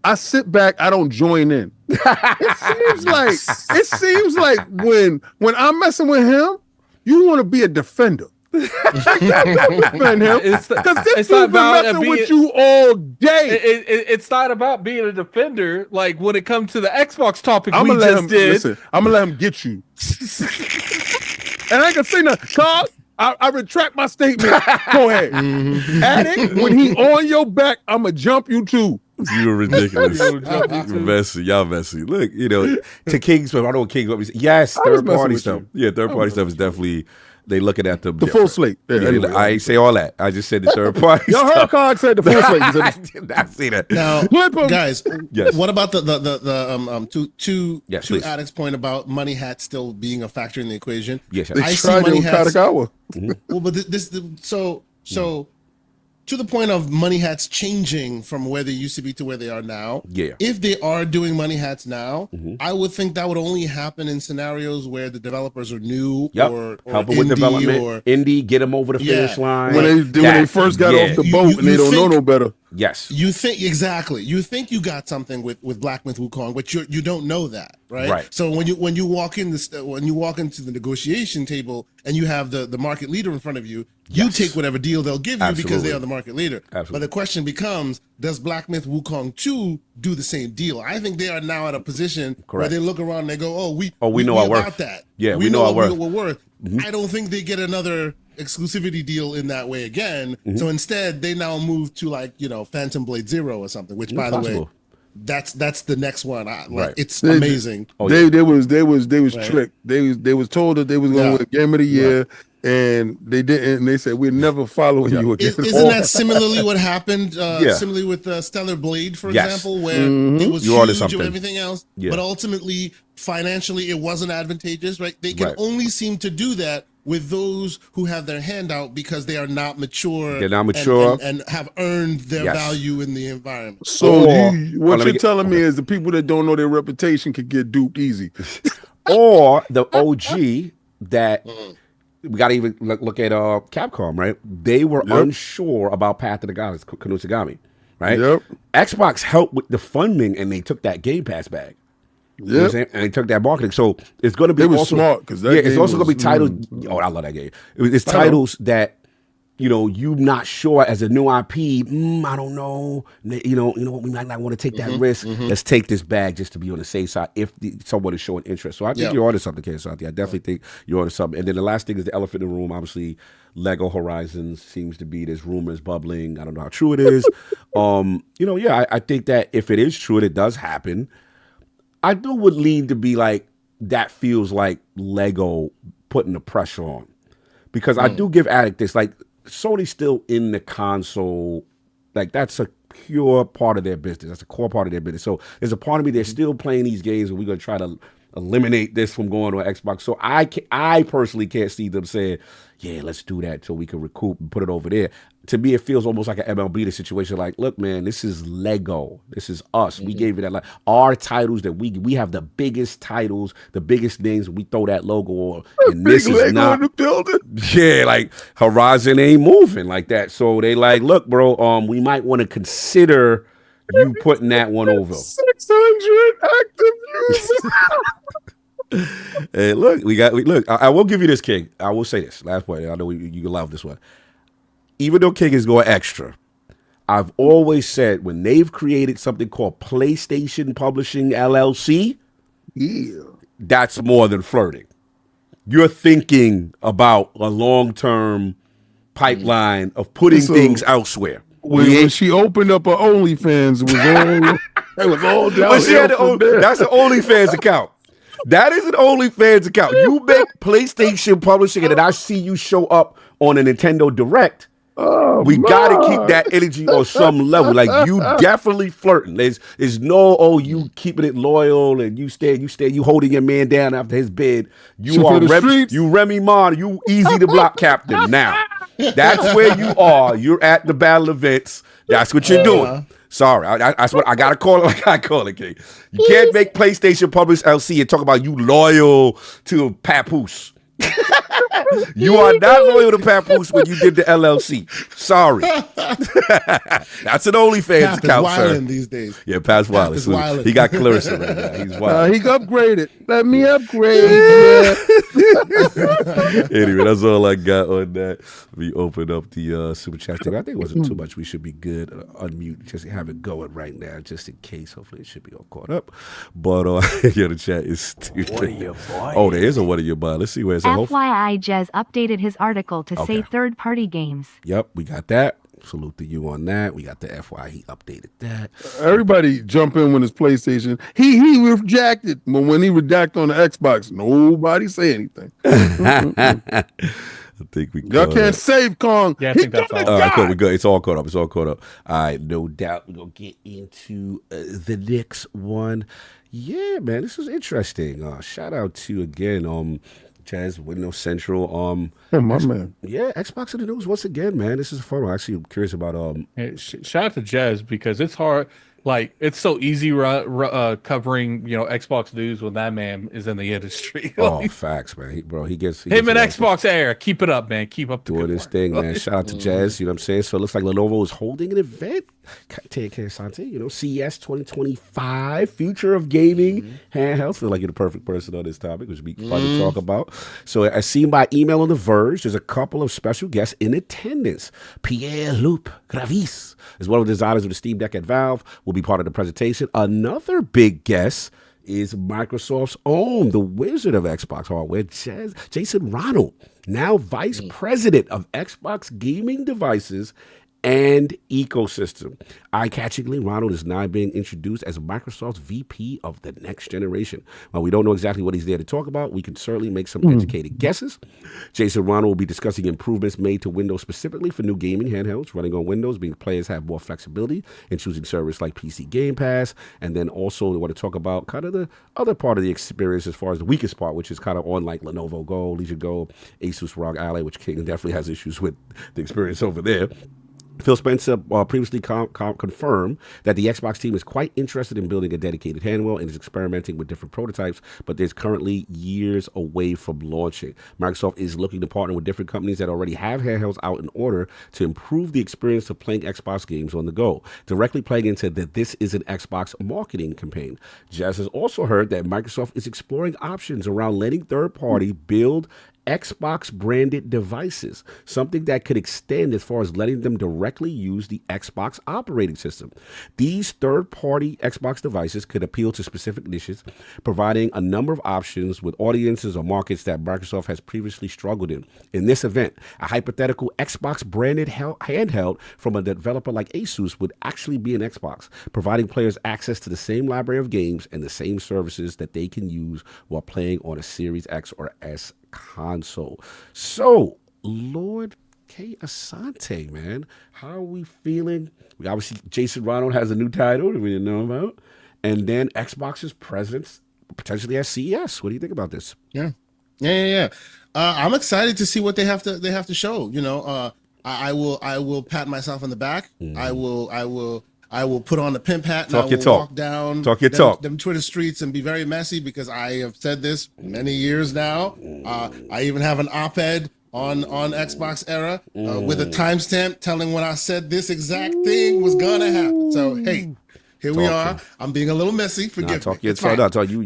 I sit back. I don't join in. It seems like when I'm messing with him, you want to be a defender. Defend him because this dude been messing with you all day. It's not about being a defender. Like when it comes to the Xbox topic, I'm gonna let him get you. And I ain't gonna say nothing. Carl, I retract my statement. Go ahead. Addict, when he on your back, I'm going to jump you too. You're ridiculous. Messy. Y'all messy. Look, to King's, I don't know what King's, yes, third party stuff. Yeah, third party stuff is definitely, they looking at the full slate. Yeah, anyway. I ain't say all that. I just said the third party. Y'all heard Cog said the full slate. I did not see that. Now, guys, what about the two Addict's point about money hats still being a factor in the equation? Yes, they tried it with Katagawa. Well, but so to the point of money hats changing from where they used to be to where they are now. Yeah. If they are doing money hats now, I would think that would only happen in scenarios where the developers are new or helping with development, or indie, get them over the finish line. When they first got off the boat and they don't know no better. Yes. You think exactly. You think you got something with Black Myth Wukong, but you don't know that, right? Right. So when you walk into the negotiation table and you have the market leader in front of you, you take whatever deal they'll give you because they are the market leader. Absolutely. But the question becomes, does Black Myth Wukong 2 do the same deal? I think they are now at a position where they look around and they go, we know our about worth. That. Yeah, we know our worth. We're worth. I don't think they get another exclusivity deal in that way again. So instead, they now move to Phantom Blade Zero or something. Which, by the way, that's the next one. It's amazing. They was tricked. They was told that they was going to win Game of the Year. And they didn't. And they said, we're never following you again. Isn't that similarly what happened? Similarly with Stellar Blade, for example, where it was huge and everything else, but ultimately, financially, it wasn't advantageous, right? They can only seem to do that with those who have their hand out because they are not mature. They're not mature and have earned their value in the environment. So what you're telling me is the people that don't know their reputation can get duped easy. Or the OG that... We got to even look at Capcom, right? They were unsure about Path of the Goddess, Kunusagami, right? Xbox helped with the funding, and they took that Game Pass bag. You know what I'm saying? And they took that marketing. So it's going to be smart because it's also going to be titles. Oh, I love that game. It's titles that you're not sure as a new IP. I don't know. You know what? We might not want to take that risk. Let's take this bag just to be on the safe side if someone is showing interest. So I think you're onto something, Santi. I definitely think you're onto something. And then the last thing is the elephant in the room. Obviously, Lego Horizons seems to be, there's rumors bubbling. I don't know how true it is. I think that if it is true and it does happen, I would lean to be like, that feels like Lego putting the pressure on. Because I do give Addict this, like, Sony's still in the console, like that's a pure part of their business. That's a core part of their business. So there's a part of me they're still playing these games, and we're gonna try to eliminate this from going on Xbox. So I personally can't see them saying, yeah, let's do that so we can recoup and put it over there. To me, it feels almost like an MLB situation. Like, look, man, this is Lego. This is us. We gave it that, like, our titles that we have the biggest titles, the biggest names. We throw that logo on, and this is Lego not in the building. Yeah, like Horizon ain't moving like that. So they like, look, bro, we might want to consider you putting that one over. 600 active users. Hey, look, look. I will give you this, King. I will say this last point. I know you love this one. Even though King is going extra, I've always said when they've created something called PlayStation Publishing LLC, that's more than flirting. You're thinking about a long-term pipeline of putting things elsewhere. When she opened up her OnlyFans, it was all downhill. That's an OnlyFans account. That is an OnlyFans account. You make PlayStation Publishing, and then I see you show up on a Nintendo Direct. We got to keep that energy on some level. Like, you definitely flirting. There's no, you keeping it loyal and you holding your man down after his bid. You are Remy Ma, you easy to block captain now. That's where you are. You're at the battle events. That's what you're doing. Sorry, that's what I gotta call it. Like I call it, King. You can't make PlayStation Publish LC and talk about you loyal to Papoose. You are not loyal to Papoose when you did the LLC. Sorry. That's an OnlyFans account, sir. These days. Yeah, Pat's wild. He got Clarissa right now. He's wild. He upgraded. Let me upgrade. Anyway, that's all I got on that. We open up the super chat thing. I think it wasn't too much. We should be good. Unmute, just have it going right now, just in case. Hopefully, it should be all caught up. But the chat is stupid. What are you buying? Oh, there is a what are you buying? Let's see where it's at. FYI, Jez updated his article to say third-party games. Yep, we got that. Salute to you on that. We got the FYI. He updated that. Everybody jump in when it's PlayStation. He rejected, but when he redacted on the Xbox, nobody say anything. I think we y'all can't save Kong. Yeah, I think that's all. All right, cool. We good. It's all caught up. All right, no doubt. We're gonna get into the next one. Yeah, man, this is interesting. Shout out to again, Jazz, Windows Central. Oh, my man. Yeah, Xbox in the news once again, man. This is fun. I'm actually curious about Hey, shout out to Jez because it's hard. Like, it's so easy covering, Xbox news when that man is in the industry. Facts, man. He gets him and Xbox Air. Keep it up, man. Keep up the doing good this work. thing, man. Shout out to Jazz. You know what I'm saying? So it looks like Lenovo is holding an event. Take care, Sante. CES 2025, future of gaming, handhelds. Feel like you're the perfect person on this topic, which would be fun to talk about. So as seen by email on The Verge, there's a couple of special guests in attendance. Pierre-Luc Gravis is one of the designers of the Steam Deck at Valve, will be part of the presentation. Another big guest is Microsoft's own, the Wizard of Xbox hardware, Jason Ronald, now Vice President of Xbox Gaming Devices and Ecosystem. Eye-catchingly, Ronald is now being introduced as Microsoft's VP of the next generation. While we don't know exactly what he's there to talk about, we can certainly make some educated guesses. Jason Ronald will be discussing improvements made to Windows specifically for new gaming handhelds running on Windows, being players have more flexibility in choosing service like PC Game Pass. And then also we want to talk about kind of the other part of the experience as far as the weakest part, which is kind of on like Lenovo Go, Legion Go, Asus ROG Ally, which King definitely has issues with the experience over there. Phil Spencer previously confirmed that the Xbox team is quite interested in building a dedicated handheld and is experimenting with different prototypes, but there's currently years away from launching. Microsoft is looking to partner with different companies that already have handhelds out in order to improve the experience of playing Xbox games on the go, directly playing into that this is an Xbox marketing campaign. Jazz has also heard that Microsoft is exploring options around letting third-party build Xbox branded devices, something that could extend as far as letting them directly use the Xbox operating system. These third-party Xbox devices could appeal to specific niches, providing a number of options with audiences or markets that Microsoft has previously struggled in. In this event, a hypothetical Xbox branded handheld from a developer like Asus would actually be an Xbox, providing players access to the same library of games and the same services that they can use while playing on a Series X or S console. So, Lord K. Asante, man, how are we feeling? We obviously, Jason Ronald has a new title that we didn't know about. And then Xbox's potentially at CES. What do you think about this? Yeah. I'm excited to see what they have to show. You know, I will pat myself on the back. I will put on the pimp hat and I will walk down them Twitter streets and be very messy, because I have said this many years now. I even have an op-ed on Xbox Era with a timestamp telling when I said this exact thing was gonna happen. So hey, here we are. I'm being a little messy. Forgive me. You,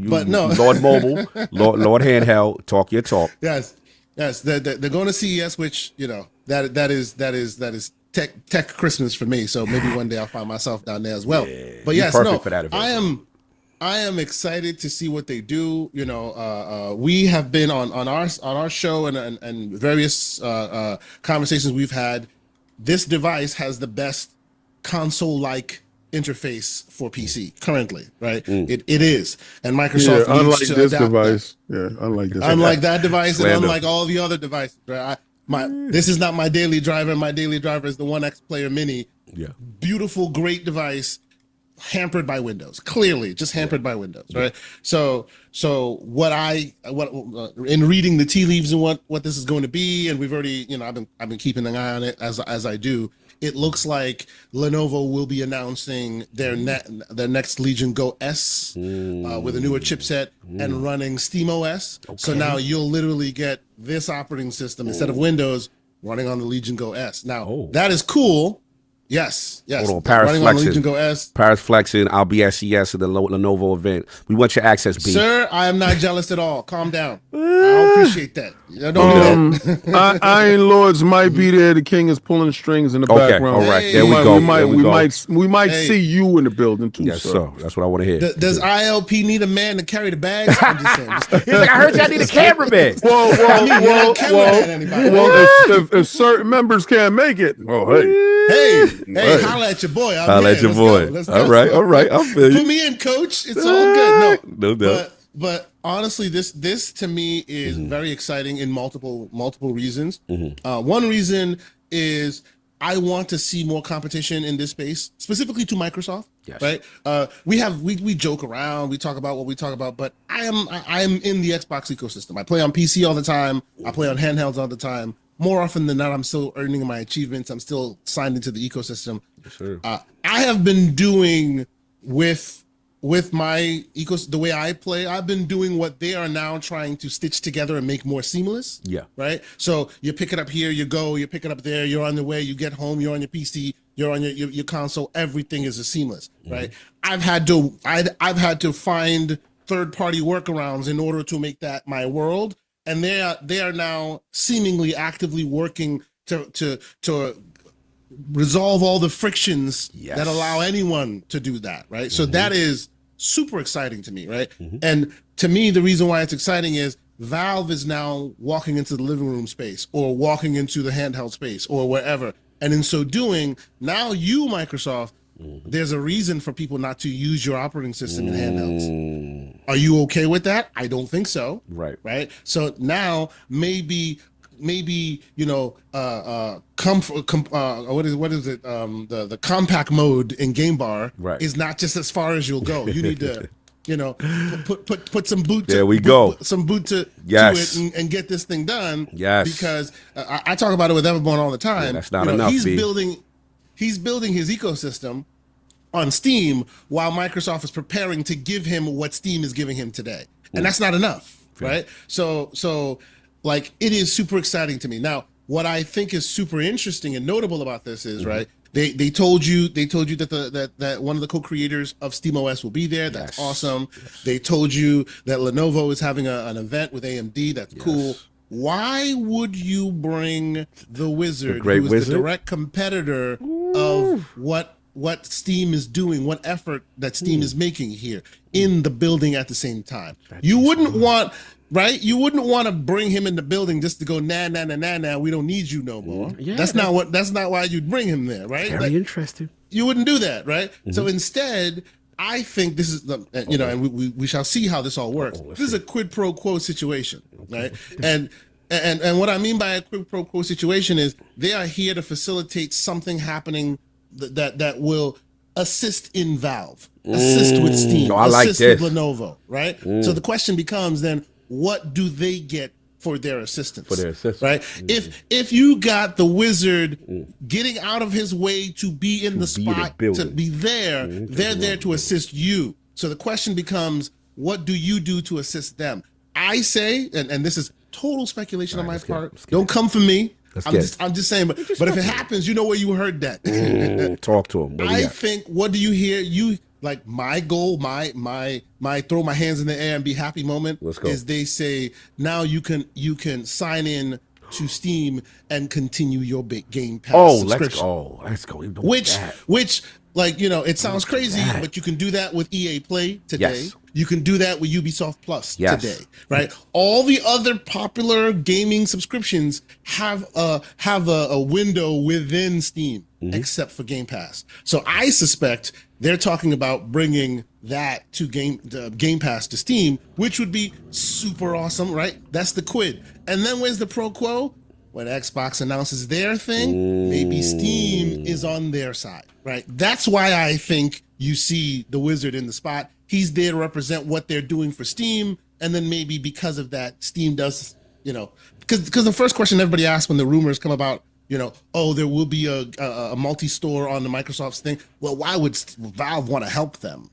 but no. Lord Mobile, Lord Handheld, talk your talk. Yes. They're going to CES, which, you know, that is tech Christmas for me. So maybe one day I'll find myself down there as well. Yeah, but yes, no, for that event. I am excited to see what they do. You know, we have been on our show and various conversations we've had. This device has the best console-like interface for PC currently, right? It is, and Microsoft unlike needs to this adapt device, that. Unlike that device, and unlike all the other devices, right? This is not my daily driver. My daily driver is the One X Player Mini. Yeah, beautiful, great device, hampered by Windows. Clearly, just hampered by Windows, right? So what in reading the tea leaves and what this is going to be, and we've already, you know, I've been keeping an eye on it as I do. It looks like Lenovo will be announcing their next Legion Go S with a newer chipset and running SteamOS. Okay. So now you'll literally get this operating system instead of Windows running on the Legion Go S. Now that is cool. Yes. Hold on, Paris flexing. Go S. Paris flexing. I'll be at CES at the Lenovo event. We want your access, B. Sir, I am not jealous at all. Calm down. I appreciate that. Don't do that. Iron Lords might be there. The king is pulling strings in the background. All right, there we go. We might see you in the building too. Yes, sir. That's what I want to hear. Does ILP need a man to carry the bags? I'm just saying. He's like, I heard y'all need a cameraman. Well, if certain members can't make it, hey, holla at your boy. Holla at your boy. All right. I feel you. Put me in, coach. It's all good. No doubt. But honestly, this to me is very exciting in multiple reasons. One reason is I want to see more competition in this space, specifically to Microsoft. Yes. Right? We joke around, we talk about what we talk about, but I am in the Xbox ecosystem. I play on PC all the time. I play on handhelds all the time. More often than not, I'm still earning my achievements. I'm still signed into the ecosystem. Sure. I have been doing with my the way I play, I've been doing what they are now trying to stitch together and make more seamless. Yeah. Right. So you pick it up here, you pick it up there, you're on the way, you get home, you're on your PC, you're on your console. Everything is seamless. Right. I've had to find third-party workarounds in order to make that my world. And they are now seemingly actively working to resolve all the frictions that allow anyone to do that, right? So that is super exciting to me, right? And to me, the reason why it's exciting is Valve is now walking into the living room space or walking into the handheld space or wherever. And in so doing, now you, Microsoft, there's a reason for people not to use your operating system in handhelds. Are you okay with that? I don't think so. Right. So now maybe you know what is it the compact mode in Game Bar is not just as far as you'll go. You need to put some boot to, there we go. Some boot to it and get this thing done. Because I talk about it with Everborn all the time. That's not enough. He's building his ecosystem on Steam while Microsoft is preparing to give him what Steam is giving him today. And that's not enough, right? So like, it is super exciting to me. Now, what I think is super interesting and notable about this is, right, they told you that one of the co-creators of SteamOS will be there. That's awesome. They told you that Lenovo is having an event with AMD. That's cool. Why would you bring the Wizard, who is the direct competitor of what Steam is doing, what effort that Steam is making here in the building at the same time? You wouldn't want, right? You wouldn't want to bring him in the building just to go, nah, we don't need you no more. That's not why you'd bring him there, right? Very interesting. You wouldn't do that, right? So instead, I think this is the, and we shall see how this all works. This is a quid pro quo situation, right? And what I mean by a quid pro quo situation is they are here to facilitate something happening that will assist in Valve, assist with Steam, I like assist this. with Lenovo, right? So the question becomes then, what do they get for their assistance? Right? If you got the wizard getting out of his way to be in the spot, to be there, they're there to assist you. So the question becomes, what do you do to assist them? I say, and this is total speculation on my part. Don't come for me. I'm just saying, but if it happens, you know where you heard that. Talk to him. I think, what do you hear? You like my goal, my throw my hands in the air and be happy moment is they say now you can sign in to Steam and continue your big Game Pass subscription. Let's go. Which like, you know, it sounds crazy, but you can do that with EA Play today. Yes. You can do that with Ubisoft Plus today, right? All the other popular gaming subscriptions have a window within Steam, except for Game Pass. So I suspect they're talking about bringing that to Game Pass to Steam, which would be super awesome, right? That's the quid. And then where's the pro quo? When Xbox announces their thing, maybe Steam is on their side, right? That's why I think you see the wizard in the spot. He's there to represent what they're doing for Steam, and then maybe because of that, Steam does, you know, because the first question everybody asks when the rumors come about, you know, oh, there will be a multi-store on the Microsoft's thing. Well, why would Valve want to help them?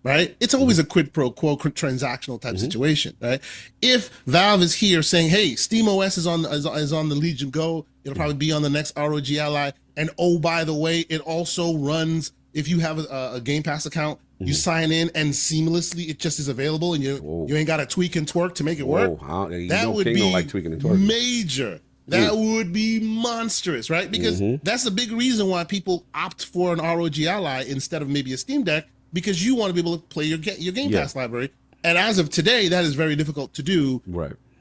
Right? It's always a quid pro quo transactional type situation, right? If Valve is here saying, hey, Steam OS is on the Legion Go, it'll probably be on the next ROG Ally, and oh, by the way, it also runs, if you have a Game Pass account, you sign in and seamlessly it just is available, and you ain't got to tweak and twerk to make it work. That would be like tweaking and twerking. Major. That would be monstrous, right? Because that's a big reason why people opt for an ROG Ally instead of maybe a Steam Deck, because you want to be able to play your Game Pass library. And as of today, that is very difficult to do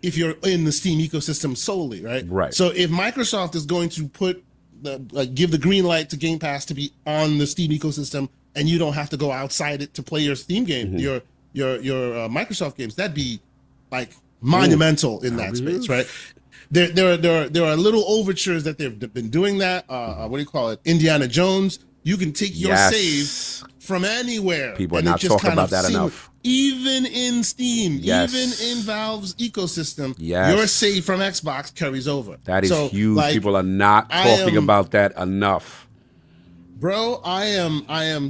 if you're in the Steam ecosystem solely, right? So if Microsoft is going to give the green light to Game Pass to be on the Steam ecosystem, and you don't have to go outside it to play your Steam game, your Microsoft games, that'd be like monumental in that space, right? There are little overtures that they've been doing that. What do you call it? Indiana Jones. You can take your save from anywhere. People are not talking about that enough. Even in Steam, even in Valve's ecosystem, your save from Xbox carries over. That is huge. Like, people are not talking about that enough. Bro, I am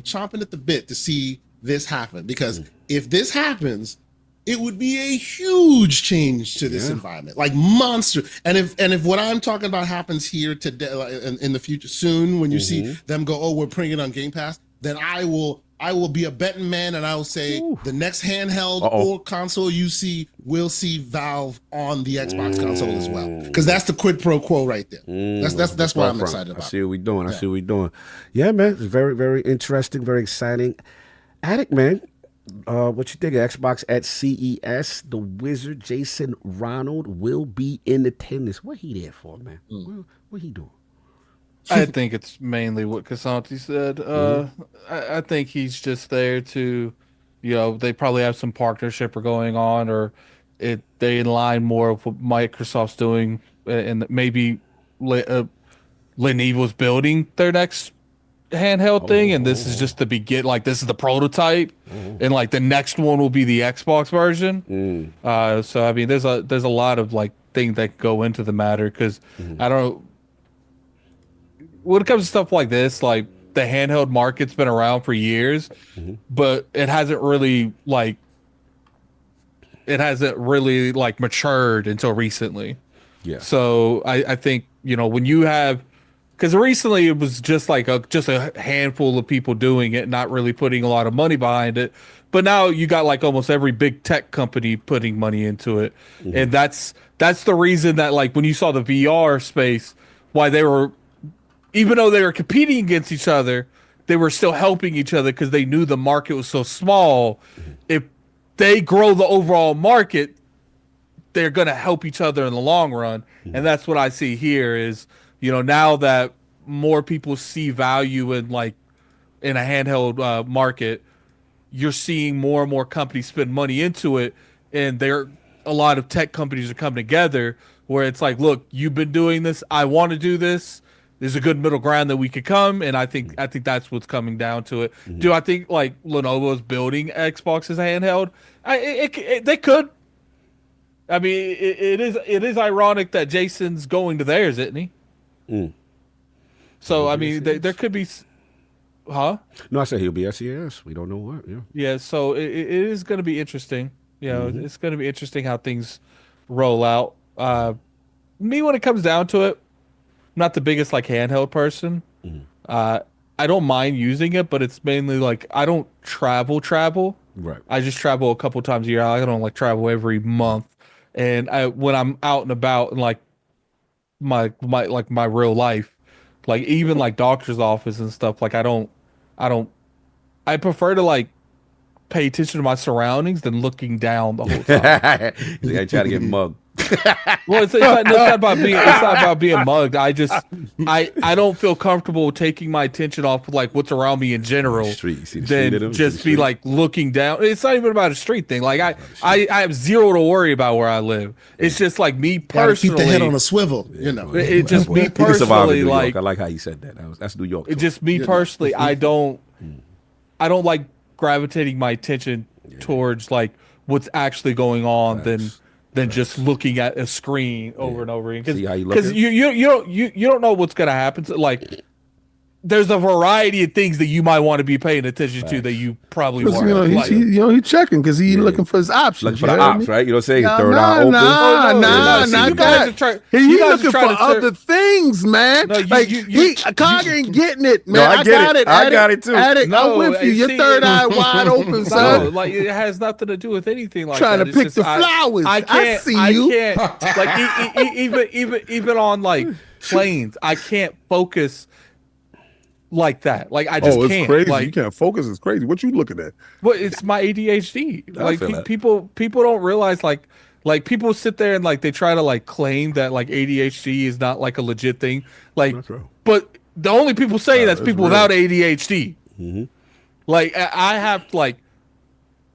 chomping at the bit to see this happen, because if this happens, it would be a huge change to this environment, like monster. And if what I'm talking about happens here today, in the future, soon, when you see them go, oh, we're putting it on Game Pass, then I will be a betting man, and I will say the next handheld or console you see will see Valve on the Xbox console as well, because that's the quid pro quo right there. That's what I'm excited about. I see what we're doing. I see what we're doing. Yeah, man, it's very, very interesting, very exciting. Addict, man. What you think of Xbox at CES? The wizard Jason Ronald will be in attendance. What he there for, man? What he doing? I think it's mainly what Casanti said. I think he's just there to, you know, they probably have some partnership going on, or they align more with what Microsoft's doing, and maybe Lenovo's building their next handheld thing, and this is just the begin. Like, this is the prototype, and like the next one will be the Xbox version. So I mean, there's a lot of like things that go into the matter, because I don't. When it comes to stuff like this, like the handheld market's been around for years, but it hasn't really matured until recently. Yeah. So I think, you know, when you have, because recently it was just like just a handful of people doing it, not really putting a lot of money behind it. But now you got like almost every big tech company putting money into it, and that's the reason that, like, when you saw the VR space, why they were, even though they were competing against each other, they were still helping each other, because they knew the market was so small. If they grow the overall market, they're going to help each other in the long run. And that's what I see here is, you know, now that more people see value in a handheld market, you're seeing more and more companies spend money into it. And a lot of tech companies are coming together where it's like, look, you've been doing this. I want to do this. there's a good middle ground that we could come, and I think that's what's coming down to it. Do I think like Lenovo's building Xbox's handheld? They could. I mean, it is ironic that Jason's going to theirs, isn't he? So I mean, there could be, huh? No, I said he'll be at CES. We don't know what. Yeah. Yeah. So it is going to be interesting. You know, it's going to be interesting how things roll out. Me, when it comes down to it, I'm not the biggest like handheld person. I don't mind using it, but it's mainly like I don't travel. Right. I just travel a couple times a year. I don't like travel every month. And when I'm out and about and like my real life, like even like doctor's office and stuff, like I prefer to like pay attention to my surroundings than looking down the whole time. I try to get mugged. Well, it's not about being mugged. I don't feel comfortable taking my attention off of like what's around me in general. Then just be like looking down. It's not even about a street thing. Like I have zero to worry about where I live. It's just like me personally. Keep the head on a swivel, you know. It just me personally. Like I like how you said that. That's New York. It just me personally. I don't like gravitating my attention towards like what's actually going on than just looking at a screen over and over again. Because you don't know what's gonna happen. So, like there's a variety of things that you might want to be paying attention to that you probably weren't. He's checking because he's looking for his options. Looking for the ops, right? You know what I'm saying? Third eye open. He's looking for other things, man. No, Cog ain't getting it, man. No, I got it. I got it too. I'm with you. Your third eye wide open, son. No, like it has nothing to do with anything like trying that. to pick the flowers. I see you. I can't like even on like planes. I can't focus like that. Like I just can't. It's crazy. Like, you can't focus. It's crazy. What you looking at? Well, it's my ADHD. Like people don't realize like people sit there and like they try to like claim that like ADHD is not like a legit thing. Like, but the only people saying that's people without ADHD. Like I have like,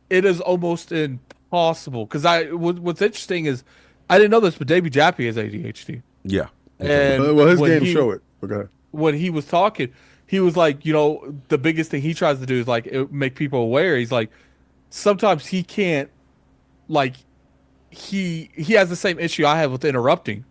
it is almost impossible because what's interesting is I didn't know this, but Davey Jappy has ADHD. Yeah. And well, his game show it. Okay. When he was talking, he was like, you know, the biggest thing he tries to do is like make people aware. He's like, sometimes he can't, like, he has the same issue I have with interrupting,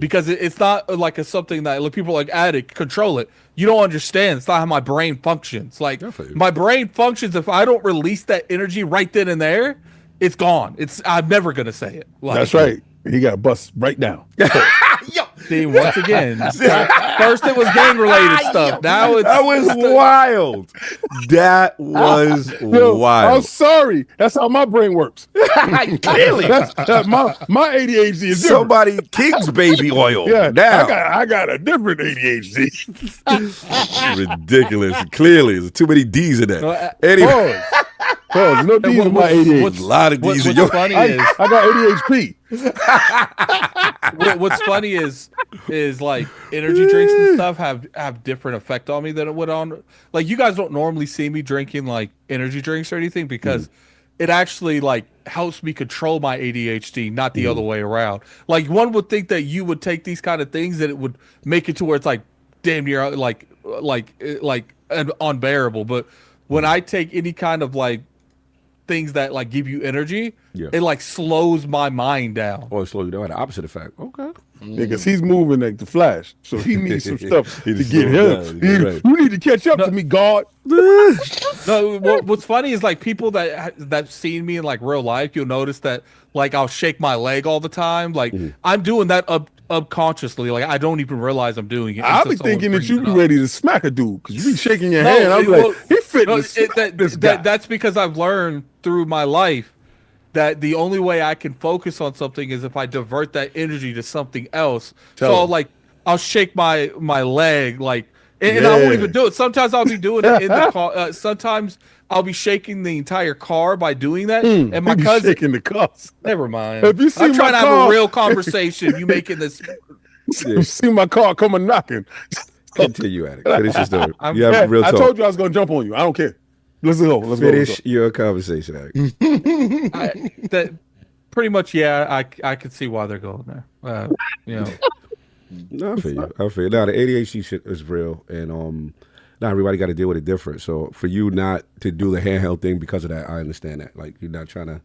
because it's not like something that like people are like addict control it. You don't understand. It's not how my brain functions. Like my brain functions if I don't release that energy right then and there, it's gone. I'm never gonna say it. Like, that's right. He got bust right down. See, once again, first it was gang-related stuff. Now it's... That was wild. That was wild. I'm sorry. That's how my brain works. Clearly. My ADHD is somebody King's baby oil. Yeah, now. I got a different ADHD. Ridiculous. Clearly, there's too many D's in that. Anyway. No D's in my ADHD. A lot of D's in your... Funny is, I got ADHD. What's funny is like energy drinks and stuff have different effect on me than it would on, like, you guys don't normally see me drinking like energy drinks or anything because it actually like helps me control my ADHD, not the other way around. Like one would think that you would take these kind of things that it would make it to where it's like damn near like unbearable. But when I take any kind of like things that like give you energy, it like slows my mind down. Or slow you down. The opposite effect. Okay. Because he's moving like the Flash, so he needs some stuff to get him. You need to catch up to me, God. No, what's funny is like people that's seen me in like real life, you'll notice that like I'll shake my leg all the time. Like I'm doing that subconsciously. Like I don't even realize I'm doing it. I'll be thinking that you be ready to smack a dude because you be shaking your hand. I'm like, he fitness. That's because I've learned through my life that the only way I can focus on something is if I divert that energy to something else. I'll shake my leg, like, and I won't even do it. Sometimes I'll be doing it in the car. Sometimes I'll be shaking the entire car by doing that. And my cousin shaking the cars. Never mind. If you see I'm trying to have a real conversation. You making this? You see my car coming knocking. Continue at it. Finish your story. I told you I was going to jump on you. I don't care. Let's go. Finish your conversation, Eric. That pretty much, yeah. I could see why they're going there. You know, No, I feel you. I feel you. Now the ADHD shit is real, and not everybody got to deal with it different. So for you not to do the handheld thing because of that, I understand that. Like you're not trying to,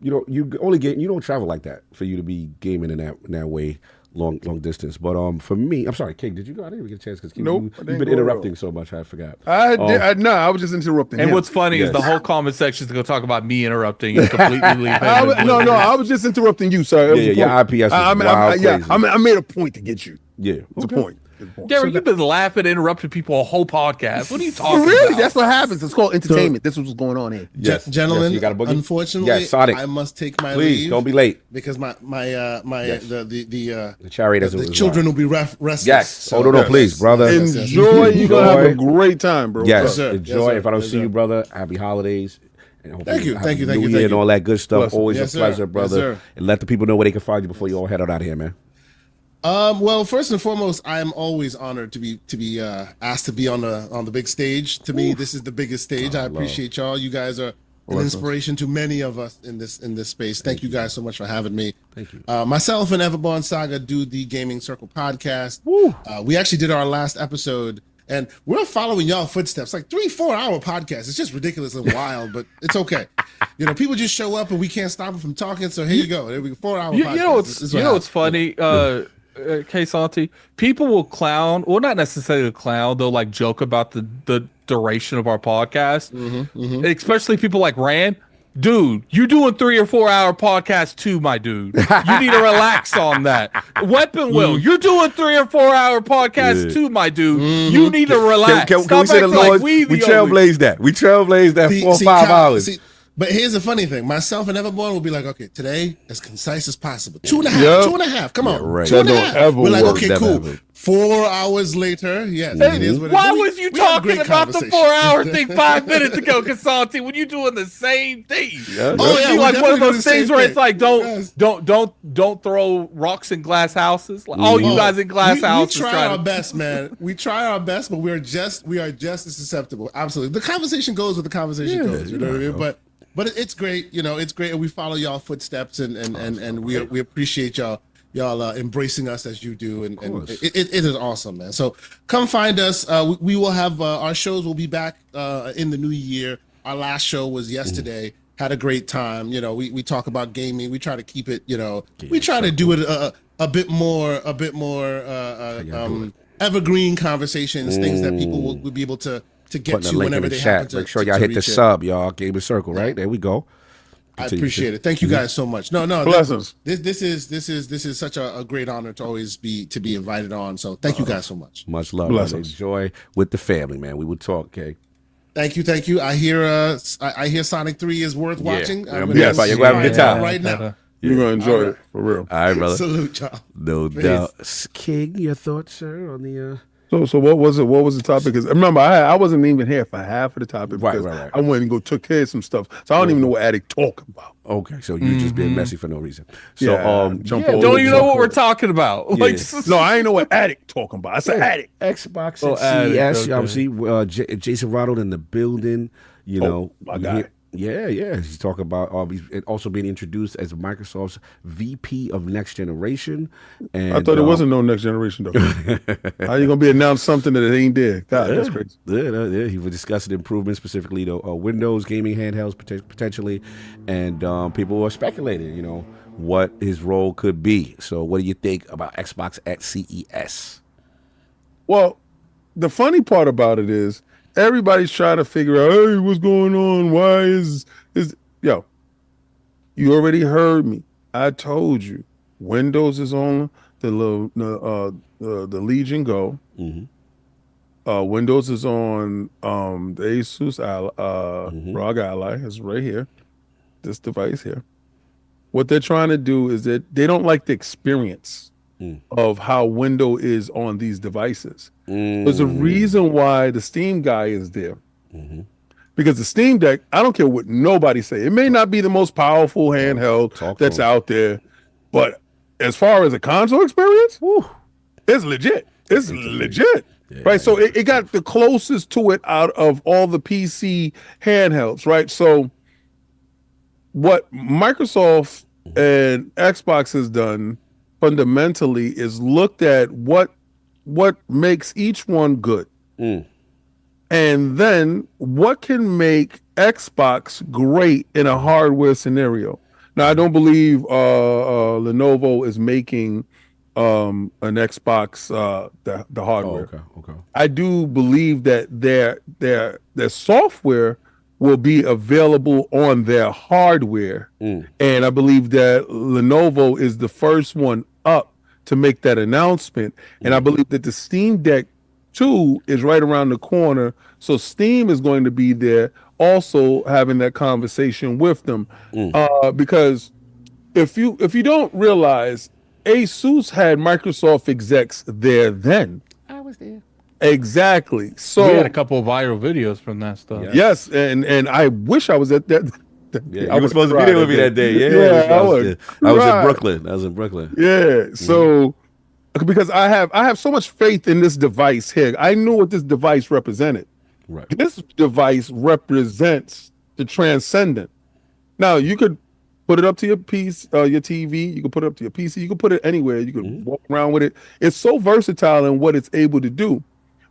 you don't travel like that for you to be gaming in that way. Long distance, but for me, I'm sorry, King. Did you go? I didn't even get a chance because Nope, you've been interrupting so much. I forgot. I was just interrupting. And him. what's funny is the whole comment section is going to talk about me interrupting and completely leave. I was just interrupting you, sir. Your IPS. I made a point to get you. Yeah, it's a point. Gary, you've been laughing, interrupting people a whole podcast. What are you talking really? about? That's what happens. It's called entertainment. This is what's going on here. Yes. Gentlemen, you got a boogie? Unfortunately, Sonic. I must take my Please leave. don't be late Because the chariot the children will be restless. Yes. So, no, please, brother. Enjoy. You're gonna have a great time, bro. Yes. sir. Enjoy. Yes, If I don't sir. see you, brother, happy holidays. And Thank you. New Year and all that good stuff. Bless. Always Yes, a pleasure, sir. brother. Yes, sir. And let the people know where they can find you before you all head out of here, man. Well, first and foremost, I am always honored to be asked to be on the big stage. To me, this is the biggest stage. I appreciate y'all. You guys are an inspiration to many of us in this space. Thank you guys so much for having me. Thank you. Myself and Everborn Saga do the Gaming Circle podcast. We actually did our last episode, and we're following y'all footsteps. Like 3-4 hour podcast. It's just ridiculous and wild, but it's okay. People just show up and we can't stop them from talking. So here you go. There we go. 4 hour podcast. You know what's funny? K Santi, people will clown, well, not necessarily clown, they'll like joke about the duration of our podcast. Especially people like Rand. Dude, you doing 3 or 4 hour podcasts too, my dude. You need to relax on that. Weapon Will, you're doing 3 or 4 hour podcasts too, my dude. You need to relax. Can we say the Lord? We trailblazed that. We trailblazed that 4 or 5 hours. But here's the funny thing. Myself and Everborn will be like, okay, today, as concise as possible. 2.5. 2.5. Come on. Yeah, right. 2.5. We're like, okay, Never cool. ever. 4 hours later, yes. It is what it is. Why was you we had a talking great about the conversation. 4 hour thing 5 minutes ago, Casanti, when you doing the same thing? Yeah. Oh, yeah, You we like one of definitely do those the things same where it's thing. like Yes. don't throw rocks in glass houses. Like, all you guys in glass houses We try trying our to best, man. We try our best, but we are just as susceptible. Absolutely. The conversation goes with the conversation goes. You know what I mean? But it's great. It's great, and we follow y'all footsteps, and we appreciate y'all embracing us as you do, and it is awesome, man. So come find us. We will have our shows will be back in the new year. Our last show was yesterday. Had a great time. We talk about gaming. We try to keep it. We try to do it a bit more evergreen conversations, things that people will be able to get to whenever they happen to. Make sure y'all hit the sub, y'all. Gaming Circle, right? There we go. I appreciate it. Thank you guys so much. No, Blessings. This is such a great honor to always be invited on. So thank you guys so much. Much love. Blessings. Enjoy with the family, man. We will talk, okay? Thank you. I hear Sonic 3 is worth watching. You're gonna have a good time right now. You're gonna enjoy it for real. All right, brother. Salute y'all. No doubt. King, your thoughts, sir, on the So what was it? What was the topic? Because remember, I wasn't even here for half of the topic. Right. I went and took care of some stuff, so I don't even know what Addict talking about. Okay, so you just being messy for no reason. So jump over. don't you know what we're talking about? Yeah. Like, No, I ain't know what Addict talking about. I said Addict. Xbox Oh, and Addict, CES, okay. obviously, Jason Ronald in the building. my guy. Yeah. He's talking about he's also being introduced as Microsoft's VP of Next Generation. And I thought it wasn't no next generation though. How you gonna be announced something that ain't there? God, that's crazy. Yeah. He was discussing improvements specifically to Windows gaming handhelds potentially, and people were speculating, what his role could be. So, what do you think about Xbox at CES? Well, the funny part about it is everybody's trying to figure out, hey, what's going on? Why is yo? You already heard me. I told you, Windows is on the Legion Go. Windows is on the Asus ROG Ally. It's right here. This device here. What they're trying to do is that they don't like the experience of how Windows is on these devices. There's a reason why the Steam guy is there. Because the Steam Deck, I don't care what nobody say. It may not be the most powerful handheld that's out there, but as far as a console experience, it's legit. It's legit. Right? So it got the closest to it out of all the PC handhelds, right? So what Microsoft and Xbox has done fundamentally is looked at what makes each one good. And then what can make Xbox great in a hardware scenario. Now, I don't believe Lenovo is making an Xbox the hardware. Okay. I do believe that their software will be available on their hardware, and I believe that Lenovo is the first one up to make that announcement. And I believe that the Steam Deck 2 is right around the corner, so Steam is going to be there, also having that conversation with them, because if you don't realize, ASUS had Microsoft execs there then. I was there. Exactly. So we had a couple of viral videos from that stuff. Yes, and I wish I was at that. I was supposed to be there with me that day. Yeah, I was in Brooklyn. I was in Brooklyn. Yeah. So because I have so much faith in this device here. I knew what this device represented. Right. This device represents the transcendent. Now you could put it up to your piece, your TV. You can put it up to your PC. You can put it anywhere. You can walk around with it. It's so versatile in what it's able to do.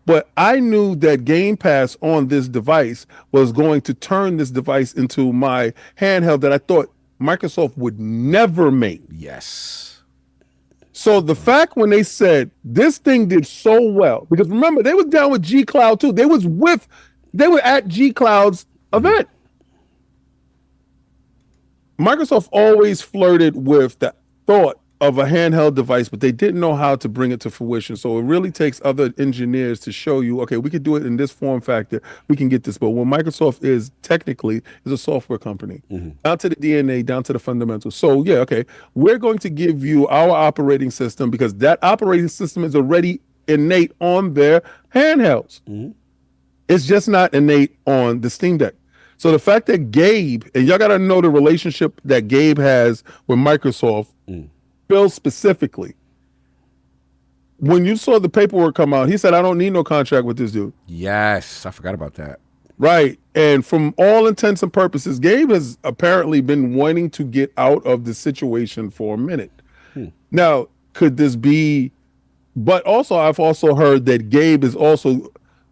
But I knew that Game Pass on this device was going to turn this device into my handheld that I thought Microsoft would never make. Yes. So the fact when they said this thing did so well, because remember, they was down with G Cloud too. They were at G Cloud's event. Microsoft always flirted with the thought of a handheld device, but they didn't know how to bring it to fruition. So it really takes other engineers to show you, okay, we could do it in this form factor. We can get this. But what Microsoft is technically is a software company, down to the DNA, down to the fundamentals. So yeah, okay, we're going to give you our operating system because that operating system is already innate on their handhelds. It's just not innate on the Steam Deck. So the fact that Gabe, and y'all got to know the relationship that Gabe has with Microsoft, Phil specifically, when you saw the paperwork come out, he said, I don't need no contract with this dude. Yes, I forgot about that. Right. And from all intents and purposes, Gabe has apparently been wanting to get out of the situation for a minute. Now, could this be, but also I've also heard that Gabe is also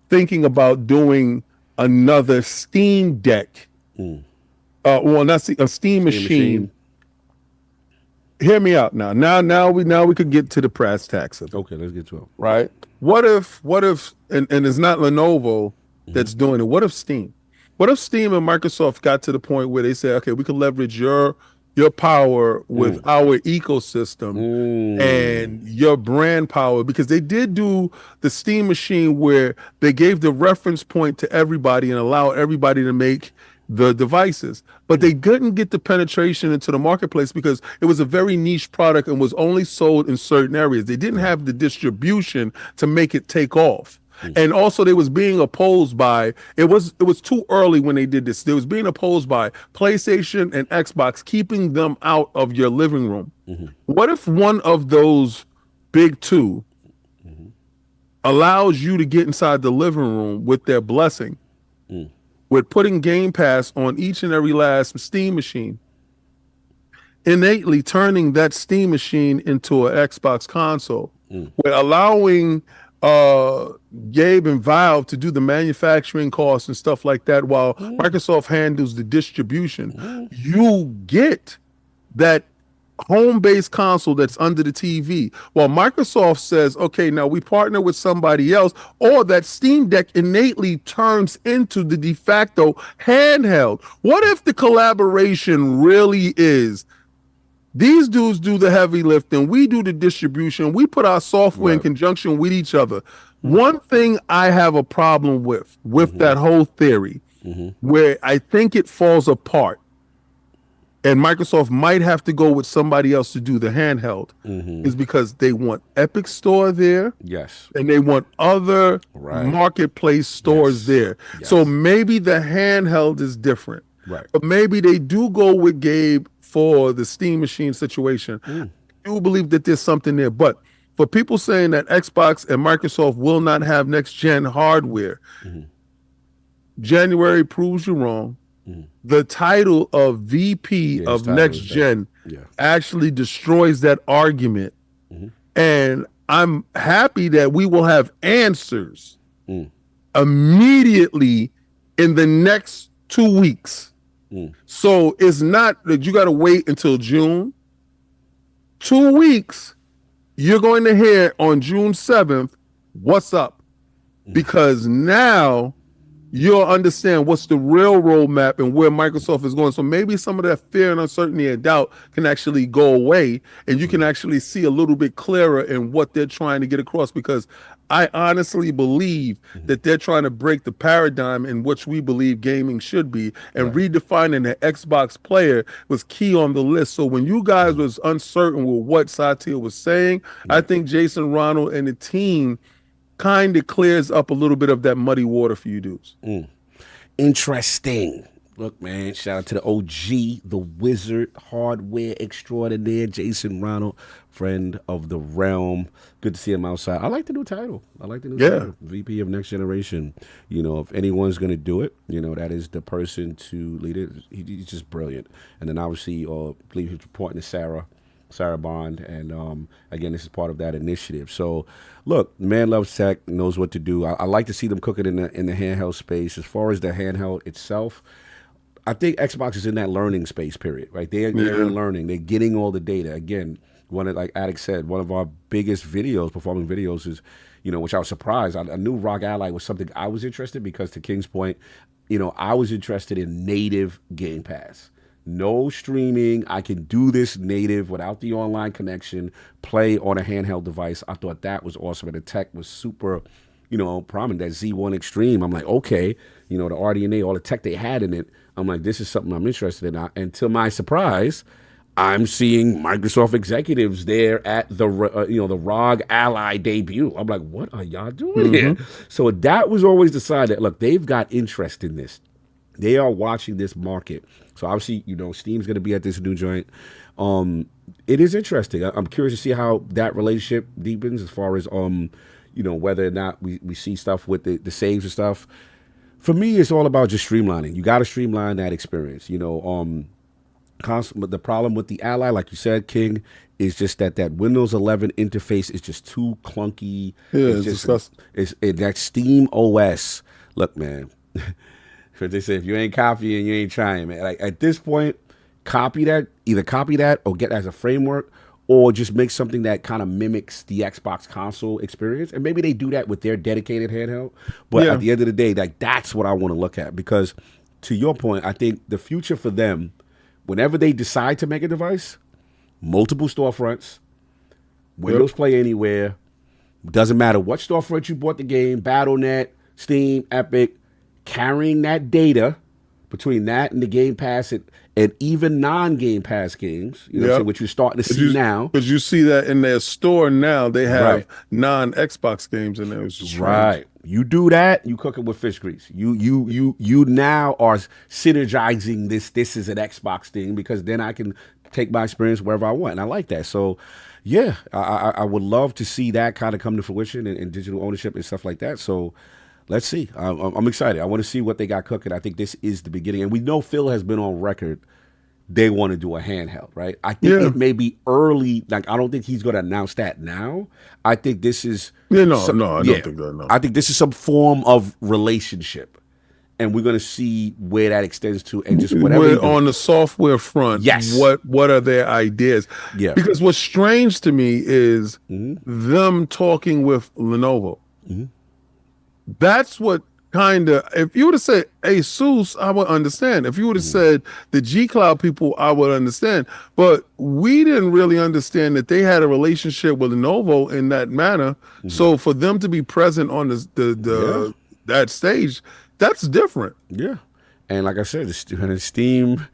thinking about doing another Steam Deck. Well, not a Steam machine. Hear me out now. Now we could get to the brass tacks of it. Okay, let's get to it. Right? What if and it's not Lenovo that's doing it. What if Steam? What if Steam and Microsoft got to the point where they say, okay, we can leverage your power with our ecosystem and your brand power, because they did do the Steam machine where they gave the reference point to everybody and allowed everybody to make the devices, but they couldn't get the penetration into the marketplace because it was a very niche product and was only sold in certain areas. They didn't have the distribution to make it take off. And also they was being opposed by, it was too early when they did this. They was being opposed by PlayStation and Xbox, keeping them out of your living room. What if one of those big two allows you to get inside the living room with their blessing, with putting Game Pass on each and every last Steam machine, innately turning that Steam machine into an Xbox console, with allowing Gabe and Valve to do the manufacturing costs and stuff like that while Microsoft handles the distribution. You get that home-based console that's under the TV, while Microsoft says, okay, now we partner with somebody else, or that Steam Deck innately turns into the de facto handheld. What if the collaboration really is these dudes do the heavy lifting, we do the distribution, we put our software in conjunction with each other? One thing I have a problem with that whole theory, where I think it falls apart, and Microsoft might have to go with somebody else to do the handheld, is because they want Epic Store there. Yes. And they want other marketplace stores there. So maybe the handheld is different. Right. But maybe they do go with Gabe for the Steam machine situation. I do believe that there's something there. But for people saying that Xbox and Microsoft will not have next-gen hardware, January proves you wrong. The title of VP of next gen actually destroys that argument And I'm happy that we will have answers Mm. immediately in the next 2 weeks. So it's not that you got to wait until June. 2 weeks, you're going to hear on June 7th, what's up? Because now you'll understand what's the real roadmap and where Microsoft is going. So maybe some of that fear and uncertainty and doubt can actually go away, and you can actually see a little bit clearer in what they're trying to get across, because I honestly believe that they're trying to break the paradigm in which we believe gaming should be, and redefining the Xbox player was key on the list. So when you guys was uncertain with what Satya was saying, I think Jason Ronald and the team kind of clears up a little bit of that muddy water for you dudes. Interesting. Look, man, shout out to the OG, the wizard, hardware extraordinaire, Jason Ronald, friend of the realm. Good to see him outside. I like the new title. Title. VP of Next Generation. You know, if anyone's going to do it, you know, that is the person to lead it. He's just brilliant. And then obviously, I believe he's reporting to Sarah Bond, and again, this is part of that initiative. So, look, man loves tech, knows what to do. I like to see them cooking in the handheld space. As far as the handheld itself, I think Xbox is in that learning space period, right? They're learning. They're getting all the data. Again, like Attic said, one of our biggest performing videos is, you know, which I was surprised. I knew Rock Ally was something I was interested in, because to King's point, you know, I was interested in native Game Pass. No streaming. I can do this native without the online connection, play on a handheld device. I thought that was awesome. And the tech was super, you know, prominent. That Z1 Extreme. I'm like, okay, you know, the RDNA, all the tech they had in it. I'm like, this is something I'm interested in. And to my surprise, I'm seeing Microsoft executives there at the the ROG Ally debut. I'm like, what are y'all doing here? So that was always the side that, look, they've got interest in this. They are watching this market. So obviously, you know, Steam's going to be at this new joint. It is interesting. I'm curious to see how that relationship deepens, as far as, you know, whether or not we see stuff with the saves and stuff. For me, it's all about just streamlining. You got to streamline that experience. You know, but the problem with the Ally, like you said, King, is just that Windows 11 interface is just too clunky. Yeah, it's disgusting. That Steam OS. Look, man. Because they say, if you ain't copying, you ain't trying, man. Like, at this point, either copy that or get as a framework, or just make something that kind of mimics the Xbox console experience. And maybe they do that with their dedicated handheld. But at the end of the day, like, that's what I want to look at. Because to your point, I think the future for them, whenever they decide to make a device, multiple storefronts, Windows Play Anywhere, doesn't matter what storefront you bought the game, Battle.net, Steam, Epic, carrying that data between that and the Game Pass and even non-Game Pass games, you know, which you're starting to see now. Because you see that in their store now, they have non-Xbox games in there. Right. You do that, you cook it with fish grease. You now are synergizing this. This is an Xbox thing, because then I can take my experience wherever I want, and I like that. So, yeah, I would love to see that kind of come to fruition and digital ownership and stuff like that. So, let's see. I'm excited. I want to see what they got cooking. I think this is the beginning. And we know Phil has been on record. They want to do a handheld, right? I think it may be early. Like, I don't think he's going to announce that now. I think this is... I don't think that, no. I think this is some form of relationship. And we're going to see where that extends to, and just whatever. On the software front, what are their ideas? Yeah. Because what's strange to me is them talking with Lenovo. That's what kind of, if you would have said Asus, I would understand. If you would have said the G Cloud people, I would understand. But we didn't really understand that they had a relationship with Lenovo in that manner. So for them to be present on that stage, that's different. Yeah. And like I said, the Steam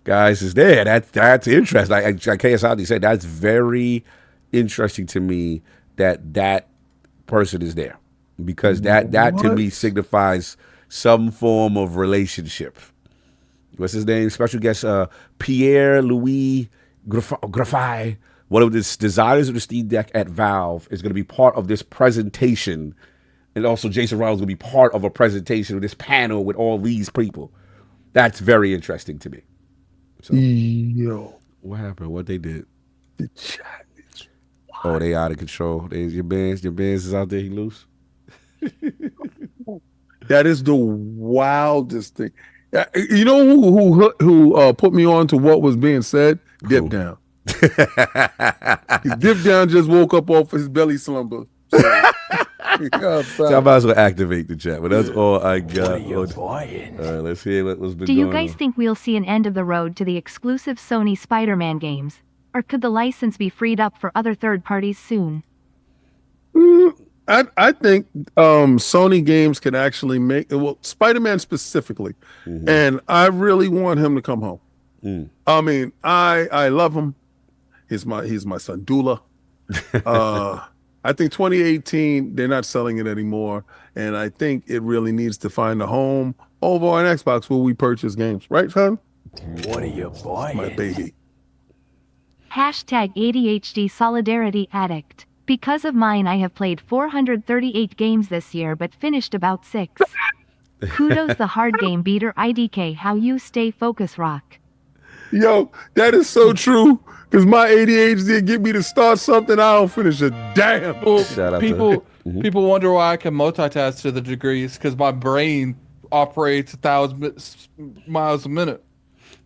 guys is there. That's interesting. Like KSI said, that's very interesting to me that person is there. Because that to me signifies some form of relationship. What's his name? Special guest Pierre-Louis Graffai, one of the designers of the Steam Deck at Valve, is going to be part of this presentation. And also Jason Ronald's going to be part of a presentation of this panel with all these people. That's very interesting to me. So, yo, what happened? What they did? The chat is Oh, they out of control. Your bands is out there. He loose. That is the wildest thing. You know who put me on to what was being said? Dip Down. Dip Down just woke up off his belly slumber. So I might as well activate the chat, but that's all I got. All right, let's hear what's been going on. Do you guys think we'll see an end of the road to the exclusive Sony Spider-Man games? Or could the license be freed up for other third parties soon? I think Sony games can actually make Spider-Man specifically, and I really want him to come home. I mean, I love him. He's my son Dula. I think 2018 they're not selling it anymore, and I think it really needs to find a home over on Xbox where we purchase games, right, son? What are you buying? My baby. Hashtag ADHD Solidarity Addict. Because of mine, I have played 438 games this year, but finished about 6. Kudos the hard game beater IDK. How you stay focused, Rock. Yo, that is so true. Because my ADHD get me to start something, I don't finish a damn. People wonder why I can multitask to the degrees, because my brain operates 1,000 miles a minute.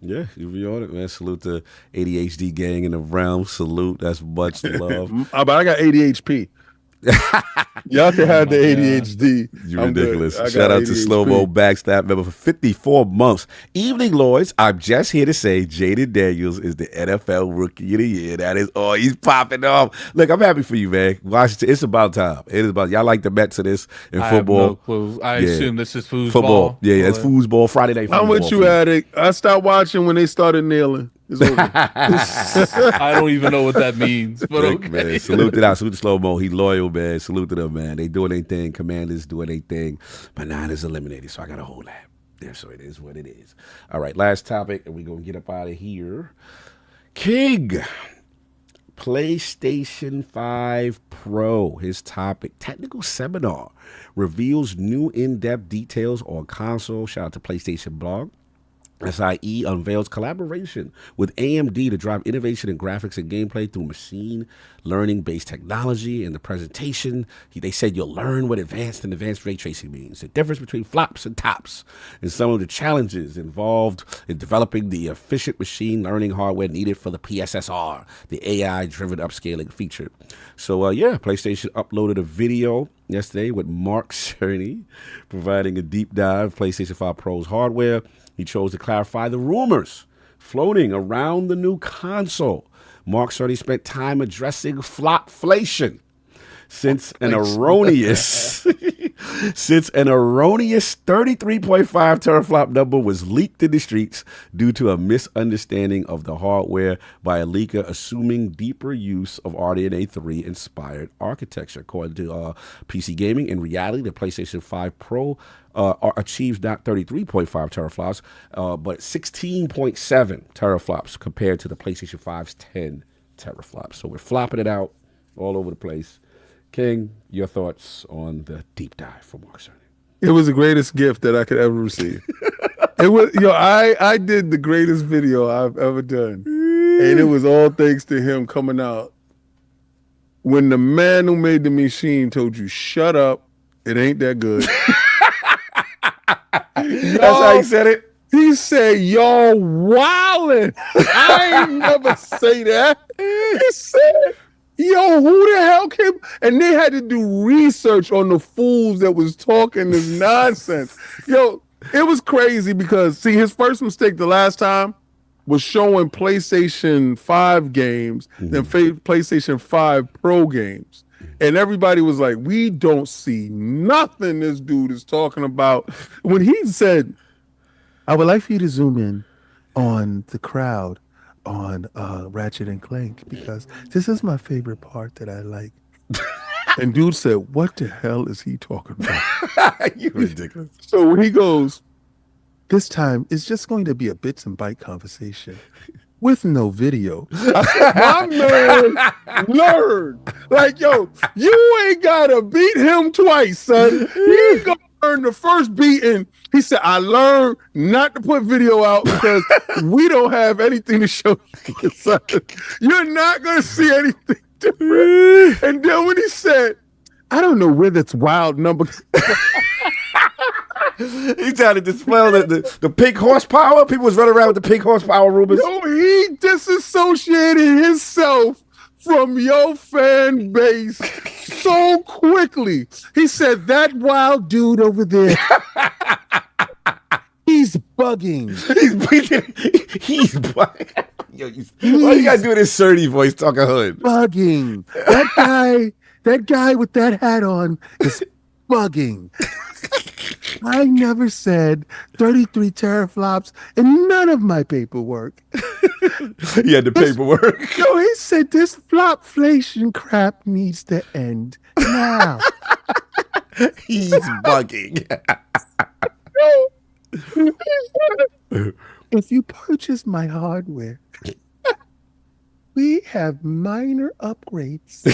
Yeah, you be on it, man. Salute the ADHD gang in the realm. Salute. That's much love. But I got ADHP. Y'all can have the ADHD. You're ridiculous. Shout out to Slow Mo Backstab member for 54 months. Evening, Lords. I'm just here to say Jaden Daniels is the NFL Rookie of the Year. That is all. He's popping off. Look, I'm happy for you, man. Washington, it's about time. It is about. Y'all like the Mets of this in football? I have no clue. I assume this is foosball. Football. Yeah, it's foosball. Friday night football. I'm with you, Addict. I stopped watching when they started kneeling. It's over. I don't even know what that means, but okay. Man, salute to that. Salute to Slow Mo. He loyal, man. Salute to them, man. They doing their thing. Commanders doing their thing. But Niners eliminated, so I got a whole lap. There, so it is what it is. All right, last topic, and we're going to get up out of here. King, PlayStation 5 Pro, his topic, technical seminar, reveals new in-depth details on console. Shout out to PlayStation Blog. SIE unveils collaboration with AMD to drive innovation in graphics and gameplay through machine learning-based technology. In the presentation, they said you'll learn what advanced ray tracing means, the difference between flops and tops, and some of the challenges involved in developing the efficient machine learning hardware needed for the PSSR, the AI-driven upscaling feature. So, PlayStation uploaded a video yesterday with Mark Cerny providing a deep dive of PlayStation 5 Pro's hardware. He chose to clarify the rumors floating around the new console. Mark Cerny spent time addressing flopflation since an erroneous 33.5 teraflop number was leaked in the streets due to a misunderstanding of the hardware by a leaker assuming deeper use of RDNA 3 inspired architecture. According to PC Gaming, in reality, the PlayStation 5 Pro achieves not 33.5 teraflops, but 16.7 teraflops compared to the PlayStation 5's 10 teraflops. So we're flopping it out all over the place. King, your thoughts on the deep dive from Mark Cerny? It was the greatest gift that I could ever receive. It was, I did the greatest video I've ever done, and it was all thanks to him coming out. When the man who made the machine told you, "Shut up, it ain't that good." That's how he said it. He said, "Y'all wildin'." I ain't never say that. He said, "Yo, who the hell came?" And they had to do research on the fools that was talking this nonsense. Yo, it was crazy because, see, his first mistake the last time was showing PlayStation 5 games, then PlayStation 5 Pro games. And everybody was like, we don't see nothing this dude is talking about. When he said, "I would like for you to zoom in on the crowd on Ratchet and Clank because this is my favorite part that I like." And dude said, "What the hell is he talking about?" You ridiculous. So when he goes, "This time it's just going to be a bits and byte conversation with no video," I said, "My man, learn. Like, yo, you ain't gotta beat him twice, son. He gonna learn the first beating." He said, "I learned not to put video out because we don't have anything to show you, son. You're not gonna see anything." different. And then when he said, I don't know where this wild number. He's trying to dispel the pink horsepower. People was running around with the pink horsepower rumors. Yo, he disassociated himself from your fan base so quickly. He said, that wild dude over there, he's bugging. He's bugging. Yo, why you gotta do this surdy voice talking hood? Bugging. That guy with that hat on is bugging. I never said 33 teraflops in none of my paperwork. He had the paperwork. No, he said this flopflation crap needs to end now. He's bugging. If you purchase my hardware, we have minor upgrades.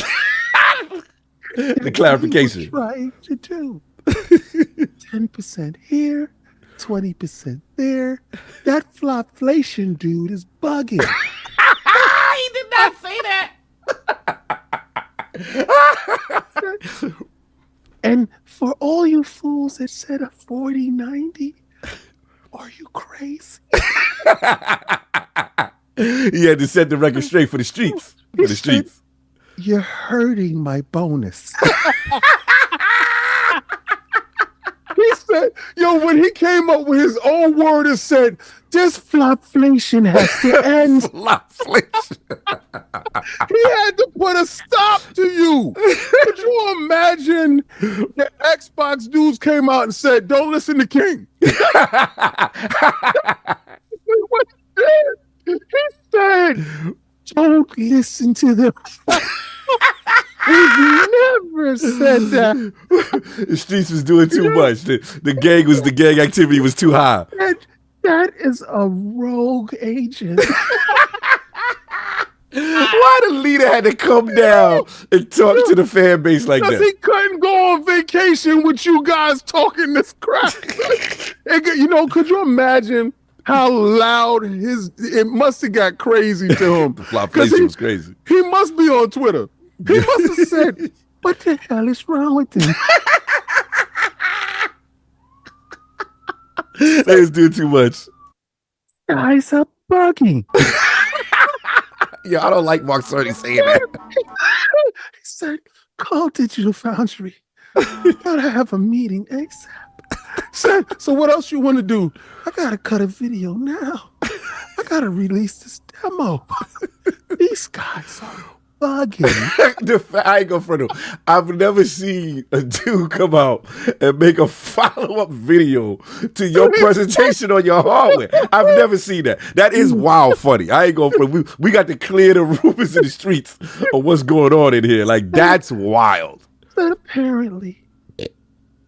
The clarification. Trying to do 10% here, 20% there. That flopflation dude is bugging. He did not say that. And for all you fools that said a 4090, are you crazy? He had to set the record straight for the streets. For the streets. You're hurting my bonus. He said, yo, when he came up with his own word and said, this flopflation has to end. Flopflation. He had to put a stop to you. Could you imagine the Xbox dudes came out and said, don't listen to King? What he said, don't listen to them. We've never said that. The streets was doing too much. The gang activity was too high. That is a rogue agent. Why the leader had to come down and talk to the fan base like that? Because he couldn't go on vacation with you guys talking this crap. You know, could you imagine how loud it must have got crazy to him? The flopflation was crazy. He must be on Twitter. He must have said, what the hell is wrong with him? They was doing too much. Guys are bugging. Yo, I don't like Mark Cerny saying that. He said, call Digital Foundry. Gotta have a meeting ASAP. So what else you want to do? I gotta cut a video now. I gotta release this demo. These guys are bugging. I ain't gonna front him. I've never seen a dude come out and make a follow-up video to your presentation on your hardware. I've never seen that. That is wild funny. I ain't gonna front. We got to clear the rumors in the streets of what's going on in here. Like, that's wild. But apparently,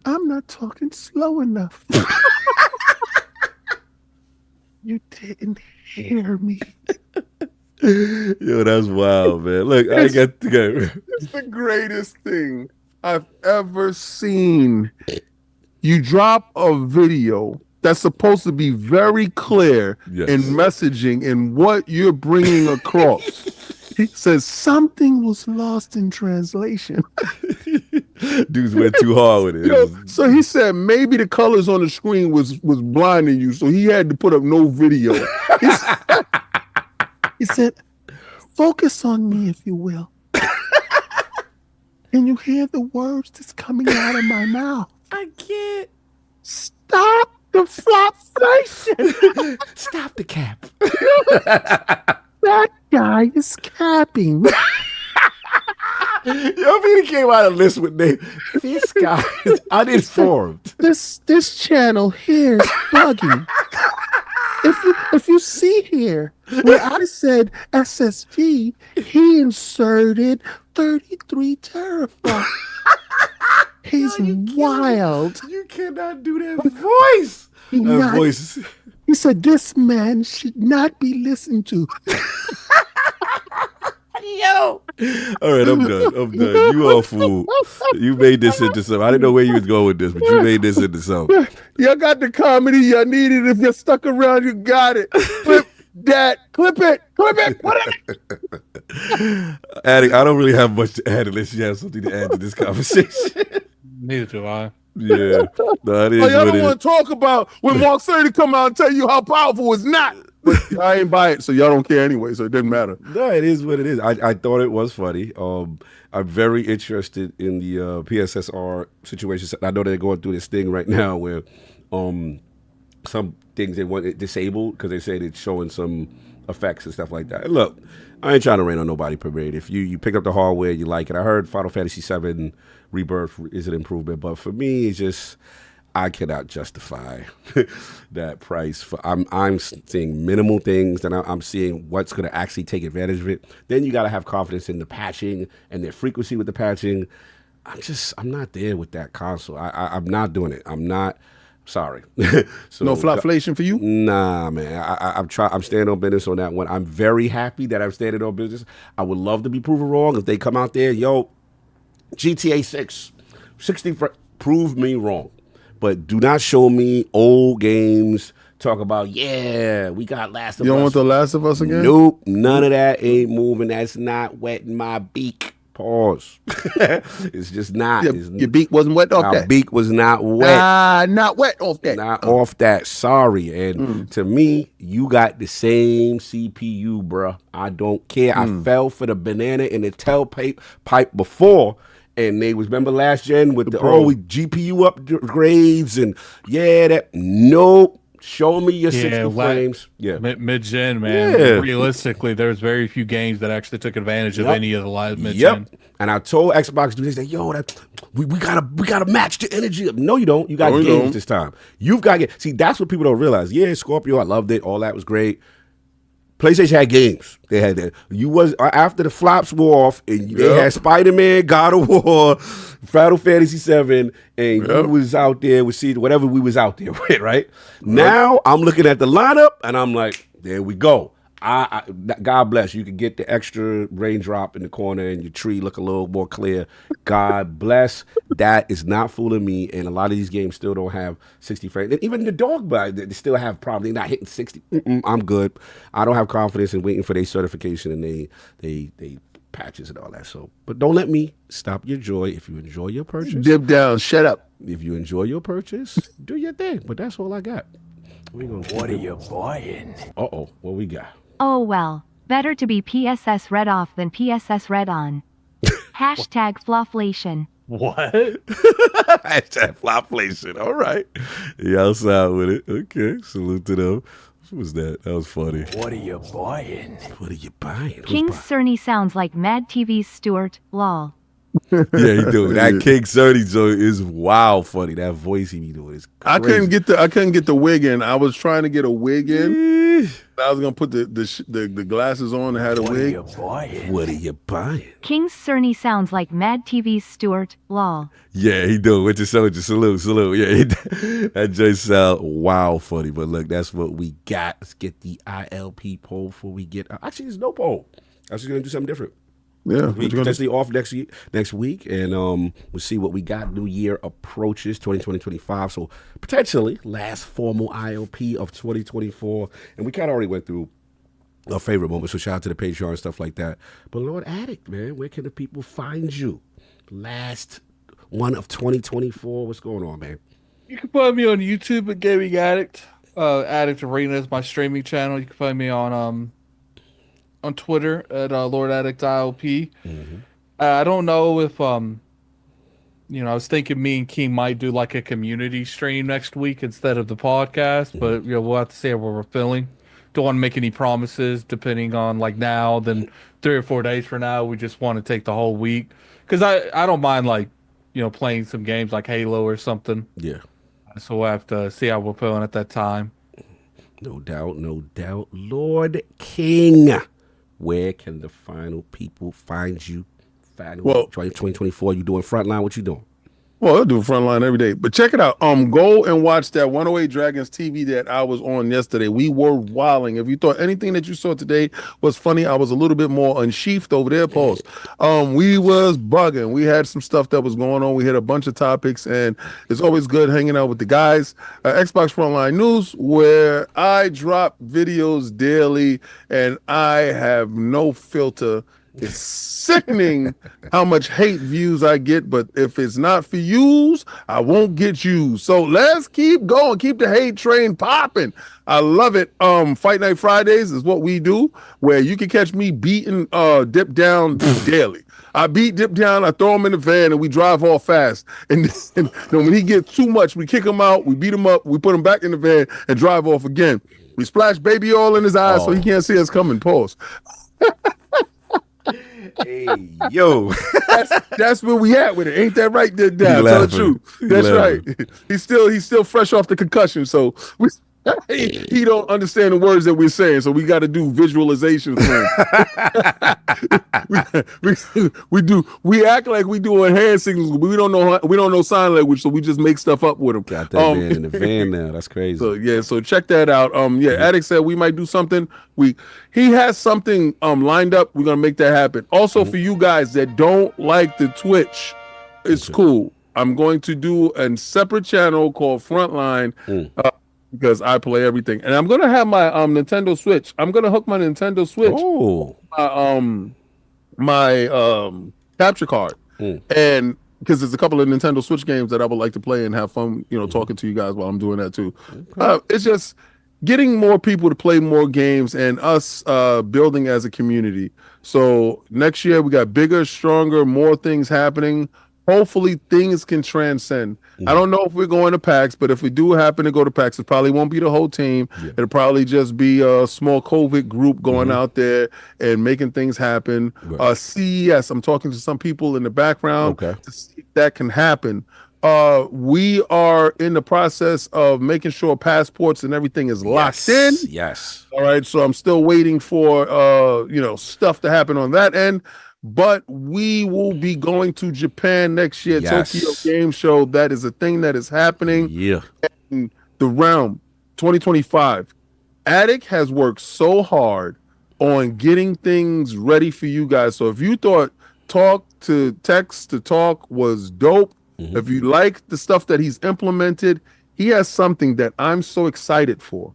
I'm not talking slow enough. You didn't hear me. Yo, that's wild, man. Look, I got to go. It's the greatest thing I've ever seen. You drop a video that's supposed to be very clear in messaging and what you're bringing across. He says something was lost in translation. Dudes went too hard with it. You know, so he said maybe the colors on the screen was blinding you, so he had to put up no video. He said, focus on me, if you will. Can you hear the words that's coming out of my mouth? I can't. Stop the flopflation. Stop the cap. That guy is capping. Yo, he came out of list with name. This guy is uninformed. This channel here is bugging. If you see here where I said SSD, he inserted 33 teraflops. He's wild. You cannot do that voice. Voice. He said this man should not be listened to. Yo. All right, I'm done. You all fool. You made this into something. I didn't know where you was going with this, but you made this into something. Y'all got the comedy y'all needed. If you're stuck around, you got it. Clip that. Clip it. Clip it. Put it. Addict, I don't really have much to add unless you have something to add to this conversation. Neither do I. Yeah. No, it is Y'all what don't it want to talk about when Mark 30 come out and tell you how powerful it's not. But I ain't buy it, so y'all don't care anyway, so it doesn't matter. No, it is what it is. I thought it was funny. I'm very interested in the PSSR situation. I know they're going through this thing right now where some things they want it disabled because they say it's showing some effects and stuff like that. And look, I ain't trying to rain on nobody parade. If you pick up the hardware, you like it. I heard Final Fantasy VII Rebirth is an improvement, but for me, it's just I cannot justify that price. I'm seeing minimal things, and I'm seeing what's going to actually take advantage of it. Then you got to have confidence in the patching and their frequency with the patching. I'm not there with that console. I'm not doing it. I'm not. Sorry. So, no flopflation for you? Nah, man. I'm standing on business on that one. I'm very happy that I'm standing on business. I would love to be proven wrong if they come out there, yo, GTA 6, 60, prove me wrong. But do not show me old games. Talk about, yeah, we got Last of Us. You don't want the Last of Us again? Nope. None of that ain't moving. That's not wetting my beak. Pause. It's just not. Your beak wasn't wet off that. My beak was not wet. Not wet off that. Not off that. Sorry. And to me, you got the same CPU, bruh. I don't care. I fell for the banana in the tailpipe before. And they was, remember last gen with the GPU upgrades and nope. Show me your 60 frames. Yeah. Mid-gen, man. Yeah. Realistically, there's very few games that actually took advantage of any of the live mid-gen. Yep. And I told Xbox, they say, yo, we gotta match the energy. No, you don't. You got games this time. You've got to see, that's what people don't realize. Yeah, Scorpio, I loved it. All that was great. PlayStation had games. They had that. You was after the flops wore off, and they had Spider-Man, God of War, Final Fantasy VII, and you was out there with whatever we was out there with, right? Now I'm looking at the lineup, and I'm like, there we go. God bless you. Can get the extra raindrop in the corner and your tree look a little more clear. God bless. That is not fooling me. And a lot of these games still don't have 60 frames. And even the dog bite, they still have problems. They're not hitting 60. I'm good. I don't have confidence in waiting for their certification and they patches and all that. So, but don't let me stop your joy. If you enjoy your purchase, dip down. Shut up. If you enjoy your purchase, do your thing. But that's all I got. What are you buying? What we got? Oh well, better to be PSS read off than PSS read on. Hashtag flopflation. What? Hashtag flopflation. All right. Y'all side with it. Okay. Salute to them. What was that? That was funny. What are you buying? What are you buying? King Cerny sounds like Mad TV's Stuart, lol. Yeah, he do. That King Cerny joint is wild funny. That voice he be doing is crazy. I couldn't get the wig in. I was trying to get a wig in. I was gonna put the glasses on and had a wig. What are you buying? King Cerny sounds like Mad TV's Stuart, lol. Yeah, he do. With your soldier, salute. Yeah, that joint sound wild funny. But look, that's what we got. Let's get the ILP poll before we get. Actually, there's no poll. I was just gonna do something different. Yeah, we potentially off next week, and we'll see what we got. New year approaches, 2025, so potentially last formal ILP of 2024, and we kind of already went through our favorite moments. So shout out to the Patreon and stuff like that. But Lord Addict, man, where can the people find you? Last one of 2024. What's going on, man? You can find me on YouTube at Gaming Addict. Addict Arena is my streaming channel. You can find me on Twitter at Lord Addict ILP. I don't know if I was thinking me and King might do like a community stream next week instead of the podcast, but we'll have to see how we're feeling. Don't want to make any promises depending on like now, then 3 or 4 days from now, we just want to take the whole week. Cause I don't mind like, playing some games like Halo or something. Yeah. So we'll have to see how we're feeling at that time. No doubt. Lord King. Where can the final people find you? 2024, you doing Frontline? What you doing? Well, I'll do Frontline every day. But check it out. Go and watch that 108 Dragons TV that I was on yesterday. We were wilding. If you thought anything that you saw today was funny, I was a little bit more unsheathed over there, Pauls. We was bugging. We had some stuff that was going on. We had a bunch of topics, and it's always good hanging out with the guys. Xbox Frontline News, where I drop videos daily, and I have no filter It's sickening how much hate views I get, but if it's not for yous, I won't get you. So let's keep going. Keep the hate train popping. I love it. Fight Night Fridays is what we do, where you can catch me beating Dip Down daily. I beat Dip Down, I throw him in the van, and we drive off fast. And when he gets too much, we kick him out, we beat him up, we put him back in the van, and drive off again. We splash baby oil in his eyes so he can't see us coming. Pause. Hey, yo. That's where we at with it. Ain't that right, Dip Down? Tell the truth. That's right. He's still fresh off the concussion, so he don't understand the words that we're saying, so we got to do visualization for him. we act like we doing hand signals, but we don't know sign language, so we just make stuff up with him. Got that man in the van now. That's crazy. So check that out. Addict said we might do something. He has something lined up. We're gonna make that happen. Also, for you guys that don't like the Twitch, it's cool. I'm going to do a separate channel called Frontline. Because I play everything, and I'm gonna have my Nintendo Switch. I'm gonna hook my Nintendo Switch, my capture card, and because there's a couple of Nintendo Switch games that I would like to play and have fun, talking to you guys while I'm doing that too. It's just getting more people to play more games and us building as a community. So next year we got bigger, stronger, more things happening. Hopefully things can transcend. I don't know if we're going to PAX, but if we do happen to go to PAX, it probably won't be the whole team. It'll probably just be a small COVID group going out there and making things happen. CES, I'm talking to some people in the background to see if that can happen. We are in the process of making sure passports and everything is locked in. Yes. All right. So I'm still waiting for stuff to happen on that end. But we will be going to Japan next year, Tokyo Game Show. That is a thing that is happening. Yeah. In the realm 2025. Attic has worked so hard on getting things ready for you guys. So if you thought talk to text to talk was dope, if you like the stuff that he's implemented, he has something that I'm so excited for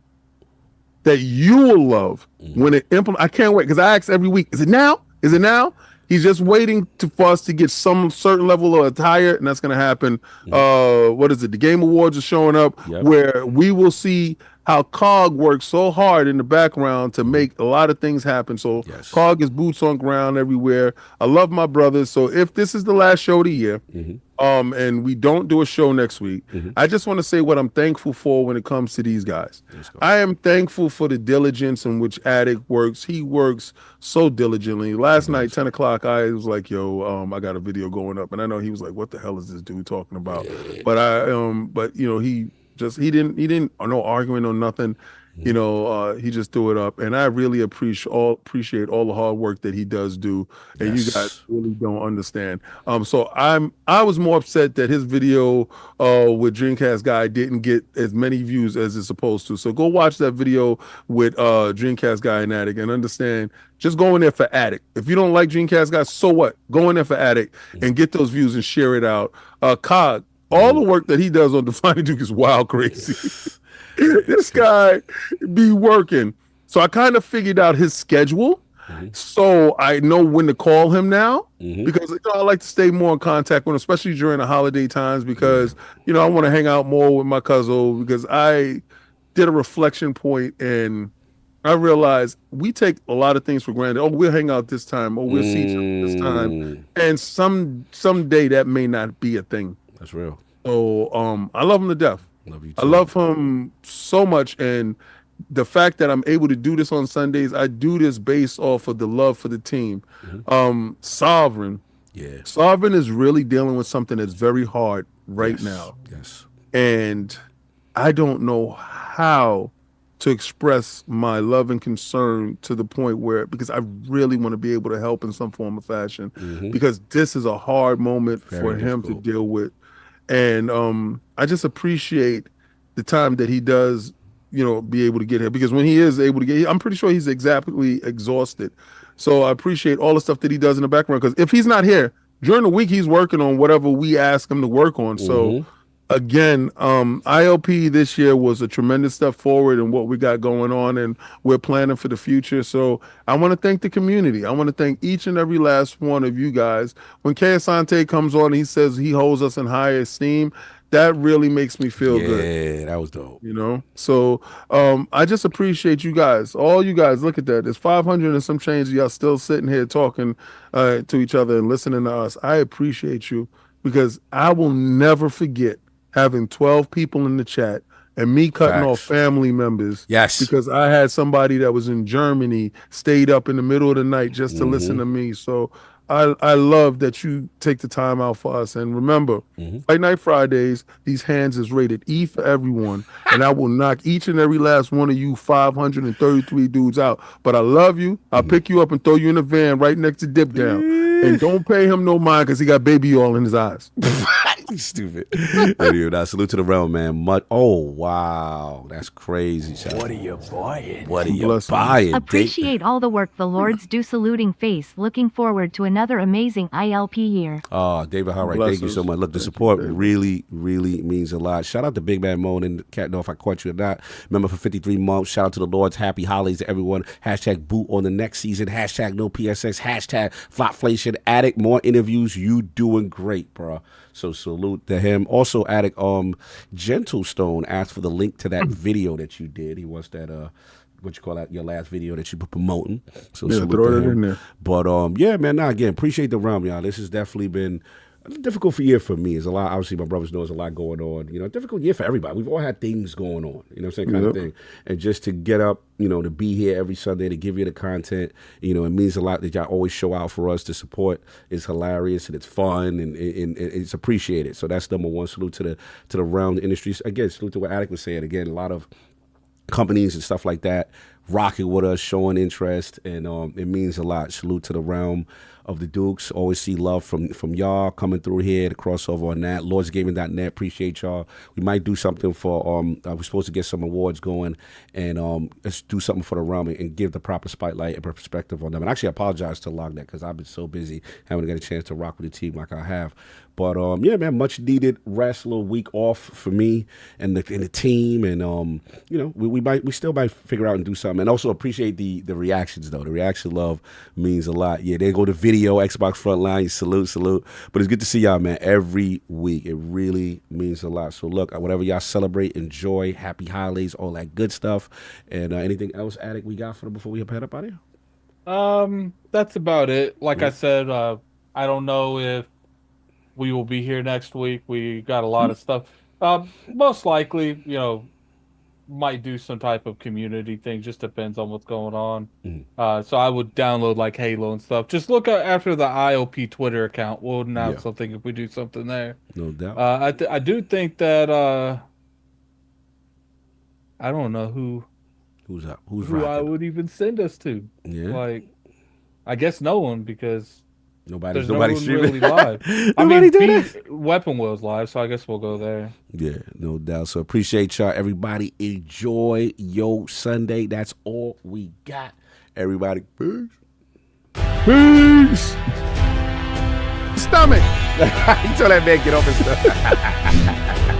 that you will love when it implement. I can't wait because I ask every week, is it now? Is it now? He's just waiting for us to get some certain level of attire, and that's going to happen. What is it? The Game Awards are showing up, where we will see how COG works so hard in the background to make a lot of things happen. So COG is boots on ground everywhere. I love my brothers. So if this is the last show of the year, and we don't do a show next week, I just want to say what I'm thankful for when it comes to these guys. I am thankful for the diligence in which Addict works. He works so diligently. Last night, 10 o'clock, I was like, yo, I got a video going up. And I know he was like, what the hell is this dude talking about? But he didn't no arguing or nothing. He just threw it up, and I really appreciate all the hard work that he does do, and you guys really don't understand. So I was more upset that his video with Dreamcast Guy didn't get as many views as it's supposed to. So go watch that video with Dreamcast Guy and Addict and understand. Just go in there for Addict. If you don't like Dreamcast Guy, so what? Go in there for Addict and get those views and share it out. COG, all the work that he does on Defining Duke is wild crazy. This guy be working. So I kind of figured out his schedule. So I know when to call him now because I like to stay more in contact with him, especially during the holiday times because, I want to hang out more with my cousin because I did a reflection point and I realized we take a lot of things for granted. Oh, we'll hang out this time. Oh, we'll see each other this time. And someday that may not be a thing. That's real. So I love him to death. Love you too. I love him so much, and the fact that I'm able to do this on Sundays, I do this based off of the love for the team. Sovereign is really dealing with something that's very hard right now. And I don't know how to express my love and concern to the point where, because I really want to be able to help in some form or fashion, because this is a hard moment for him to deal with. And I just appreciate the time that he does, be able to get here. Because when he is able to get here, I'm pretty sure he's exactly exhausted. So I appreciate all the stuff that he does in the background. Because if he's not here, during the week, he's working on whatever we ask him to work on. So again, ILP this year was a tremendous step forward in what we got going on, and we're planning for the future. So I want to thank the community. I want to thank each and every last one of you guys. When Asante comes on and he says he holds us in high esteem, that really makes me feel good. Yeah, that was dope. You know, so I just appreciate you guys, all you guys. Look at that. There's 500 and some change. Y'all still sitting here talking to each other and listening to us. I appreciate you, because I will never forget having 12 people in the chat and me cutting off family members. Yes. Because I had somebody that was in Germany stayed up in the middle of the night just to listen to me. So I love that you take the time out for us. And remember, Fight Night Fridays, these hands is rated E for everyone. And I will knock each and every last one of you 533 dudes out. But I love you. I'll pick you up and throw you in a van right next to Dip Down. And don't pay him no mind, because he got baby oil in his eyes. Stupid. Anyway, now, salute to the realm, man. Oh, wow. That's crazy. What are you buying? What are you buying? Appreciate all the work the Lords do. Saluting face. Looking forward to another amazing ILP year. Oh, David Howard, thank you so much. Look, the support really, really means a lot. Shout out to Big Man Moan and Cat, know if I caught you or not. Remember, for 53 months. Shout out to the Lords. Happy holidays to everyone. Hashtag boot on the next season. Hashtag no PSX. Hashtag Flopflation. Addict, more interviews. You doing great, bro. So salute to him. Also, Addict, Gentle Stone asked for the link to that video that you did. He wants that what you call that, your last video that you were promoting. So yeah, salute to him. In there. But yeah, man, again, appreciate the realm, y'all. This has definitely been a difficult year for me. There's a lot, obviously my brothers know there's a lot going on. You know, difficult year for everybody. We've all had things going on, you know what I'm saying, kind of thing. And just to get up, you know, to be here every Sunday, to give you the content, you know, it means a lot that y'all always show out for us. The support is hilarious and it's fun and it's appreciated. So that's number one. Salute to the realm, the industries. Again, salute to what Addict was saying. Again, a lot of companies and stuff like that rocking with us, showing interest, and it means a lot. Salute to the realm of the Dukes. Always see love from y'all coming through here, the crossover on that. LordsGaming.net, appreciate y'all. We might do something for, we're supposed to get some awards going, and let's do something for the realm and give the proper spotlight and perspective on them. And actually, I apologize to Lognet, because I've been so busy, haven't got a chance to rock with the team like I have. But yeah, man, much needed rest, a little week off for me and the team, and you know, we still might figure out and do something. And also appreciate the reactions though. The reaction love means a lot. Yeah, there go the video, Xbox Frontline, salute. But it's good to see y'all, man, every week. It really means a lot. So look, whatever y'all celebrate, enjoy, happy holidays, all that good stuff. And anything else, Addict, we got for them before we head up out of here? That's about it. Like I said, I don't know if we will be here next week. We got a lot of stuff. Most likely, you know, might do some type of community thing. Just depends on what's going on. So I would download like Halo and stuff. Just look after the IOP Twitter account. We'll announce something if we do something there. No doubt. I do think that I don't know who's I would even send us to. Yeah. Like, I guess no one, because Nobody's really live. I mean, Weapon Wheel's live, so I guess we'll go there. Yeah, no doubt. So appreciate y'all. Everybody enjoy your Sunday. That's all we got. Everybody, peace. Peace. Stomach. You tell that man get off his stuff.